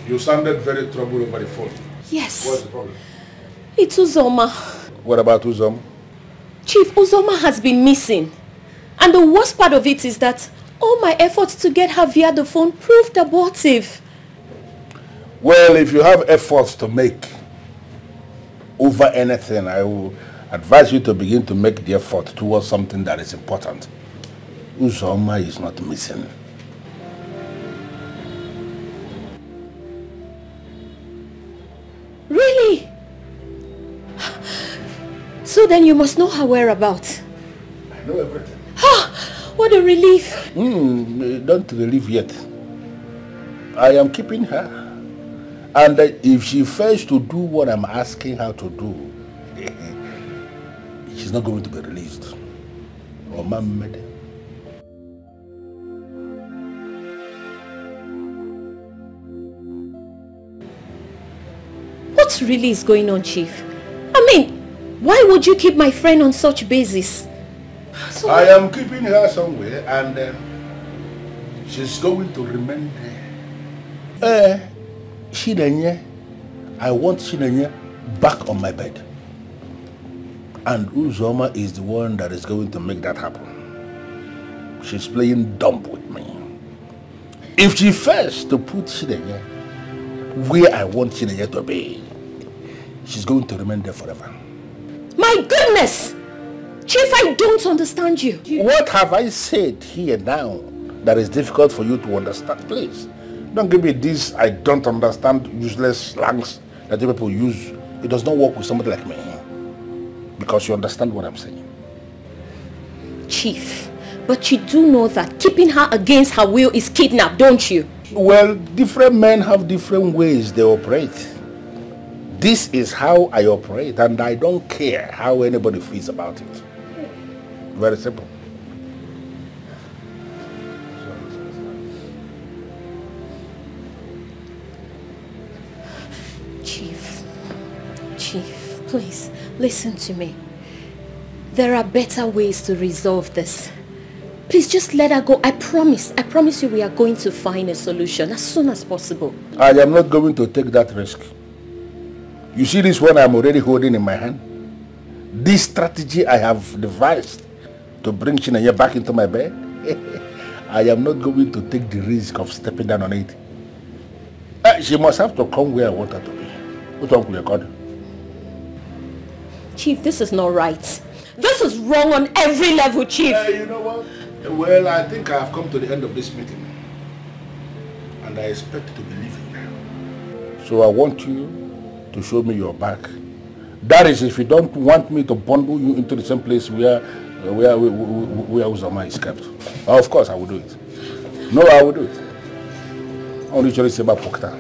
You sounded very troubled over the phone. Yes. What's the problem? It's Uzoma. What about Uzoma? Chief, Uzoma has been missing. And the worst part of it is that all my efforts to get her via the phone proved abortive. Well, if you have efforts to make over anything, I will advise you to begin to make the effort towards something that is important. Uzoma is not missing. Really? So then you must know her whereabouts. I know everything. What a relief. Don't relieve yet. I am keeping her. And if she fails to do what I'm asking her to do, she's not going to be released. Or Mohammed. What really is going on, Chief? I mean, why would you keep my friend on such basis? I am keeping her somewhere and she's going to remain there. Chinenye, I want Chinenye back on my bed. And Uzoma is the one that is going to make that happen. She's playing dumb with me. If she fails to put Chinenye where I want Chinenye to be, she's going to remain there forever. My goodness! Chief, I don't understand you. What have I said here now that is difficult for you to understand? Please, don't give me this I don't understand useless slangs that people use. It does not work with somebody like me. Because you understand what I'm saying. Chief, but you do know that keeping her against her will is kidnap, don't you? Well, different men have different ways they operate. This is how I operate, and I don't care how anybody feels about it. Very simple. Chief, please, listen to me. There are better ways to resolve this. Please just let her go. I promise you we are going to find a solution as soon as possible. I am not going to take that risk. You see this one I'm already holding in my hand? This strategy I have devised to bring Chinenye back into my bed, I am not going to take the risk of stepping down on it. She must have to come where I want her to be. What uncle you called? Chief, this is not right. This is wrong on every level, Chief. You know what? Well, I think I have come to the end of this meeting. And I expect to be leaving now. So I want you to show me your back. That is if you don't want me to bundle you into the same place where Uzoma is kept. Of course I will do it. No, I will do it. Only Chori Seba Pokta.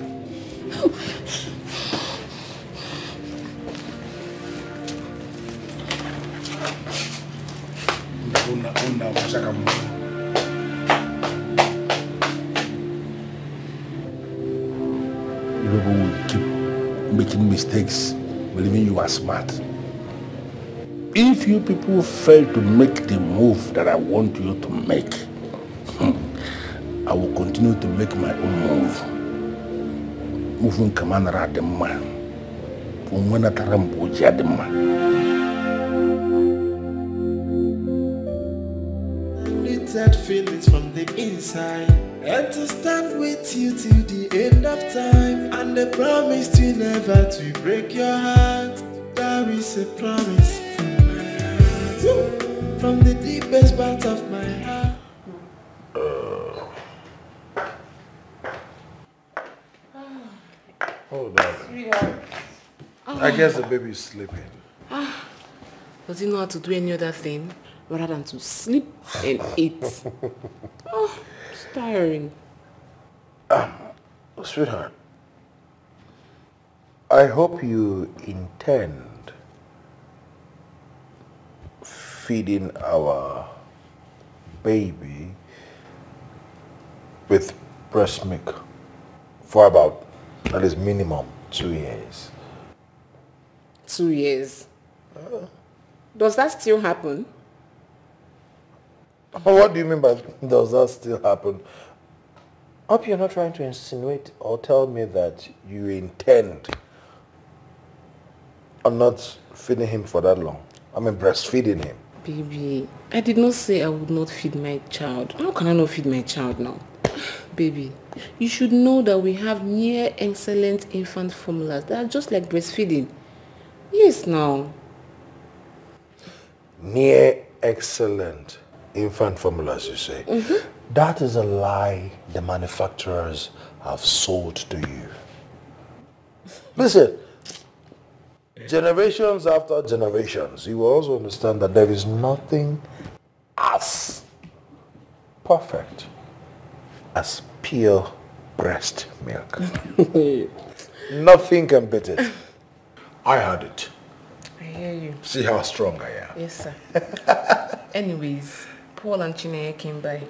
You people will keep making mistakes, believing you are smart. If you people fail to make the move that I want you to make, I will continue to make my own move. Moving Kamanara Dema. Umwana Taramboja Dema. Unlimited feelings from the inside, and to stand with you till the end of time, and the promise to never to break your heart. There is a promise from my heart, from the deepest part of my heart. sweetheart. I guess the baby is sleeping. Does he know how to do any other thing rather than to sleep and eat? It's tiring. Sweetheart, I hope you intend feeding our baby with breast milk for about at least minimum 2 years. 2 years? Does that still happen? What do you mean by does that still happen? I hope you're not trying to insinuate or tell me that you intend on not feeding him for that long. I mean breastfeeding him. Baby, I did not say I would not feed my child. How can I not feed my child now? Baby, you should know that we have near excellent infant formulas that are just like breastfeeding. Yes, now. Near excellent infant formulas, you say? That is a lie the manufacturers have sold to you. Listen, generations after generations, you will also understand that there is nothing as perfect as pure breast milk. Nothing can beat it. I had it. I hear you. See how strong I am. Yes, sir. Anyways, Paul and Chineye came by.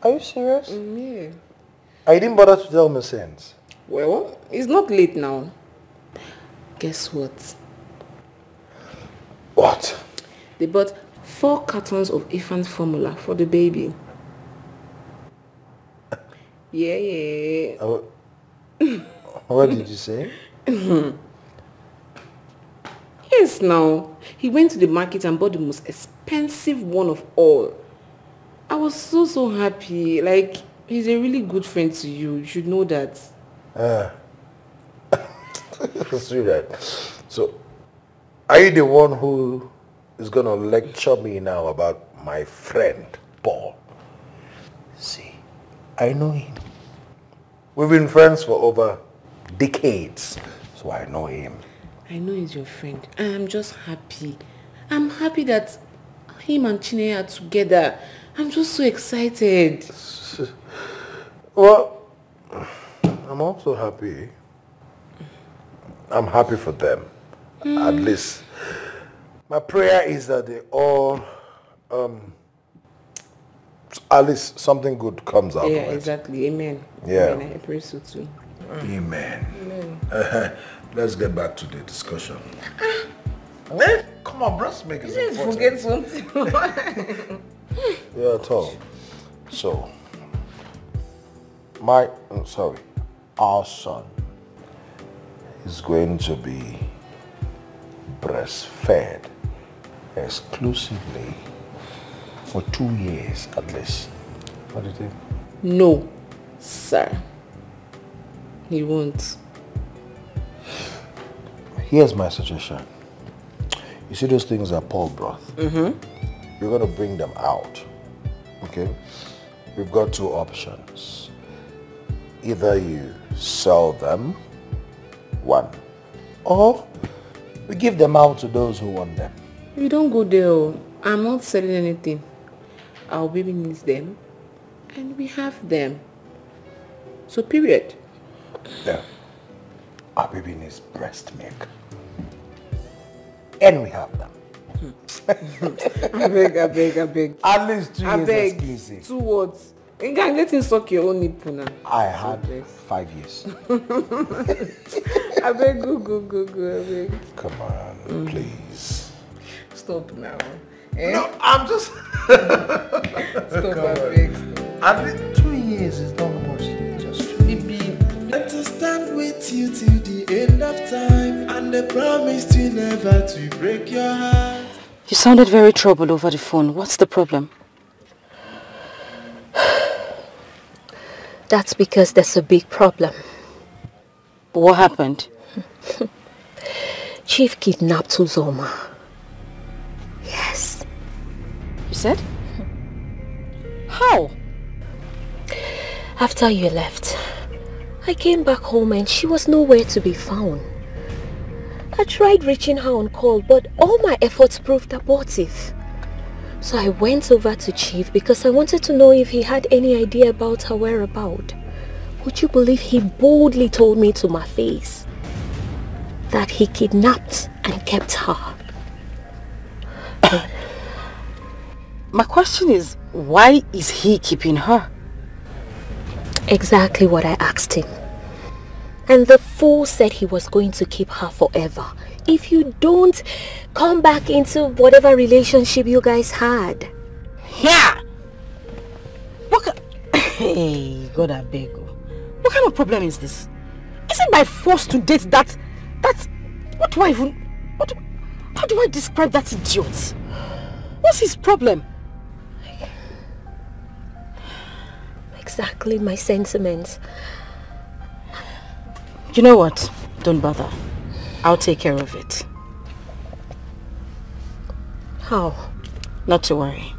Are you serious? Yeah. I didn't bother to tell me since. Well, it's not late now. Guess what? What? They bought 4 cartons of infant formula for the baby. Yeah. What did you say? Yes, now. He went to the market and bought the most expensive one of all. I was so happy. Like, he's a really good friend to you. You should know that. Sweetheart. So, are you the one who is going to lecture me now about my friend, Paul? See, I know him. We've been friends for over decades, so I know him. I know he's your friend. And I'm just happy. I'm happy that him and Chineye are together. I'm just so excited. Well, I'm also happy. I'm happy for them. At least. My prayer is that they all, at least something good comes out of it. Yeah, exactly. Amen. Yeah. Amen. I pray so too. Amen. Amen. Let's get back to the discussion. Come on, breast milk is important. Forget something. Yeah, at all. So, our son is going to be breastfed exclusively for 2 years at least. What do you think? No, sir. He won't. Here's my suggestion. You see those things that Paul brought? You're going to bring them out. Okay? We've got 2 options. Either you sell them, 1, or we give them out to those who want them. You don't go there. I'm not selling anything. Our baby needs them, and we have them. So period. Yeah. Our baby needs breast milk. And we have them. I beg. At least 2 years exclusive. 2 words. You can let him suck your own nipple now. I had 5 years. I beg, go, I beg. Come on, please. Stop now. No, I'm just... Stop, I beg. At least 2 years is not much. Just And to stand with you till the end of time, and they promised you never to break your heart. You sounded very troubled over the phone. What's the problem? That's because there's a big problem. What happened? Chief kidnapped Uzoma. Yes. You said? How? After you left, I came back home and she was nowhere to be found. I tried reaching her on call, but all my efforts proved abortive. So I went over to Chief because I wanted to know if he had any idea about her whereabouts. Would you believe he boldly told me to my face that he kidnapped and kept her? My question is, why is he keeping her? Exactly what I asked him. And the fool said he was going to keep her forever if you don't come back into whatever relationship you guys had. Yeah! Hey, God I beg you. What kind of problem is this? Is it by force to date that... What do I even... How do I describe that idiot? What's his problem? Exactly my sentiments. You know what? Don't bother. I'll take care of it. How? Not to worry.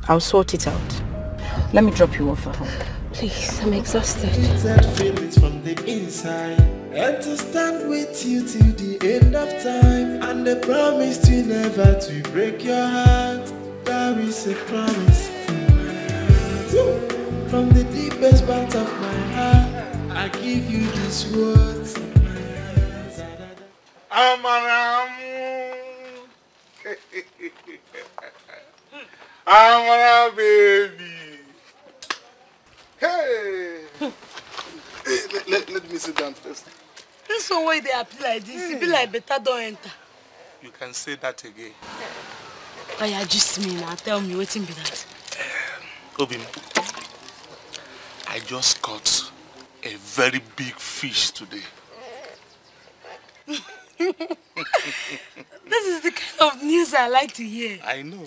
I'll sort it out. Let me drop you off at home. Please, I'm exhausted. Feelings from the inside, and to stand with you till the end of time, and the promise to never to break your heart. That is a promise. From the deepest part of my heart, I give you these words. Amara, baby. Hey. Let me sit down first. This one way they appeal like this, it be like better don't enter. You can say that again. Oh yeah, just me now. Tell me waiting be that. Obim, I just caught a very big fish today. This is the kind of news I like to hear. I know.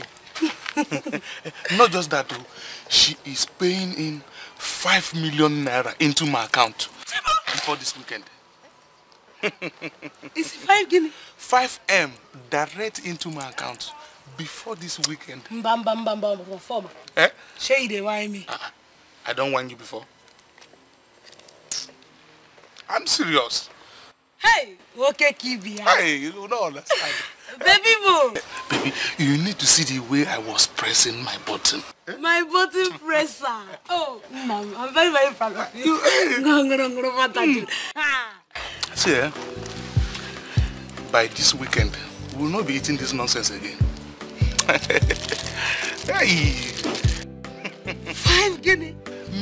Not just that though, she is paying in 5 million naira into my account before this weekend. It's 5 guinea? 5M direct into my account before this weekend. Bam bam bam bam for Eh? Shay they whine me. I don't whine you before. I'm serious. Hey, okay, Kibi. Hey, you don't understand. Baby boo. Baby, you need to see the way I was pressing my button. My button presser. Oh, Mom, I'm very, very proud of you. See, by this weekend, we will not be eating this nonsense again. Hey. 5 guinea.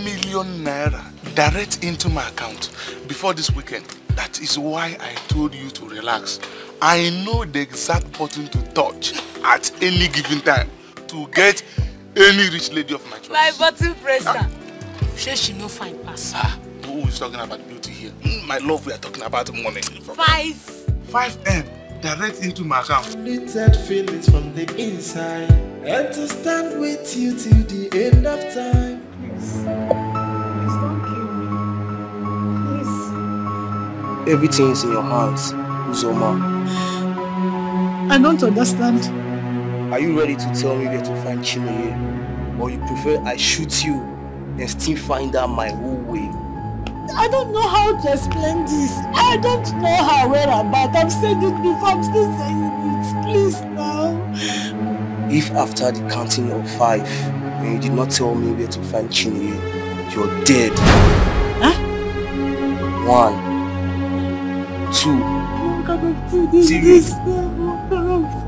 Million naira direct into my account before this weekend. That is why I told you to relax. I know the exact button to touch at any given time to get any rich lady of my choice. My button presser. She no fine pass. Who is talking about beauty here? My love, we are talking about money. 5M direct into my account. Little feelings from the inside, and to stand with you till the end of time. Please don't kill me. Please. Everything is in your hands, Uzoma. I don't understand. Are you ready to tell me where to find Chineye? Or you prefer I shoot you and still find out my whole way? I don't know how to explain this. I don't know her whereabouts. I've said it before, I'm still saying it. Please now. If after the counting of 5 and you did not tell me where to find Chineye, you're dead. Huh? 1, 2, 3, 4.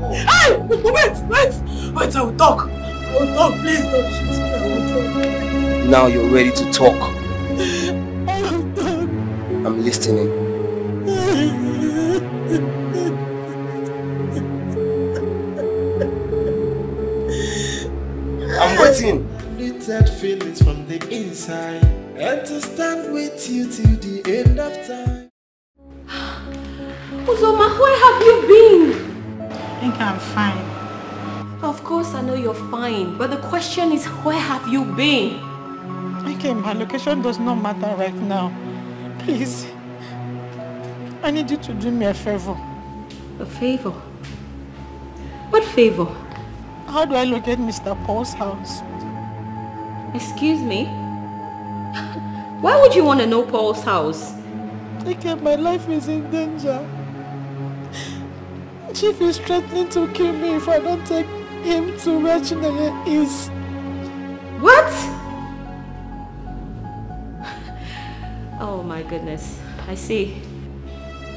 Hey! Wait! Wait, I will talk. Please don't shoot me. I will talk. Now you're ready to talk. I'm listening. I'm waiting. Little feelings from the inside, and to stand with you till the end of time. Uzoma, where have you been? I think I'm fine. Of course I know you're fine, but the question is, where have you been? Okay, my location does not matter right now. Please, I need you to do me a favor. A favor? What favor? How do I locate Mr. Paul's house? Excuse me? Why would you want to know Paul's house? Okay, my life is in danger. Chief is threatening to kill me if I don't take him to where Chinenye is. What? Oh my goodness, I see.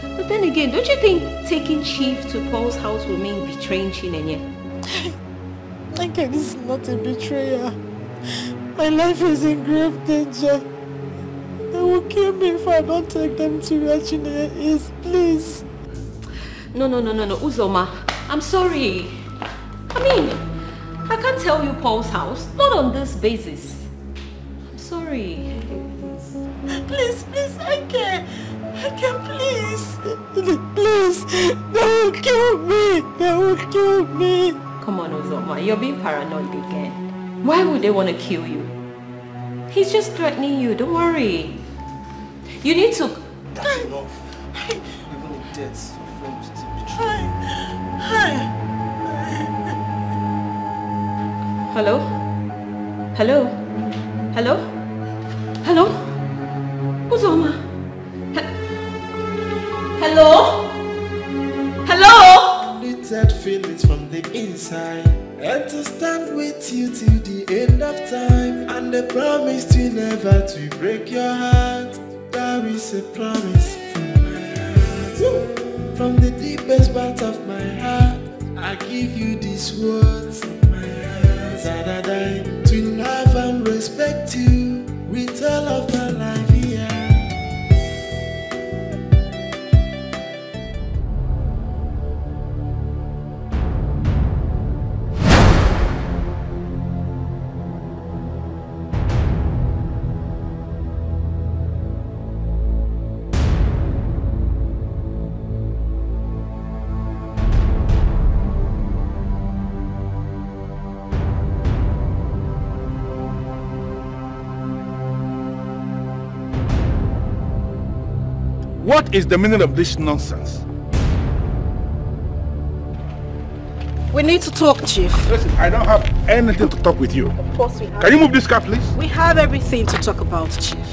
But then again, don't you think taking Chief to Paul's house will mean betraying Chinenye? Okay, this is not a betrayal. My life is in grave danger. They will kill me if I don't take them to where Chinenye is, please. No, Uzoma, I'm sorry. I mean, I can't tell you Paul's house, not on this basis. I'm sorry. Please, I can't, please. Please, they will kill me. Come on, Uzoma, you're being paranoid again. Why would they want to kill you? He's just threatening you, don't worry. You need to... That's enough. Even with death, your friend will still betray you. Hello? Hello? Hello? Hello? Uzoma? Hello? Hello? Littered feelings from the inside, and to stand with you till the end of time, and the promise to never to break your heart. There is a promise from my heart. From the deepest part of my heart, I give you these words from my heart. That I die to love and respect you with all of my life here. What is the meaning of this nonsense? We need to talk, Chief. Listen, I don't have anything to talk with you. Of course we have. Can you move this car, please? We have everything to talk about, Chief.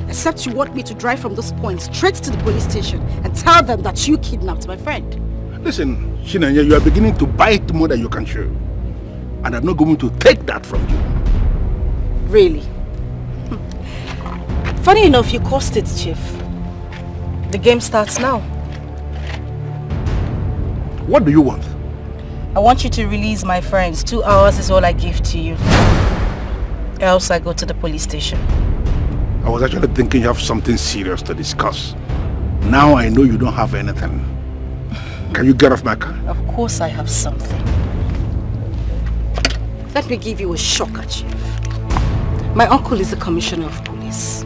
Except you want me to drive from this point straight to the police station and tell them that you kidnapped my friend. Listen, Chinenye, you are beginning to bite more than you can chew. And I'm not going to take that from you. Really? Funny enough, you caused it, Chief. The game starts now. What do you want? I want you to release my friends. 2 hours is all I give to you. Else I go to the police station. I was actually thinking you have something serious to discuss. Now I know you don't have anything. Can you get off my car? Of course I have something. Let me give you a shocker, Chief. My uncle is the commissioner of police.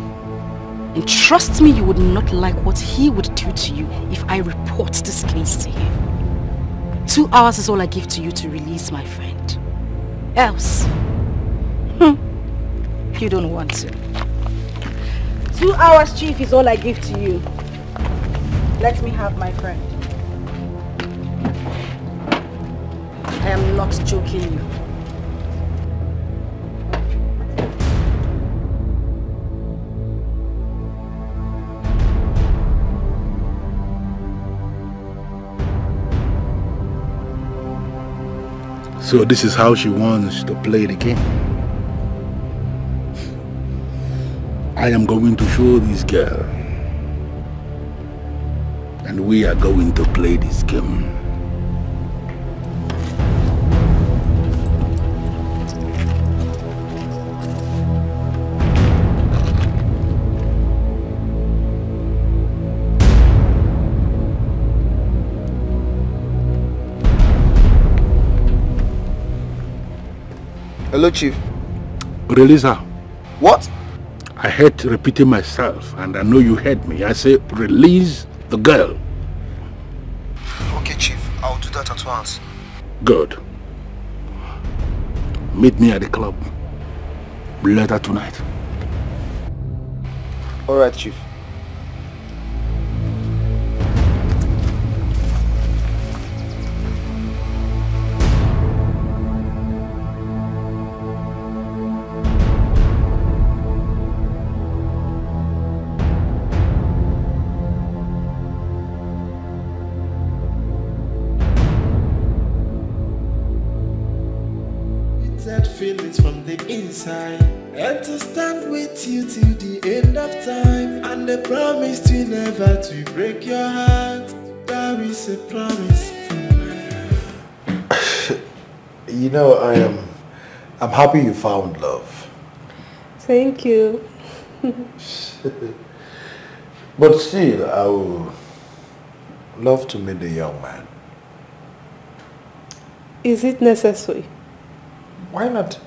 And trust me, you would not like what he would do to you if I report this case to him. 2 hours is all I give to you to release my friend. Else, you don't want to. 2 hours, Chief, is all I give to you. Let me have my friend. I am not joking you. So this is how she wants to play the game. I am going to show this girl. And we are going to play this game. Hello, Chief. Release her. What? I hate repeating myself, and I know you heard me. I say release the girl. Okay, Chief. I'll do that at once. Good. Meet me at the club later tonight. Alright, Chief. feelings from the inside, and to stand with you till the end of time, and the promise to never to break your heart. That is a promise from my heart. You know, I'm happy you found love. Thank you. But still, I would love to meet the young man. Is it necessary? Why not?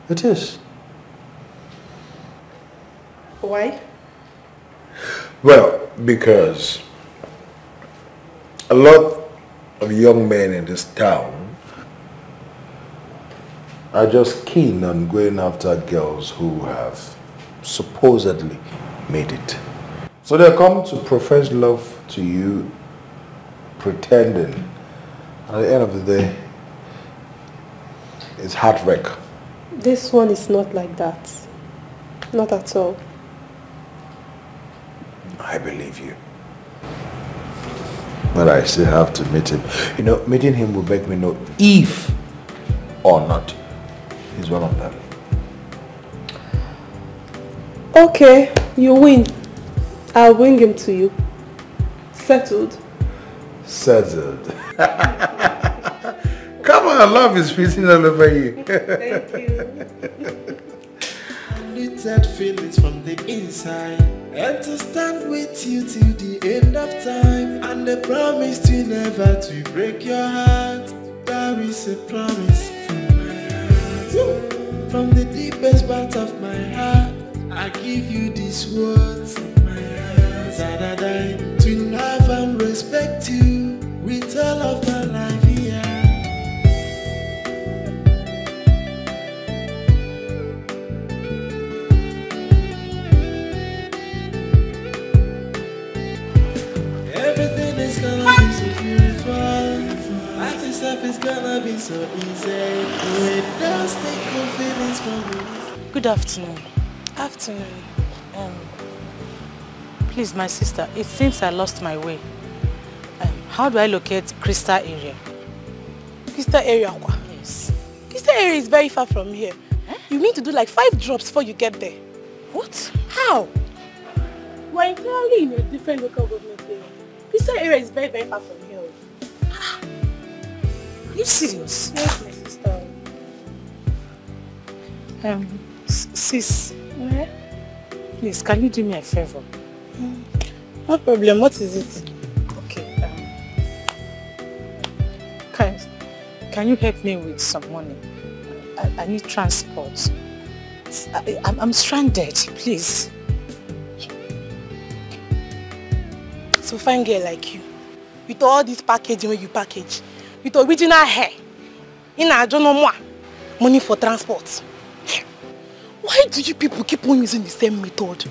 It is. Why? Well, because a lot of young men in this town are just keen on going after girls who have supposedly made it. So they come to profess love to you, pretending. And at the end of the day, it's heartbreak. This one is not like that. Not at all. I believe you. But I still have to meet him. You know, meeting him will make me know if or not he's one of them. Okay, you win. I'll bring him to you. Settled? Settled. Come on, love is feeding all over you. Thank you. Unlimited feelings from the inside, and to stand with you till the end of time, and the promise to never to break your heart. That is a promise from my heart. From the deepest part of my heart, I give you these words in my heart. To love and respect you with all of my life here. Everything is gonna be so beautiful. Life itself is gonna be so easy. It does take confidence from me. Good afternoon. Afternoon. Please, my sister, it seems I lost my way. How do I locate Crystal area? Crystal area? Yes. Crystal area is very far from here. You need to do like 5 drops before you get there. What? How? We're entirely in a different local government area. Crystal area is very, very far from here. Are you serious? Yes, my sister. Sis. Where? Please, can you do me a favor? No problem. What is it? Okay. Can you help me with some money? I need transport. I'm stranded, please. So fine girl like you, with all this packaging where you package, with original hair, I don't know more money for transport. Why do you people keep on using the same method?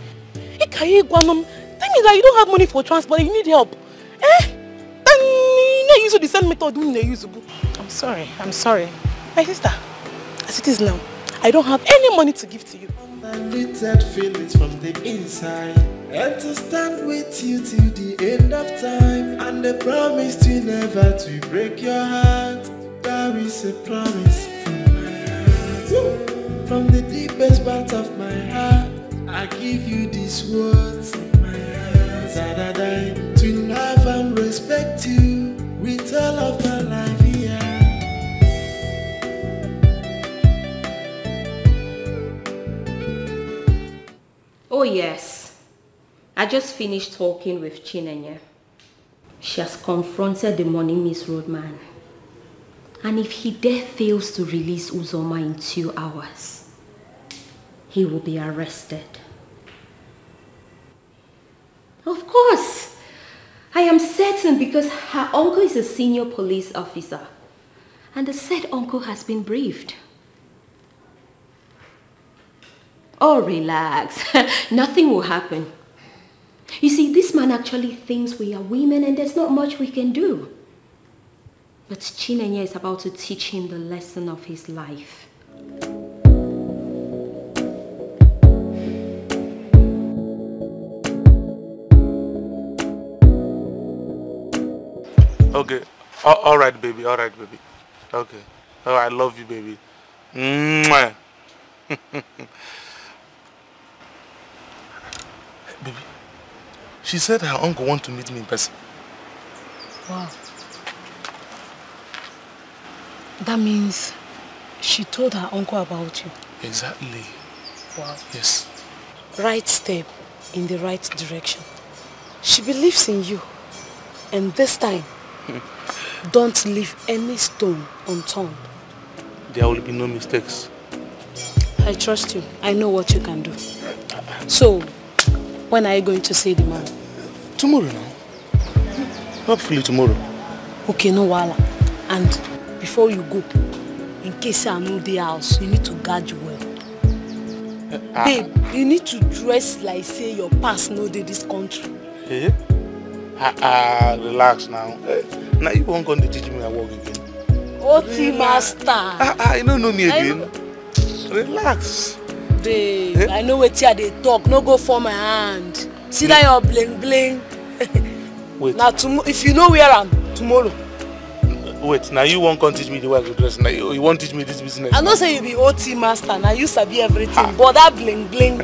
Tell me that you don't have money for transport, you need help. Then you use the same method when they use. I'm sorry. My sister, as it is now, I don't have any money to give to you. Unlimited feelings from the inside, and to stand with you till the end of time, and the promise to never to break your heart. That is a promise from my heart. From the deepest part of my heart, I give you these words in my heart. To love and respect you with all of my life here. Oh yes, I just finished talking with Chinenye. She has confronted the money misroadman. And if he dare fails to release Uzoma in 2 hours, he will be arrested. Of course, I am certain because her uncle is a senior police officer and the said uncle has been briefed. Oh, relax. Nothing will happen. You see, this man actually thinks we are women and there's not much we can do. But Chinenye is about to teach him the lesson of his life. Okay. All right, baby. Okay. Oh, I love you, baby. Mwah. Baby, she said her uncle wants to meet me in person. Wow. That means she told her uncle about you. Exactly. Wow. Yes. Right step in the right direction. She believes in you. And this time, don't leave any stone unturned. There will be no mistakes. I trust you. I know what you can do. So, when are you going to see the man? Tomorrow now. Hopefully tomorrow. Okay, no wala. And before you go, in case I know the house, you need to guard you well. Babe, you need to dress like say your past know this country. Eh? Relax now. Now you won't going to teach me how to walk again. OT master. You don't know me again. Relax. Babe, I know what they talk. No go for my hand. See that your bling bling. Wait. Now if you know where I'm tomorrow. Wait, now you won't come teach me the way I go dress. Now you won't teach me this business. I know say you be OT master. Now you sabi everything. But that bling bling.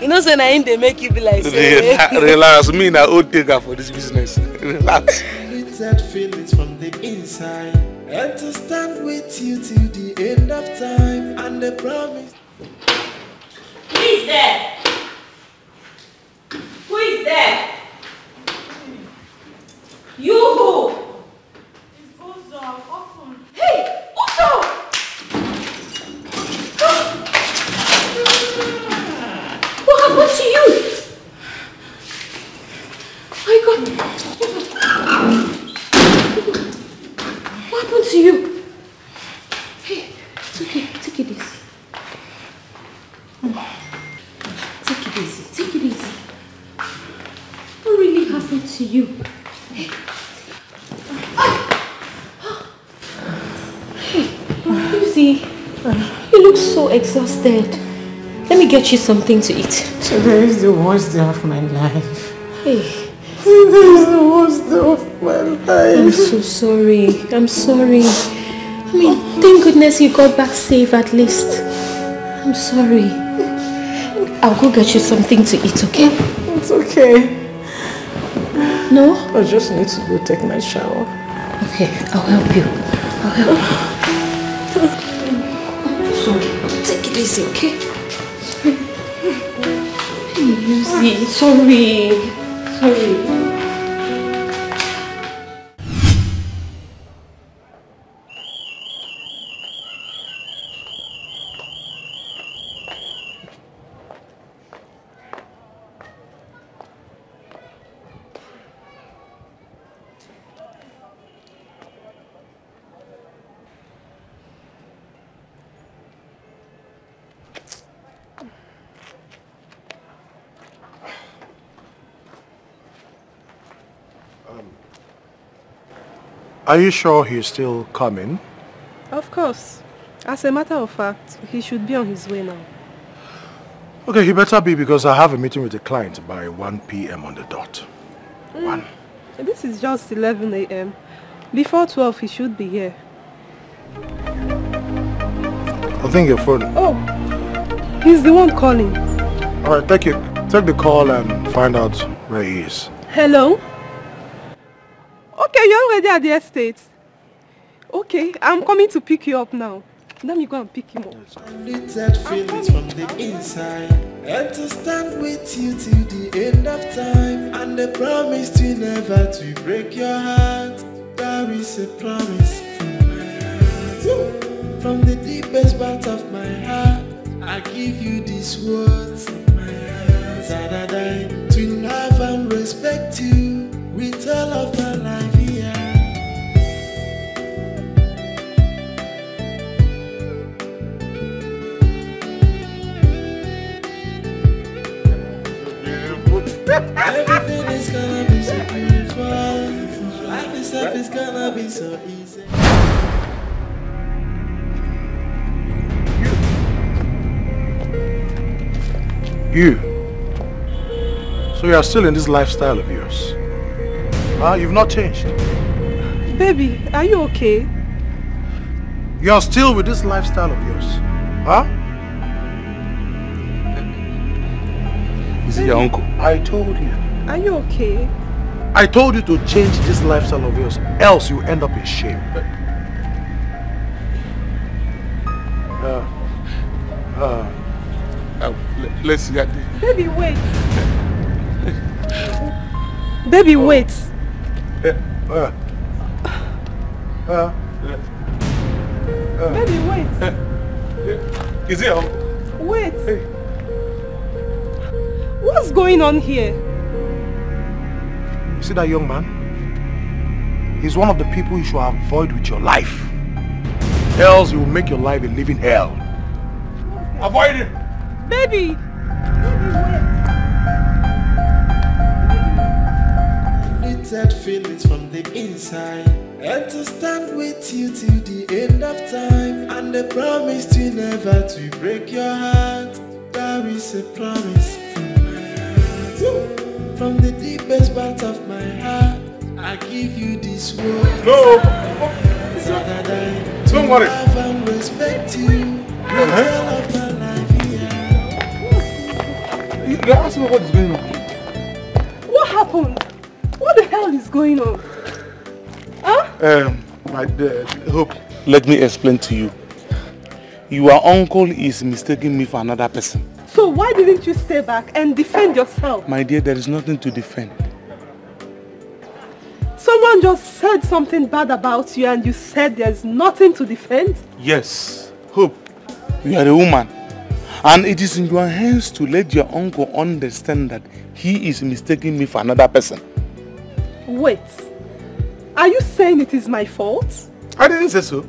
You know say now in they make you be like say. Relax, me now old taker for this business. Relax. Limited feelings from the inside. And to stand with you till the end of time. And the promise. Who is there? Who is there? You who? It's Uju. Open. Hey, Uju! What happened to you? My God. What happened to you? Hey, it's okay. Take it easy. Take it easy. Take it easy. What really happened to you? Hey. Lucy, you look so exhausted. Let me get you something to eat. Today is the worst day of my life. Hey. Today is the worst day of my life. I'm so sorry. I'm sorry. I mean, thank goodness you got back safe at least. I'm sorry. I'll go get you something to eat, okay? It's okay. No? I just need to go take my shower. Okay, I'll help you. I'll help you. So, take it easy, okay? Easy. Sorry. Sorry. Are you sure he's still coming? Of course. As a matter of fact, he should be on his way now. Okay, he better be because I have a meeting with a client by 1 p.m. on the dot. 1. This is just 11 a.m. Before 12, he should be here. I think your phone. Oh, he's the one calling. Alright, take the call and find out where he is. Hello? Okay, you're already at the estate. Okay, I'm coming to pick you up now. Let me go and pick him up. Limited feelings from the inside. And to stand with you till the end of time. And the promise to never to break your heart. There is a promise from my heart. From the deepest part of my heart, I give you these words of my heart. That I die to love and respect you with all of my life here. Everything is gonna be so beautiful. Life itself is gonna be so easy. You. So you are still in this lifestyle of yours? You've not changed. Baby, are you okay? You're still with this lifestyle of yours, huh? Is he your uncle? I told you. Are you okay? I told you to change this lifestyle of yours, else you end up in shame. Let's see that. Baby, wait. Baby, wait. Baby, wait. Is he your uncle? Wait. What's going on here? You see that young man? He's one of the people you should avoid with your life. Else you will make your life a living hell. Avoid him! Baby! Littered feelings from the inside, and to stand with you till the end of time, and the promise to never to break your heart. There is a promise from my heart. From the deepest part of my heart, I give you this word. No! So that I don't worry. Love and respect you. All of my life here. You ask me what is going on. What happened? What the hell is going on? Huh? Hope, let me explain to you. Your uncle is mistaking me for another person. So why didn't you stay back and defend yourself? My dear, there is nothing to defend. Someone just said something bad about you and you said there's nothing to defend? Yes. Hope, you are a woman. And it is in your hands to let your uncle understand that he is mistaking me for another person. Wait. Are you saying it is my fault? I didn't say so.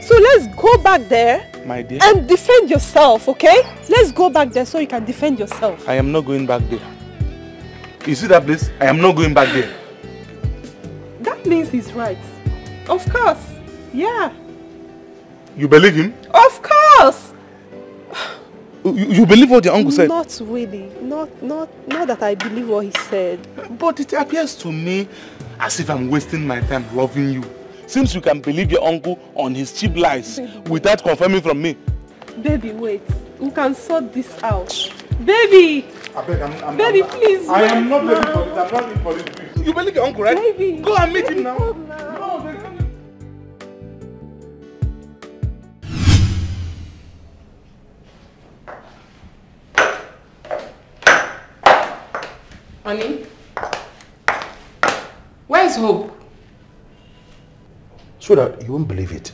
So let's go back there, my dear, and defend yourself, okay? Let's go back there so you can defend yourself. I am not going back there. You see that place? I am not going back there. That means he's right. Of course. Yeah. You believe him? Of course. You believe what your uncle said? Not really. Not that I believe what he said. But it appears to me as if I'm wasting my time loving you. Seems you can believe your uncle on his cheap lies without confirming from me. Baby, wait. We can sort this out. Baby! Baby, please. I am not ready for this. I'm not ready for this. Please. You believe your uncle, right? Baby. Go and meet him now. No, baby. Honey? Where is Hope? Sweetheart, you won't believe it.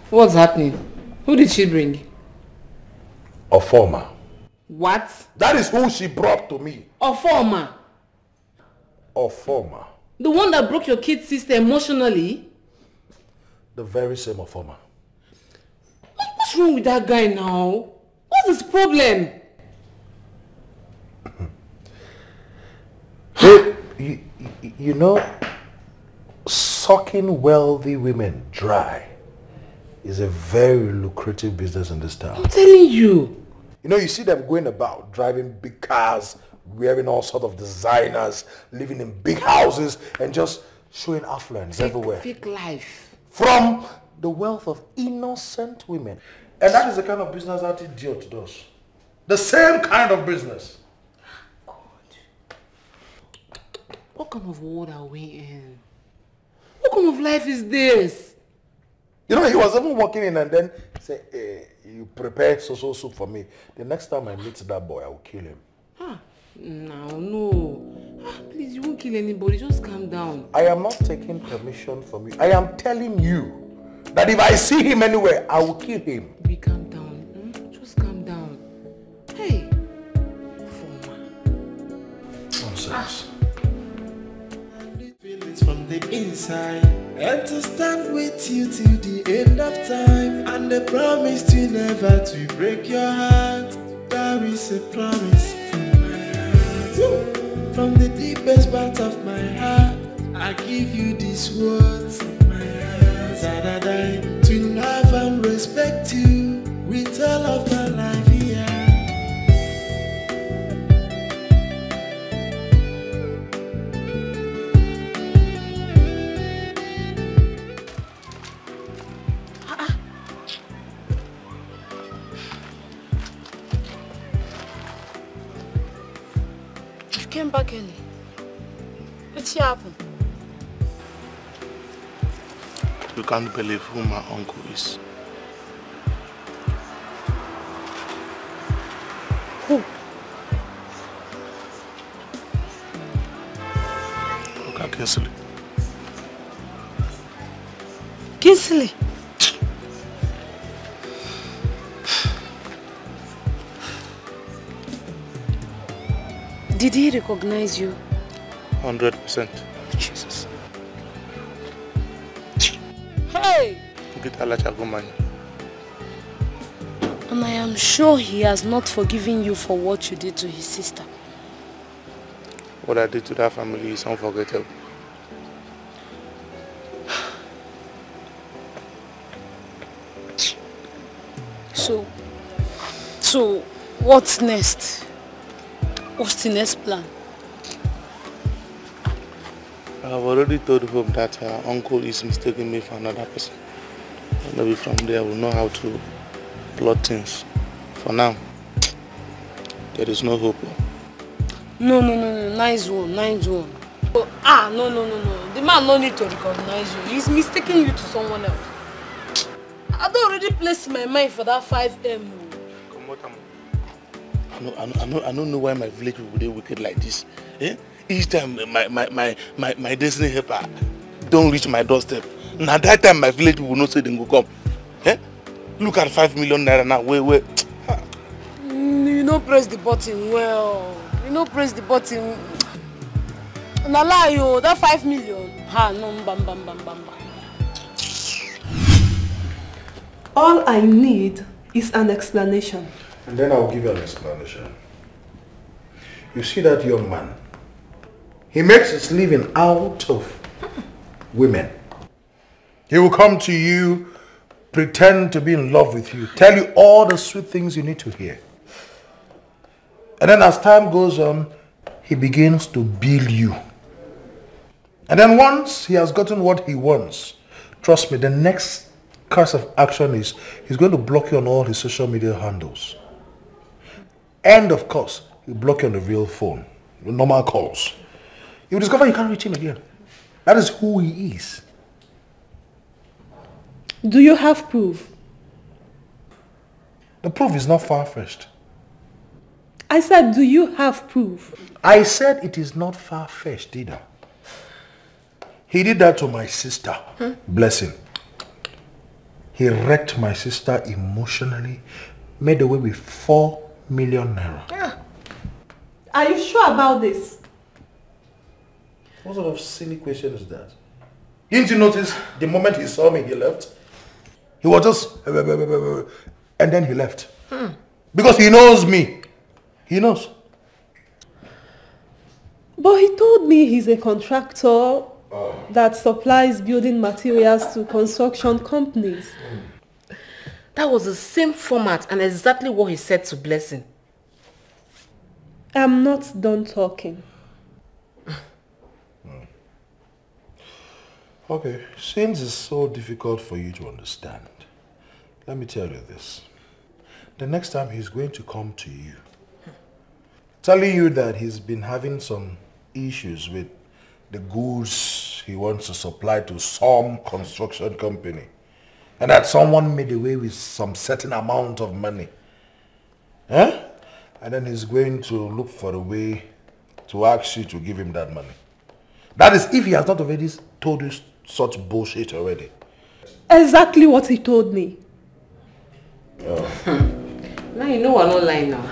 What's happening? Who did she bring? A former. What? That is who she brought to me. A former? A former. The one that broke your kid's sister emotionally? The very same former. What's wrong with that guy now? What's his problem? You know, sucking wealthy women dry is a very lucrative business in this town. I'm telling you. You know, you see them going about, driving big cars, wearing all sorts of designers, living in big houses, and just showing affluence everywhere. Fake life. From the wealth of innocent women. And that is the kind of business that idiot does. The same kind of business. What kind of world are we in? What kind of life is this? You know, he was even walking in and then say, hey, you prepare so soup for me. The next time I meet that boy, I will kill him. No. Please, you won't kill anybody. Just calm down. I am not taking permission from you. I am telling you that if I see him anywhere, I will kill him. Baby, calm down. Just calm down. Hey. Nonsense. Feelings from the inside, and to stand with you till the end of time, and the promise to never to break your heart. There is a promise from my heart. From the deepest part of my heart, I give you these words from my heart. That I to love and respect you with all of my life here. came back early. What's happened? You can't believe who my uncle is. Who? Look at Kinsley. Kinsley? Did he recognize you? 100%. Jesus. Hey! And I am sure he has not forgiven you for what you did to his sister. What I did to that family is unforgettable. So, what's next? What's the next plan? I have already told Hope that her uncle is mistaking me for another person. Maybe from there we'll know how to plot things. For now, there is no hope. No, nice one. Oh, no. The man no need to recognize you. He's mistaking you to someone else. I don't already placed my mind for that 5M. I don't know why my village people are wicked like this. Eh? Each time my destiny helper don't reach my doorstep. Now that time my village people not say they go come. Eh? Look at 5 million naira now. Wait. You don't press the button well. You don't press the button. Na lie yo, that 5 million. Ha no bam. All I need is an explanation. And then I'll give you an explanation. You see that young man? He makes his living out of women. He will come to you, pretend to be in love with you, tell you all the sweet things you need to hear. And then as time goes on, he begins to bill you. And then once he has gotten what he wants, trust me, the next course of action is he's going to block you on all his social media handles. And of course, he'll block you on the real phone, the normal calls. You'll discover you can't reach him again. That is who he is. Do you have proof? The proof is not far-fetched. I said, do you have proof? I said it is not far-fetched either. He did that to my sister. Bless him. He wrecked my sister emotionally, made away with 4 million naira. Yeah. Are you sure about this? What sort of silly question is that? Didn't you notice the moment he saw me, he left? He was just... and then he left. Because he knows me. He knows. But he told me he's a contractor that supplies building materials to construction companies. That was the same format and exactly what he said to Blessing. I'm not done talking. Okay, since it's so difficult for you to understand, let me tell you this. The next time he's going to come to you, telling you that he's been having some issues with the goods he wants to supply to some construction company, and that someone made away with some certain amount of money. Eh? And then he's going to look for a way to ask you to give him that money. That is if he has not already told you such bullshit already. Exactly what he told me. Now you know I'm not lying now.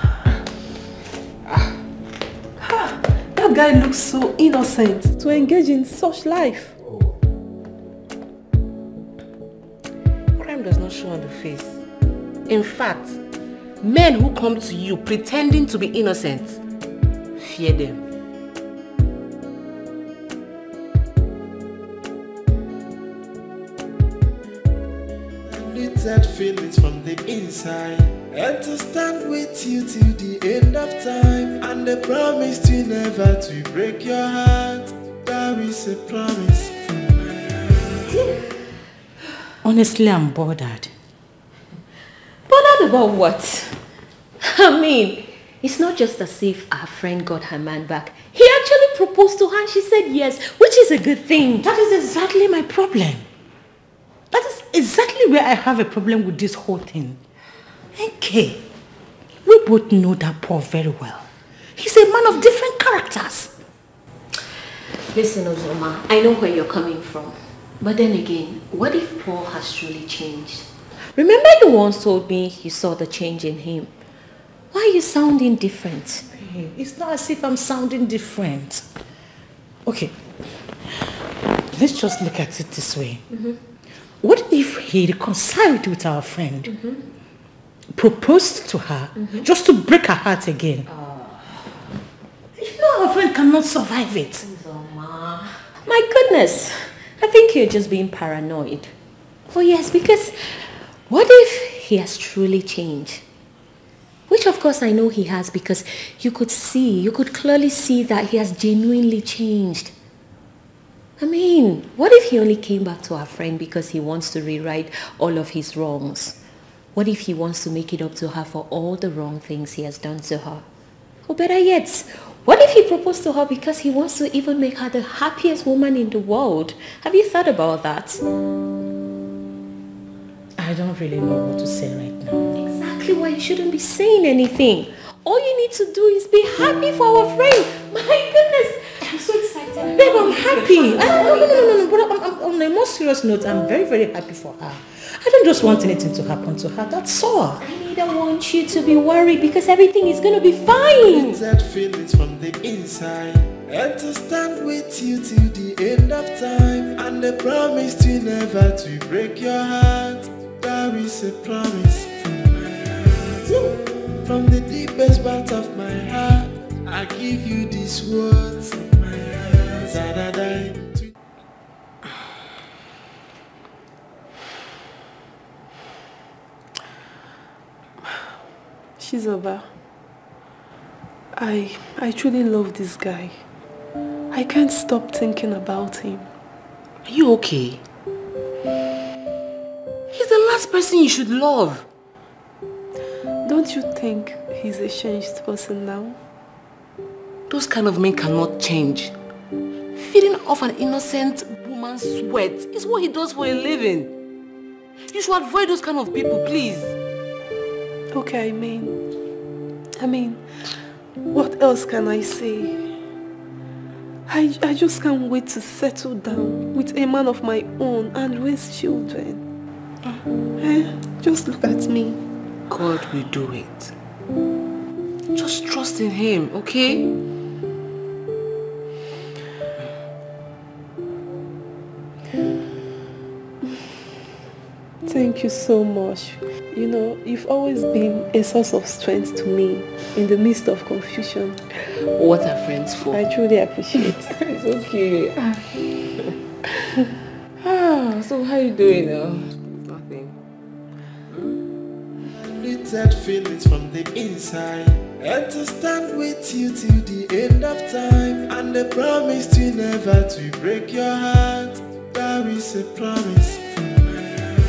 That guy looks so innocent to engage in such life. Crime does not show on the face. In fact, men who come to you pretending to be innocent, fear them. Limited feelings from the inside, and to stand with you till the end of time, and the promise to never to break your heart. That is a promise from my heart. Honestly, I'm bothered. Bothered about what? I mean, It's not just as if our friend got her man back. He actually proposed to her and she said yes, which is a good thing. That is exactly my problem. That is exactly where I have a problem with this whole thing. Okay, we both know that Paul very well. He's a man of different characters. Listen, Ozoma, I know where you're coming from. But then again, what if Paul has truly changed? Remember you once told me you saw the change in him. Why are you sounding different? It's not as if I'm sounding different. Okay, let's just look at it this way. What if he reconciled with our friend, proposed to her, just to break her heart again? You know our friend cannot survive it. Ozoma. My goodness, I think you're just being paranoid. Oh yes, because what if he has truly changed? Which of course I know he has, because you could clearly see that he has genuinely changed. I mean, what if he only came back to our friend because he wants to rewrite all of his wrongs? What if he wants to make it up to her for all the wrong things he has done to her? Or better yet, what if he proposed to her because he wants to even make her the happiest woman in the world? Have you thought about that? I don't really know what to say right now. Exactly why you shouldn't be saying anything. All you need to do is be happy for our friend. My goodness, I'm so excited. Babe, I'm happy. No. But on a more serious note, I'm very, very happy for her. I don't just want anything to happen to her, that's all. I neither want you to be worried because everything is going to be fine. That feelings from the inside, and to stand with you till the end of time, and the promise to never to break your heart. There is a promise from my heart. From the deepest part of my heart, I give you these words from my heart. Shizoba, I truly love this guy. I can't stop thinking about him. Are you okay? He's the last person you should love. Don't you think he's a changed person now? Those kind of men cannot change. Feeding off an innocent woman's sweat is what he does for a living. You should avoid those kind of people, please. Okay, I mean, what else can I say? I just can't wait to settle down with a man of my own and raise children. Just look at me. God will do it. Just trust in him, okay? Thank you so much. You know, you've always been a source of strength to me in the midst of confusion. What are friends for? I truly appreciate it. It's okay. So how are you doing now? Nothing. That feelings from the inside, and to stand with you till the end of time, and the promise to never to break your heart. There is a promise from my heart.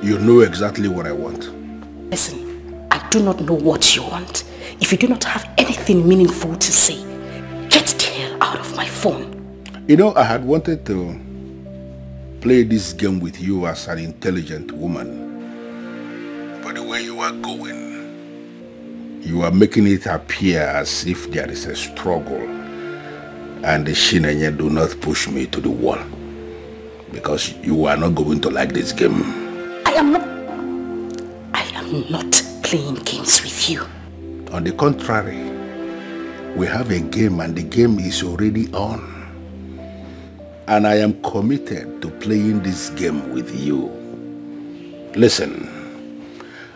You know exactly what I want. Listen, I do not know what you want. If you do not have anything meaningful to say, get the hell out of my phone. You know, I had wanted to play this game with you as an intelligent woman. But the way you are going, you are making it appear as if there is a struggle. And the Shinenye do not push me to the wall. Because you are not going to like this game. I am not playing games with you. On the contrary, we have a game and the game is already on. And I am committed to playing this game with you. Listen,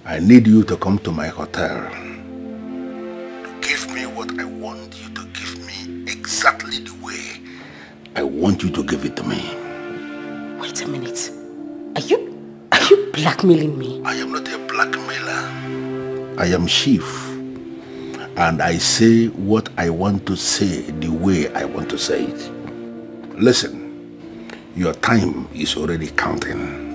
I need you to come to my hotel. To give me what I want you to give me exactly the way I want you to give it to me. Wait a minute. Are you blackmailing me? I am not a blackmailer. I am chief. And I say what I want to say the way I want to say it. Listen, your time is already counting.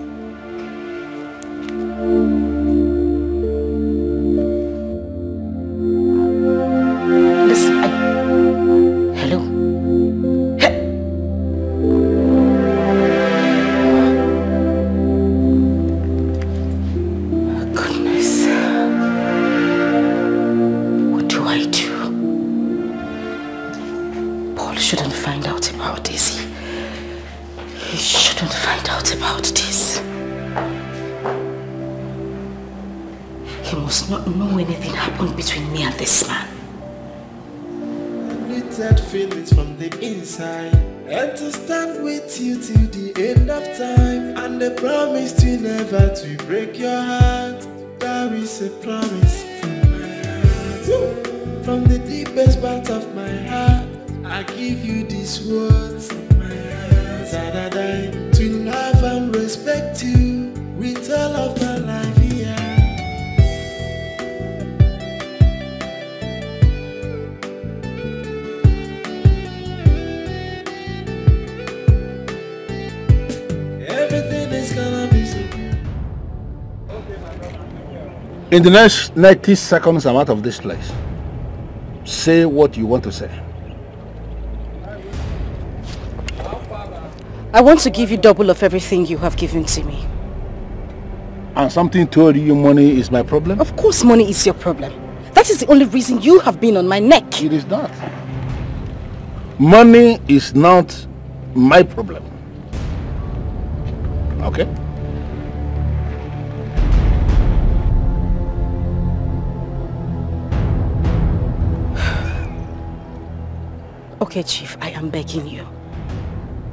And to stand with you till the end of time, and the promise to never to break your heart. That is a promise from my heart. From the deepest part of my heart, I give you these words from my heart. That I die to love and respect you with all of my life here. In the next 90 seconds, I'm out of this place. Say what you want to say. I want to give you double of everything you have given to me. And something told you money is my problem? Of course money is your problem. That is the only reason you have been on my neck. It is not. Money is not my problem. Okay? Okay, Chief, I am begging you.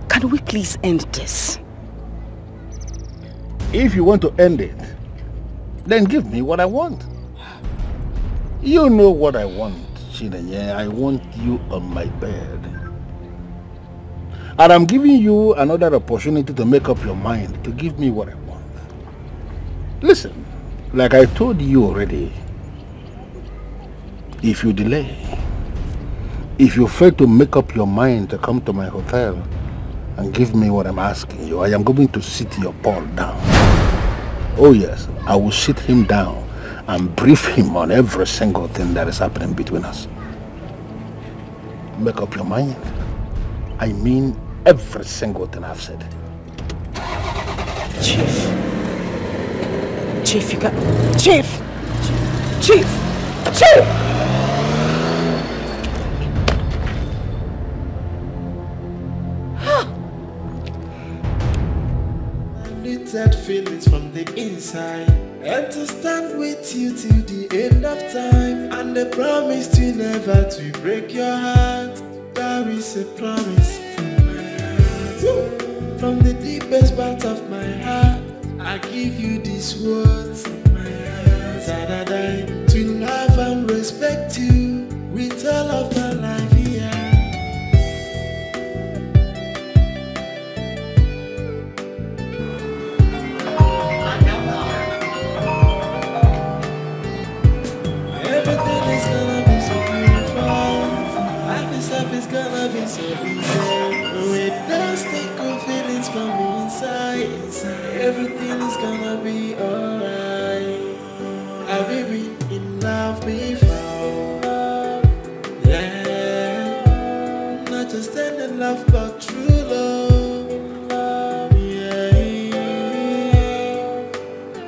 Can we please end this? If you want to end it, then give me what I want. You know what I want, Chinenye. I want you on my bed. And I'm giving you another opportunity to make up your mind to give me what I want. Listen, like I told you already, if you delay, if you fail to make up your mind to come to my hotel and give me what I'm asking you, I am going to sit your Paul down. Oh yes, I will sit him down and brief him on every single thing that is happening between us. Make up your mind. I mean every single thing I've said. Chief. Chief, you got... Chief! Chief! Chief! That feelings from the inside, and to stand with you till the end of time, and the promise to never to break your heart. That is a promise from my heart. From the deepest part of my heart, I give you these words from my heart. That I die to love and respect you with all of my life here. It's gonna be so easy. With those sticky feelings from inside, everything is gonna be alright. Have you been in love before? Yeah, not just any love but true love. Yeah,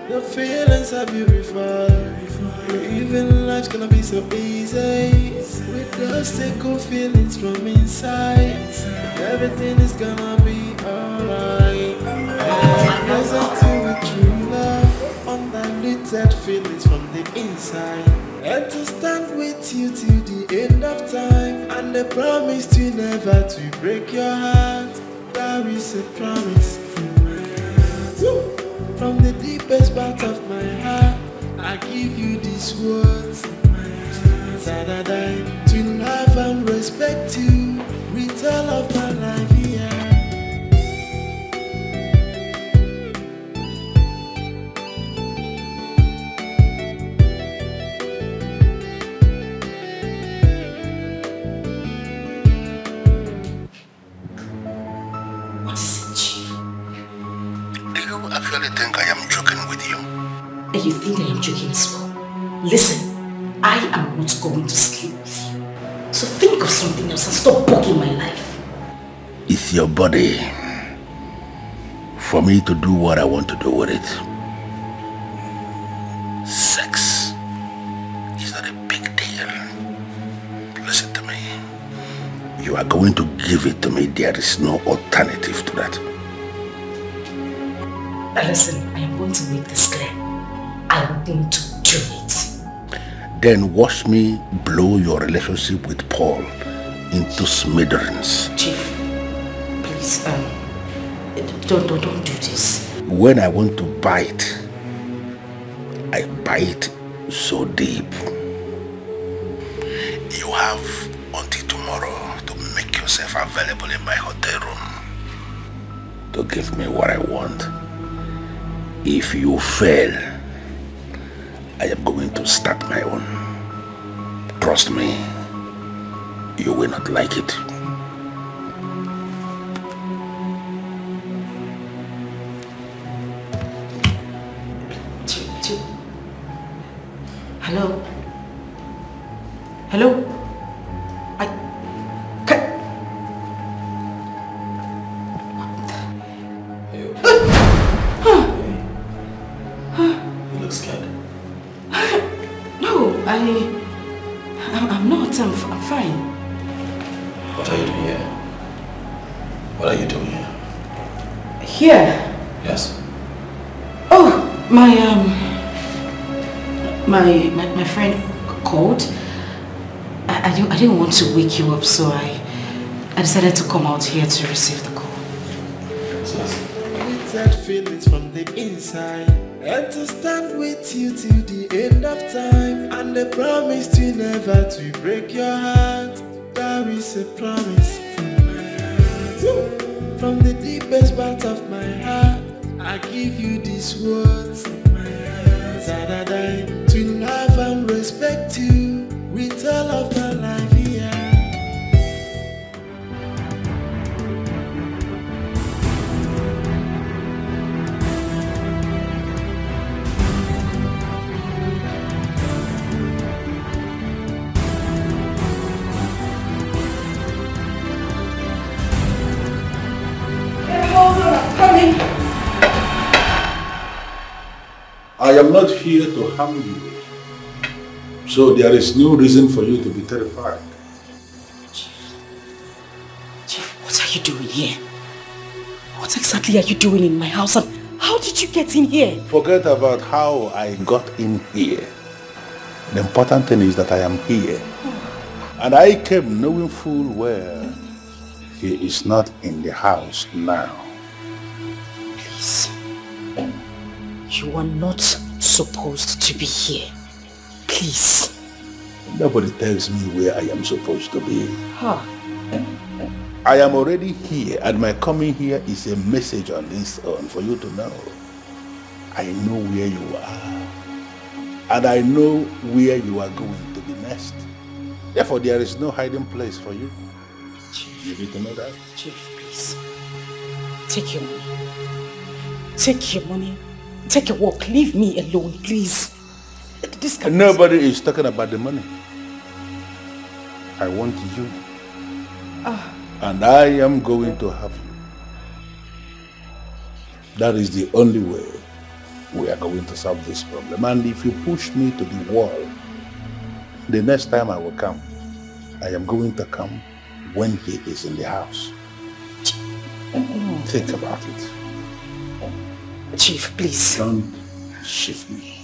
the feelings are beautiful. Even life's gonna be so easy. With those sticky feelings from inside, everything is gonna be alright. There's a with true love, undiluted feelings from the inside. a promise to never to break your heart. That is a promise from my heart. From the deepest part of my heart, I give you these words. That I die to love and respect you with all of my life here. What is it, Chief? Do you actually think I am joking with you? And you think I am joking as well? Listen, I am not going to sleep with you. So think of something else and stop bugging my life. It's your body. For me to do what I want to do with it. Sex is not a big deal. Listen to me. You are going to give it to me. There is no alternative to that. Listen, I am going to make this clear. I am going to do it. Then watch me blow your relationship with Paul into smithereens. Chief, please, don't do this. When I want to bite, I bite so deep. You have until tomorrow to make yourself available in my hotel room to give me what I want. If you fail, I am going to start my own. Trust me, you will not like it. Hello? Hello? You look scared. No, I'm not. I'm fine. What are you doing here? What are you doing here? Here? Yes. Oh, my friend called. I didn't want to wake you up, so I decided to come out here to receive the call. That feelings from the inside, and to stand with you till the end of time, and the promise to never to break your heart. That is a promise from my heart. From the deepest part of my heart, I give you these words. That I die to love and respect you with all of my life here. Coming. I am not here to harm you. So there is no reason for you to be terrified. Chief, what are you doing here? What exactly are you doing in my house? And how did you get in here? Forget about how I got in here. The important thing is that I am here. And I came knowing full well he is not in the house now. Please. You are not supposed to be here. Please. Nobody tells me where I am supposed to be. Huh. I am already here, and my coming here is a message on this earth for you to know. I know where you are, and I know where you are going to be next. Therefore, there is no hiding place for you. Chief. You need to know that. Chief, please. Take your money. Take your money. Take a walk. Leave me alone, please. Nobody is talking about the money. I want you. And I am going to have you. That is the only way we are going to solve this problem. And if you push me to the wall, the next time I will come, I am going to come when he is in the house. Think about it. Chief, please. Don't shift me.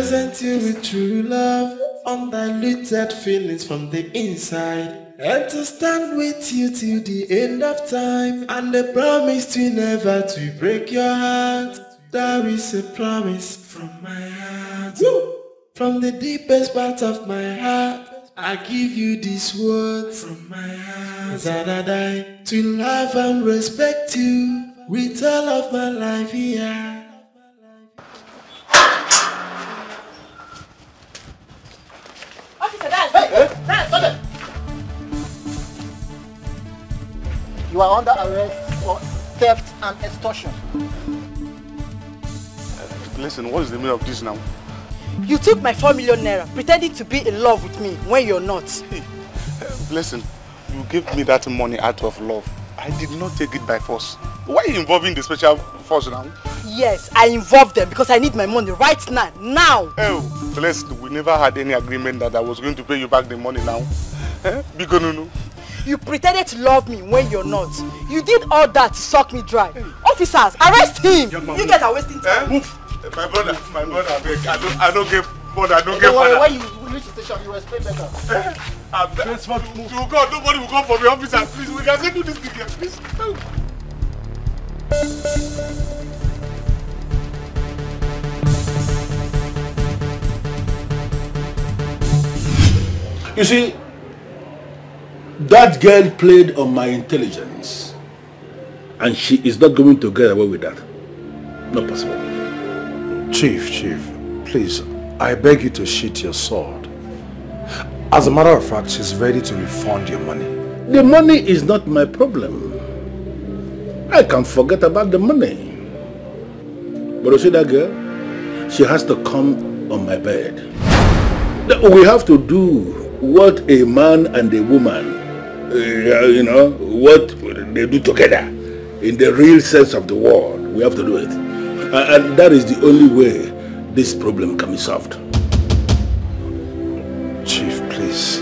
present you with true love, undiluted feelings from the inside. And to stand with you till the end of time. And a promise to never to break your heart. That is a promise from my heart. Woo! From the deepest part of my heart, I give you these words from my heart. That I die to love and respect you with all of my life, yeah. Officer, that's You are under arrest for theft and extortion. Listen, what is the meaning of this now? You took my 4 million naira, pretending to be in love with me when you're not. Listen, you gave me that money out of love. I did not take it by force. Why are you involving the special force now? Yes, I involved them because I need my money right now. Now! Oh, listen, we never had any agreement that I was going to pay you back the money now. Because no. You pretended to love me when you're not. You did all that to suck me dry. Officers, arrest him! You guys are wasting time. Move. My brother, I don't get money, I don't get money. When you reach the station, you will explain better. To God, nobody will come for me, officer. Please, we can do this thing here, please. You see, that girl played on my intelligence, and she is not going to get away with that. Not possible. Chief, please, I beg you to sheath your sword. As a matter of fact, she's ready to refund your money. The money is not my problem. I can forget about the money. But you see that girl? She has to come on my bed. We have to do what a man and a woman, what they do together in the real sense of the word. We have to do it. And that is the only way this problem can be solved. Chief, please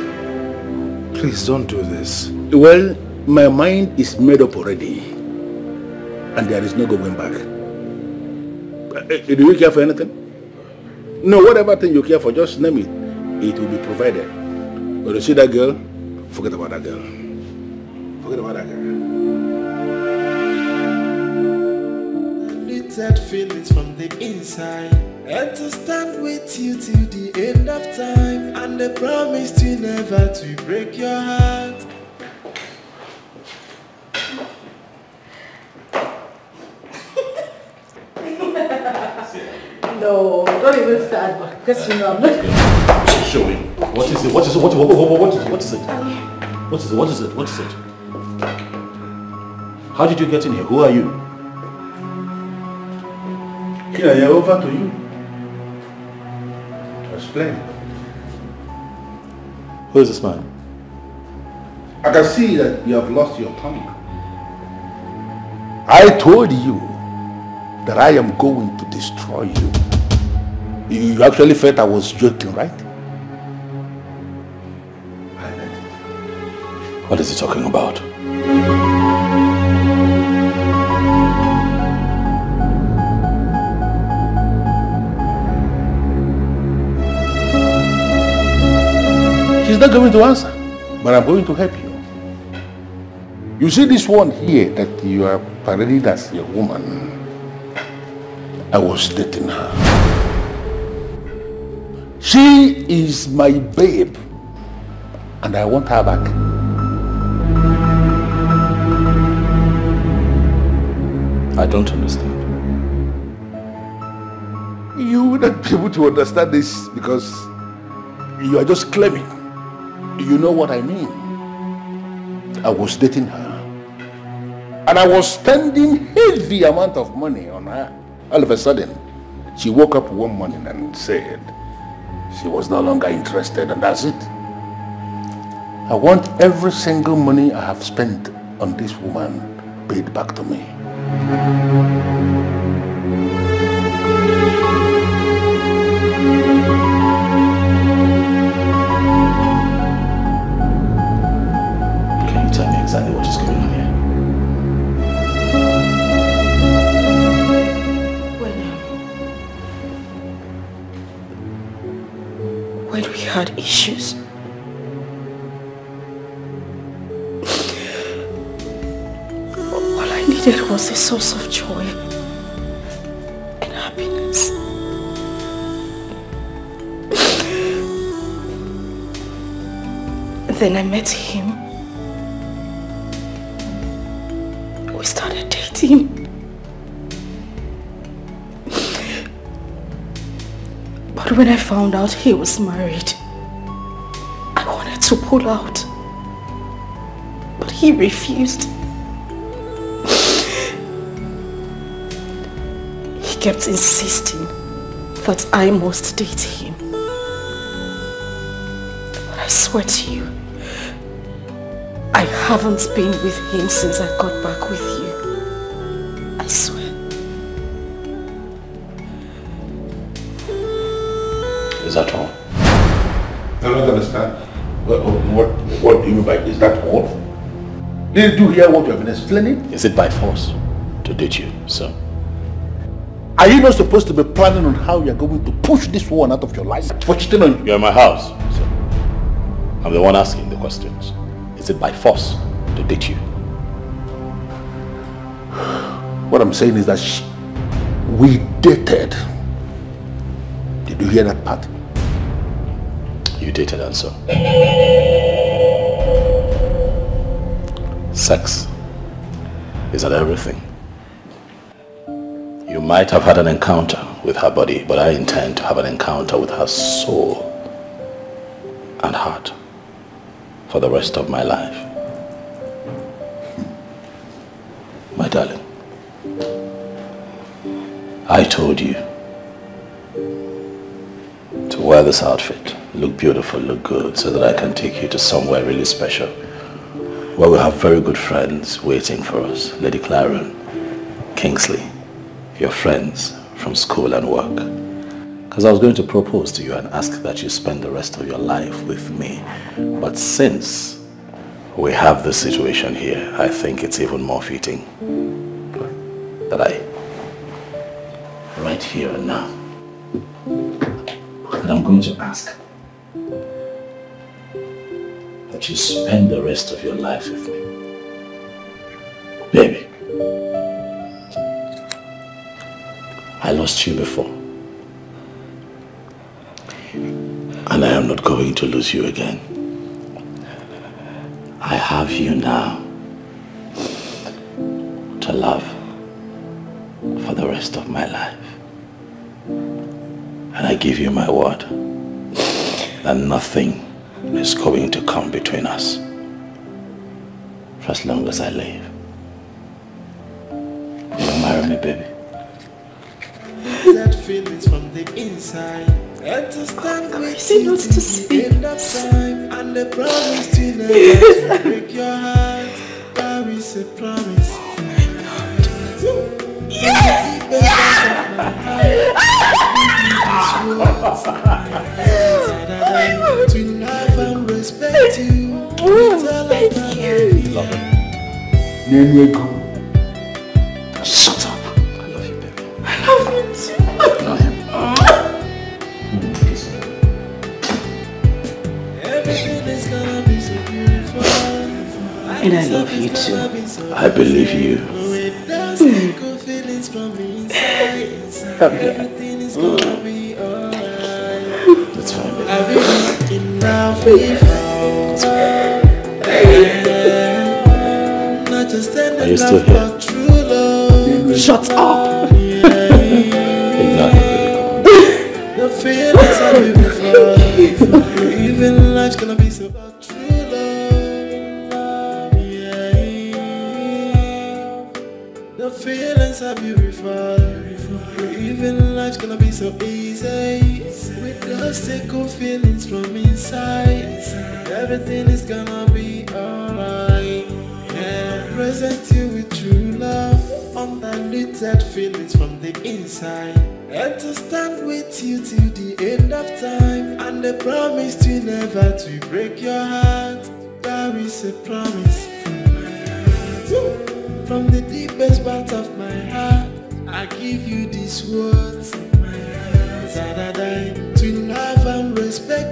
don't do this. Well, my mind is made up already, and there is no going back. Do you care for anything? No, whatever thing you care for, just name it. It will be provided. But you see that girl? Forget about that girl. Forget about that girl. Feelings from the inside, and to stand with you till the end of time, and the promise to never to break your heart. No, don't even start, because you know I'm not. Show me. What is it? What is it? What is it? How did you get in here? Who are you? Yeah, over to you. Explain. Who is this man? I can see that you have lost your tongue. I told you that I am going to destroy you. You actually felt I was joking, right? What is he talking about? She's not going to answer, but I'm going to help you. You see this one here that you are parading as your woman? I was dating her. She is my babe, and I want her back. I don't understand. You will not be able to understand this because you are just claiming. You know what I mean? I was dating her, and I was spending heavy amount of money on her. All of a sudden, she woke up one morning and said she was no longer interested, and that's it. I want every single money I have spent on this woman paid back to me. Exactly what is going on here. when we had issues. All I needed was a source of joy and happiness. Then I met him. We started dating. But when I found out he was married, I wanted to pull out. But he refused. He kept insisting that I must date him. But I swear to you, I haven't been with him since I got back with you. I swear. Is that all? I don't understand. What do you mean by is that all? Did you hear what you have been explaining? Is it by force to date you, sir? Are you not supposed to be planning on how you're going to push this one out of your life for cheating on you? You're in my house, sir. I'm the one asking the questions. Is it by force to date you? What I'm saying is that we dated. Did you hear that part? You dated and so. Sex. Is that everything? You might have had an encounter with her body, but I intend to have an encounter with her soul and heart for the rest of my life. My darling, I told you to wear this outfit, look beautiful, look good, so that I can take you to somewhere really special, where we have very good friends waiting for us. Lady Claren, Kingsley, your friends from school and work. Because I was going to propose to you and ask that you spend the rest of your life with me. But since we have this situation here, I think it's even more fitting that I, right here and now, and I'm going to ask that you spend the rest of your life with me. Baby, I lost you before. And I am not going to lose you again. I have you now to love for the rest of my life. And I give you my word that nothing is going to come between us for as long as I live. Will you marry me, baby? That feelings from the inside, and to stand with you to the end of time, and the promise to never break your heart. There is a promise. Oh my God! Yes! To love and respect you. Thank you. Love it. Shut up. I love you, baby. I love you too. Know him. Everything is gonna be so beautiful. And I love you too. I believe you. Everything is gonna be alright. That's fine, baby. I've been looking now for you. Not just Are you still here? true love. Shut up. Ignore him, baby. The feelings are beautiful. Even life's gonna be so true love. Yeah. The feelings are beautiful. Even life's gonna be so easy. With those good feelings from inside, everything is gonna be alright. Yeah. Present you with true love, undiluted feelings from the inside, and to stand with you till the end of time, and the promise to never to break your heart. There is a promise from my heart. From the deepest part of my heart, I give you these words. To love and respect